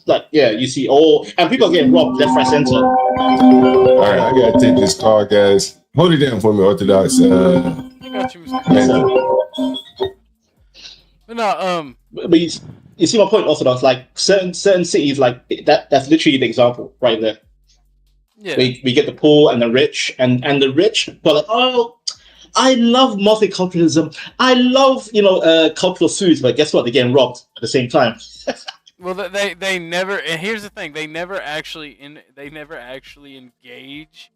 Like, yeah, you see all, and people are getting robbed left, right, center. All right, I gotta take this call, guys. Hold it down for me, Orthodox. I got you, Mr. But no, but you see my point, Orthodox. Like certain cities, like that's literally the example right there. Yeah. We get the poor and the rich, and the rich, but like, oh, I love multiculturalism. I love cultural foods, but guess what? They're getting robbed at the same time. Well, they never. And here's the thing: they never actually engage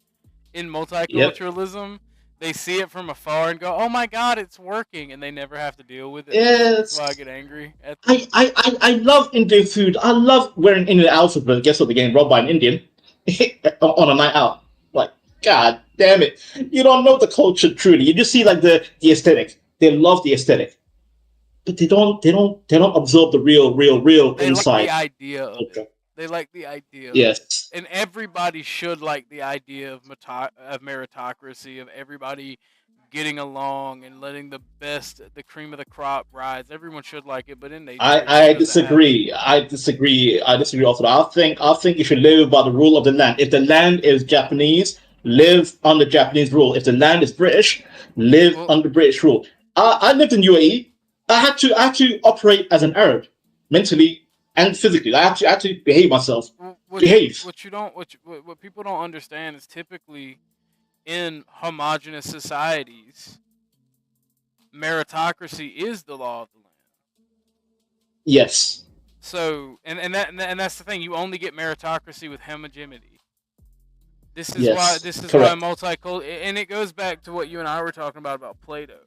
in multiculturalism. They see it from afar and go, "Oh my God, it's working," and they never have to deal with it. Yes. That's why I get angry. I love Indian food. I love wearing Indian outfits, but guess what? They're getting robbed by an Indian on a night out. Like, God damn it! You don't know the culture truly. You just see like the aesthetic. They love the aesthetic, but they don't absorb the real They inside. like the idea of it. They like the idea. Yes. And everybody should like the idea of meritocracy, of everybody getting along and letting the cream of the crop rise. Everyone should like it, but in nature, I disagree. I disagree also. I think you should live by the rule of the land. If the land is Japanese, live under Japanese rule. If the land is British, live under British rule. I lived in UAE. I had to operate as an Arab, mentally and physically. I had to behave myself. What people don't understand is typically in homogenous societies, meritocracy is the law of the land. Yes. So, and that's the thing. You only get meritocracy with homogeneity. This is Yes, why multicultural, and it goes back to what you and I were talking about Plato,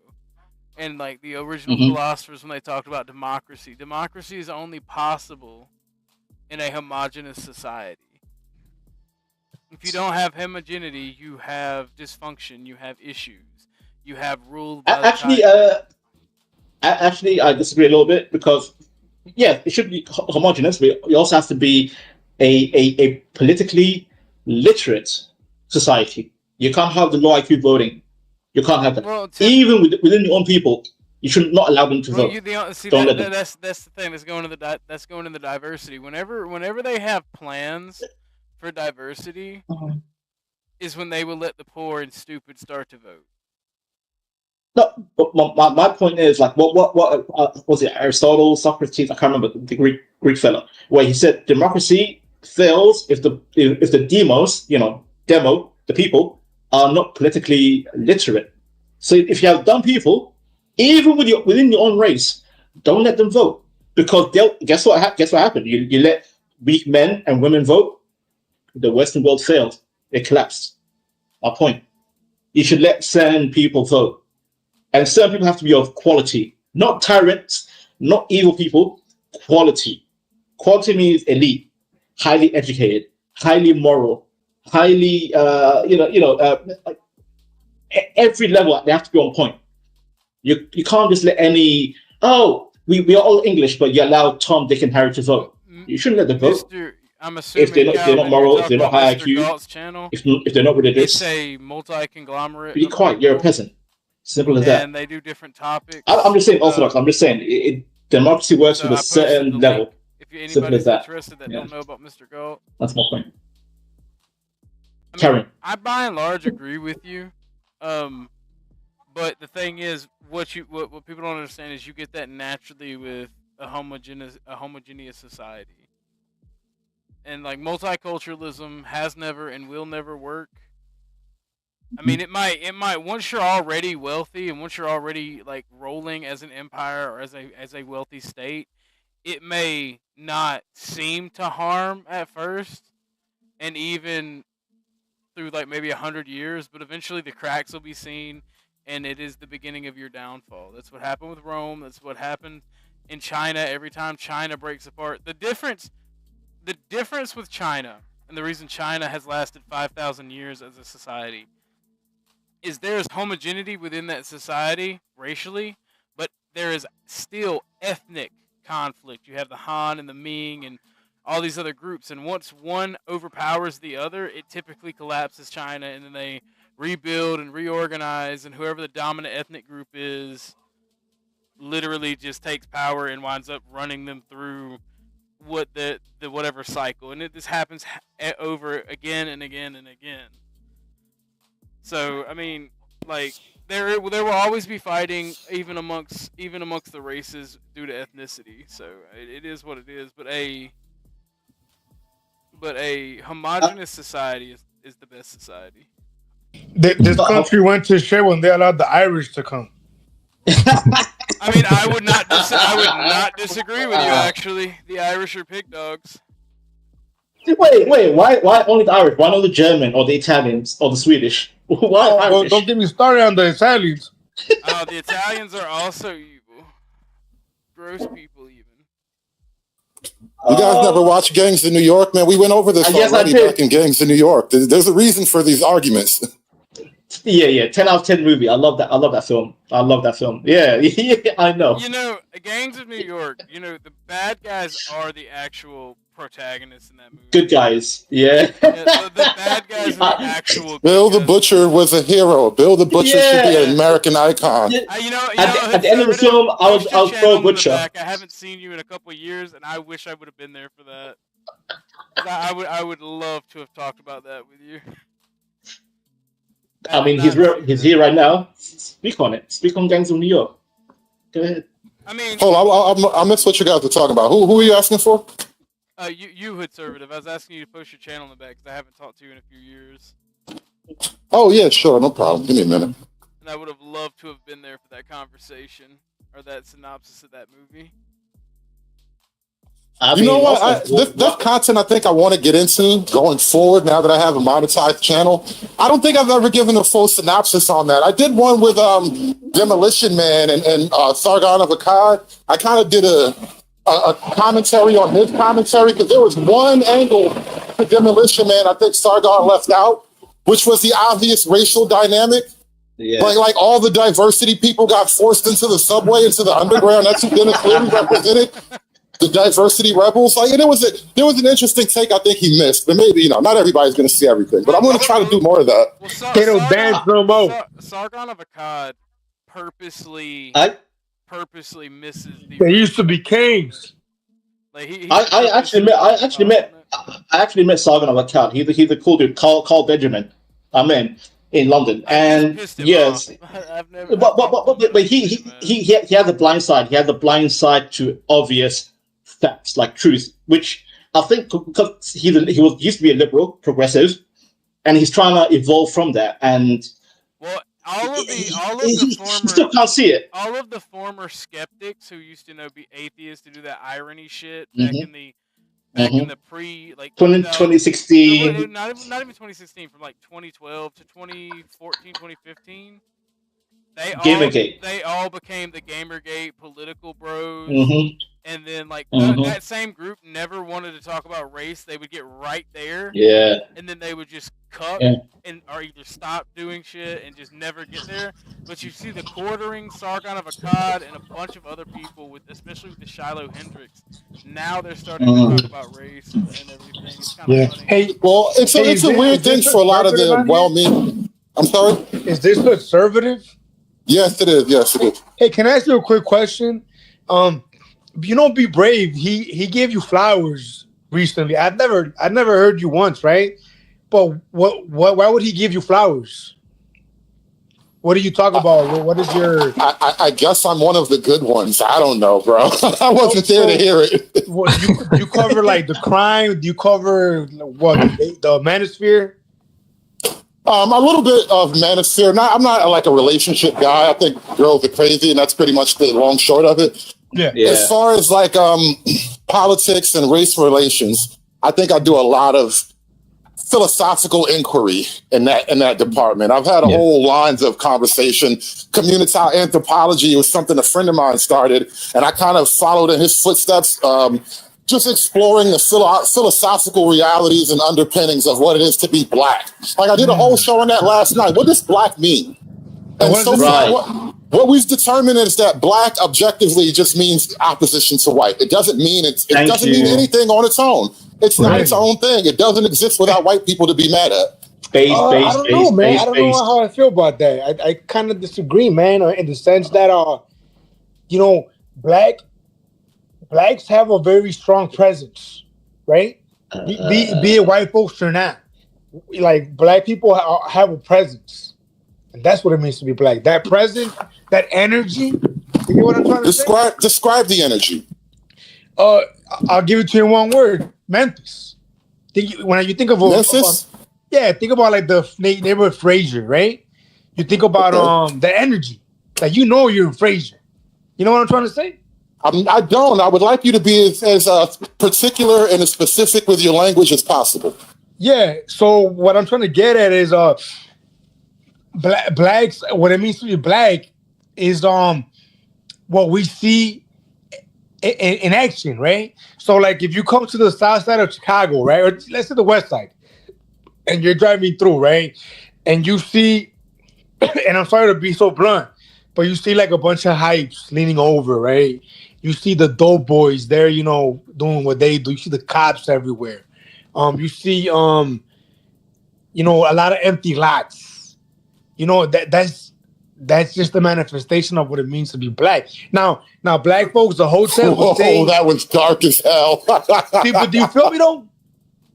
and like the original philosophers when they talked about democracy. Democracy is only possible in a homogenous society. If you don't have homogeneity, you have dysfunction, you have issues, you have rule. Actually, I disagree a little bit because, yeah, it should be homogenous, but it also has to be a politically literate society. You can't have the low IQ voting. You can't have that. Well, even within your own people, you should not allow them to vote. Don't let them. That's the thing. That's going to the diversity. Whenever they have plans for diversity, is when they will let the poor and stupid start to vote. No, but my point is like what was it? Aristotle, Socrates? I can't remember the Greek fellow where he said democracy fails if the demos, the people are not politically literate. So if you have dumb people, even within your own race, don't let them vote because guess what happened? You let weak men and women vote, the Western world failed. It collapsed. My point. You should let certain people vote. And certain people have to be of quality, not tyrants, not evil people. Quality. Quality means elite, highly educated, highly moral, highly, every level they have to be on point. You can't just let any. Oh, we are all English, but you allow Tom, Dick, and Harry to vote. You shouldn't let them vote. I'm assuming if they're not moral, if they're not high IQ, channel, if they're not religious, it's a multi-conglomerate. Be quiet. You're a peasant. Simple as that. And they do different topics. I'm just saying Orthodox. I'm just saying democracy works with a certain level. If anybody's Simple as that. interested that don't know about Mr. Galt, that's my point. I by and large agree with you, but the thing is, what people don't understand is you get that naturally with a homogeneous society. And like multiculturalism has never and will never work. I mean, it might once you're already wealthy and once you're already like rolling as an empire or as a wealthy state, it may not seem to harm at first, and even through like maybe 100 years, but eventually the cracks will be seen, and it is the beginning of your downfall. That's what happened with Rome. That's what happened in China. Every time China breaks apart, the difference with China, and the reason China has lasted 5,000 years as a society, is there's homogeneity within that society racially, but there is still ethnic conflict. You have the Han and the Ming and all these other groups, and once one overpowers the other, it typically collapses China, and then they rebuild and reorganize, and whoever the dominant ethnic group is literally just takes power and winds up running them through what the whatever cycle, and this happens over again and again and again. So I mean, like there will always be fighting, even amongst the races due to ethnicity. So it is what it is. But a homogenous society is the best society. This country went to shit when they allowed the Irish to come. I mean, I would not disagree with you. Actually, the Irish are pig dogs. Wait, why only the Irish? Why not the German or the Italians or the Swedish? Why Irish? Well, don't get me started on the Italians. The Italians are also evil. Gross people, even. You guys never watched Gangs in New York, man? We went over this already back in Gangs in New York. There's a reason for these arguments. Yeah. 10 out of 10 movie. I love that film. Yeah, I know. You know, Gangs of New York, you know, the bad guys are the actual protagonists in that movie. Good guys. Yeah. The bad guys are the actual Bill the Butcher was a hero. Bill the Butcher should be an American icon. At the end of the film, I was pro Butcher. I haven't seen you in a couple of years, and I wish I would have been there for that. I would love to have talked about that with you. I mean, he's here right now. Speak on it. Speak on Gangs of New York. Go ahead. I mean, hold on, I missed what you guys were talking about. Who are you asking for? You Hoodservative. I was asking you to post your channel in the back because I haven't talked to you in a few years. Oh yeah, sure, no problem. Give me a minute. And I would have loved to have been there for that conversation or that synopsis of that movie. You know what? This content I think I want to get into going forward now that I have a monetized channel. I don't think I've ever given a full synopsis on that. I did one with Demolition Man and Sargon of Akkad. I kind of did a commentary on his commentary because there was one angle to Demolition Man I think Sargon left out, which was the obvious racial dynamic. Yeah. Like all the diversity people got forced into the subway, into the underground. That's who Dennis Cleary represented. The diversity rebels, like, and there was an interesting take I think he missed, but maybe not everybody's going to see everything. But I'm going to try to do more of that. They don't dance no more. Sargon of Akkad purposely misses the. They used to be kings. Like I actually met Sargon of Akkad. He's a cool dude. Carl Benjamin. I mean, in London, and yes, but he has a blind side. He has a blind side to obvious facts like truth, which I think because he used to be a liberal, progressive, and he's trying to evolve from that. And he still can't see it. All of the former skeptics who used to be atheists to do that irony shit back in the pre 2016, not even 2016, from like 2012 to 2014, 2015. They all became the Gamergate political bros. And then, that same group never wanted to talk about race. They would get right there. Yeah. And then they would just cut or either stop doing shit and just never get there. But you see the quartering, Sargon of Akkad, and a bunch of other people, especially with the Shiloh Hendrix. Now they're starting to talk about race and everything. It's kind of funny. Hey, well, it's a weird thing for a lot of the well-meaning. I'm sorry? Is this conservative? Yes, it is. Yes, it is. Hey, can I ask you a quick question? Be Brave. He gave you flowers recently. I've never heard you once, right? But why would he give you flowers? What do you talk about? What is your? I guess I'm one of the good ones. I don't know, bro. I wasn't there to hear it. You cover like the crime? Do you cover what the manosphere? A little bit of manosphere. I'm not like a relationship guy. I think girls are crazy, and that's pretty much the long short of it. Yeah. As far as like politics and race relations, I think I do a lot of philosophical inquiry in that department. I've had whole lines of conversation. Communitile anthropology was something a friend of mine started, and I kind of followed in his footsteps, just exploring the philosophical realities and underpinnings of what it is to be black. Like I did a whole show on that last night. What does black mean? And so far, what we've determined is that black objectively just means opposition to white. It doesn't mean it doesn't mean anything on its own. It's not its own thing. It doesn't exist without white people to be mad at. I don't know, man. I don't know how I feel about that. I kind of disagree, man, in the sense that, black blacks have a very strong presence, right? Be it white folks or not. Like black people have a presence, and that's what it means to be black. That presence, that energy. You get what I'm trying to say? Describe the energy. I'll give it to you in one word: Memphis. When you think of Memphis, think about like the neighborhood Fraser, right? You think about the energy, like you're in Fraser. You know what I'm trying to say? I don't. I would like you to be as particular and as specific with your language as possible. Yeah. So what I'm trying to get at is blacks. What it means to be black is what we see in action, right? So like if you come to the south side of Chicago, right, or let's say the west side, and you're driving through, right, and you see, and I'm sorry to be so blunt, but you see like a bunch of hypes leaning over, right? You see the dope boys there, doing what they do. You see the cops everywhere. You see, a lot of empty lots. That's just the manifestation of what it means to be black. Now, black folks, the hotel will say, "Oh, that was dark as hell." People, do you feel me though?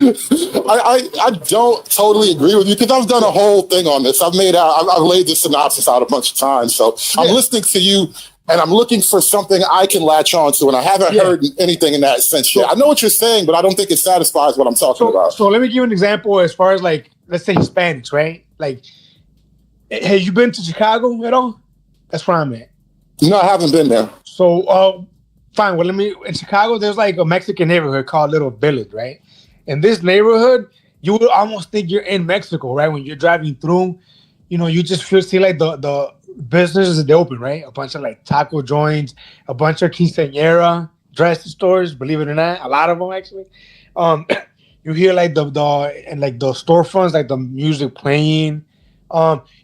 I don't totally agree with you because I've done a whole thing on this. I've laid the synopsis out a bunch of times. So I'm listening to you and I'm looking for something I can latch on to, and I haven't heard anything in that sense yet. I know what you're saying, but I don't think it satisfies what I'm talking about. So let me give you an example as far as like, let's say Hispanics, right? Like, have you been to Chicago at all? That's where I'm at. No, I haven't been there. So fine. Well, in Chicago, there's like a Mexican neighborhood called Little Village, right? In this neighborhood, you would almost think you're in Mexico, right? When you're driving through, you just see like the businesses that they open, right? A bunch of like taco joints, a bunch of quinceañera dress stores, believe it or not, a lot of them actually. You hear like the storefronts, like the music playing.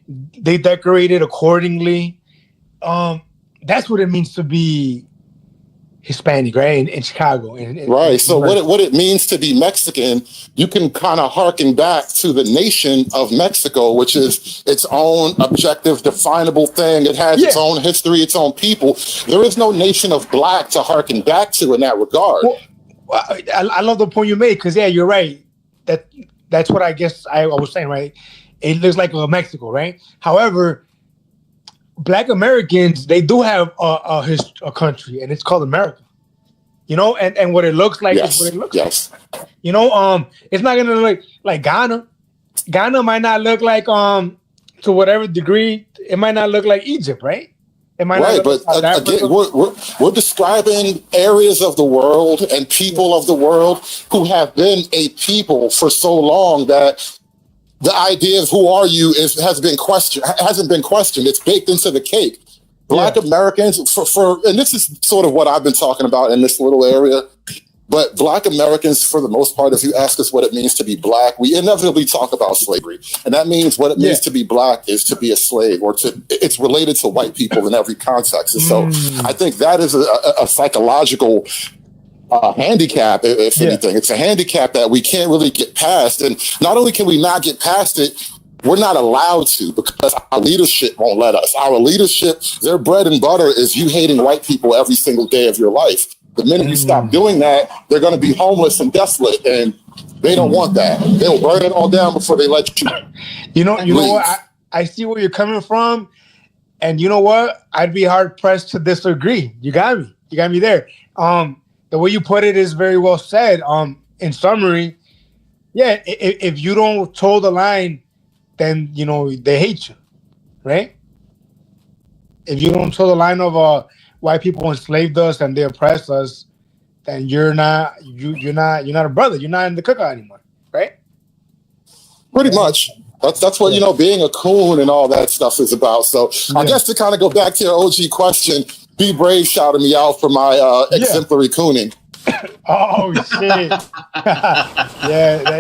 They decorated accordingly. That's what it means to be Hispanic, right? In Chicago. Right. So what it means to be Mexican, you can kind of harken back to the nation of Mexico, which is its own objective, definable thing. It has its own history, its own people. There is no nation of black to harken back to in that regard. Well, I love the point you made because, you're right. That's what I guess I was saying, right? It looks like Mexico, right? However, Black Americans, they do have a country, and it's called America. And what it looks like is what it looks like. It's not gonna look like Ghana. Ghana might not look like to whatever degree, it might not look like Egypt, right? It might not look like again, we're describing areas of the world and people of the world who have been a people for so long that the idea of who are you hasn't been questioned. It's baked into the cake. Black Americans, and this is sort of what I've been talking about in this little area, but Black Americans, for the most part, if you ask us what it means to be Black, we inevitably talk about slavery. And that means what it means to be Black is to be a slave, it's related to white people in every context. And so I think that is a psychological handicap, if anything. It's a handicap that we can't really get past. And not only can we not get past it, we're not allowed to because our leadership won't let us. Our leadership, their bread and butter is you hating white people every single day of your life. The minute you stop doing that, they're going to be homeless and desolate, and they don't want that. They'll burn it all down before they let you. You know what? I see where you're coming from, and you know what? I'd be hard pressed to disagree. You got me. You got me there. The way you put it is very well said. In summary, if you don't toe the line, then they hate you, right? If you don't toe the line of white people enslaved us and they oppressed us, then you're not a brother. You're not in the cookout anymore, right? Pretty much. That's what being a coon and all that stuff is about. So I guess to kind of go back to your OG question, B Brave shouted me out for my exemplary cooning. Oh shit!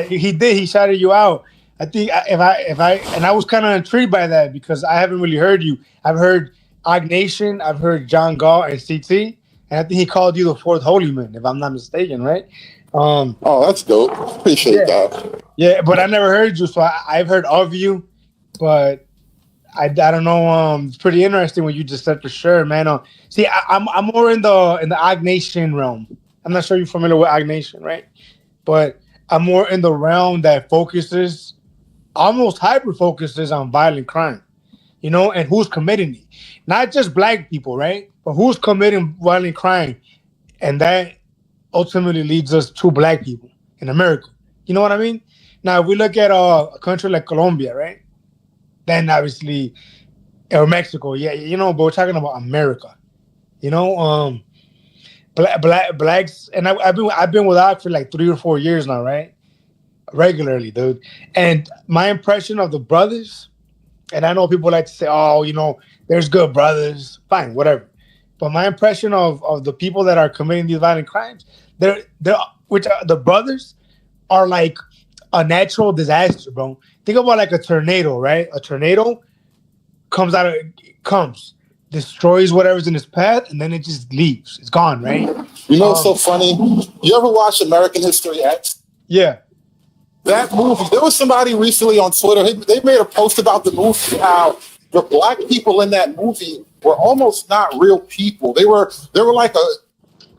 He did. He shouted you out. I think if I was kind of intrigued by that because I haven't really heard you. I've heard Og Nation, I've heard John Gall and CT, and I think he called you the fourth holy man, if I'm not mistaken, right? Oh, that's dope. Appreciate that. Yeah, but I never heard you, so I've heard of you, but I don't know. It's pretty interesting what you just said for sure, man. See, I'm more in the Agnation realm. I'm not sure you're familiar with Agnation, right? But I'm more in the realm that focuses, almost hyper focuses on violent crime, and who's committing it. Not just black people, right? But who's committing violent crime, and that ultimately leads us to black people in America. You know what I mean? Now, if we look at a country like Colombia, right? Then obviously, or Mexico, yeah, but we're talking about America. Blacks, and I've been with Ock for like 3 or 4 years now, right? Regularly, dude. And my impression of the brothers, and I know people like to say, oh, there's good brothers, fine, whatever. But my impression of the people that are committing these violent crimes, the brothers are like a natural disaster, bro. Think about like a tornado, right? A tornado comes, destroys whatever's in its path, and then it just leaves. It's gone, right? What's so funny? You ever watch American History X? Yeah. That movie, there was somebody recently on Twitter, they made a post about the movie, how the black people in that movie were almost not real people. They were like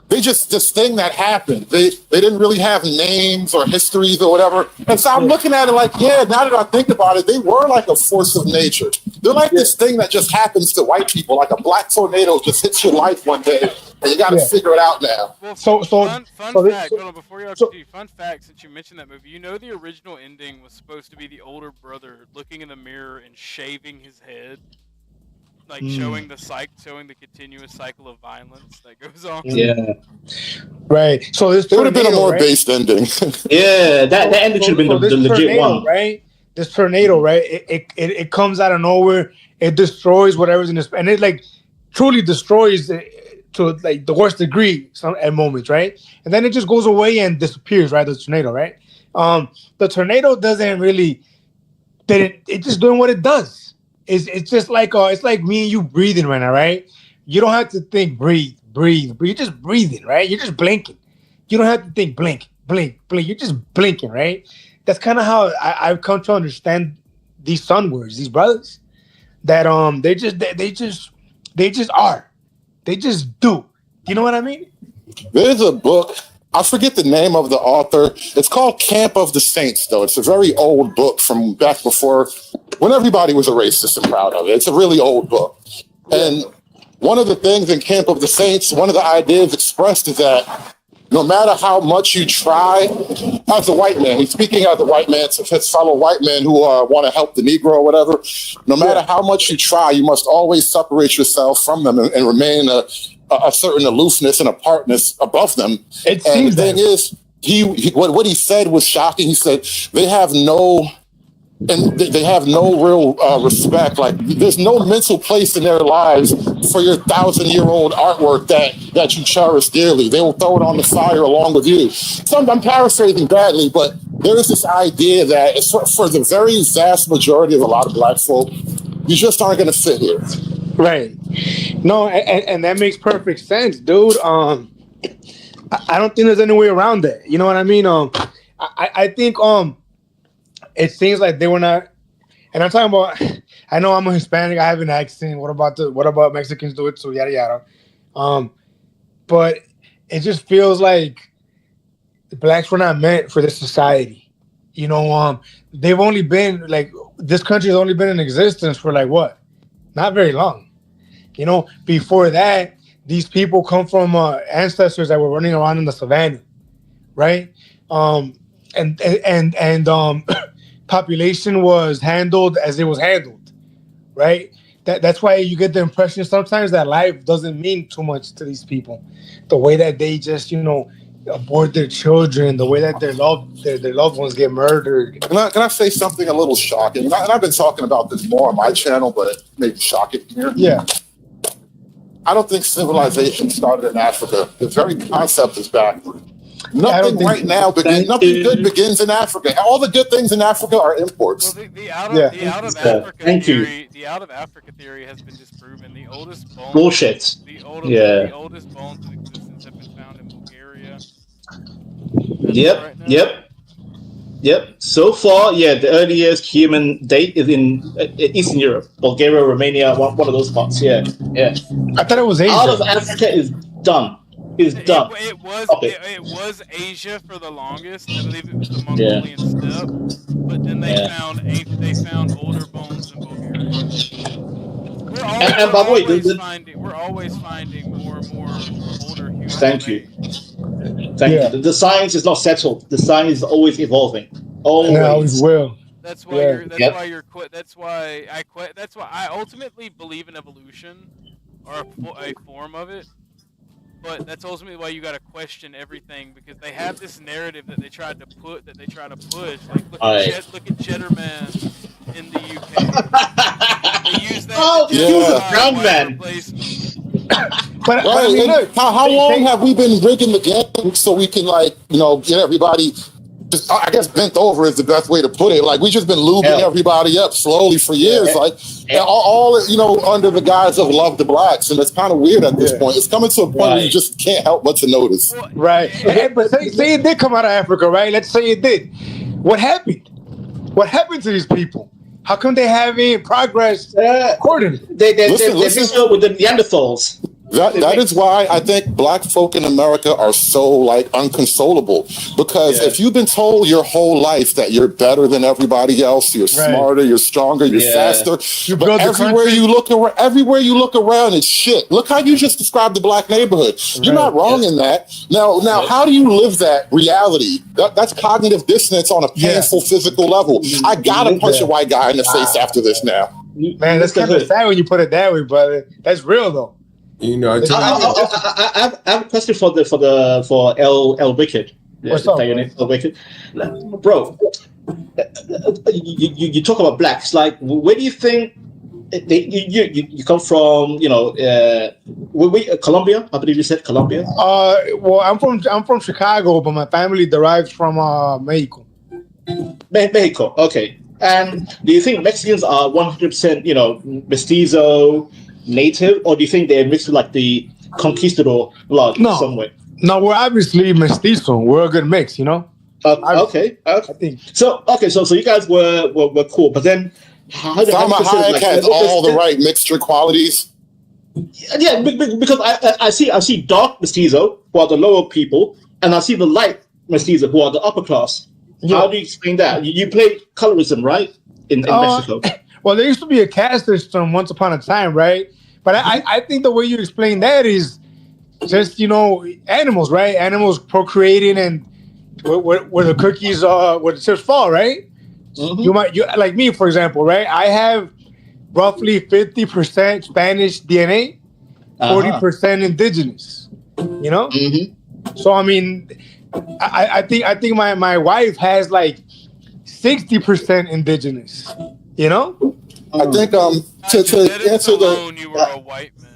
this thing that happened. They didn't really have names or histories or whatever. And so I'm looking at it like, yeah, now that I think about it, they were like a force of nature. They're like this thing that just happens to white people, like a black tornado just hits your life one day, and you got to figure it out now. Well, fun fact, hold on, before you continue, fun fact, since you mentioned that movie, the original ending was supposed to be the older brother looking in the mirror and shaving his head. Like showing the continuous cycle of violence that goes on. Yeah. Right. So this would have been a more based ending. Yeah, that ending should have been the legit one. Right? This tornado, right? It comes out of nowhere. It destroys whatever's in this, and it like truly destroys it to like the worst degree at moments, right? And then it just goes away and disappears, right? The tornado, right? The tornado doesn't really it's just doing what it does. It's just like it's like me and you breathing right now, right? You don't have to think breathe. You're just breathing, right? You're just blinking. You don't have to think blink. You're just blinking, right? That's kind of how I've come to understand these sun words, these brothers. That they just are. They just do. You know what I mean? There's a book. I forget the name of the author. It's called Camp of the Saints, though. It's a very old book from back before, when everybody was a racist and proud of it. It's a really old book. And one of the things in Camp of the Saints, one of the ideas expressed is that no matter how much you try, as a white man, he's speaking as a white man to his fellow white men who want to help the Negro or whatever, no matter how much you try, you must always separate yourself from them and remain a certain aloofness and apartness above them. And the thing is, what he said was shocking. He said they have no real respect. Like there's no mental place in their lives for your 1,000-year-old artwork that you cherish dearly. They will throw it on the fire along with you. I'm paraphrasing badly, but there is this idea that it's for the very vast majority of a lot of black folk, you just aren't going to fit here. Right. No, and that makes perfect sense, dude. I don't think there's any way around that. You know what I mean? I think it seems like they were not, and I'm talking about, I know I'm a Hispanic, I have an accent. What about Mexicans do it too? Yada yada. But it just feels like the blacks were not meant for this society. They've only been like, this country has only been in existence for like what? Not very long. Before that, these people come from ancestors that were running around in the savannah, right? And population was handled as it was handled, right? That's why you get the impression sometimes that life doesn't mean too much to these people. The way that they just, abort their children, the way that their loved ones get murdered. Can I say something a little shocking? And I've been talking about this more on my channel, but it may be shocking here. Yeah. I don't think civilization started in Africa. The very concept is backward. Nothing good begins in Africa. All the good things in Africa are imports. Well, the out of Africa theory has been disproven. The oldest bones. Bullshit. The oldest bones in existence have been found in Bulgaria. Yep. Yep. So far, the earliest human date is in Eastern Europe, Bulgaria, Romania, one of those spots. Yeah. I thought it was Asia. Out of Africa is done. Is done. It was Asia for the longest. I believe it was the Mongolian steppe, but then they found older bones in Bulgaria. We're always finding more and more older humans. Thank you. The science is not settled. The science is always evolving. Always will. That's why That's why I ultimately believe in evolution, or a form of it. But that's ultimately why you got to question everything, because they have this narrative that they try to push. Like look at Cheddar Man in the UK. They use that. Brown man. But I mean, look, how long have we been rigging the game so we can get everybody? Just, I guess bent over is the best way to put it. Like, we just been lubing everybody up slowly for years, all under the guise of love the blacks, and it's kind of weird at this point. It's coming to a point where you just can't help but to notice. Right, but say it did come out of Africa, right? Let's say it did. What happened? What happened to these people? How come they haven't progressed accordingly? They mixed up with the Neanderthals. That is why I think black folk in America are so unconsolable, because if you've been told your whole life that you're better than everybody else, you're smarter, you're stronger, you're faster, but everywhere you look around, it's shit. Look how you just described the black neighborhood. You're not wrong in that. Now, how do you live that reality? That's cognitive dissonance on a painful physical level. I gotta punch a white guy in the face after this now. Man, that's kind of sad when you put it that way, brother. That's real though. I have a question for L Wicked. What's up, L Wicked? Bro, you talk about blacks. Like, where do you think you come from? Colombia? I believe you said Colombia. Well, I'm from Chicago, but my family derives from Mexico. Mexico. Okay. And do you think Mexicans are 100%, mestizo, native, or do you think they're mixed with like the conquistador blood somewhere? No, we're obviously mestizo. We're a good mix, Okay. I think so. Okay, so you guys were cool, but then Salma Hayek has all the right mixture qualities. Yeah, because I see dark mestizo, who are the lower people, and I see the light mestizo, who are the upper class. Yeah. How do you explain that? You play colorism, right? In Mexico. Well, there used to be a caste system once upon a time, right? But I think the way you explain that is just, animals, right? Animals procreating, and where the cookies where the chips fall, right? Mm-hmm. You like me, for example, right? I have roughly 50% Spanish DNA, 40% indigenous. Mm-hmm. So I mean, I think my wife has like 60% indigenous. I think to answer you were a white man.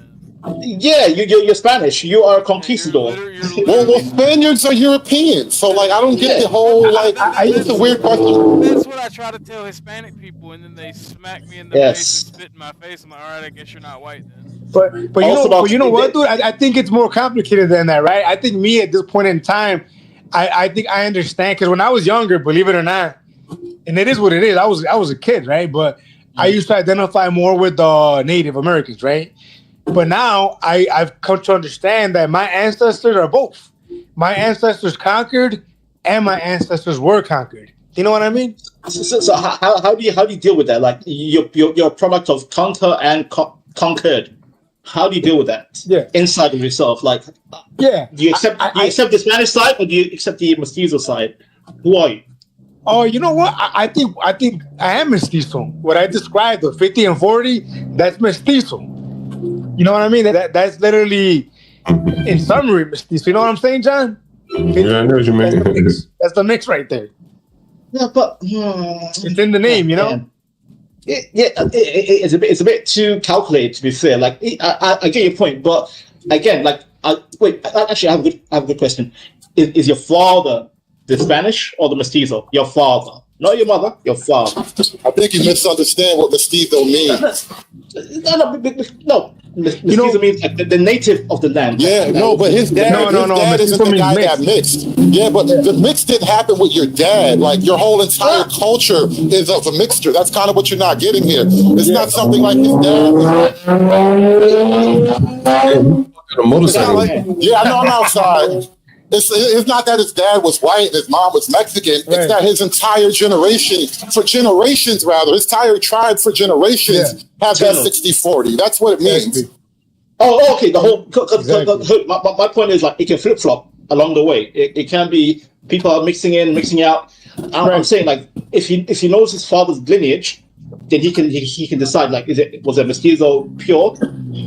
Yeah, you're Spanish. You are a conquistador. Well, Spaniards are Europeans, so I don't get the whole it's a weird question. That's what I try to tell Hispanic people, and then they smack me in the face and spit in my face. I'm like, all right, I guess you're not white then. But you know what, dude? I think it's more complicated than that, right? I think me at this point in time, I think I understand, because when I was younger, believe it or not, and it is what it is. I was a kid, right? But I used to identify more with the Native Americans, right? But now I've come to understand that my ancestors are both. My ancestors conquered, and my ancestors were conquered. You know what I mean? So how do you deal with that? Like, you're a product of conquer and conquered. How do you deal with that? Yeah. Inside of yourself, like, yeah. Do you accept the Spanish side, or do you accept the mestizo side? Who are you? Oh, you know what? I think I am mestizo. What I described, the 50 and 40, that's mestizo. You know what I mean? That's literally, in summary, mestizo. You know what I'm saying, John? Yeah, I know what you mean. That's the mix right there. Yeah, but it's in the name, it's a bit too calculated, to be fair. Like, I get your point, but again, actually, I have a good question. Is your father the Spanish or the mestizo? Your father, not your mother. Your father. I think you misunderstand what mestizo means. No. Mestizo means like the native of the land. Yeah, no, but his dad, his dad isn't the guy that mixed. Yeah, but the mix didn't happen with your dad. Like your whole entire culture is of a mixture. That's kind of what you're not getting here. It's not something like his dad was. Yeah, I know I'm outside. It's not that his dad was white and his mom was Mexican. It's that his entire generation, for generations rather, his entire tribe for generations have that 60-40. That's what it means. Oh, okay. The whole my point is like it can flip flop along the way. It can be people are mixing in, mixing out. I'm saying like if he knows his father's lineage, then he can decide like was it mestizo pure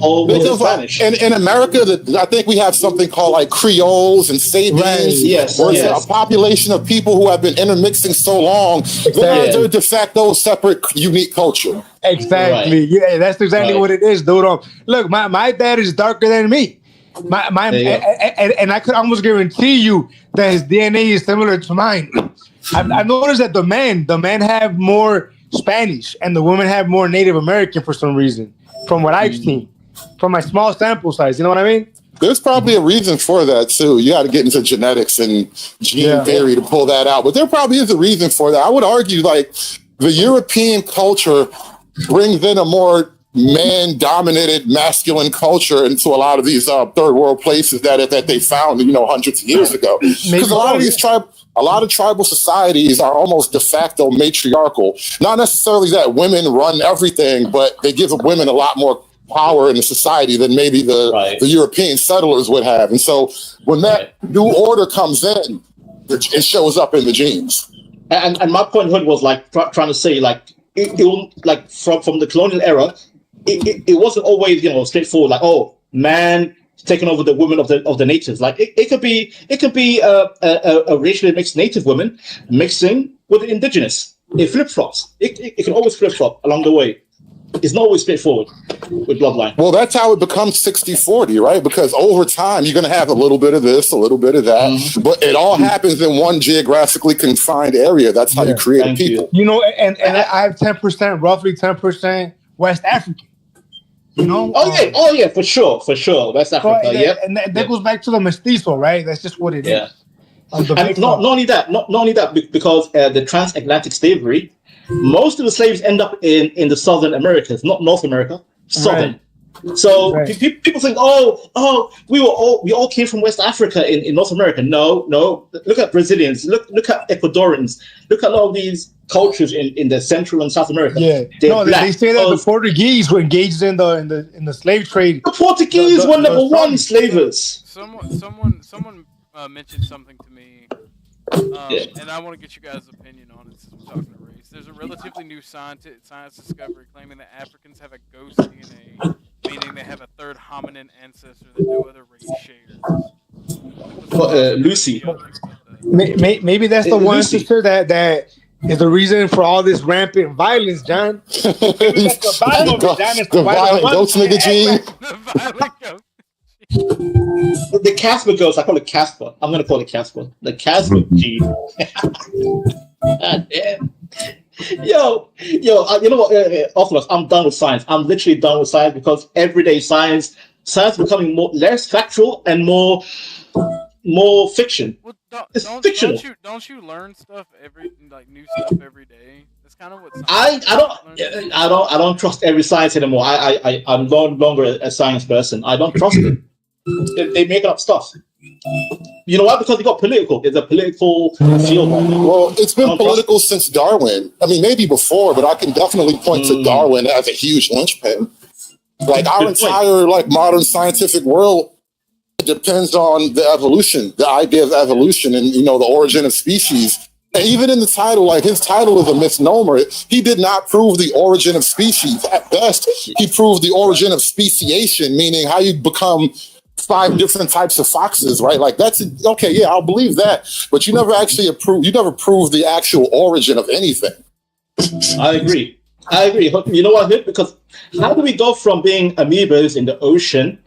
or was it Spanish? In America, I think we have something called like Creoles and Sabians. Yes, where it's a population of people who have been intermixing so long. They're de facto separate, unique culture. Exactly. Yeah, that's exactly what it is, dude. Look, my dad is darker than me. And I could almost guarantee you that his DNA is similar to mine. I've noticed that the men have more Spanish and the women have more Native American for some reason, from what I've seen, from my small sample size. You know what I mean? There's probably a reason for that too. You got to get into genetics and gene theory to pull that out, but there probably is a reason for that. I would argue like the European culture brings in a more man-dominated masculine culture into a lot of these third world places that they found, hundreds of years ago. Because a lot of tribal societies are almost de facto matriarchal. Not necessarily that women run everything, but they give women a lot more power in the society than maybe the European settlers would have. And so when that new order comes in, it shows up in the genes. And my point was like trying to say like like from the colonial era, it wasn't always straightforward like man taking over the women of the natives. Like it could be a racially mixed native woman mixing with the indigenous. It flip flops. It can always flip flop along the way. It's not always straightforward with bloodline. Well, that's how it becomes 60-40, right? Because over time you're going to have a little bit of this, a little bit of that, but it all happens in one geographically confined area. That's how you create people. And I have 10%, roughly 10% West African. Oh yeah, for sure, West Africa. And that goes back to the mestizo, right? That's just what it is. And not only that, because the transatlantic slavery, most of the slaves end up in the Southern Americas, not North America, Southern. Right. So people think, we all came from West Africa in North America. No. Look at Brazilians. Look at Ecuadorians. Look at all these cultures in the Central and South America. Yeah, they say that the Portuguese were engaged in the slave trade. The Portuguese were number one slavers. Someone mentioned something to me, and I want to get you guys' opinion on it since we're talking to race. There's a relatively new science discovery claiming that Africans have a ghost DNA, meaning they have a third hominin ancestor that no other race shares. Lucy. Maybe that's the one sister that is the reason for all this rampant violence, John. Maybe that's the violent ghost nigga gene. The Casper ghost, I call it Casper. I'm gonna call it Casper. The Casper gene. God damn. Yo, you know what? Orthodox, I'm done with science. I'm literally done with science because everyday science becoming less factual and more fiction. Well, it's fictional. Don't you learn stuff new stuff every day? That's kind of what I don't trust every science anymore. I'm no longer a science person. I don't trust it. They make up stuff. You know why? Because it got political. It's a political field. Well, it's been political since Darwin. I mean, maybe before, but I can definitely point to Darwin as a huge linchpin. Like our entire modern scientific world depends on the evolution, the idea of evolution, and the origin of species. And even in the title, his title is a misnomer. He did not prove the origin of species. At best, he proved the origin of speciation, meaning how you become 5 different types of foxes, right? Like that's okay, yeah, I'll believe that. But you never actually proved the actual origin of anything. I agree. You know what? Because how do we go from being amoebas in the ocean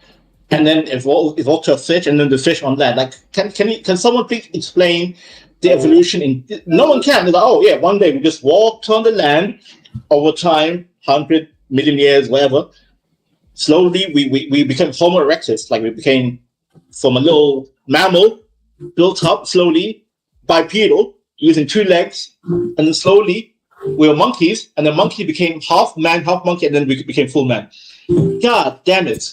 and then evolve to a fish and then the fish on land? Like, can someone please explain the evolution? No one can. They're like, one day we just walked on the land over time, 100 million years, whatever. slowly we became Homo erectus, like we became from a little mammal, built up slowly, bipedal, using 2 legs, and then slowly we were monkeys, and the monkey became half man, half monkey, and then we became full man. God damn it.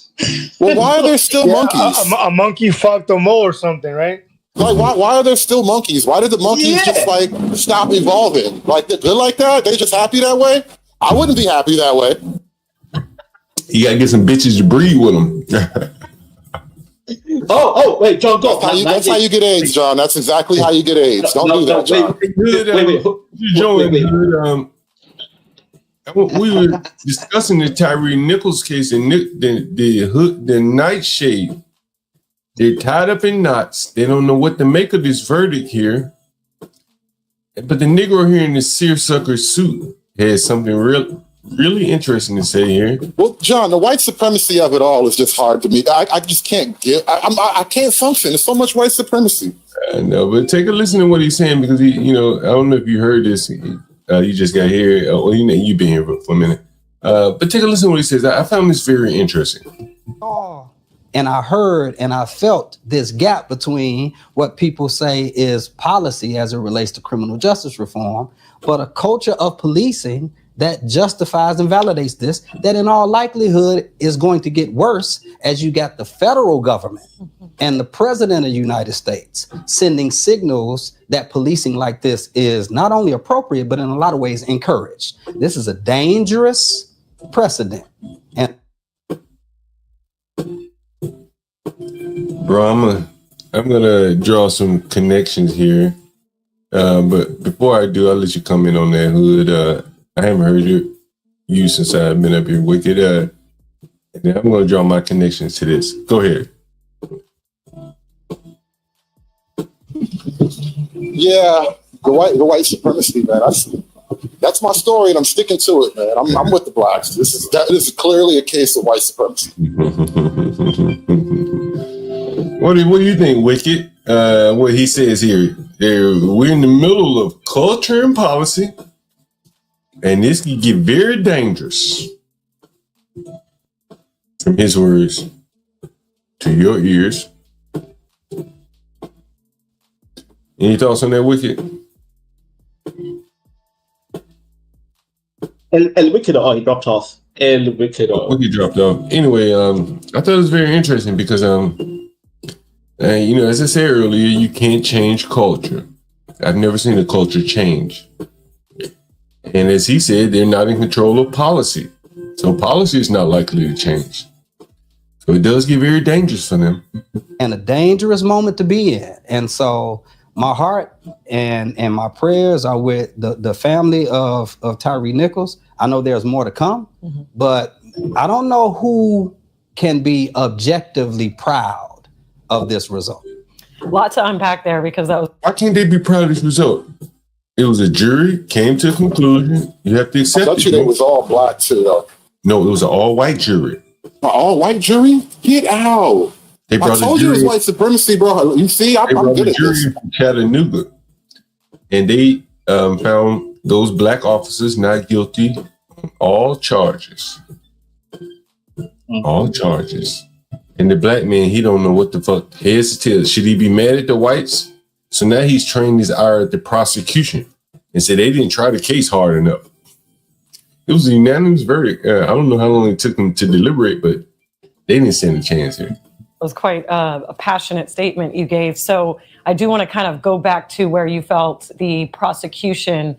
Well, why are there still monkeys? A monkey fucked a mole or something, right? Like, why are there still monkeys? Why did the monkeys just like stop evolving? Like they're like that? They just happy that way? I wouldn't be happy that way. You gotta get some bitches to breed with them. Wait, John, go. That's how you get AIDS, John. That's exactly how you get AIDS. Don't do that, John. We were discussing the Tyree Nichols case and the nightshade. They're tied up in knots. They don't know what to make of this verdict here. But the Negro here in the seersucker suit has something really interesting to say here. Well, John, the white supremacy of it all is just hard to me. I just can't get. I can't function. There's so much white supremacy. I know, but take a listen to what he's saying because I don't know if you heard this. You just got here. You've been here for a minute. But take a listen to what he says. I found this very interesting. And I heard and I felt this gap between what people say is policy as it relates to criminal justice reform, but a culture of policing that justifies and validates this, that in all likelihood is going to get worse as you got the federal government and the president of the United States sending signals that policing like this is not only appropriate, but in a lot of ways encouraged. This is a dangerous precedent. And Bro, I'm gonna draw some connections here, but before I do, I'll let you comment on that, Hood. I haven't heard you since I've been up here, Wicked. And then I'm gonna draw my connections to this. Go ahead. Yeah, the white supremacy, man. That's my story, and I'm sticking to it, man. I'm with the blacks. This is clearly a case of white supremacy. What do you think, Wicked? What he says here, we're in the middle of culture and policy, and this can get very dangerous. From his words to your ears. Any thoughts on that, Wicked? El Wicked, he dropped off. El Wicked. Wicked dropped off. Anyway, I thought it was very interesting because as I said earlier, you can't change culture. I've never seen a culture change. And as he said, they're not in control of policy. So policy is not likely to change. So it does get very dangerous for them. And a dangerous moment to be in. And so my heart and my prayers are with the family of Tyree Nichols. I know there's more to come, but I don't know who can be objectively proud of this result. Lots to unpack there because that was. Why can't they be proud of this result? It was a jury, came to a conclusion. You have to accept it. I thought it was all black too, though. No, it was an all-white jury. An all-white jury? Get out. They brought I told you it was white supremacy, bro. You see, I'm good at this. From Chattanooga, and they found those black officers not guilty on all charges. All charges. And the black man, he don't know what the fuck. Heads to tails. Should he be mad at the whites? So now he's trained his ire at the prosecution and said they didn't try the case hard enough. It was a unanimous verdict. I don't know how long it took them to deliberate, but they didn't stand a chance here. It was quite a passionate statement you gave. So I do want to kind of go back to where you felt the prosecution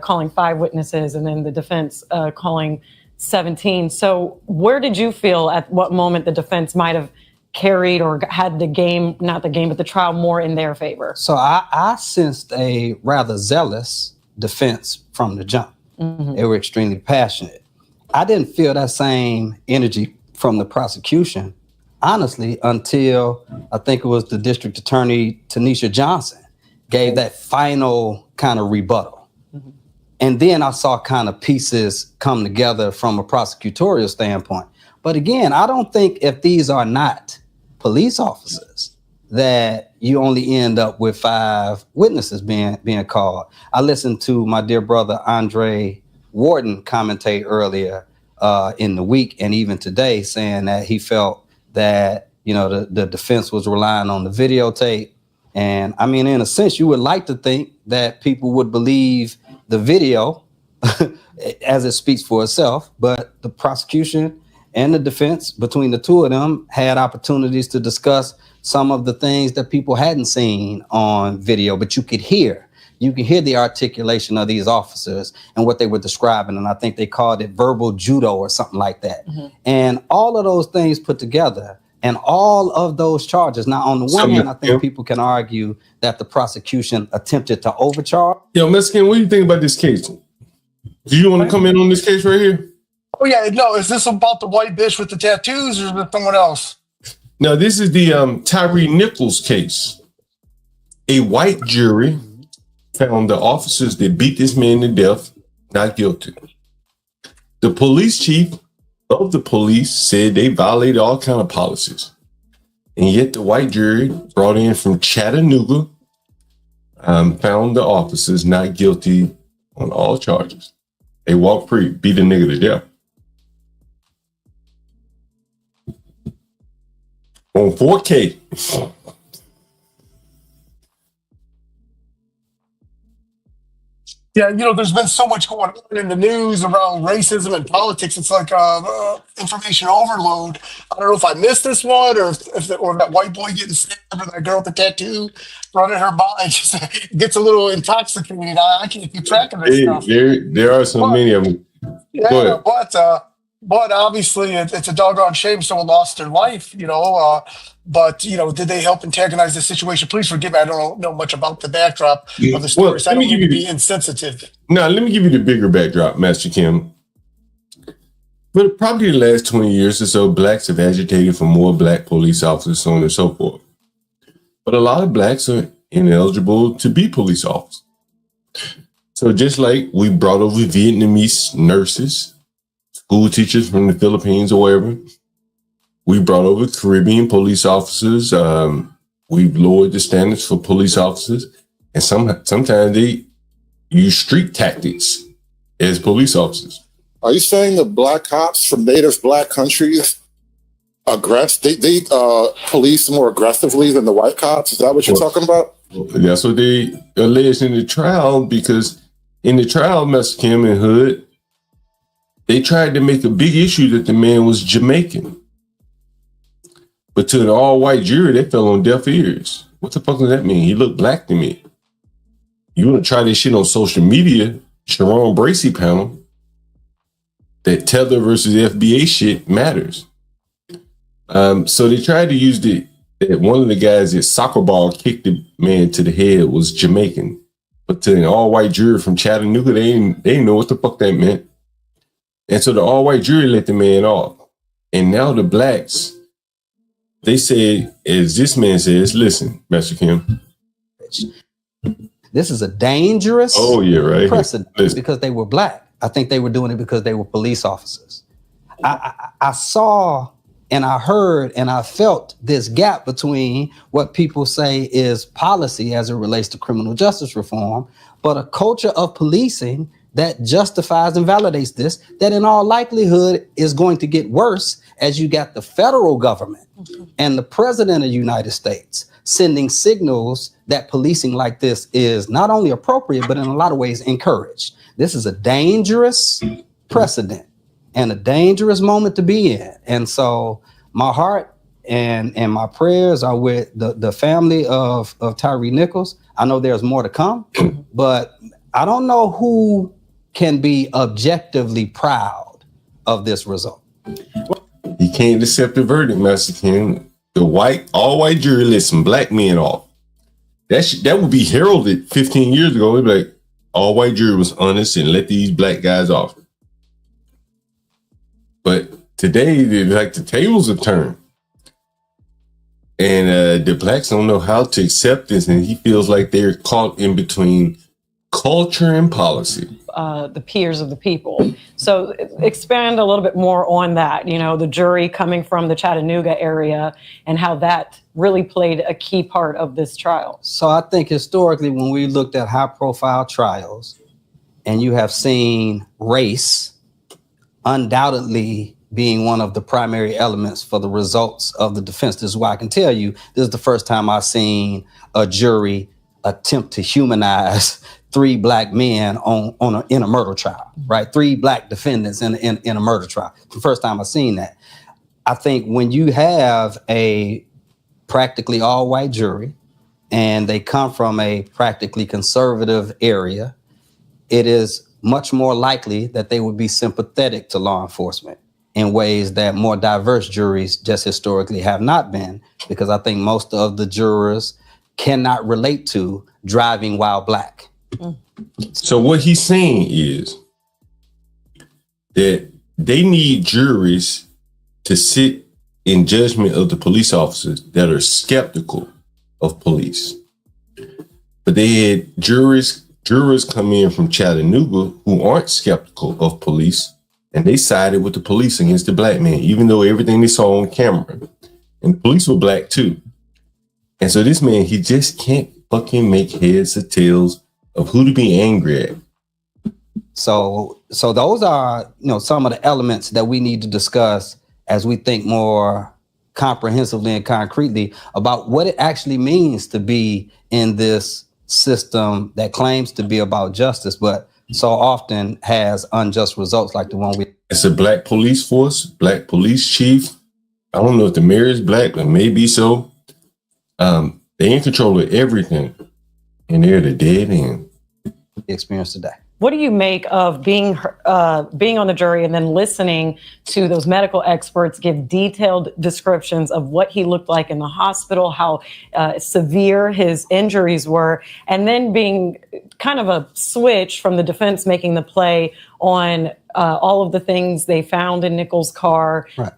calling 5 witnesses and then the defense calling 17. So where did you feel at what moment the defense might have carried or had the trial more in their favor? So I sensed a rather zealous defense from the jump. Mm-hmm. They were extremely passionate. I didn't feel that same energy from the prosecution, honestly, until I think it was the district attorney, Tanisha Johnson, gave that final kind of rebuttal. Mm-hmm. And then I saw kind of pieces come together from a prosecutorial standpoint. But again, I don't think if these are not police officers that you only end up with 5 witnesses being called. I listened to my dear brother Andre Wharton commentate earlier in the week and even today, saying that he felt that, you know, the defense was relying on the videotape. And I mean, in a sense, you would like to think that people would believe the video as it speaks for itself, but the prosecution and the defense, between the two of them, had opportunities to discuss some of the things that people hadn't seen on video, but you could hear the articulation of these officers and what they were describing. And I think they called it verbal judo or something like that. And all of those things put together and all of those charges. Now, on the one hand, I think people can argue that the prosecution attempted to overcharge. Yo, Mexican, what do you think about this case? Do you want to come in on this case right here? Oh, yeah. No, is this about the white bitch with the tattoos or is it someone else? No, this is the Tyree Nichols case. A white jury found the officers that beat this man to death not guilty. The police chief of the police said they violated all kind of policies. And yet the white jury brought in from Chattanooga found the officers not guilty on all charges. They walked free, beat a nigga to death. On 4K. Yeah, you know, there's been so much going on in the news around racism and politics. It's like information overload. I don't know if I missed this one or if that white boy getting stabbed or that girl with the tattoo running her by just gets a little intoxicated. I can't keep track of this stuff. There are so many of them. Yeah, but obviously it's a doggone shame someone lost their life, you know. But, you know, did they help antagonize the situation? Please forgive me. I don't know much about the backdrop of the story, so I don't mean to be insensitive. No, let me give you the bigger backdrop, Master Kim. For probably the last 20 years or so, blacks have agitated for more black police officers, so on and so forth. But a lot of blacks are ineligible to be police officers. So just like we brought over Vietnamese nurses, school teachers from the Philippines or wherever, we brought over Caribbean police officers. We've lowered the standards for police officers. And sometimes they use street tactics as police officers. Are you saying the black cops from native black countries they police more aggressively than the white cops? Is that what you're talking about? That's what they alleged in the trial, because in the trial, Mr. Kim and Hood, they tried to make a big issue that the man was Jamaican. But to the all-white jury, they fell on deaf ears. What the fuck does that mean? He looked black to me. You want to try this shit on social media, Sharon Bracey panel, that Tether versus FBA shit matters. So they tried to use that one of the guys that soccer ball kicked the man to the head was Jamaican. But to an all-white jury from Chattanooga, they didn't know what the fuck that meant. And so the all-white jury let the man off. And now the blacks, they said, as this man says, listen, Master Kim. This is a dangerous precedent because they were black. I think they were doing it because they were police officers. I saw and I heard and I felt this gap between what people say is policy as it relates to criminal justice reform, but a culture of policing that justifies and validates this, that in all likelihood is going to get worse as you got the federal government and the president of the United States sending signals that policing like this is not only appropriate, but in a lot of ways encouraged. This is a dangerous precedent and a dangerous moment to be in. And so my heart and my prayers are with the family of Tyree Nichols. I know there's more to come, but I don't know who can be objectively proud of this result. He can't accept the verdict, Master Kim. The all-white jury let some black men off. That would be heralded 15 years ago. It'd be like, all-white jury was honest and let these black guys off. But today, like the tables have turned. And the blacks don't know how to accept this, and he feels like they're caught in between culture and policy. The peers of the people. So expand a little bit more on that, you know, the jury coming from the Chattanooga area and how that really played a key part of this trial. So I think historically, when we looked at high profile trials and you have seen race undoubtedly being one of the primary elements for the results of the defense. This is why I can tell you this is the first time I've seen a jury attempt to humanize 3 black men in a murder trial, right? 3 black defendants in a murder trial. The first time I've seen that. I think when you have a practically all-white jury and they come from a practically conservative area, it is much more likely that they would be sympathetic to law enforcement in ways that more diverse juries just historically have not been, because I think most of the jurors cannot relate to driving while black. So what he's saying is that they need juries to sit in judgment of the police officers that are skeptical of police. But they had jurors come in from Chattanooga who aren't skeptical of police, and they sided with the police against the black man, even though everything they saw on camera. And the police were black too. And so this man, he just can't fucking make heads or tails of who to be angry at. So those are, some of the elements that we need to discuss as we think more comprehensively and concretely about what it actually means to be in this system that claims to be about justice, but so often has unjust results like the one we... It's a black police force, black police chief. I don't know if the mayor is black, but maybe so. They in control of everything, and they're the dead end. Experience today. What do you make of being on the jury and then listening to those medical experts give detailed descriptions of what he looked like in the hospital, how severe his injuries were, and then being kind of a switch from the defense making the play on all of the things they found in Nichols' car, right.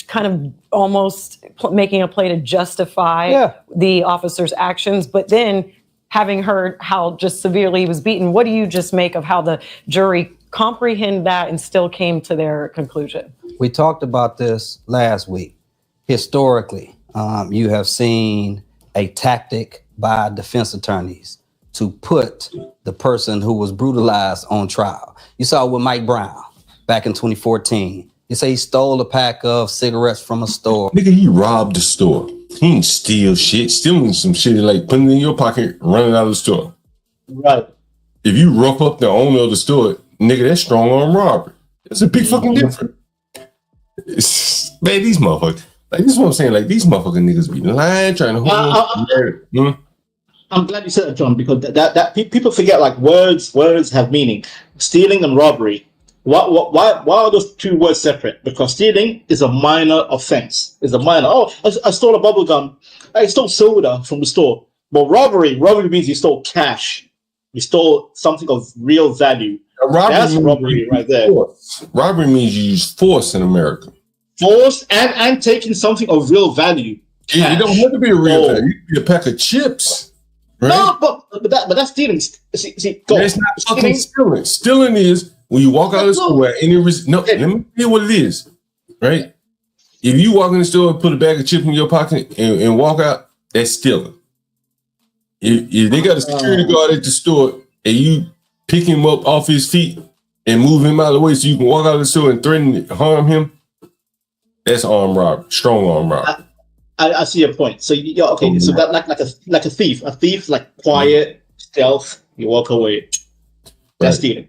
Kind of almost making a play to justify the officer's actions, but then having heard how just severely he was beaten, what do you just make of how the jury comprehend that and still came to their conclusion? We talked about this last week. Historically, you have seen a tactic by defense attorneys to put the person who was brutalized on trial. You saw with Mike Brown back in 2014. You say he stole a pack of cigarettes from a store. Nigga, he robbed the store. He ain't steal shit. Stealing some shit like putting it in your pocket, running out of the store. Right. If you rough up the owner of the store, nigga, that's strong arm robbery. That's a big fucking difference. Man, these motherfuckers. Like, this is what I'm saying. Like, these motherfucking niggas be lying, trying to hold I'm glad you said that, John, because that people forget, like, words have meaning. Stealing and robbery. Why are those 2 words separate? Because stealing is a minor offense. It's a minor. Oh, I stole a bubble gum. I stole soda from the store. But robbery means you stole cash. You stole something of real value. That's robbery right there. Force. Robbery means you use force in America. Force and taking something of real value. Yeah, it don't have to be a real value. You can be a pack of chips. Right? No, but that's stealing. See, go. It's not fucking stealing. Stealing is when you walk out of the store and let me tell you what it is, right? If you walk in the store and put a bag of chips in your pocket and walk out, that's stealing. If they got a security guard at the store and you pick him up off his feet and move him out of the way so you can walk out of the store and threaten to harm him, that's armed robbery, strong arm robbery. I see your point. So okay, so that like a thief. A thief, like quiet, stealth, you walk away. That's stealing.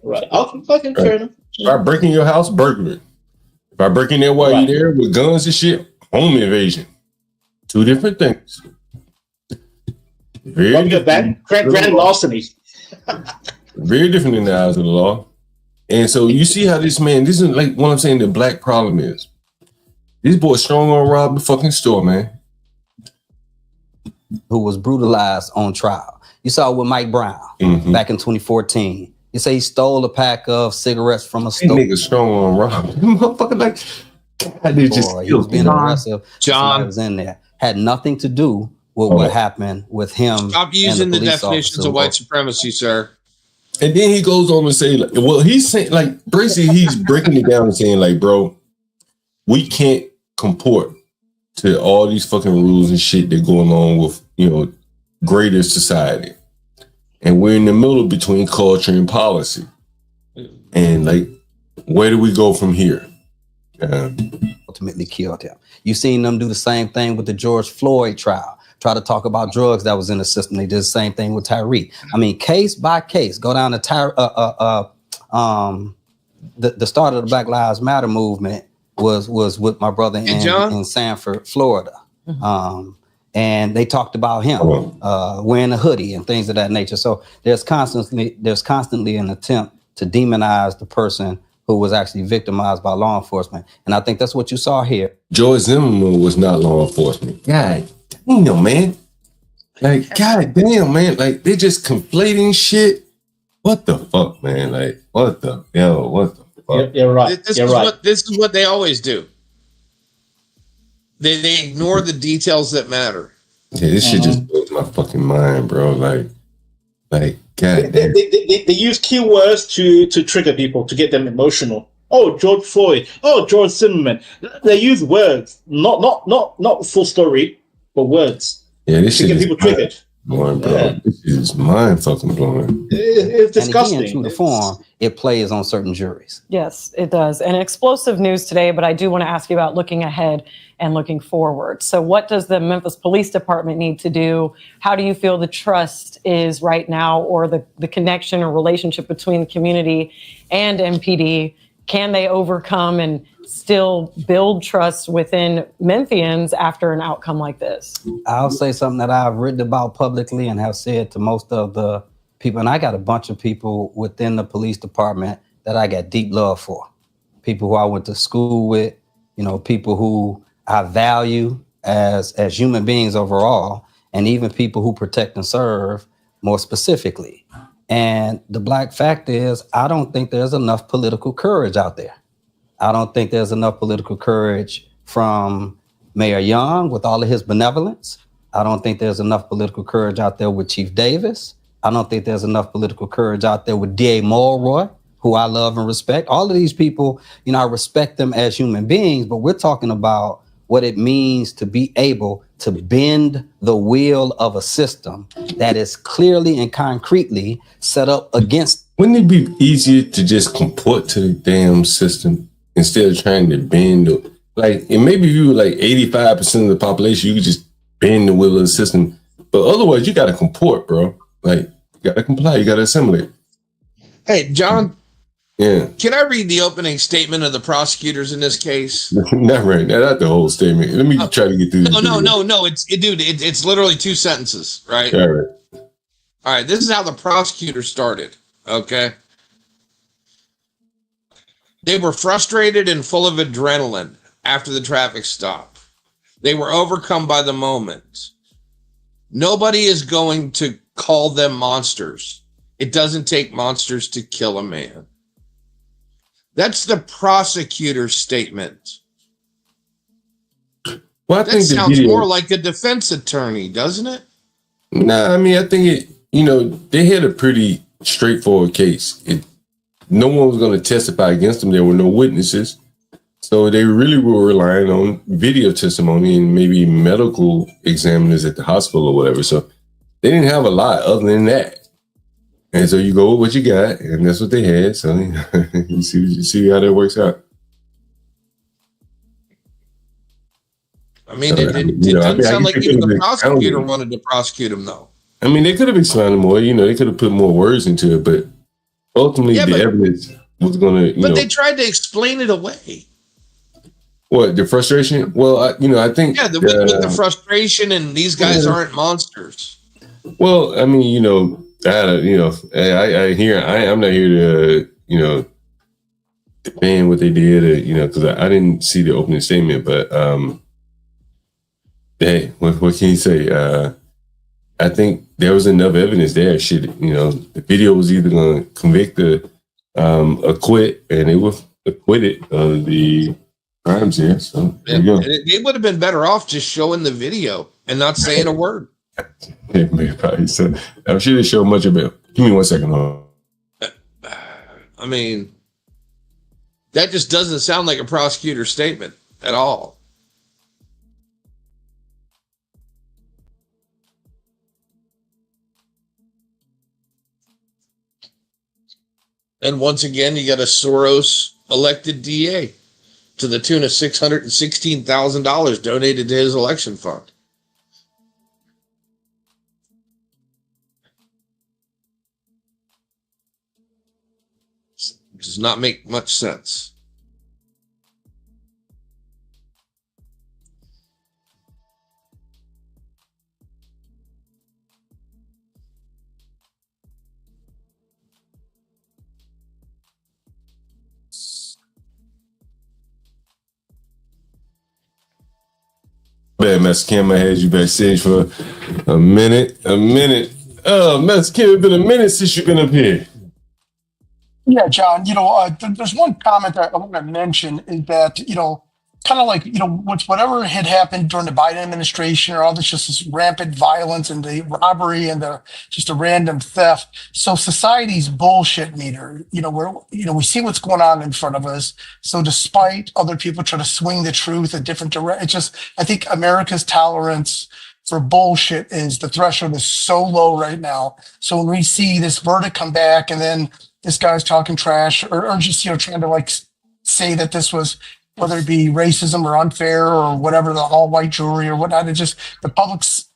Right. Okay, fair enough. If I break in your house, burglary. If I break in there while you're there with guns and shit, home invasion. 2 different things. Very different. Grand larceny. Very different in the eyes of the law. And so you see how this is like what I'm saying the black problem is. This boy strong on robbed the fucking store, man. Who was brutalized on trial. You saw with Mike Brown back in 2014. You say he stole a pack of cigarettes from a store. Nigga strong on robbed. Motherfucker, like, God, he was being aggressive. John was in there. Had nothing to do with what happened with him. Stop using the definitions of white supremacy, sir. And then he goes on to say, like, well, he's saying, like, basically, he's breaking it down and saying, like, bro, we can't comport to all these fucking rules and shit that go along with, greater society. And we're in the middle between culture and policy. And, like, where do we go from here? Ultimately killed him. You seen them do the same thing with the George Floyd trial. Try to talk about drugs that was in the system. They did the same thing with Tyreek. I mean, case by case, go down to the start of the Black Lives Matter movement was with my brother in Sanford, Florida. And they talked about him wearing a hoodie and things of that nature. So there's constantly an attempt to demonize the person who was actually victimized by law enforcement. And I think that's what you saw here. George Zimmerman was not law enforcement. God damn, man. Like, God damn, man. Like, they're just conflating shit. What the fuck, man? Like, what the hell? What the fuck? You're right. This is what they always do. They ignore the details that matter. Yeah, this shit just blows my fucking mind, bro. Like, God damn. They use keywords to trigger people, to get them emotional. Oh, George Floyd. Oh, George Zimmerman. They use words, not full story, but words. Yeah, this to shit get people triggered. Blowing, bro. Yeah. This is mind fucking blowing. It's disgusting. And again, true to form, it plays on certain juries. Yes, it does. And explosive news today, but I do want to ask you about looking ahead and looking forward. So what does the Memphis Police Department need to do? How do you feel the trust is right now, or the connection or relationship between the community and MPD? Can they overcome and still build trust within Memphians after an outcome like this? I'll say something that I've written about publicly and have said to most of the people. And I got a bunch of people within the police department that I got deep love for. People who I went to school with, people who I value as human beings overall, and even people who protect and serve more specifically. And the black fact is, I don't think there's enough political courage out there. I don't think there's enough political courage from Mayor Young with all of his benevolence. I don't think there's enough political courage out there with Chief Davis. I don't think there's enough political courage out there with D.A. Mulroy, who I love and respect. All of these people, I respect them as human beings, but we're talking about what it means to be able to bend the wheel of a system that is clearly and concretely set up against. Wouldn't it be easier to just comport to the damn system instead of trying to bend and maybe if you were like 85% of the population, you could just bend the wheel of the system. But otherwise, you got to comport, bro. Like, you got to comply. You got to assimilate. Hey, John. Yeah. Can I read the opening statement of the prosecutors in this case? Not right now. Not the whole statement. Let me try to get through this. No. It's literally 2 sentences, right? All right. All right. This is how the prosecutor started. Okay. They were frustrated and full of adrenaline after the traffic stop. They were overcome by the moment. Nobody is going to call them monsters. It doesn't take monsters to kill a man. That's the prosecutor's statement. Well, that sounds more like a defense attorney, doesn't it? Nah, I mean, I think they had a pretty straightforward case. No one was going to testify against them. There were no witnesses. So they really were relying on video testimony and maybe medical examiners at the hospital or whatever. So they didn't have a lot other than that. And so you go with what you got, and that's what they had. So you see how that works out. I mean, it doesn't sound like even the prosecutor wanted to prosecute him, though. I mean, they could have explained more. They could have put more words into it, but ultimately the evidence was going to. But they tried to explain it away. What, the frustration? Well, I think with the frustration, and these guys aren't monsters. Well, I mean, I'm not here to, defend what they did, because I didn't see the opening statement, but, hey, what can you say? I think there was enough evidence there. The video was either going to convict or acquit, and they were acquitted of the crimes here. So there you go. They would have been better off just showing the video and not saying a word. Yeah, maybe. So I'm sure they show much about. Give me 1 second. I mean, that just doesn't sound like a prosecutor's statement at all. And once again, you got a Soros elected DA to the tune of $616,000 donated to his election fund. Does not make much sense. Man, Master Kim, I had you backstage for a minute. Master Kim, it's been a minute since you've been up here. Yeah, John, there's one comment that I want to mention is that, kind of like, whatever had happened during the Biden administration or all this rampant violence and the robbery and just a random theft. So society's bullshit meter, we see what's going on in front of us. So despite other people trying to swing the truth a different direction, I think America's tolerance for bullshit the threshold is so low right now. So when we see this verdict come back and then this guy's talking trash or just, trying to say that this was, whether it be racism or unfair or whatever, the all white jury or whatnot, the public's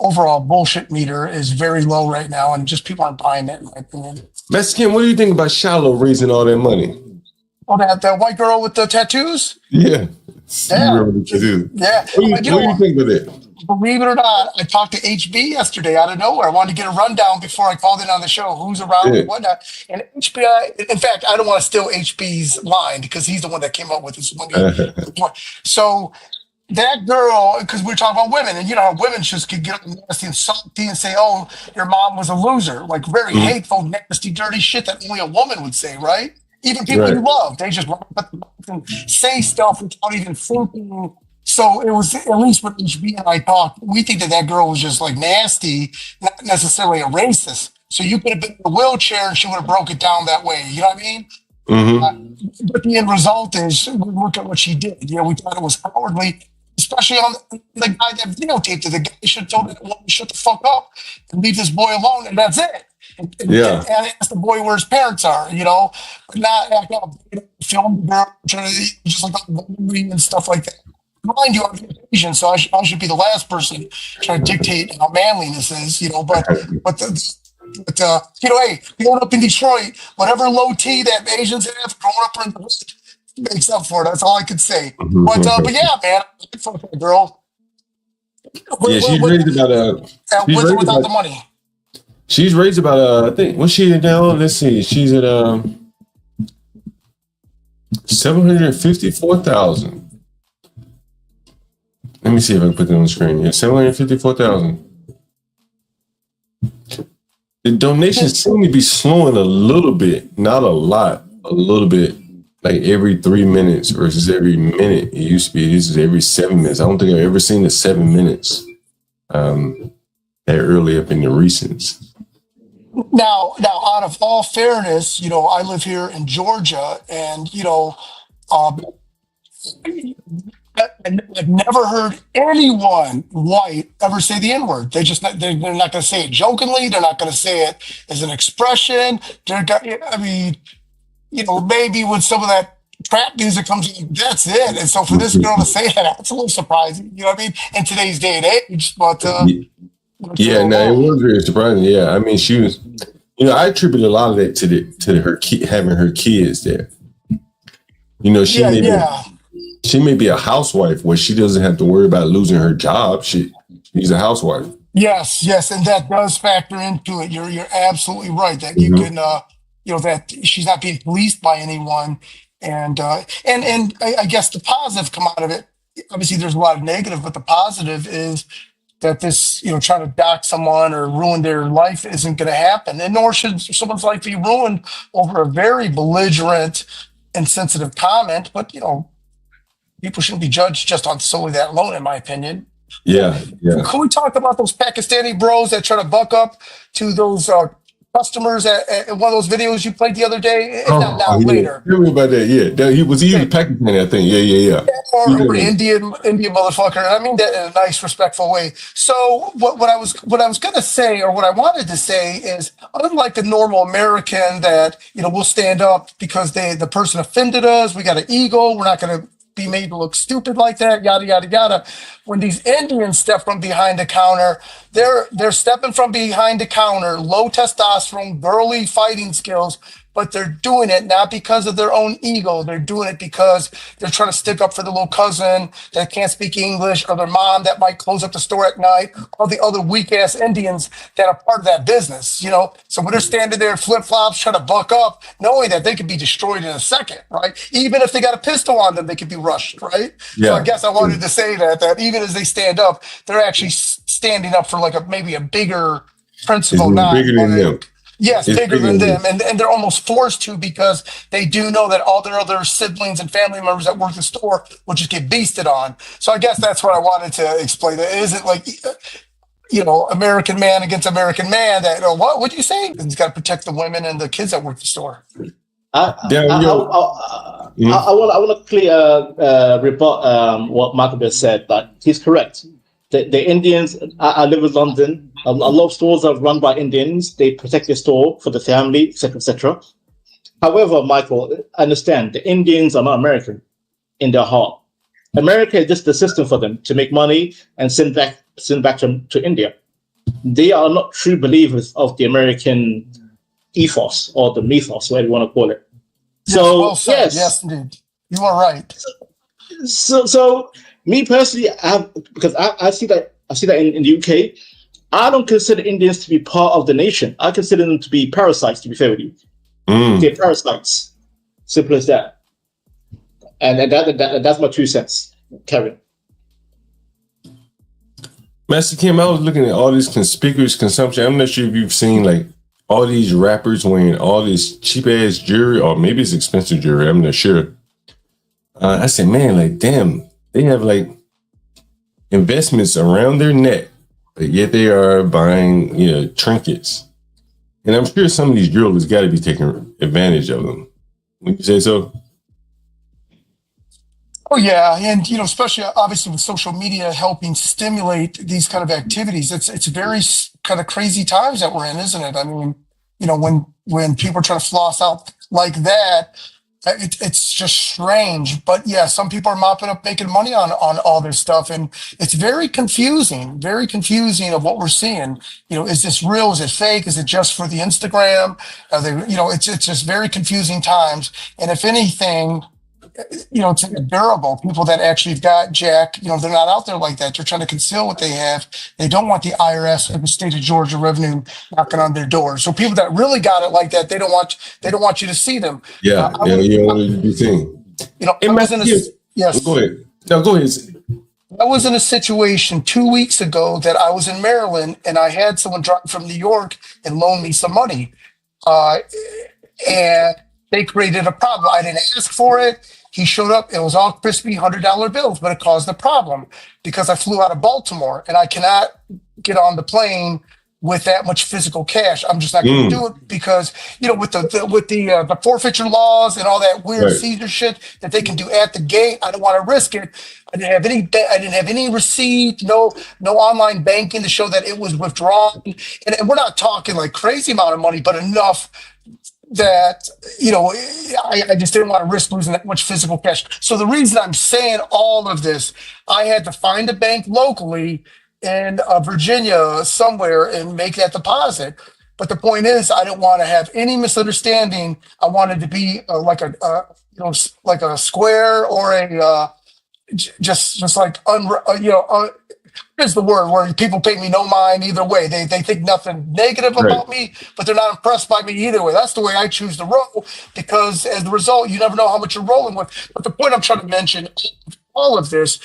overall bullshit meter is very low right now. And just people aren't buying it, in my opinion. Master Kim, what do you think about Shiloh raising all that money? Oh, that white girl with the tattoos? Yeah. Yeah. What do you think of it? Believe it or not, I talked to HB yesterday out of nowhere. I wanted to get a rundown before I called in on the show, who's around and whatnot. And HB, in fact, I don't want to steal HB's line because he's the one that came up with this one. So that girl, because we're talking about women, and women just could get nasty and salty and say, "Oh, your mom was a loser," like very hateful, nasty, dirty shit that only a woman would say, right? Even people you love, they just and say stuff without even thinking. So it was, at least with HB and I talked, we think that girl was just nasty, not necessarily a racist. So you could have been in a wheelchair and she would have broke it down that way. You know what I mean? Mm-hmm. But the end result is, look at what she did. We thought it was cowardly, especially on the guy that videotaped it. The guy should have told that woman, shut the fuck up and leave this boy alone, and that's it. And ask the boy where his parents are, but not act up, film the girl, just like and stuff like that. Mind you, I'm Asian, so I should be the last person trying to dictate how manliness is, But hey, growing up in Detroit, whatever low T that Asians have, growing up in the West makes up for it. That's all I could say. But yeah, man, fuck that girl. Yeah, she's raised about with or without the money. She's raised about I think what's she at now? Let's see, she's at 754,000. Let me see if I can put that on the screen. Yeah, 754,000. The donations seem to be slowing a little bit, not a lot, a little bit, like every 3 minutes versus every minute. It used to be, this is every 7 minutes. I don't think I've ever seen the 7 minutes that early up in the recents. Now, out of all fairness, I live here in Georgia, and I've never heard anyone white ever say the N-word. They're not going to say it jokingly. They're not going to say it as an expression. Maybe when some of that trap music comes in, that's it. And so for this girl to say that, it's a little surprising. You know what I mean? In today's day and age, but it was very surprising. Yeah, I mean, she was. I attribute a lot of that to her having her kids there. She may be a housewife where she doesn't have to worry about losing her job. She's a housewife. Yes, and that does factor into it. You're absolutely right that you can, that she's not being policed by anyone, and I guess the positive come out of it. Obviously, there's a lot of negative, but the positive is that this, trying to dox someone or ruin their life isn't going to happen, and nor should someone's life be ruined over a very belligerent and sensitive comment. But people shouldn't be judged just on solely that alone, in my opinion. Yeah. Can we talk about those Pakistani bros that try to buck up to those customers at one of those videos you played the other day? If not now, later. Tell me about that. Yeah, he was Pakistani, I think. Yeah. Or Indian motherfucker. I mean that in a nice, respectful way. So what I was gonna say, or what I wanted to say, is unlike the normal American that we'll stand up because the person offended us. We got an ego. We're not gonna be made to look stupid like that. Yada yada yada. When these Indians step from behind the counter, they're stepping from behind the counter, low testosterone, girly fighting skills. But they're doing it not because of their own ego. They're doing it because they're trying to stick up for the little cousin that can't speak English, or their mom that might close up the store at night, all the other weak-ass Indians that are part of that business, So when they're standing there flip-flops trying to buck up, knowing that they could be destroyed in a second, right? Even if they got a pistol on them, they could be rushed, right? Yeah. So I guess I wanted to say that even as they stand up, they're actually standing up for maybe a bigger principle. Bigger than them. Yes, bigger than them. And they're almost forced to, because they do know that all their other siblings and family members that work the store will just get beasted on. So I guess that's what I wanted to explain. It isn't like, American man against American man that, what do you say? He's got to protect the women and the kids that work the store. I want to clear rebut what Michael just said, but he's correct. The Indians, I live in London. A lot of stores are run by Indians. They protect their store for the family, etc., etc. However, Michael, understand the Indians are not American in their heart. America is just the system for them to make money and send back to India. They are not true believers of the American ethos or the mythos, whatever you want to call it. Yes, So well said. Yes, indeed. You are right. So me personally, because I see that in the UK, I don't consider Indians to be part of the nation. I consider them to be parasites, to be fair with you. They're parasites. Simple as that. And that's my 2 cents. Kevin. Master Kim, I was looking at all this conspicuous consumption. I'm not sure if you've seen all these rappers wearing all this cheap ass jewelry, or maybe it's expensive jewelry. I'm not sure. I said, man, damn, they have investments around their neck, but yet they are buying, trinkets. And I'm sure some of these jewelers got to be taking advantage of them. Wouldn't you say so? Oh yeah, and especially obviously with social media helping stimulate these kind of activities, it's very kind of crazy times that we're in, isn't it? I mean, when people are trying to floss out like that, it's just strange. But yeah, some people are mopping up, making money on all this stuff, and it's very confusing of what we're seeing. Is this real? Is it fake? Is it just for the Instagram? Are they, it's just very confusing times. And if anything, it's durable. People that actually have got Jack, they're not out there like that. They're trying to conceal what they have. They don't want the IRS or the state of Georgia revenue knocking on their door. So people that really got it like that, they don't want you to see them. Yeah, you don't want to be seen. Yes. Go ahead. No, go ahead. I was in a situation 2 weeks ago that I was in Maryland, and I had someone drive from New York and loan me some money. And they created a problem. I didn't ask for it. He showed up. It was all crispy $100 bills, but it caused a problem because I flew out of Baltimore and I cannot get on the plane with that much physical cash. I'm just not going to do it because with the forfeiture laws and all that weird Caesar shit that they can do at the gate. I don't want to risk it. I didn't have any receipt, no online banking to show that it was withdrawn. And we're not talking like crazy amount of money, but enough that I just didn't want to risk losing that much physical cash. So the reason I'm saying all of this, I had to find a bank locally in Virginia somewhere and make that deposit. But the point is, I didn't want to have any misunderstanding. I wanted to be like a square or a just like is the word where people pay me no mind either way. They think nothing negative about me, but they're not impressed by me either way. That's the way I choose to roll, because as a result, you never know how much you're rolling with. But the point I'm trying to mention, all of this,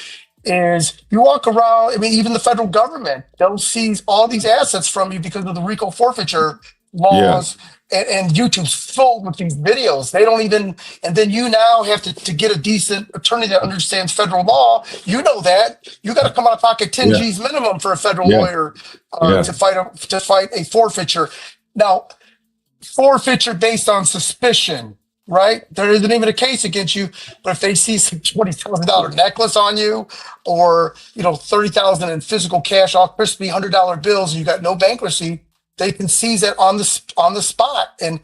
is you walk around, I mean, even the federal government, they'll seize all these assets from you because of the RICO forfeiture laws. And YouTube's full with these videos. They don't even, and then you now have to get a decent attorney that understands federal law. You know that. You got to come out of pocket 10 G's minimum for a federal lawyer to fight a forfeiture. Now, forfeiture based on suspicion, right? There isn't even a case against you, but if they see some $20,000 necklace on you, or $30,000 in physical cash, all crispy $100 bills, and you got no bank receipt, they can seize it on the spot. And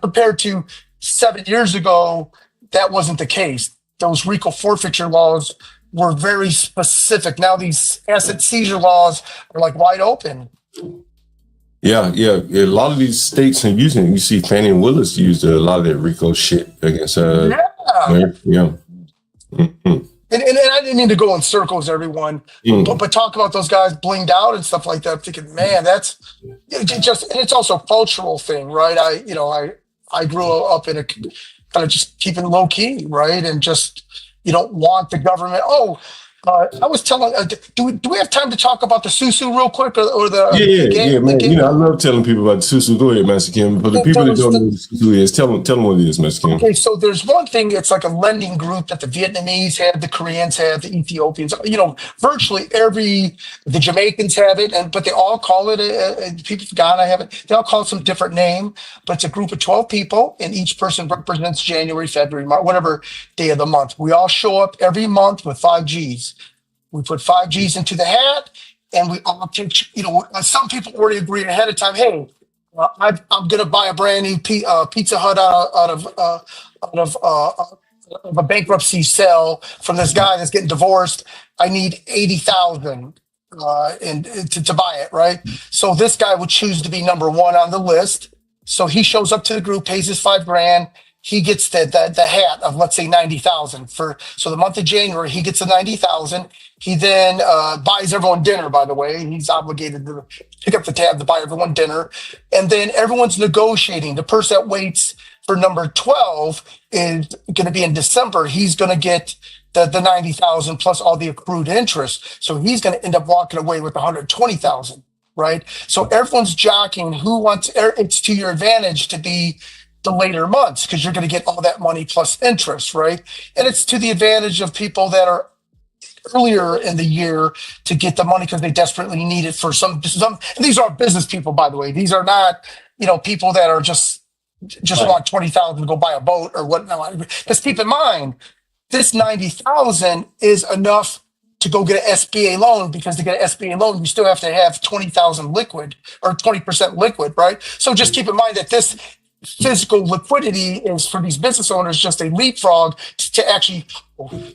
compared to 7 years ago, that wasn't the case. Those RICO forfeiture laws were very specific. Now these asset seizure laws are like wide open. Yeah. A lot of these states are using it. You see Fannie and Willis used a lot of that RICO shit against yeah. Mm-hmm. And I didn't mean to go in circles, everyone, but talk about those guys blinged out and stuff like that. I'm thinking, man, that's just, and it's also a cultural thing, right? I grew up in a kind of just keeping low key, right? And just, you don't want the government. I was telling, do we have time to talk about the Susu real quick, or the man. I love telling people about the Susu. Go ahead, Master Kim. But the people that don't know what Susu is, tell them what it is, Master Kim. Okay, so there's one thing. It's like a lending group that the Vietnamese have, the Koreans have, the Ethiopians. Virtually the Jamaicans have it, but they all call it. People from Ghana have it. They all call it some different name, but it's a group of 12 people, and each person represents January, February, March, whatever day of the month. We all show up every month with 5 Gs. We put 5 Gs into the hat, and we all take, some people already agree ahead of time. Hey, I'm going to buy a brand new Pizza Hut out of a bankruptcy sale from this guy that's getting divorced. I need $80,000 to buy it, right? So this guy would choose to be number one on the list. So he shows up to the group, pays his $5,000. He gets the hat of, let's say, $90,000 so the month of January, he gets the $90,000. He then buys everyone dinner, by the way. He's obligated to pick up the tab to buy everyone dinner. And then everyone's negotiating. The person that waits for number 12 is going to be in December. He's going to get the $90,000 plus all the accrued interest. So he's going to end up walking away with $120,000, right? So everyone's jockeying it's to your advantage to be the later months, because you're going to get all that money plus interest, right? And it's to the advantage of people that are earlier in the year to get the money because they desperately need it for some. And these are business people, by the way. These are not, people that are just right. Want $20,000 to go buy a boat or whatnot. Because keep in mind, this $90,000 is enough to go get an SBA loan, because to get an SBA loan, you still have to have 20,000 liquid or 20% liquid, right? So just keep in mind that this physical liquidity is for these business owners just a leapfrog to actually,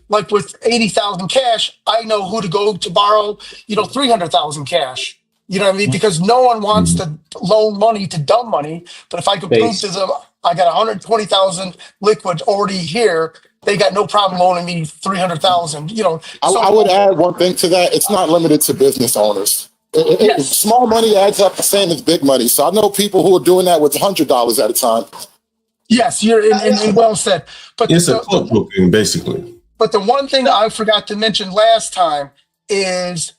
like with 80,000 cash, I know who to go to borrow, 300,000 cash. You know what I mean? Because no one wants to loan money to dumb money. But if I could prove to them I got 120,000 liquid already here, they got no problem loaning me 300,000. I would add one thing to that. It's not limited to business owners. Small money adds up the same as big money. So I know people who are doing that with $100 at a time. Yes, you're in well said. But it's a cookbook, basically. But the one thing I forgot to mention last time is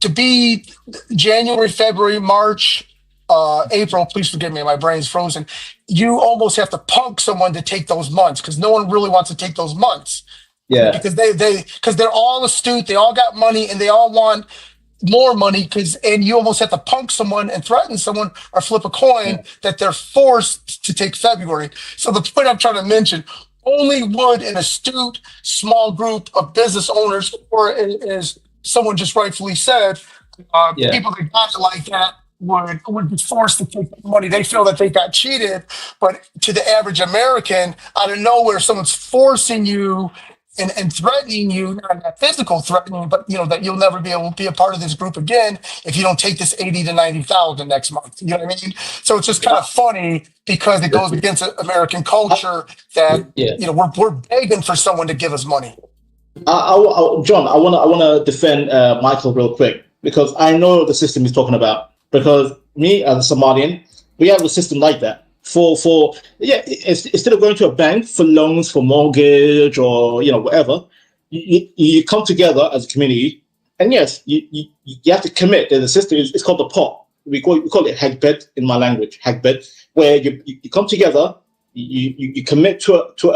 to be January, February, March, April. Please forgive me, my brain's frozen. You almost have to punk someone to take those months, because no one really wants to take those months. Yeah, because they're all astute. They all got money, and they all want more money, and you almost have to punk someone and threaten someone or flip a coin that they're forced to take February. So the point I'm trying to mention, only would an astute small group of business owners, or as someone just rightfully said, people that got it like that would be forced to take money. They feel that they got cheated, but to the average American, out of nowhere, someone's forcing you and threatening you, not physical threatening, but that you'll never be able to be a part of this group again if you don't take this 80 to 90,000 next month. You know what I mean? So it's just kind of funny, because it goes against American culture that we're begging for someone to give us money. John, I want to defend Michael real quick, because I know the system he's talking about. Because me as a Somalian, we have a system like that. Instead of going to a bank for loans, for mortgage, or whatever, you come together as a community, and yes, you have to commit. The system is called the pot. We call it hagbed in my language, hagbed, where you come together, you commit to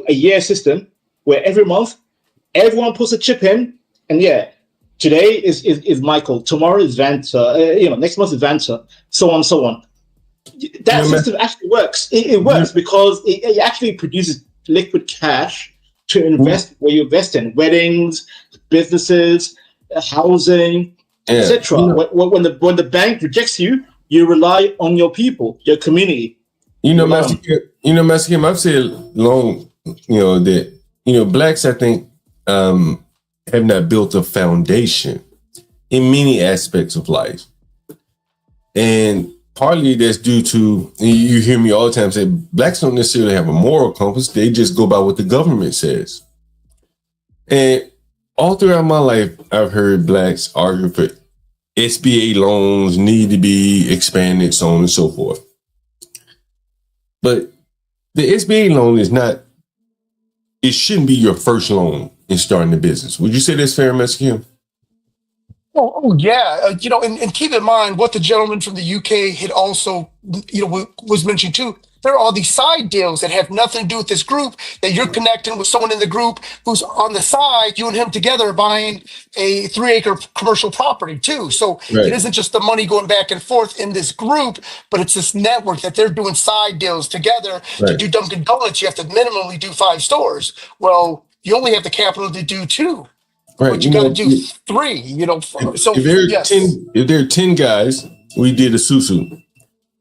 a year system where every month everyone puts a chip in, and today is Michael, tomorrow is Vanta, next month is Vanta, so on, so on. That system actually works. It works because it actually produces liquid cash to invest where you invest in weddings, businesses, housing, etc. When the bank rejects you, you rely on your people, your community. Master Kim, I've said long, that blacks, I think, have not built a foundation in many aspects of life, and partly that's due to, you hear me all the time say, blacks don't necessarily have a moral compass. They just go by what the government says. And all throughout my life, I've heard blacks argue for SBA loans need to be expanded, so on and so forth. But the SBA loan it shouldn't be your first loan in starting a business. Would you say that's fair, Mr. Kim? Oh yeah. And keep in mind what the gentleman from the UK had also, was mentioning too. There are all these side deals that have nothing to do with this group, that you're connecting with someone in the group who's on the side, you and him together buying a 3-acre commercial property too. So It isn't just the money going back and forth in this group, but it's this network that they're doing side deals together. To do Dunkin' Donuts, you have to minimally do 5 stores. Well, you only have the capital to do 2. Right. But you got to do 3, So if there are 10 guys, we did a susu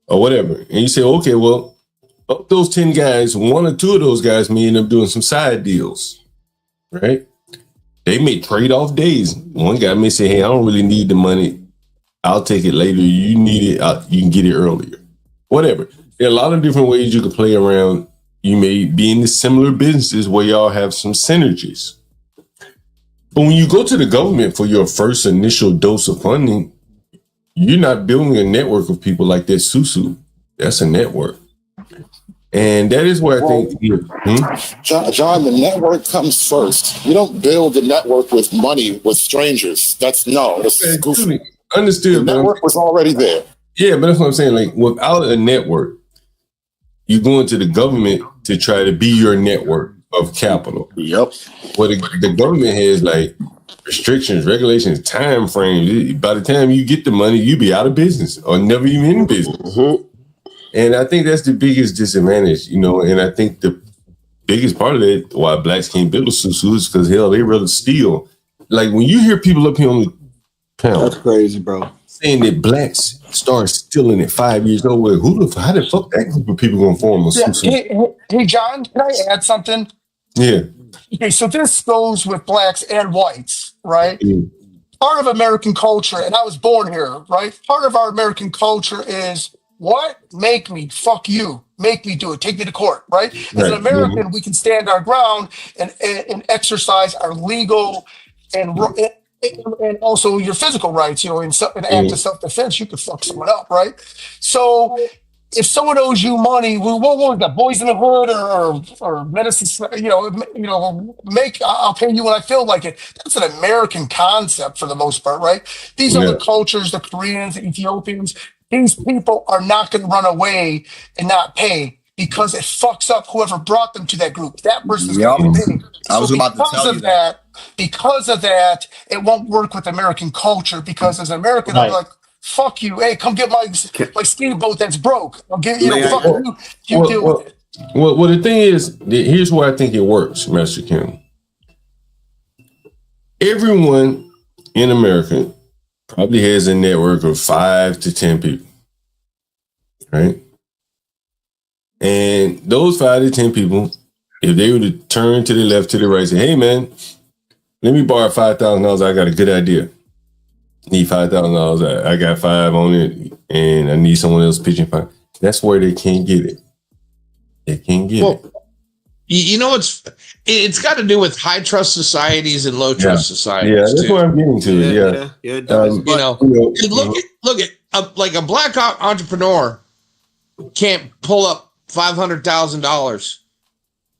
or whatever, and you say, okay, well, of those 10 guys, 1 or 2 of those guys may end up doing some side deals, right? They may trade off days. One guy may say, hey, I don't really need the money. I'll take it later. You need it. You can get it earlier. Whatever. There are a lot of different ways you can play around. You may be in the similar businesses where y'all have some synergies. But when you go to the government for your first initial dose of funding, you're not building a network of people like that Susu. That's a network. And that is where I think... John, the network comes first. You don't build a network with money with strangers. That's goofy. Understood. The network was already there. Yeah, but that's what I'm saying. Like, without a network, you go into the government to try to be your network of capital. Yep. Well, the government has like restrictions, regulations, time frames. By the time you get the money, you be out of business or never even in business. Mm-hmm. And I think that's the biggest disadvantage, and I think the biggest part of it, why blacks can't build a susu, is because, hell, they rather steal. Like, when you hear people up here on the panel, that's crazy, bro, saying that blacks start stealing at 5 years old, well, how the fuck that group of people gonna form a susu? Hey, John, can I add something? Yeah. Okay, so this goes with blacks and whites, right? Part of American culture, and I was born here, right? Part of our American culture is, what? Make me, fuck you. Make me do it. Take me to court, right? As an American, we can stand our ground and exercise our legal and also your physical rights, in an act of self-defense, you could fuck someone up, right? So if someone owes you money, what was that, Boys in the Hood or medicine, I'll pay you when I feel like it. That's an American concept for the most part, right? These other cultures, the Koreans, the Ethiopians, these people are not going to run away and not pay because it fucks up whoever brought them to that group. That person's going to be paid. I was about to tell you that. Because of that, it won't work with American culture because as an American, I'm like, fuck you. Hey, come get my ski boat that's broke. I'll give fuck you. You deal with it. Well, the thing is, here's where I think it works, Master Kim. Everyone in America probably has a network of 5 to 10 people, right? And those 5 to 10 people, if they were to turn to the left, to the right, say, hey, man, let me borrow $5,000. I got a good idea. Need $5,000. I got 5 on it, and I need someone else pitching 5. That's where they can't get it. They can't get it. It's got to do with high trust societies and low trust societies. Yeah, that's what I'm getting to. Yeah, it does. Look at like a black entrepreneur can't pull up $500,000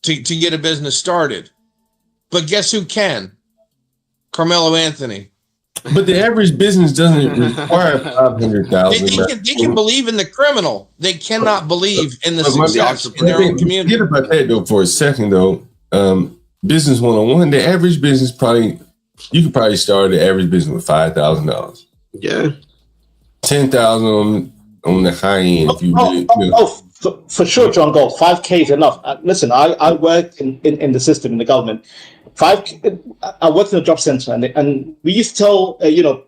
to get a business started, but guess who can? Carmelo Anthony. But the average business doesn't require $500,000. They can believe in the criminal. They cannot believe in the success in their own community. Forget about that though for a second though. Business 101, the average business you could probably start the average business with $5,000. Yeah. 10,000 on the high end. If you For sure, John Gold, 5K is enough. Listen, I work in the system, in the government. I worked in a job center, and we used to tell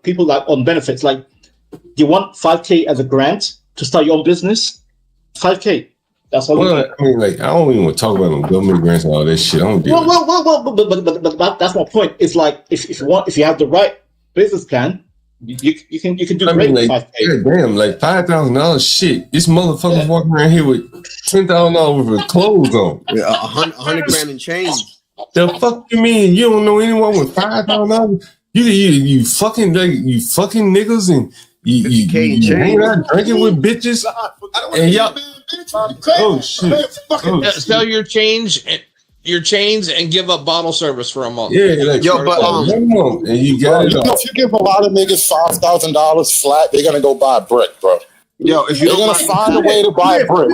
people like on benefits, like, you want 5K as a grant to start your own business? 5K. That's all. Well, I mean, like, I don't even want to talk about no government grants and all that shit. I don't do But that's my point. It's like if you have the right business plan, you can do great with 5K. Damn, like $5,000. Shit, this motherfucker's walking around here with $10,000 worth of clothes on. Yeah, 100 grand and change. The fuck you mean? You don't know anyone with $5,000? You fucking niggas and you hang out drinking with bitches and y'all. Oh shit! Sell your chains and give up bottle service for a month. Yeah, like, and you got it. If you give a lot of niggas $5,000 flat, they're gonna go buy a brick, bro. Yo, if you're gonna find a way to buy a brick.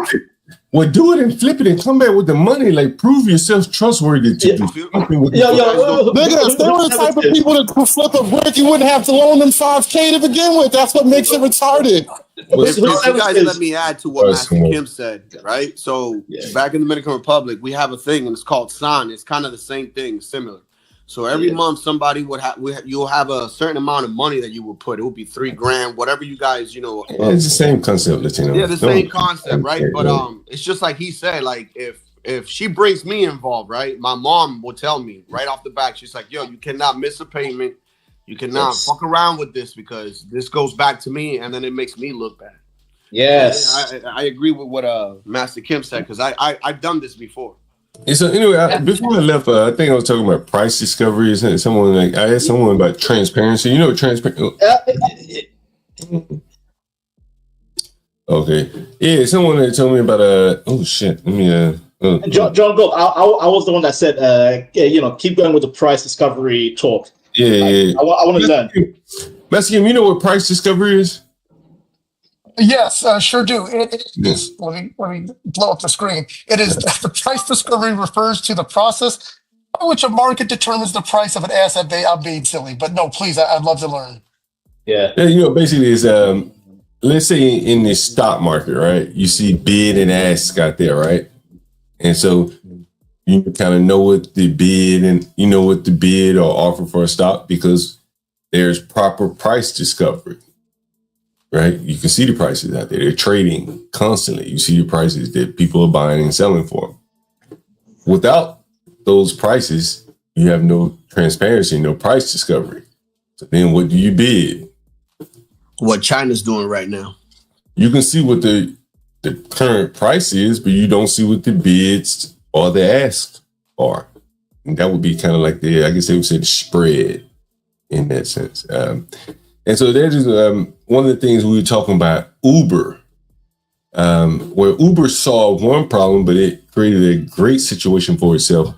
Well, do it and flip it and come back with the money. Like, prove yourself trustworthy to do something with nigga, if they were the type of people that could flip a brick, you wouldn't have to loan them $5K to begin with. That's what makes it retarded. If you guys let me add to what Master Kim said, right? So back in the Dominican Republic, we have a thing and it's called SAN. It's kind of the same thing, similar. So every month, somebody would have you'll have a certain amount of money that you would put. It would be $3 grand, whatever you guys, it's the same concept, Latino. Yeah, the same concept, right? But it's just like he said, like if she brings me involved, right? My mom will tell me right off the bat. She's like, "Yo, you cannot miss a payment. You cannot fuck around with this because this goes back to me, and then it makes me look bad." Yes, I agree with what Master Kim said because I've done this before. And so anyway, before I left, I think I was talking about price discovery. Someone I asked someone about transparency. You know, transparency. Okay, yeah, someone that told me about oh shit. Let me John Gold. I was the one that said keep going with the price discovery talk. Yeah. I want to learn. Master Kim, you know what price discovery is? Yes, sure do. It is. Let me blow up the screen. It is the price discovery refers to the process by which a market determines the price of an asset. I'm being silly, but no, please, I'd love to learn. Yeah. Basically, it's let's say in the stock market, right? You see bid and ask out there, right? And so you kind of know what the bid and you know what the bid or offer for a stock because there's proper price discovery. Right? You can see the prices out there. They're trading constantly. You see the prices that people are buying and selling for. Without those prices, you have no transparency, no price discovery. So then what do you bid? What China's doing right now. You can see what the current price is, but you don't see what the bids or the asks are. And that would be kind of like I guess they would say the spread in that sense. And so that is one of the things we were talking about Uber, where Uber solved one problem, but it created a great situation for itself.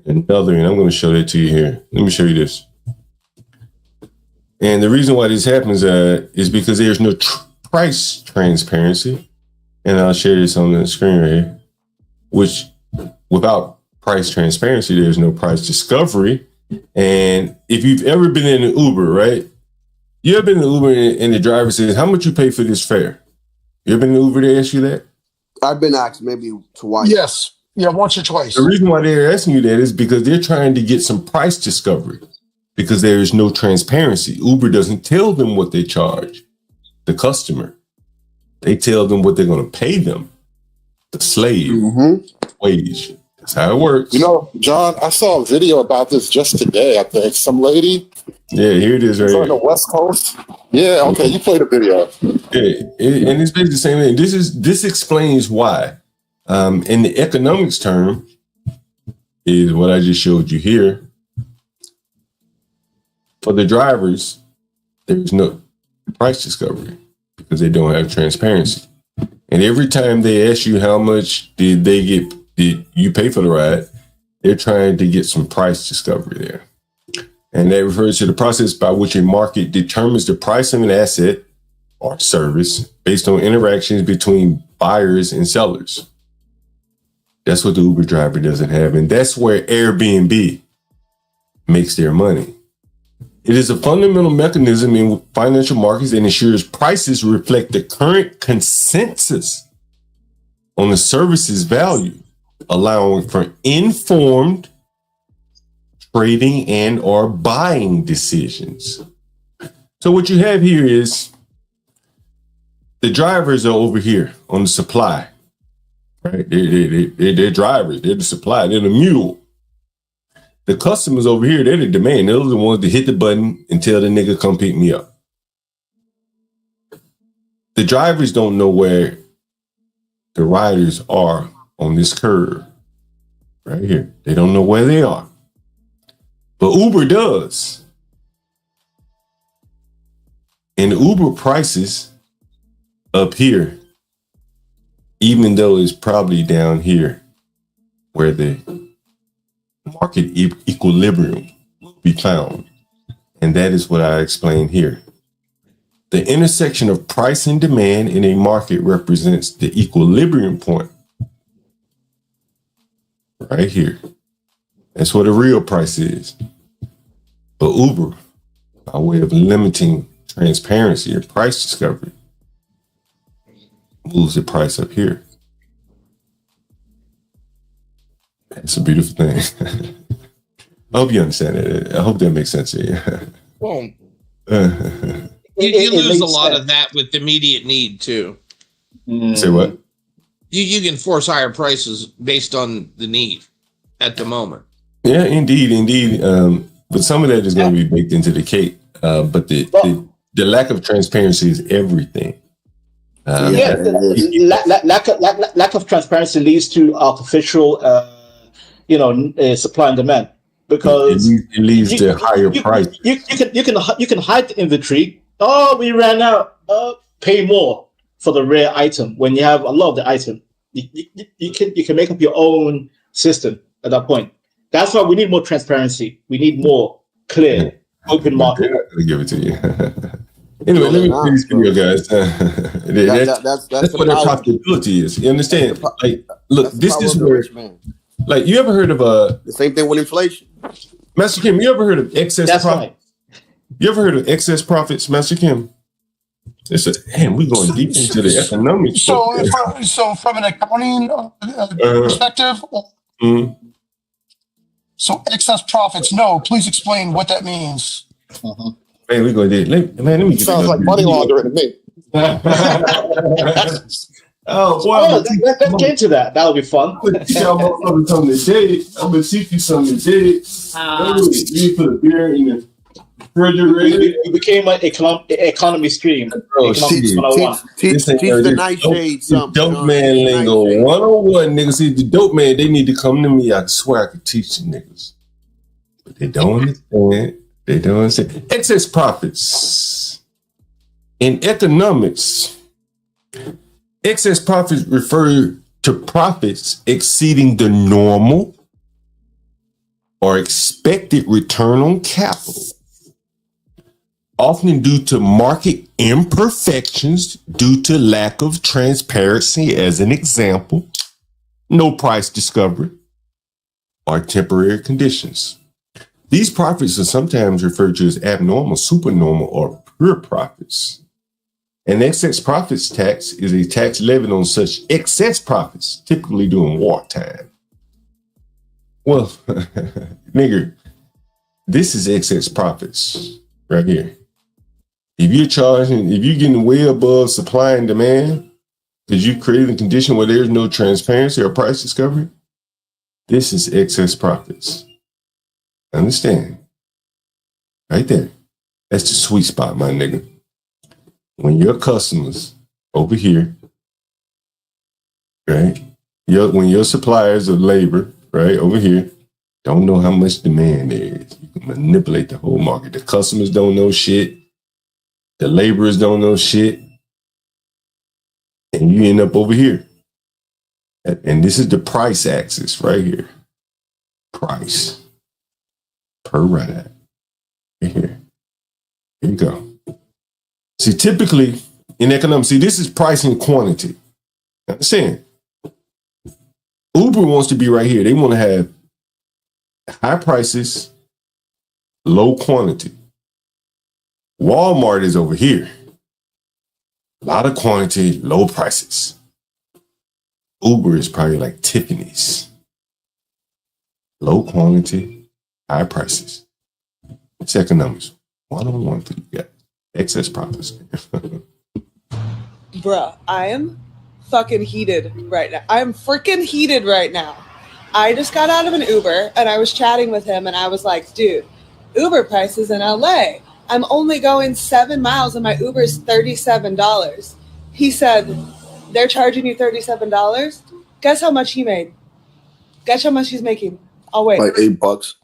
Another, and I'm going to show that to you here. Let me show you this. And the reason why this happens is because there's no price transparency. And I'll share this on the screen right here, which without price transparency, there's no price discovery. And if you've ever been in an Uber, right? You ever been in Uber and the driver says, "How much you pay for this fare?" You ever been in Uber to ask you that? I've been asked maybe twice. Yes. Yeah, once or twice. The reason why they're asking you that is because they're trying to get some price discovery because there is no transparency. Uber doesn't tell them what they charge the customer. They tell them what they're going to pay them, the slave wage. That's how it works. You know, John, I saw a video about this just today. I think some lady. Yeah, here it is right here. On the West Coast. Yeah, okay, you played a video. Yeah, and it's basically the same thing. This explains why. In the economics term, is what I just showed you here. For the drivers, there's no price discovery because they don't have transparency. And every time they ask you how much did you pay for the ride, they're trying to get some price discovery there. And that refers to the process by which a market determines the price of an asset or service based on interactions between buyers and sellers. That's what the Uber driver doesn't have. And that's where Airbnb makes their money. It is a fundamental mechanism in financial markets that ensures prices reflect the current consensus on the service's value, allowing for informed trading and or buying decisions. So what you have here is the drivers are over here on the supply, right? They're drivers, they're the supply, they're the mule. The customers over here, they're the demand. They're the ones that hit the button and tell the nigga come pick me up. The drivers don't know where the riders are on this curve right here. They don't know where they are. But Uber does. And the Uber prices up here, even though it's probably down here where the market equilibrium will be found. And that is what I explained here. The intersection of price and demand in a market represents the equilibrium point. Right here. That's what a real price is. But Uber, by way of limiting transparency and price discovery, moves the price up here. It's a beautiful thing. I hope you understand it. I hope that makes sense to you. Well, you lose a lot of that with immediate need too. Say what? You can force higher prices based on the need at the moment. Yeah, indeed. But some of that is going to be baked into the cake. But the lack of transparency is everything. Lack of transparency leads to artificial, supply and demand, because it leads to higher price. You can hide the inventory. Oh, we ran out. Pay more for the rare item when you have a lot of the item. You can make up your own system at that point. That's why we need more transparency. We need more clear, open market. I'll give it to you. Anyway, let me play this video, guys. That's what their profitability is. You understand? Like, look, this is where, like, you ever heard of the same thing with inflation? Master Kim, you ever heard of excess profit? Right. You ever heard of excess profits, Master Kim? We're going deep into the economics. So from an accounting perspective, so excess profits, no, please explain what that means. Man, we're going to let me get sounds like money laundering to me. Let's get into that. That'll be fun. I'm going to teach you something today. You put a beer in the refrigerator. It became an economy stream. Teach the nightshade something. Dope man lingo 101, niggas. See, the dope man, they need to come to me. I swear I could teach the niggas. But they don't understand. They don't understand. Excess profits. In economics, excess profits refer to profits exceeding the normal or expected return on capital, often due to market imperfections due to lack of transparency, as an example, no price discovery, or temporary conditions. These profits are sometimes referred to as abnormal, supernormal, or pure profits. An excess profits tax is a tax levied on such excess profits, typically during wartime. Well, nigger, this is excess profits right here. If you're getting way above supply and demand, because you created a condition where there's no transparency or price discovery, this is excess profits. Understand? Right there. That's the sweet spot, my nigga. When your customers over here, right? When your suppliers of labor, right, over here, don't know how much demand there is. You can manipulate the whole market. The customers don't know shit. The laborers don't know shit. And you end up over here. And this is the price axis right here. Price per ride. Right here. Here you go. See, typically in economics, this is price and quantity. Understand? Uber wants to be right here. They want to have high prices, low quantity. Walmart is over here. A lot of quantity, low prices. Uber is probably like Tiffany's. Low quantity, high prices. It's economics. One-on-one for you guys. Excess profits. Bruh, I am fucking heated right now. I'm freaking heated right now. I just got out of an Uber and I was chatting with him and I was like, dude, Uber prices in LA. I'm only going 7 miles and my Uber is $37. He said, they're charging you $37? Guess how much he made? Guess how much he's making? I'll wait. Like $8.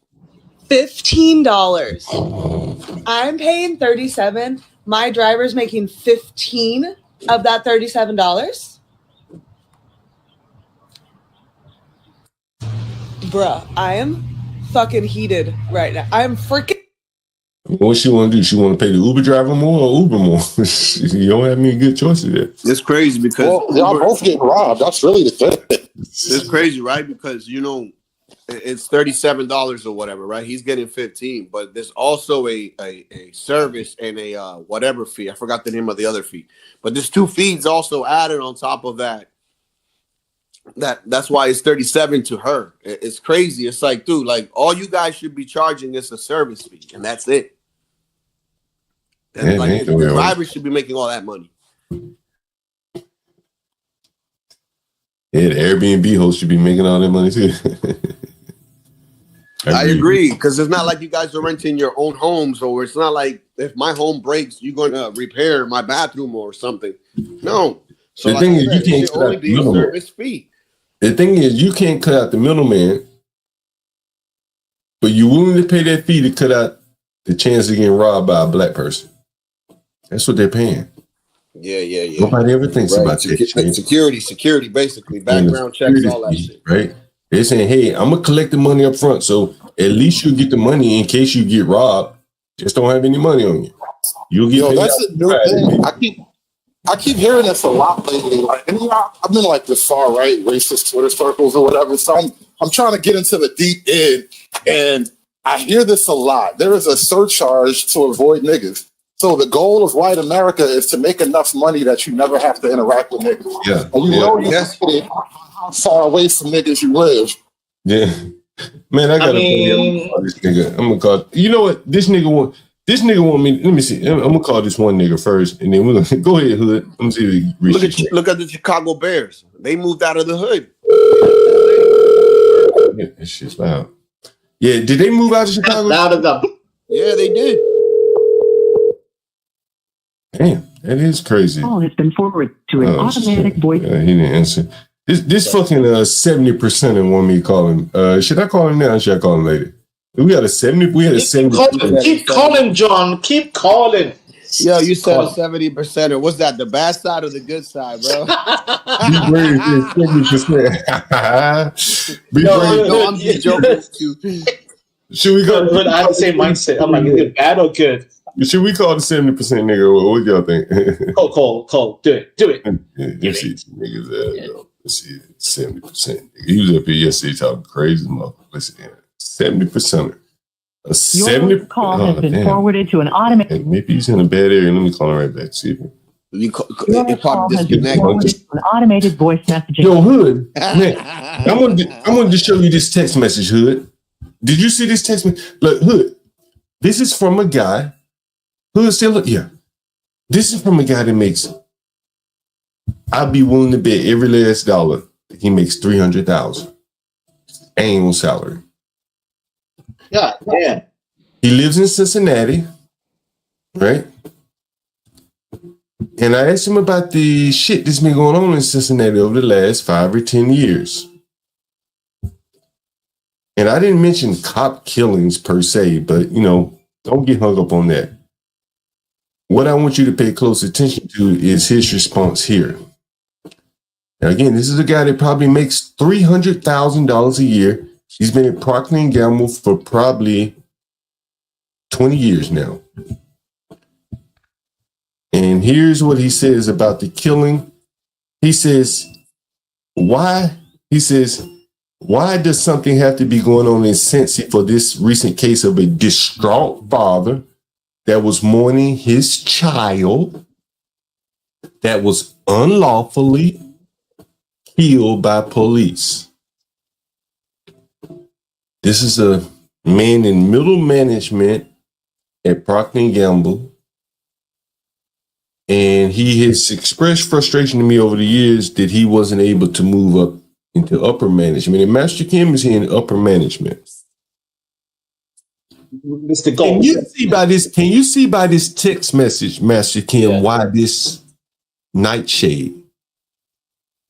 $15. I'm paying $37. My driver's making $15 of that $37. Bruh, I am fucking heated right now. I'm freaking. What she want to do? She want to pay the Uber driver more or Uber more? You don't have any good choices there. It's crazy because y'all both getting robbed. That's really the thing. It's crazy, right? Because it's $37 or whatever, right? He's getting 15, but there's also a service and a whatever fee. I forgot the name of the other fee, but there's 2 fees also added on top of that. That's why it's 37 to her. It's crazy. It's like, dude, like all you guys should be charging is a service fee, and that's it. And like the driver should be making all that money. Yeah, the Airbnb host should be making all that money too. I agree, because it's not like you guys are renting your own homes, or it's not like if my home breaks, you're going to repair my bathroom or something. No. So the thing is, you can't cut out the middleman. Service fee. The thing is, you can't cut out the middleman, but you're willing to pay that fee to cut out the chance of getting robbed by a black person. That's what they're paying. Yeah. Nobody ever thinks about that. Security, basically. Background checks, all that shit. Right? They're saying, hey, I'm going to collect the money up front, so at least you get the money in case you get robbed. Just don't have any money on you. You'll get that's a new thing. I keep hearing this a lot lately. Like, and I'm in like the far right racist Twitter circles or whatever. So I'm trying to get into the deep end, and I hear this a lot. There is a surcharge to avoid niggas. So the goal of white America is to make enough money that you never have to interact with niggas. Yeah. And you get it how far away from niggas you live. Yeah. Man, I gotta call this nigga. I'm gonna call. You know what? This nigga want me. Let me see. I'm gonna call this one nigga first, and then we're gonna go ahead, Hood. Let me see. Look at the Chicago Bears. They moved out of the hood. Yeah, that shit's loud. Yeah, did they move out of Chicago? Loud enough. Yeah, they did. Damn, that is crazy. Call has been forwarded to an automatic voice. He didn't answer. This fucking 70% and want me to call him. Should I call him now or should I call him later? We had a 70. We had a 70%. Keep calling, John. Keep calling. Yo, you said a 70%. Or what's that? The bad side or the good side, bro? Be brave, 70%. No, I'm just joking too. Should we go? I have the same mindset. I'm like, is it bad or good? Should we call the 70% nigga? What y'all think? Cole. Do it. Let's see, niggas. Let's see, 70%. He was up here yesterday talking crazy, motherfucker. Listen, 70%. A 70. Your call has been forwarded to an automated. Maybe he's in a bad area. Let me call him right back. See if Your call has been forwarded to an automated voice messaging. Yo, Hood, man, I wanted to show you this text message, Hood. Did you see this text message? Look, Hood, this is from a guy. Hood, still look, yeah. This is from a guy that makes. I'd be willing to bet every last dollar that he makes $300,000 annual salary. God damn. He lives in Cincinnati, right? And I asked him about the shit that's been going on in Cincinnati over the last 5 or 10 years. And I didn't mention cop killings per se, but, don't get hung up on that. What I want you to pay close attention to is his response here. Now, again, this is a guy that probably makes $300,000 a year. He's been at Procter & Gamble for probably 20 years now. And here's what he says about the killing. He says, why does something have to be going on in Cincy for this recent case of a distraught father that was mourning his child that was unlawfully killed by police. This is a man in middle management at Procter & Gamble. And he has expressed frustration to me over the years that he wasn't able to move up into upper management. And Master Kim is here in upper management. Mr. Gold. Can you see by this text message, Master Kim, why this nightshade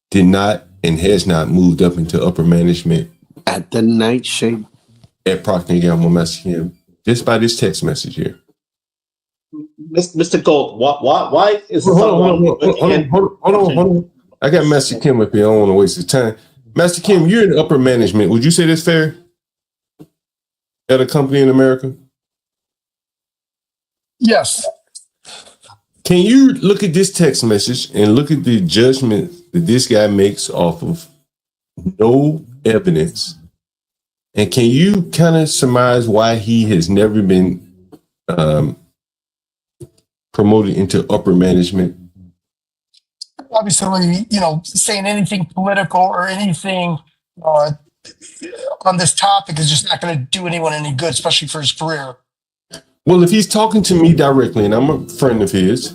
did not and has not moved up into upper management at the nightshade at Procter & Gamble, Master Kim? Just by this text message here. Mr. Gold, why is hold on. I got Master Kim up here. I don't want to waste his time. Master Kim, you're in upper management. Would you say that's fair? At a company in America? Yes. Can you look at this text message and look at the judgment that this guy makes off of no evidence? And can you kind of surmise why he has never been promoted into upper management? Obviously, saying anything political or anything on this topic is just not going to do anyone any good, especially for his career. Well, if he's talking to me directly, and I'm a friend of his,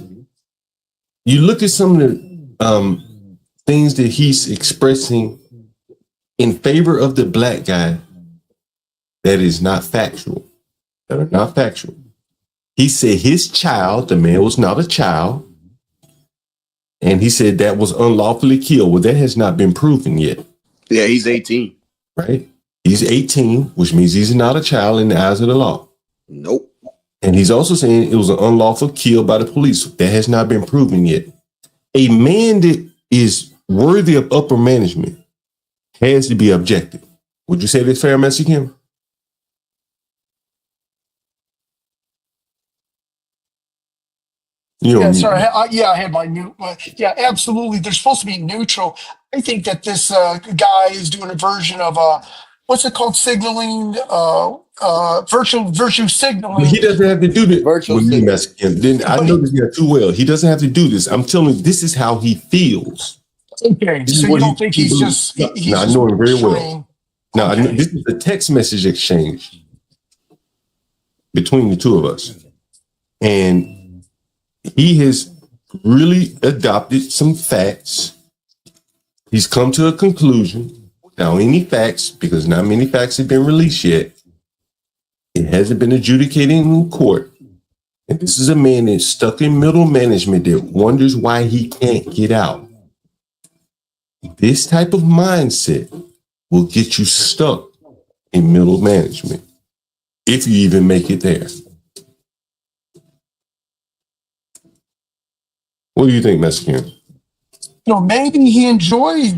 you look at some of the things that he's expressing in favor of the black guy that is not factual, that are not factual. He said his child, the man was not a child, and he said that was unlawfully killed. Well, that has not been proven yet. Yeah, he's 18. Right? He's 18, which means he's not a child in the eyes of the law. Nope. And he's also saying it was an unlawful kill by the police. That has not been proven yet. A man that is worthy of upper management has to be objective. Would you say that's fair, Master Kim? Yeah, sorry. I had my mute. Yeah, absolutely. They're supposed to be neutral. I think that this guy is doing a version of what's it called? Signaling, virtue signaling. But he doesn't have to do this with me, Master Kim. Then I know this guy too well. He doesn't have to do this. I'm telling you, this is how he feels. Okay, so you don't think he's just? No, I know him very well. Now, I know this is a text message exchange between the two of us, and he has really adopted some facts. He's come to a conclusion. Now, any facts, because not many facts have been released yet. It hasn't been adjudicated in court. And this is a man that's stuck in middle management that wonders why he can't get out. This type of mindset will get you stuck in middle management, if you even make it there. What do you think, Master Kim? Maybe he enjoys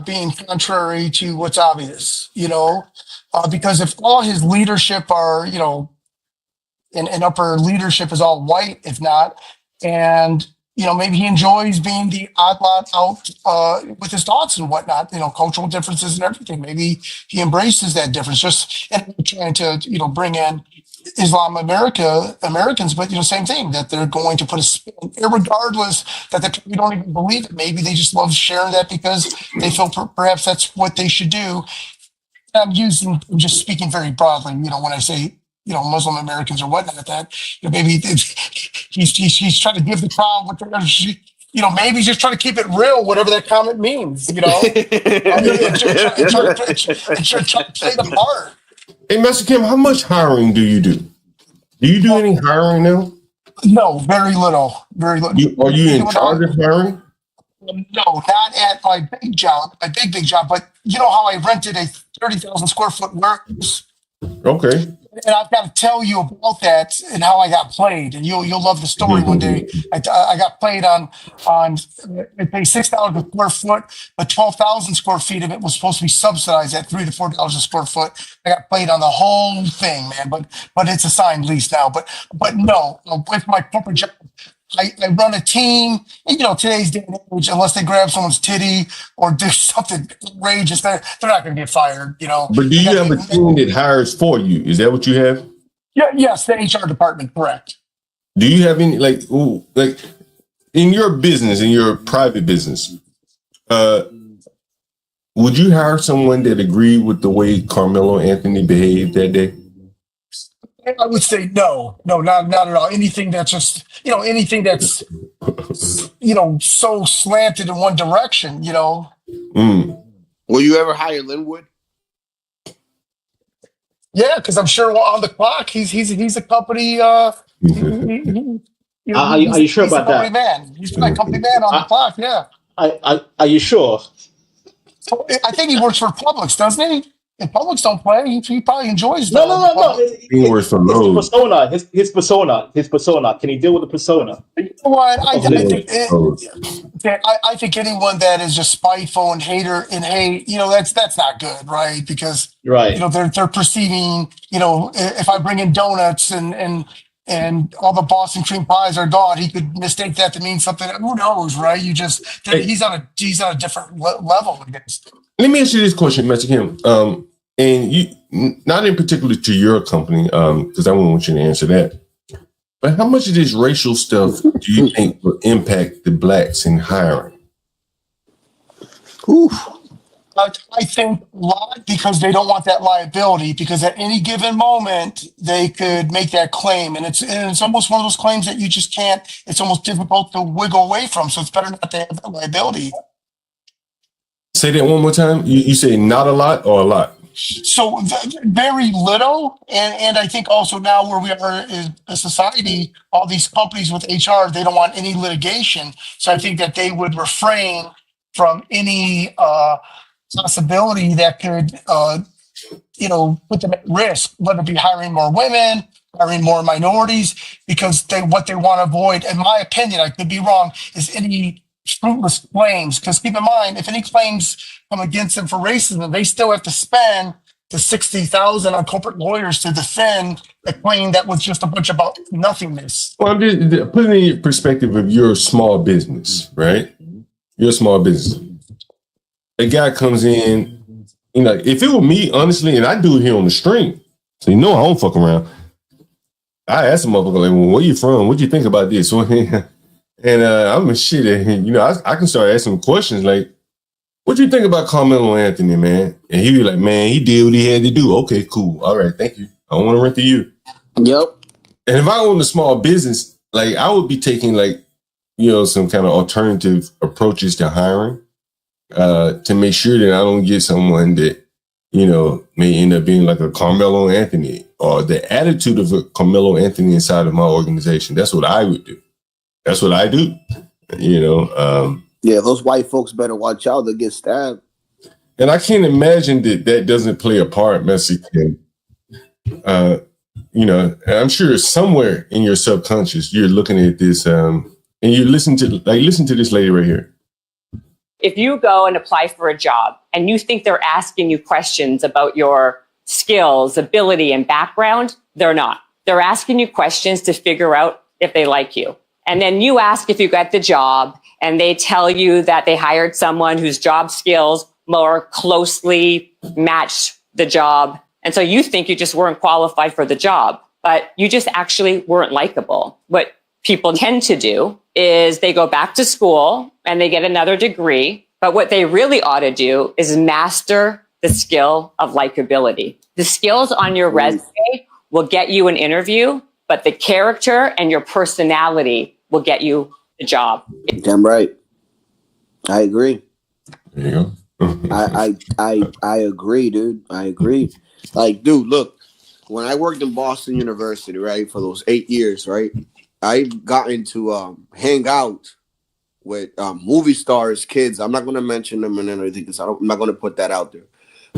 being contrary to what's obvious, because if all his leadership are, and upper leadership is all white, if not, and, maybe he enjoys being the odd lot out with his thoughts and whatnot, cultural differences and everything. Maybe he embraces that difference, just trying to, bring in Americans, but same thing, that they're going to put a spin, regardless that we don't even believe it. Maybe they just love sharing that because they feel perhaps that's what they should do. I'm just speaking very broadly, when I say, Muslim Americans or whatnot, that, maybe he's trying to give the crowd what they're, maybe he's just trying to keep it real, whatever that comment means, try to play the part. Hey, Master Kim, how much hiring do you do? Do you do any hiring now? No, very little. Very little. Are you in charge of hiring? No, not at my big job, big job. But you know how I rented a 30,000 square foot warehouse? Okay. And I've got to tell you about that and how I got played. And you'll love the story one day. I got played on I pay $6 a square foot, but 12,000 square feet of it was supposed to be subsidized at $3 to $4 a square foot. I got played on the whole thing, man. But it's a signed lease now. But no, with my corporate job, I run a team. And, today's day and age, unless they grab someone's titty or do something outrageous, they're not going to get fired. But do you have a team that hires for you? Is that what you have? Yeah. Yes, the HR department. Correct. Do you have any like in your business, in your private business? Would you hire someone that agreed with the way Carmelo Anthony behaved that day? I would say no, not at all. Anything that's just, anything that's, so slanted in one direction, Will you ever hire Linwood? Yeah, because I'm sure on the clock he's a company. Are you sure he's about a company that? man. He's my company man on the clock. Yeah. Are you sure? I think he works for Publix, doesn't he? If Publix don't play, he probably enjoys the No. He works for His Lowe's. persona. His persona. Can he deal with the persona? What I Of think anyone that is just spiteful and hater and hate, that's not good, right? Because they're perceiving, if I bring in donuts and all the Boston cream pies are gone, he could mistake that to mean something. Who knows, right? He's on a different level, I guess. Let me ask you this question, Mr. Kim. And you, not in particular to your company, because I wouldn't want you to answer that. But how much of this racial stuff do you think will impact the blacks in hiring? I think a lot, because they don't want that liability, because at any given moment they could make that claim, and it's almost one of those claims that you just can't. It's almost difficult to wiggle away from. So it's better not to have that liability. Say that one more time. You say not a lot or a lot? So very little, and I think also now where we are as a society, all these companies with HR, they don't want any litigation. So I think that they would refrain from any possibility that could, put them at risk, whether it be hiring more women, hiring more minorities, because what they want to avoid, in my opinion, I could be wrong, is any fruitless claims. Because keep in mind, if any claims come against them for racism, they still have to spend the $60,000 on corporate lawyers to defend a claim that was just a bunch about nothingness. Well, I'm just putting in perspective of your small business, right? Your small business. A guy comes in, if it were me, honestly, and I do it here on the stream, so I don't fuck around. I ask a motherfucker, like, well, where you from? What do you think about this? And I'm a shit. I can start asking questions like, what do you think about Carmelo Anthony, man? And he'd be like, man, he did what he had to do. Okay, cool. All right, thank you. I don't want to rent to you. Yep. And if I owned a small business, like I would be taking some kind of alternative approaches to hiring to make sure that I don't get someone that, may end up being like a Carmelo Anthony or the attitude of a Carmelo Anthony inside of my organization. That's what I would do. That's what I do. Yeah, those white folks better watch out. They get stabbed. And I can't imagine that doesn't play a part, Mexican. I'm sure somewhere in your subconscious you're looking at this, and you listen to this lady right here. If you go and apply for a job and you think they're asking you questions about your skills, ability, and background, they're not. They're asking you questions to figure out if they like you. And then you ask if you got the job, and they tell you that they hired someone whose job skills more closely match the job. And so you think you just weren't qualified for the job, but you just actually weren't likable. What people tend to do is they go back to school and they get another degree. But what they really ought to do is master the skill of likability. The skills on your resume will get you an interview, but the character and your personality will get you the job. Damn right. I agree. There you go. I agree, dude. I agree. Like, dude, look, when I worked in Boston University, right, for those 8 years, right, I got into hang out with movie stars, kids. I'm not going to mention them and everything because I'm not going to put that out there.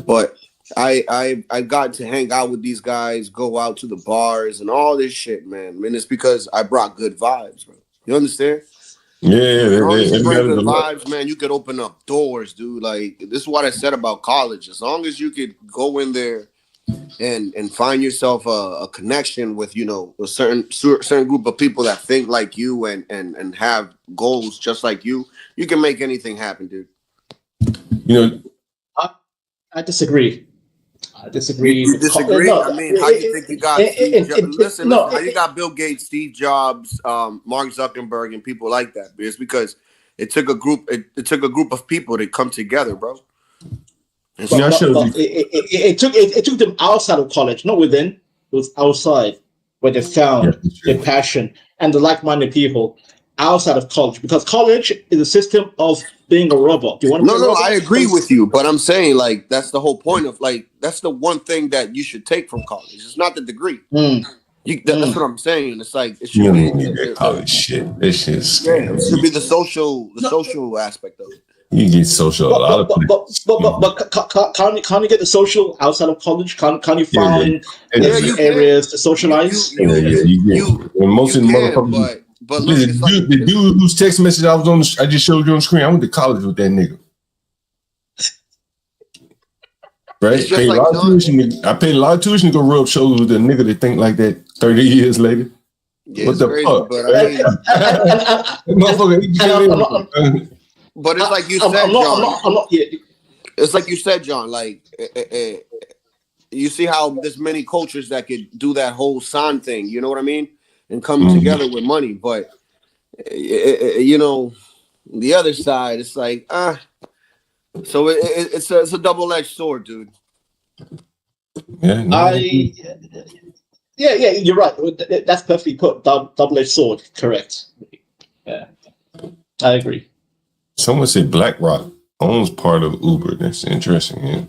But I got to hang out with these guys, go out to the bars and all this shit, man. I mean, it's because I brought good vibes, bro. You understand? Yeah, as long as you bring good vibes, man, you could open up doors, dude. Like, this is what I said about college. As long as you could go in there and find yourself a connection with, a certain group of people that think like you and have goals just like you can make anything happen, dude. I disagree. I disagree. You with disagree? No, I mean, how you think you got listen, how you got Bill Gates, Steve Jobs, Mark Zuckerberg, and people like that? It's because it took a group. It took a group of people to come together, bro. But it took them outside of college, not within. It was outside where they found their passion and the like-minded people outside of college, because college is a system of being a robot. Do you want to? No, I agree with you, but I'm saying like that's the whole point of like that's the one thing that you should take from college. It's not the degree. That's what I'm saying. It's like it should be that college shit. This shit's it should be the social aspect of it. You get social a lot of But can't you get the social outside of college? Can't you find areas to socialize? Most of the motherfuckers. But listen, the dude whose text message I just showed you on the screen, I went to college with that nigga. Right? I paid a lot of tuition to go rub shoulders with a nigga that think like that 30 years later. Yeah, what the crazy, fuck? But it's like you said, John. It's like you said, John. Like you see how there's many cultures that could do that whole sign thing. You know what I mean? And come together with money, but you know, the other side, it's like so it's a double-edged sword, dude. Yeah, you're right. That's perfectly put. Double-edged sword, correct? Yeah, I agree. Someone said BlackRock owns part of Uber. That's interesting. Yeah.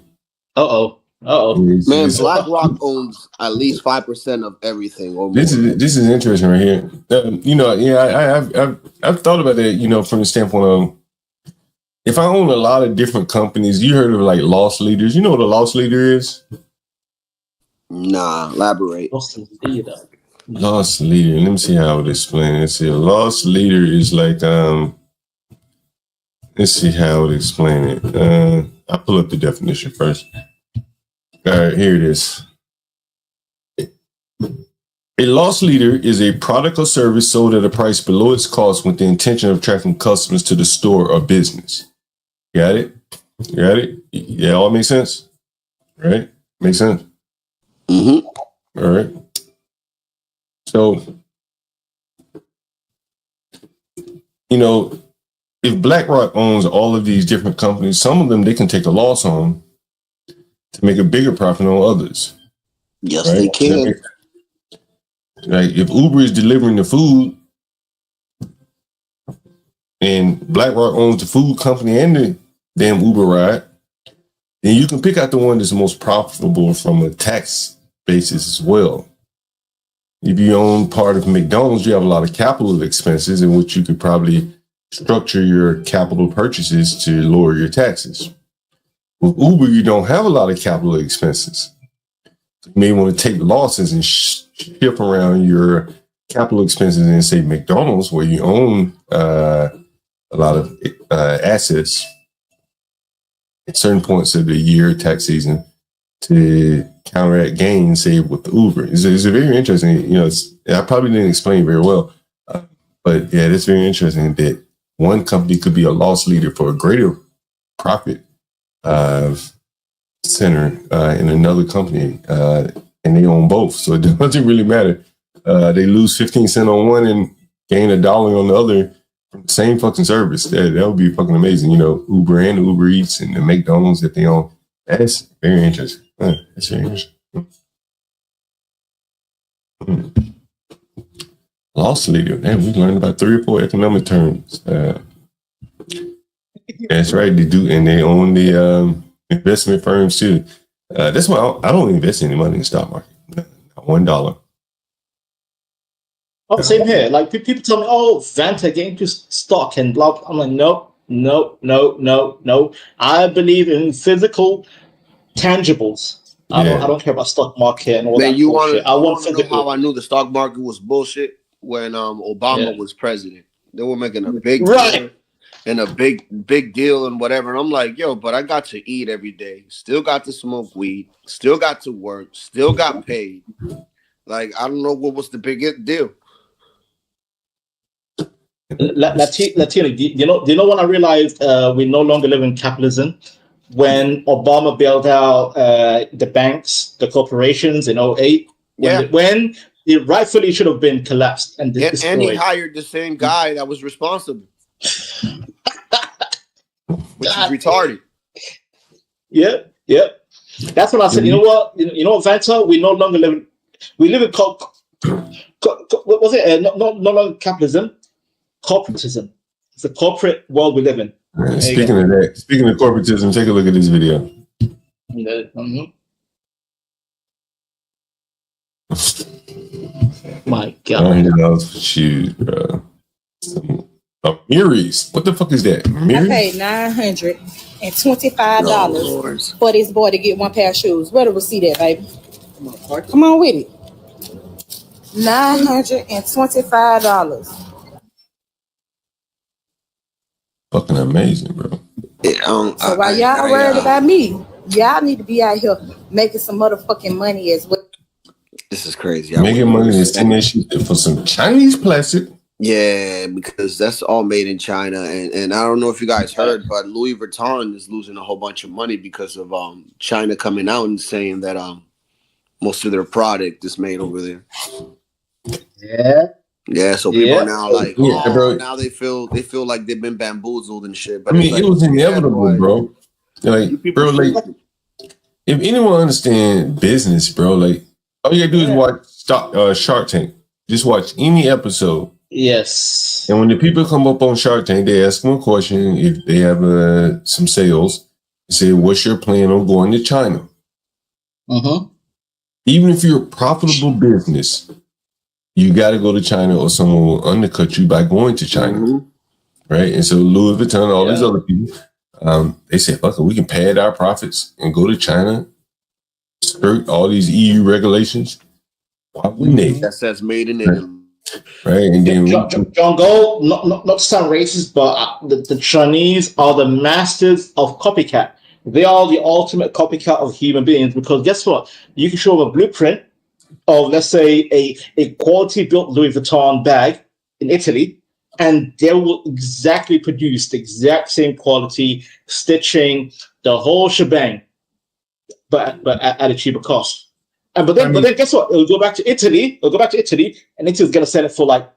Man, BlackRock owns at least 5% of everything. Or more. This is interesting right here. You know, I've thought about that. You know, from the standpoint of if I own a lot of different companies, you heard of like loss leaders. You know what a loss leader is? Nah, elaborate. Loss leader. Let me see how I would explain it. See, a loss leader is like let's see how I would explain it. I'll pull up the definition first. All right, here it is. A loss leader is a product or service sold at a price below its cost with the intention of attracting customers to the store or business. Got it? Got it? Yeah, all makes sense? Right? Makes sense? Mm-hmm. All right. So, you know, if BlackRock owns all of these different companies, some of them they can take a loss on to make a bigger profit on others. Yes, right? They can. Like if Uber is delivering the food and BlackRock owns the food company and the damn Uber ride, then you can pick out the one that's most profitable from a tax basis as well. If you own part of McDonald's, you have a lot of capital expenses in which you could probably structure your capital purchases to lower your taxes. With Uber, you don't have a lot of capital expenses. You may want to take losses and shift around your capital expenses in, say, McDonald's, where you own a lot of assets at certain points of the year, tax season, to counteract gains, say, with the Uber. It's very interesting. You know, I probably didn't explain very well, but yeah, it's very interesting that one company could be a loss leader for a greater profit center in another company, and they own both. So it doesn't really matter. They lose 15 cents on one and gain $1 on the other from the same fucking service. That would be fucking amazing. You know, Uber and Uber Eats and the McDonald's that they own. That's very interesting. That's very interesting. Loss leader. Man, we learned about 3 or 4 economic terms. That's right. They do, and they own the investment firms too. That's why I don't invest any money in the stock market. $1. Oh, same here. Like people tell me, "Oh, Vanta, get into stock and blah." I'm like, no. I believe in physical tangibles. I don't care about stock market and all that. You want to know how I knew the stock market was bullshit? When Obama was president, they were making a big deal and a big deal and whatever. And I'm like, yo, but I got to eat every day. Still got to smoke weed. Still got to work. Still got paid. Like, I don't know what was the biggest deal. Latino, do you know when I realized we no longer live in capitalism? when Obama bailed out the banks, the corporations in 2008, when it rightfully should have been collapsed and destroyed. And he hired the same guy that was responsible, which is retarded. Yep. That's what I said. You know what? You know what, Vanta? We no longer live. We live in what was it? No longer capitalism, corporatism. It's a corporate world we live in. Speaking of corporatism, take a look at this video. My God. $100 for shoes, bro. Murray's. What the fuck is that? I paid $925 for this boy to get one pair of shoes. Where the receipt at, baby? Come on with it. $925. Fucking amazing, bro. So while y'all worried about me, y'all need to be out here making some motherfucking money as well. This is crazy. Making money is sending that shit for some Chinese plastic. Yeah, because that's all made in China, and I don't know if you guys heard, but Louis Vuitton is losing a whole bunch of money because of China coming out and saying that most of their product is made over there. Yeah. So people are now like, now they feel like they've been bamboozled and shit. But I mean, it was inevitable, bro. Like, bro, like, if anyone understand business, bro, like, all you gotta do is watch Shark Tank. Just watch any episode. Yes. And when the people come up on Shark Tank, they ask them a question. If they have some sales, they say, "What's your plan on going to China?" Even if you're a profitable business, you got to go to China, or someone will undercut you by going to China, right? And so Louis Vuitton, all these other people, they said, "Fuck it, we can pad our profits and go to China, skirt all these EU regulations." Why wouldn't they? That says made in Italy. Right, and then John Gold, not to sound racist, but the Chinese are the masters of copycat. They are the ultimate copycat of human beings, because guess what? You can show them a blueprint of, let's say, a quality built Louis Vuitton bag in Italy, and they will exactly produce the exact same quality, stitching, the whole shebang, but at a cheaper cost. But then guess what? It'll go back to Italy. And Italy's gonna sell it for like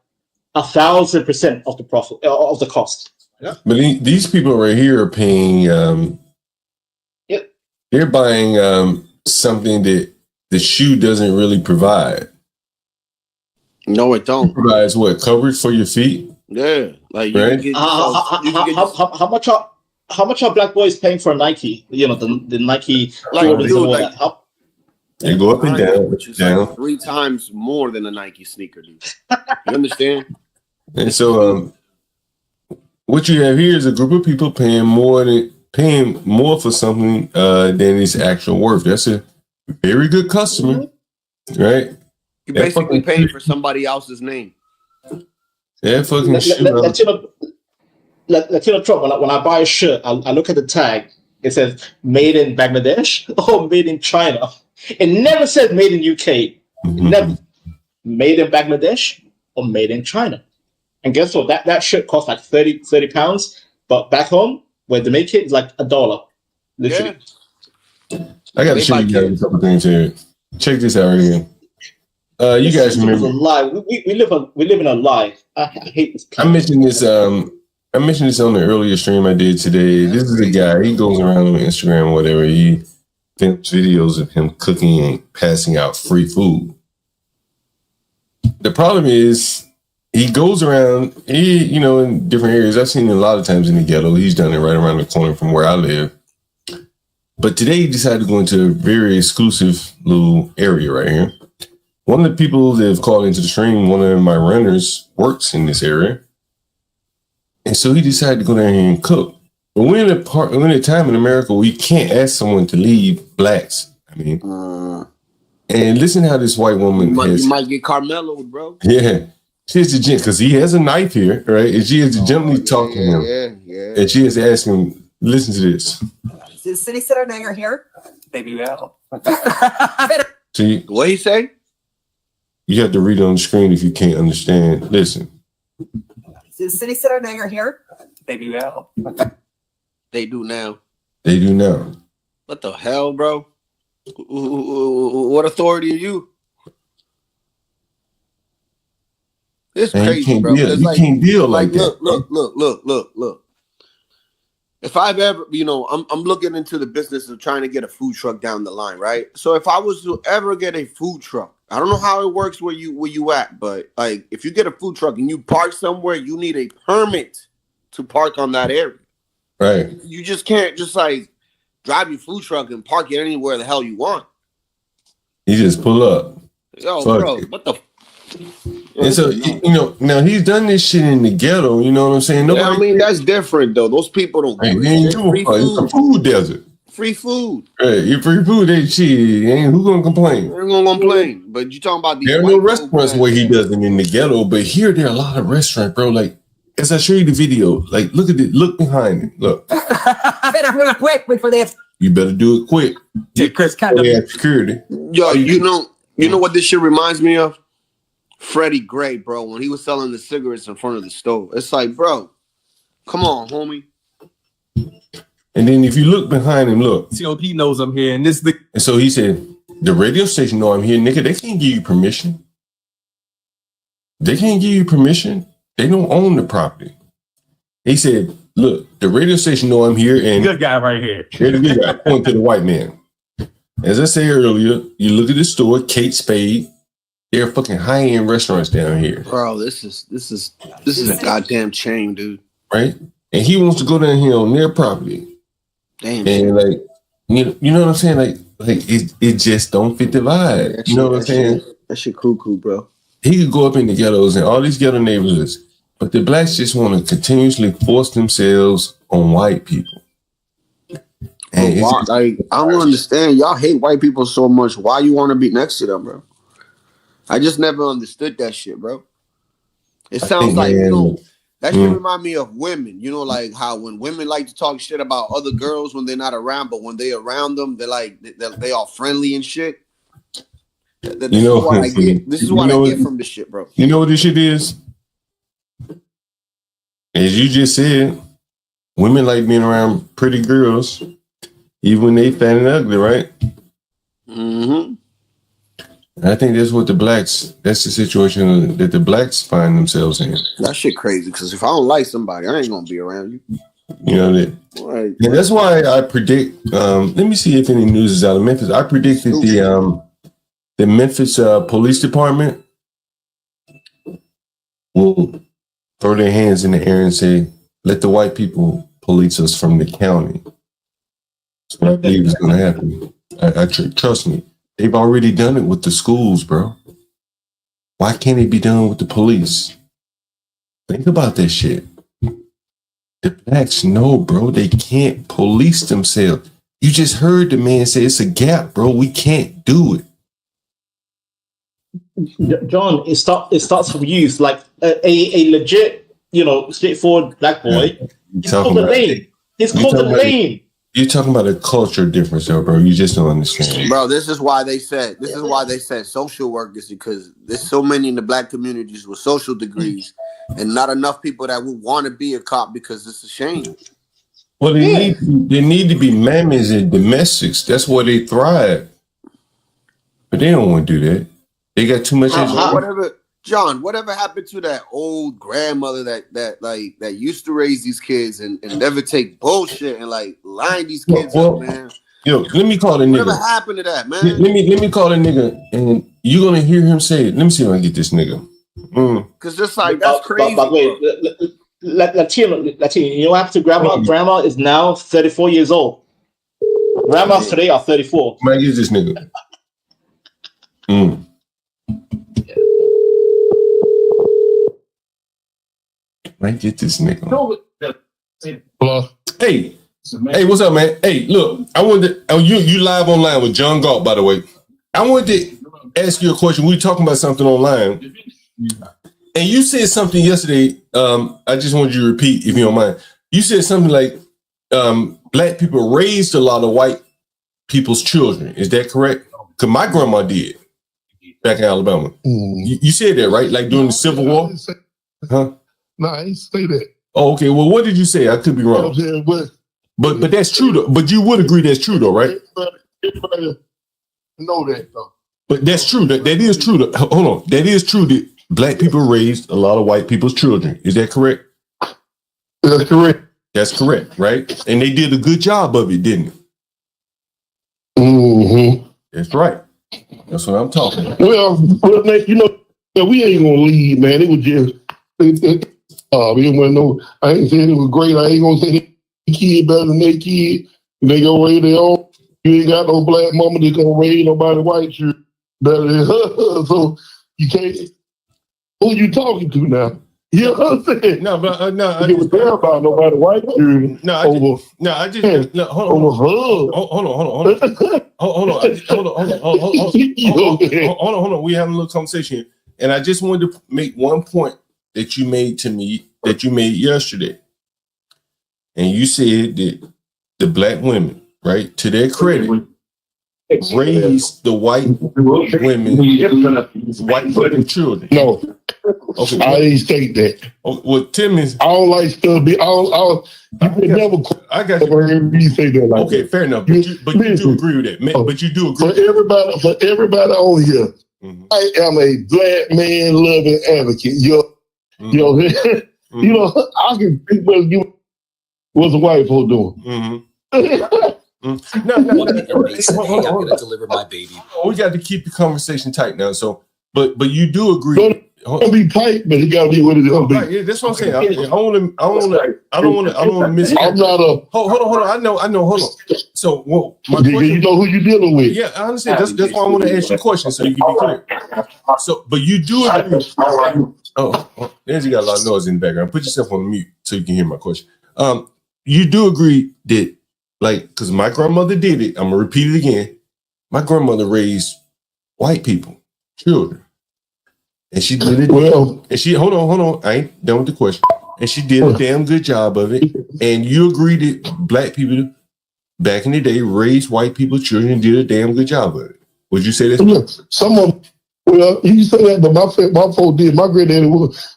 1,000% of the profit of the cost. But these people right here are paying. They're buying something that the shoe doesn't really provide. No, it don't. It provides what? Coverage for your feet. Yeah, like right? How much are black boys paying for Nike? You know, the Nike. They go up and down, which is like 3 times more than a Nike sneaker, dude. You understand? And so, what you have here is a group of people paying more for something than its actual worth. That's a very good customer, right? You basically paying for somebody else's name. That fucking Latino Trump. When I buy a shirt, I look at the tag. It says "Made in Bangladesh" or "Made in China." It never says "Made in UK." Never. Made in Bangladesh or "Made in China." And guess what? That shirt costs like 30 pounds, but back home where they make it, it's like $1. Literally. I got to show you guys a couple things here. Check this out right here. You guys remember? A lie. We live in a lie. I hate this. I mentioned this. I mentioned this on the earlier stream I did today. This is a guy. He goes around on Instagram or whatever. He films videos of him cooking and passing out free food. The problem is he goes around. In different areas. I've seen it a lot of times in the ghetto. He's done it right around the corner from where I live. But today he decided to go into a very exclusive little area right here. One of the people that have called into the stream, one of my runners, works in this area. And so he decided to go down here and cook. But we're in a time in America where you can't ask someone to leave blacks. I mean, and listen how this white woman you might get Carmelo, bro. Yeah. She has to because he has a knife here, right? And she has to gently talk to him. Yeah. And she has to ask him, listen to this. Is City Center Nanger here? Baby, well. See, what he say? You have to read it on the screen if you can't understand. Listen. Is City Center Nanger here? Baby, well. They do now. They do now. What the hell, bro? What authority are you? It's Man, crazy, bro. you can't deal like that. Look. If I've ever, I'm looking into the business of trying to get a food truck down the line, right? So if I was to ever get a food truck, I don't know how it works where you at, but like if you get a food truck and you park somewhere, you need a permit to park on that area. Right. You just can't just like drive your food truck and park it anywhere the hell you want. You just pull up. Yo, Fuck bro, it. what the? And so now he's done this shit in the ghetto. You know what I'm saying? Yeah, I mean that's different though. Those people don't give a shit. Free It's a food. food desert. Free food. Hey, you free food, they shit. Ain't who gonna complain? They're gonna complain. But you talking about these There are white no folk, restaurants man. where he does it in the ghetto, but here there are a lot of restaurants, bro. Like as I show you the video, like look at it, look behind it. Look, Better move quick before they have you better do it quick. Chris kind of. They have security. Yo, you know what this shit reminds me of? Freddie Gray, bro, when he was selling the cigarettes in front of the stove. It's like, bro, come on, homie. And then if you look behind him, look. COP knows I'm here, and this. And so he said, the radio station know I'm here, nigga. They can't give you permission. They can't give you permission. They don't own the property. He said, look, the radio station know I'm here, and Good guy right here. they're the good guy. Point to the white man. As I said earlier, you look at the store, Kate Spade. There are fucking high-end restaurants down here, Bro, this is a goddamn chain, dude. right? And he wants to go down here on their property. Damn. And like, you know what I'm saying? Like it just don't fit the vibe. You know what I'm saying? That shit cuckoo, bro. He could go up in the ghettos and all these ghetto neighborhoods, but the blacks just want to continuously force themselves on white people. And Why, like, I don't understand. Y'all hate white people so much. Why you want to be next to them, bro? I just never understood that shit, bro. It sounds like, that shit remind me of women. You know, like how when women like to talk shit about other girls when they're not around, but when they around them, they're like, they all friendly and shit. This is what I get from this shit, bro. You know what this shit is? As you just said, women like being around pretty girls, even when they fat and ugly, right? Mm-hmm. I think that's the situation that the blacks find themselves in. That shit crazy, because if I don't like somebody, I ain't gonna be around you. You know that. Right. And that's why I predict, let me see if any news is out of Memphis. I predicted the Memphis police department will throw their hands in the air and say, let the white people police us from the county. That's what I believe is going to happen. Trust me. They've already done it with the schools, bro. Why can't it be done with the police? Think about that shit. The blacks know, bro, they can't police themselves. You just heard the man say it's a gap, bro. We can't do it. John, it starts from youth. Like a legit, straightforward black boy. He's called the lane. He's called the lane. You're talking about a culture difference, though, bro. You just don't understand. Bro, this is why they said social workers, because there's so many in the black communities with social degrees and not enough people that would want to be a cop because it's a shame. Well, they need to be mammies and domestics. That's where they thrive. But they don't want to do that. They got too much. Whatever happened to that old grandmother that used to raise these kids and never take bullshit and like line these kids up, man? Yo, let me call the nigga. Whatever happened to that, man? Let me call the nigga, and you're gonna hear him say it. Let me see if I can get this nigga. Because just like that's crazy. But wait, Latino, you know what happened to grandma? Grandma is now 34 years old. Grandmas today are 34. Might get this nigga. Might get this nigga. Hello. Hey, what's up, man? Hey, look, I wanted to, you live online with John Galt, by the way. I wanted to ask you a question. We were talking about something online, and you said something yesterday. I just wanted you to repeat, if you don't mind. You said something like, black people raised a lot of white people's children. Is that correct? Because my grandma did back in Alabama. You said that, right? Like during the Civil War? Huh? No, I ain't say that. Oh, okay. Well, what did you say? I could be wrong. But But that's true though. But you would agree that's true though, right? Everybody know that though. But that's true. That is true. Hold on. That is true that black people raised a lot of white people's children. Is that correct? That's correct. That's correct, right? And they did a good job of it, didn't they? Mm-hmm. That's right. That's what I'm talking about. Well, you know, we ain't gonna leave, man. It was just, we didn't know. I ain't saying it was great. I ain't gonna say that kid better than their kid. They go raise their own. You ain't got no black mama that gonna raise nobody white shit better than her. So you can't. Who you talking to now? You know what I'm saying? No, but I give a damn about nobody white shit. Hold on. We having a little conversation here, and I just wanted to make one point that you made to me that you made yesterday, and you said that the black women, right, to their credit, raised the white women, white fucking children. No. Okay, I didn't state that. Well, Tim is. I don't like stuff. You got you say that. Like okay, that. Fair enough. But you do agree with that. But you do agree. For everybody on here, I am a black man loving advocate. You know, I can think what you was a white folk doing. No. I'm gonna deliver my baby. We got to keep the conversation tight now. So, but you do agree. Don't be tight, but it gotta be what it's gonna be. Right, yeah, that's what I'm saying. I don't want to miss. I'm not a. Hold on. I know. Hold on. So, well, my question, question, you know who you're dealing with. Yeah, I understand. That's why I want to ask you a question so you can be clear. So, but you do agree. Oh, there's you got a lot of noise in the background. Put yourself on mute so you can hear my question. You do agree that, like, because my grandmother did it. I'm gonna repeat it again. My grandmother raised white people, children. And she did it. Well, and she hold on. I ain't done with the question. And she did a damn good job of it. And you agree that black people back in the day raised white people's children and did a damn good job of it. Would you say that? Look, some of them, well, you say that, but my folks did. My granddaddy was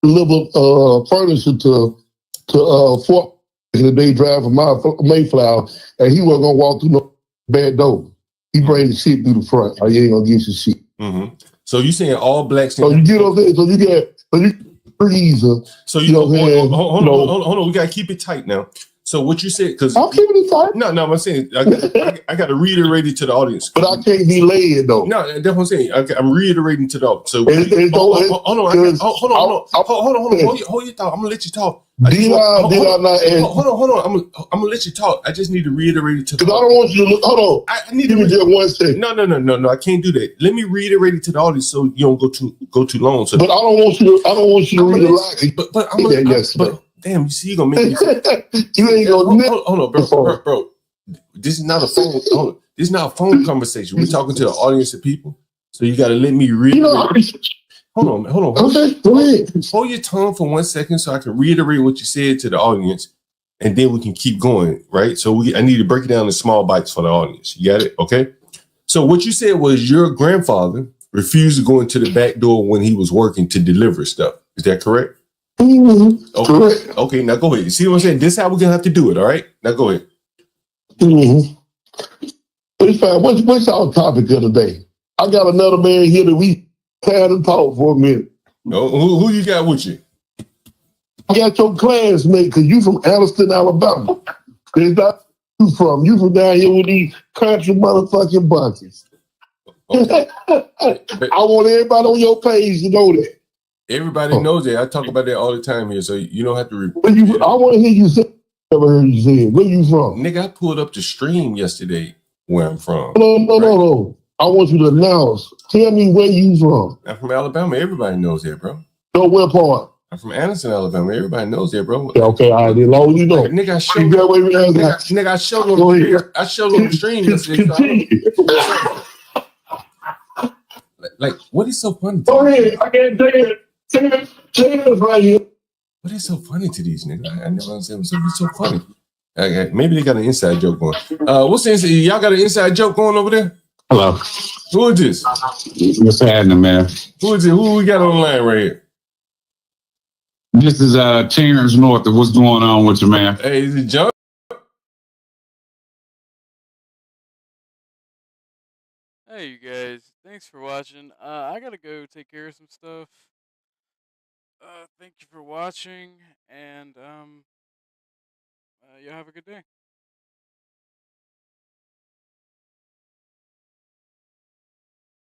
deliver furniture to Fort in the day drive from Mayflower, and he wasn't gonna walk through no back door. He bring the shit through the front. Or you ain't gonna get your shit. Mm-hmm. So you saying all blacks? So you get over there. So you freeze. So you know, hold on. We gotta keep it tight now. So what you said? Because I'm keeping it tight. No. I'm saying I got to reiterate it to the audience. But I can't be laid though. No, that's what I'm saying. I'm reiterating to the audience. So hold on. Hold your thought. I'm gonna let you talk. Did I not ask? Hold on. I'm gonna let you talk. I just need to reiterate it to. Because I don't want you to look. Hold on. I need to just one second. No. I can't do that. Let me reiterate it to the audience so you don't go too long. So, but I don't want you to read it like. But I'm gonna. Damn, you see, you gonna make me. You ain't gonna. Hold on, bro. This is not a phone. Hold on. This is not a phone conversation. We're talking to an audience of people, so you got to let me read. Hold on. Okay, go ahead. Hold your tongue for 1 second, so I can reiterate what you said to the audience, and then we can keep going. Right? So I need to break it down in small bites for the audience. You got it? Okay. So what you said was your grandfather refused to go into the back door when he was working to deliver stuff. Is that correct? Mm-hmm. Okay, now go ahead. You see what I'm saying? This is how we're gonna have to do it. All right, now go ahead. Mm-hmm. It's fine. What's our topic of the day? I got another man here that we had to talk for a minute. No, who you got with you? I got your classmate because you from Alliston, Alabama. Is that you from? You from down here with these country motherfucking buckets. Okay. I want everybody on your page to know that. Everybody knows that. I talk about that all the time here, so you don't have to repeat. I want to hear you say. Never heard you say it. Where you from? Nigga, I pulled up the stream yesterday where I'm from. No. I want you to announce. Tell me where you from. I'm from Alabama. Everybody knows that, bro. No, where part? I'm from Anderson, Alabama. Everybody knows that, bro. Okay, all right. As long as you know. Nigga, I showed on the stream yesterday. Like, what is so funny? Go ahead. I can't say it. Say it right here. What is so funny to these niggas? I never understand what's so funny. Okay, maybe they got an inside joke going. What's the inside? Y'all got an inside joke going over there? Hello. Who is this? What's happening, man? Who is it? Who we got on the line right here? This is Terrence North. What's going on with you, man? Hey, is it John? Hey, you guys. Thanks for watching. I gotta go take care of some stuff. Thank you for watching, and you have a good day.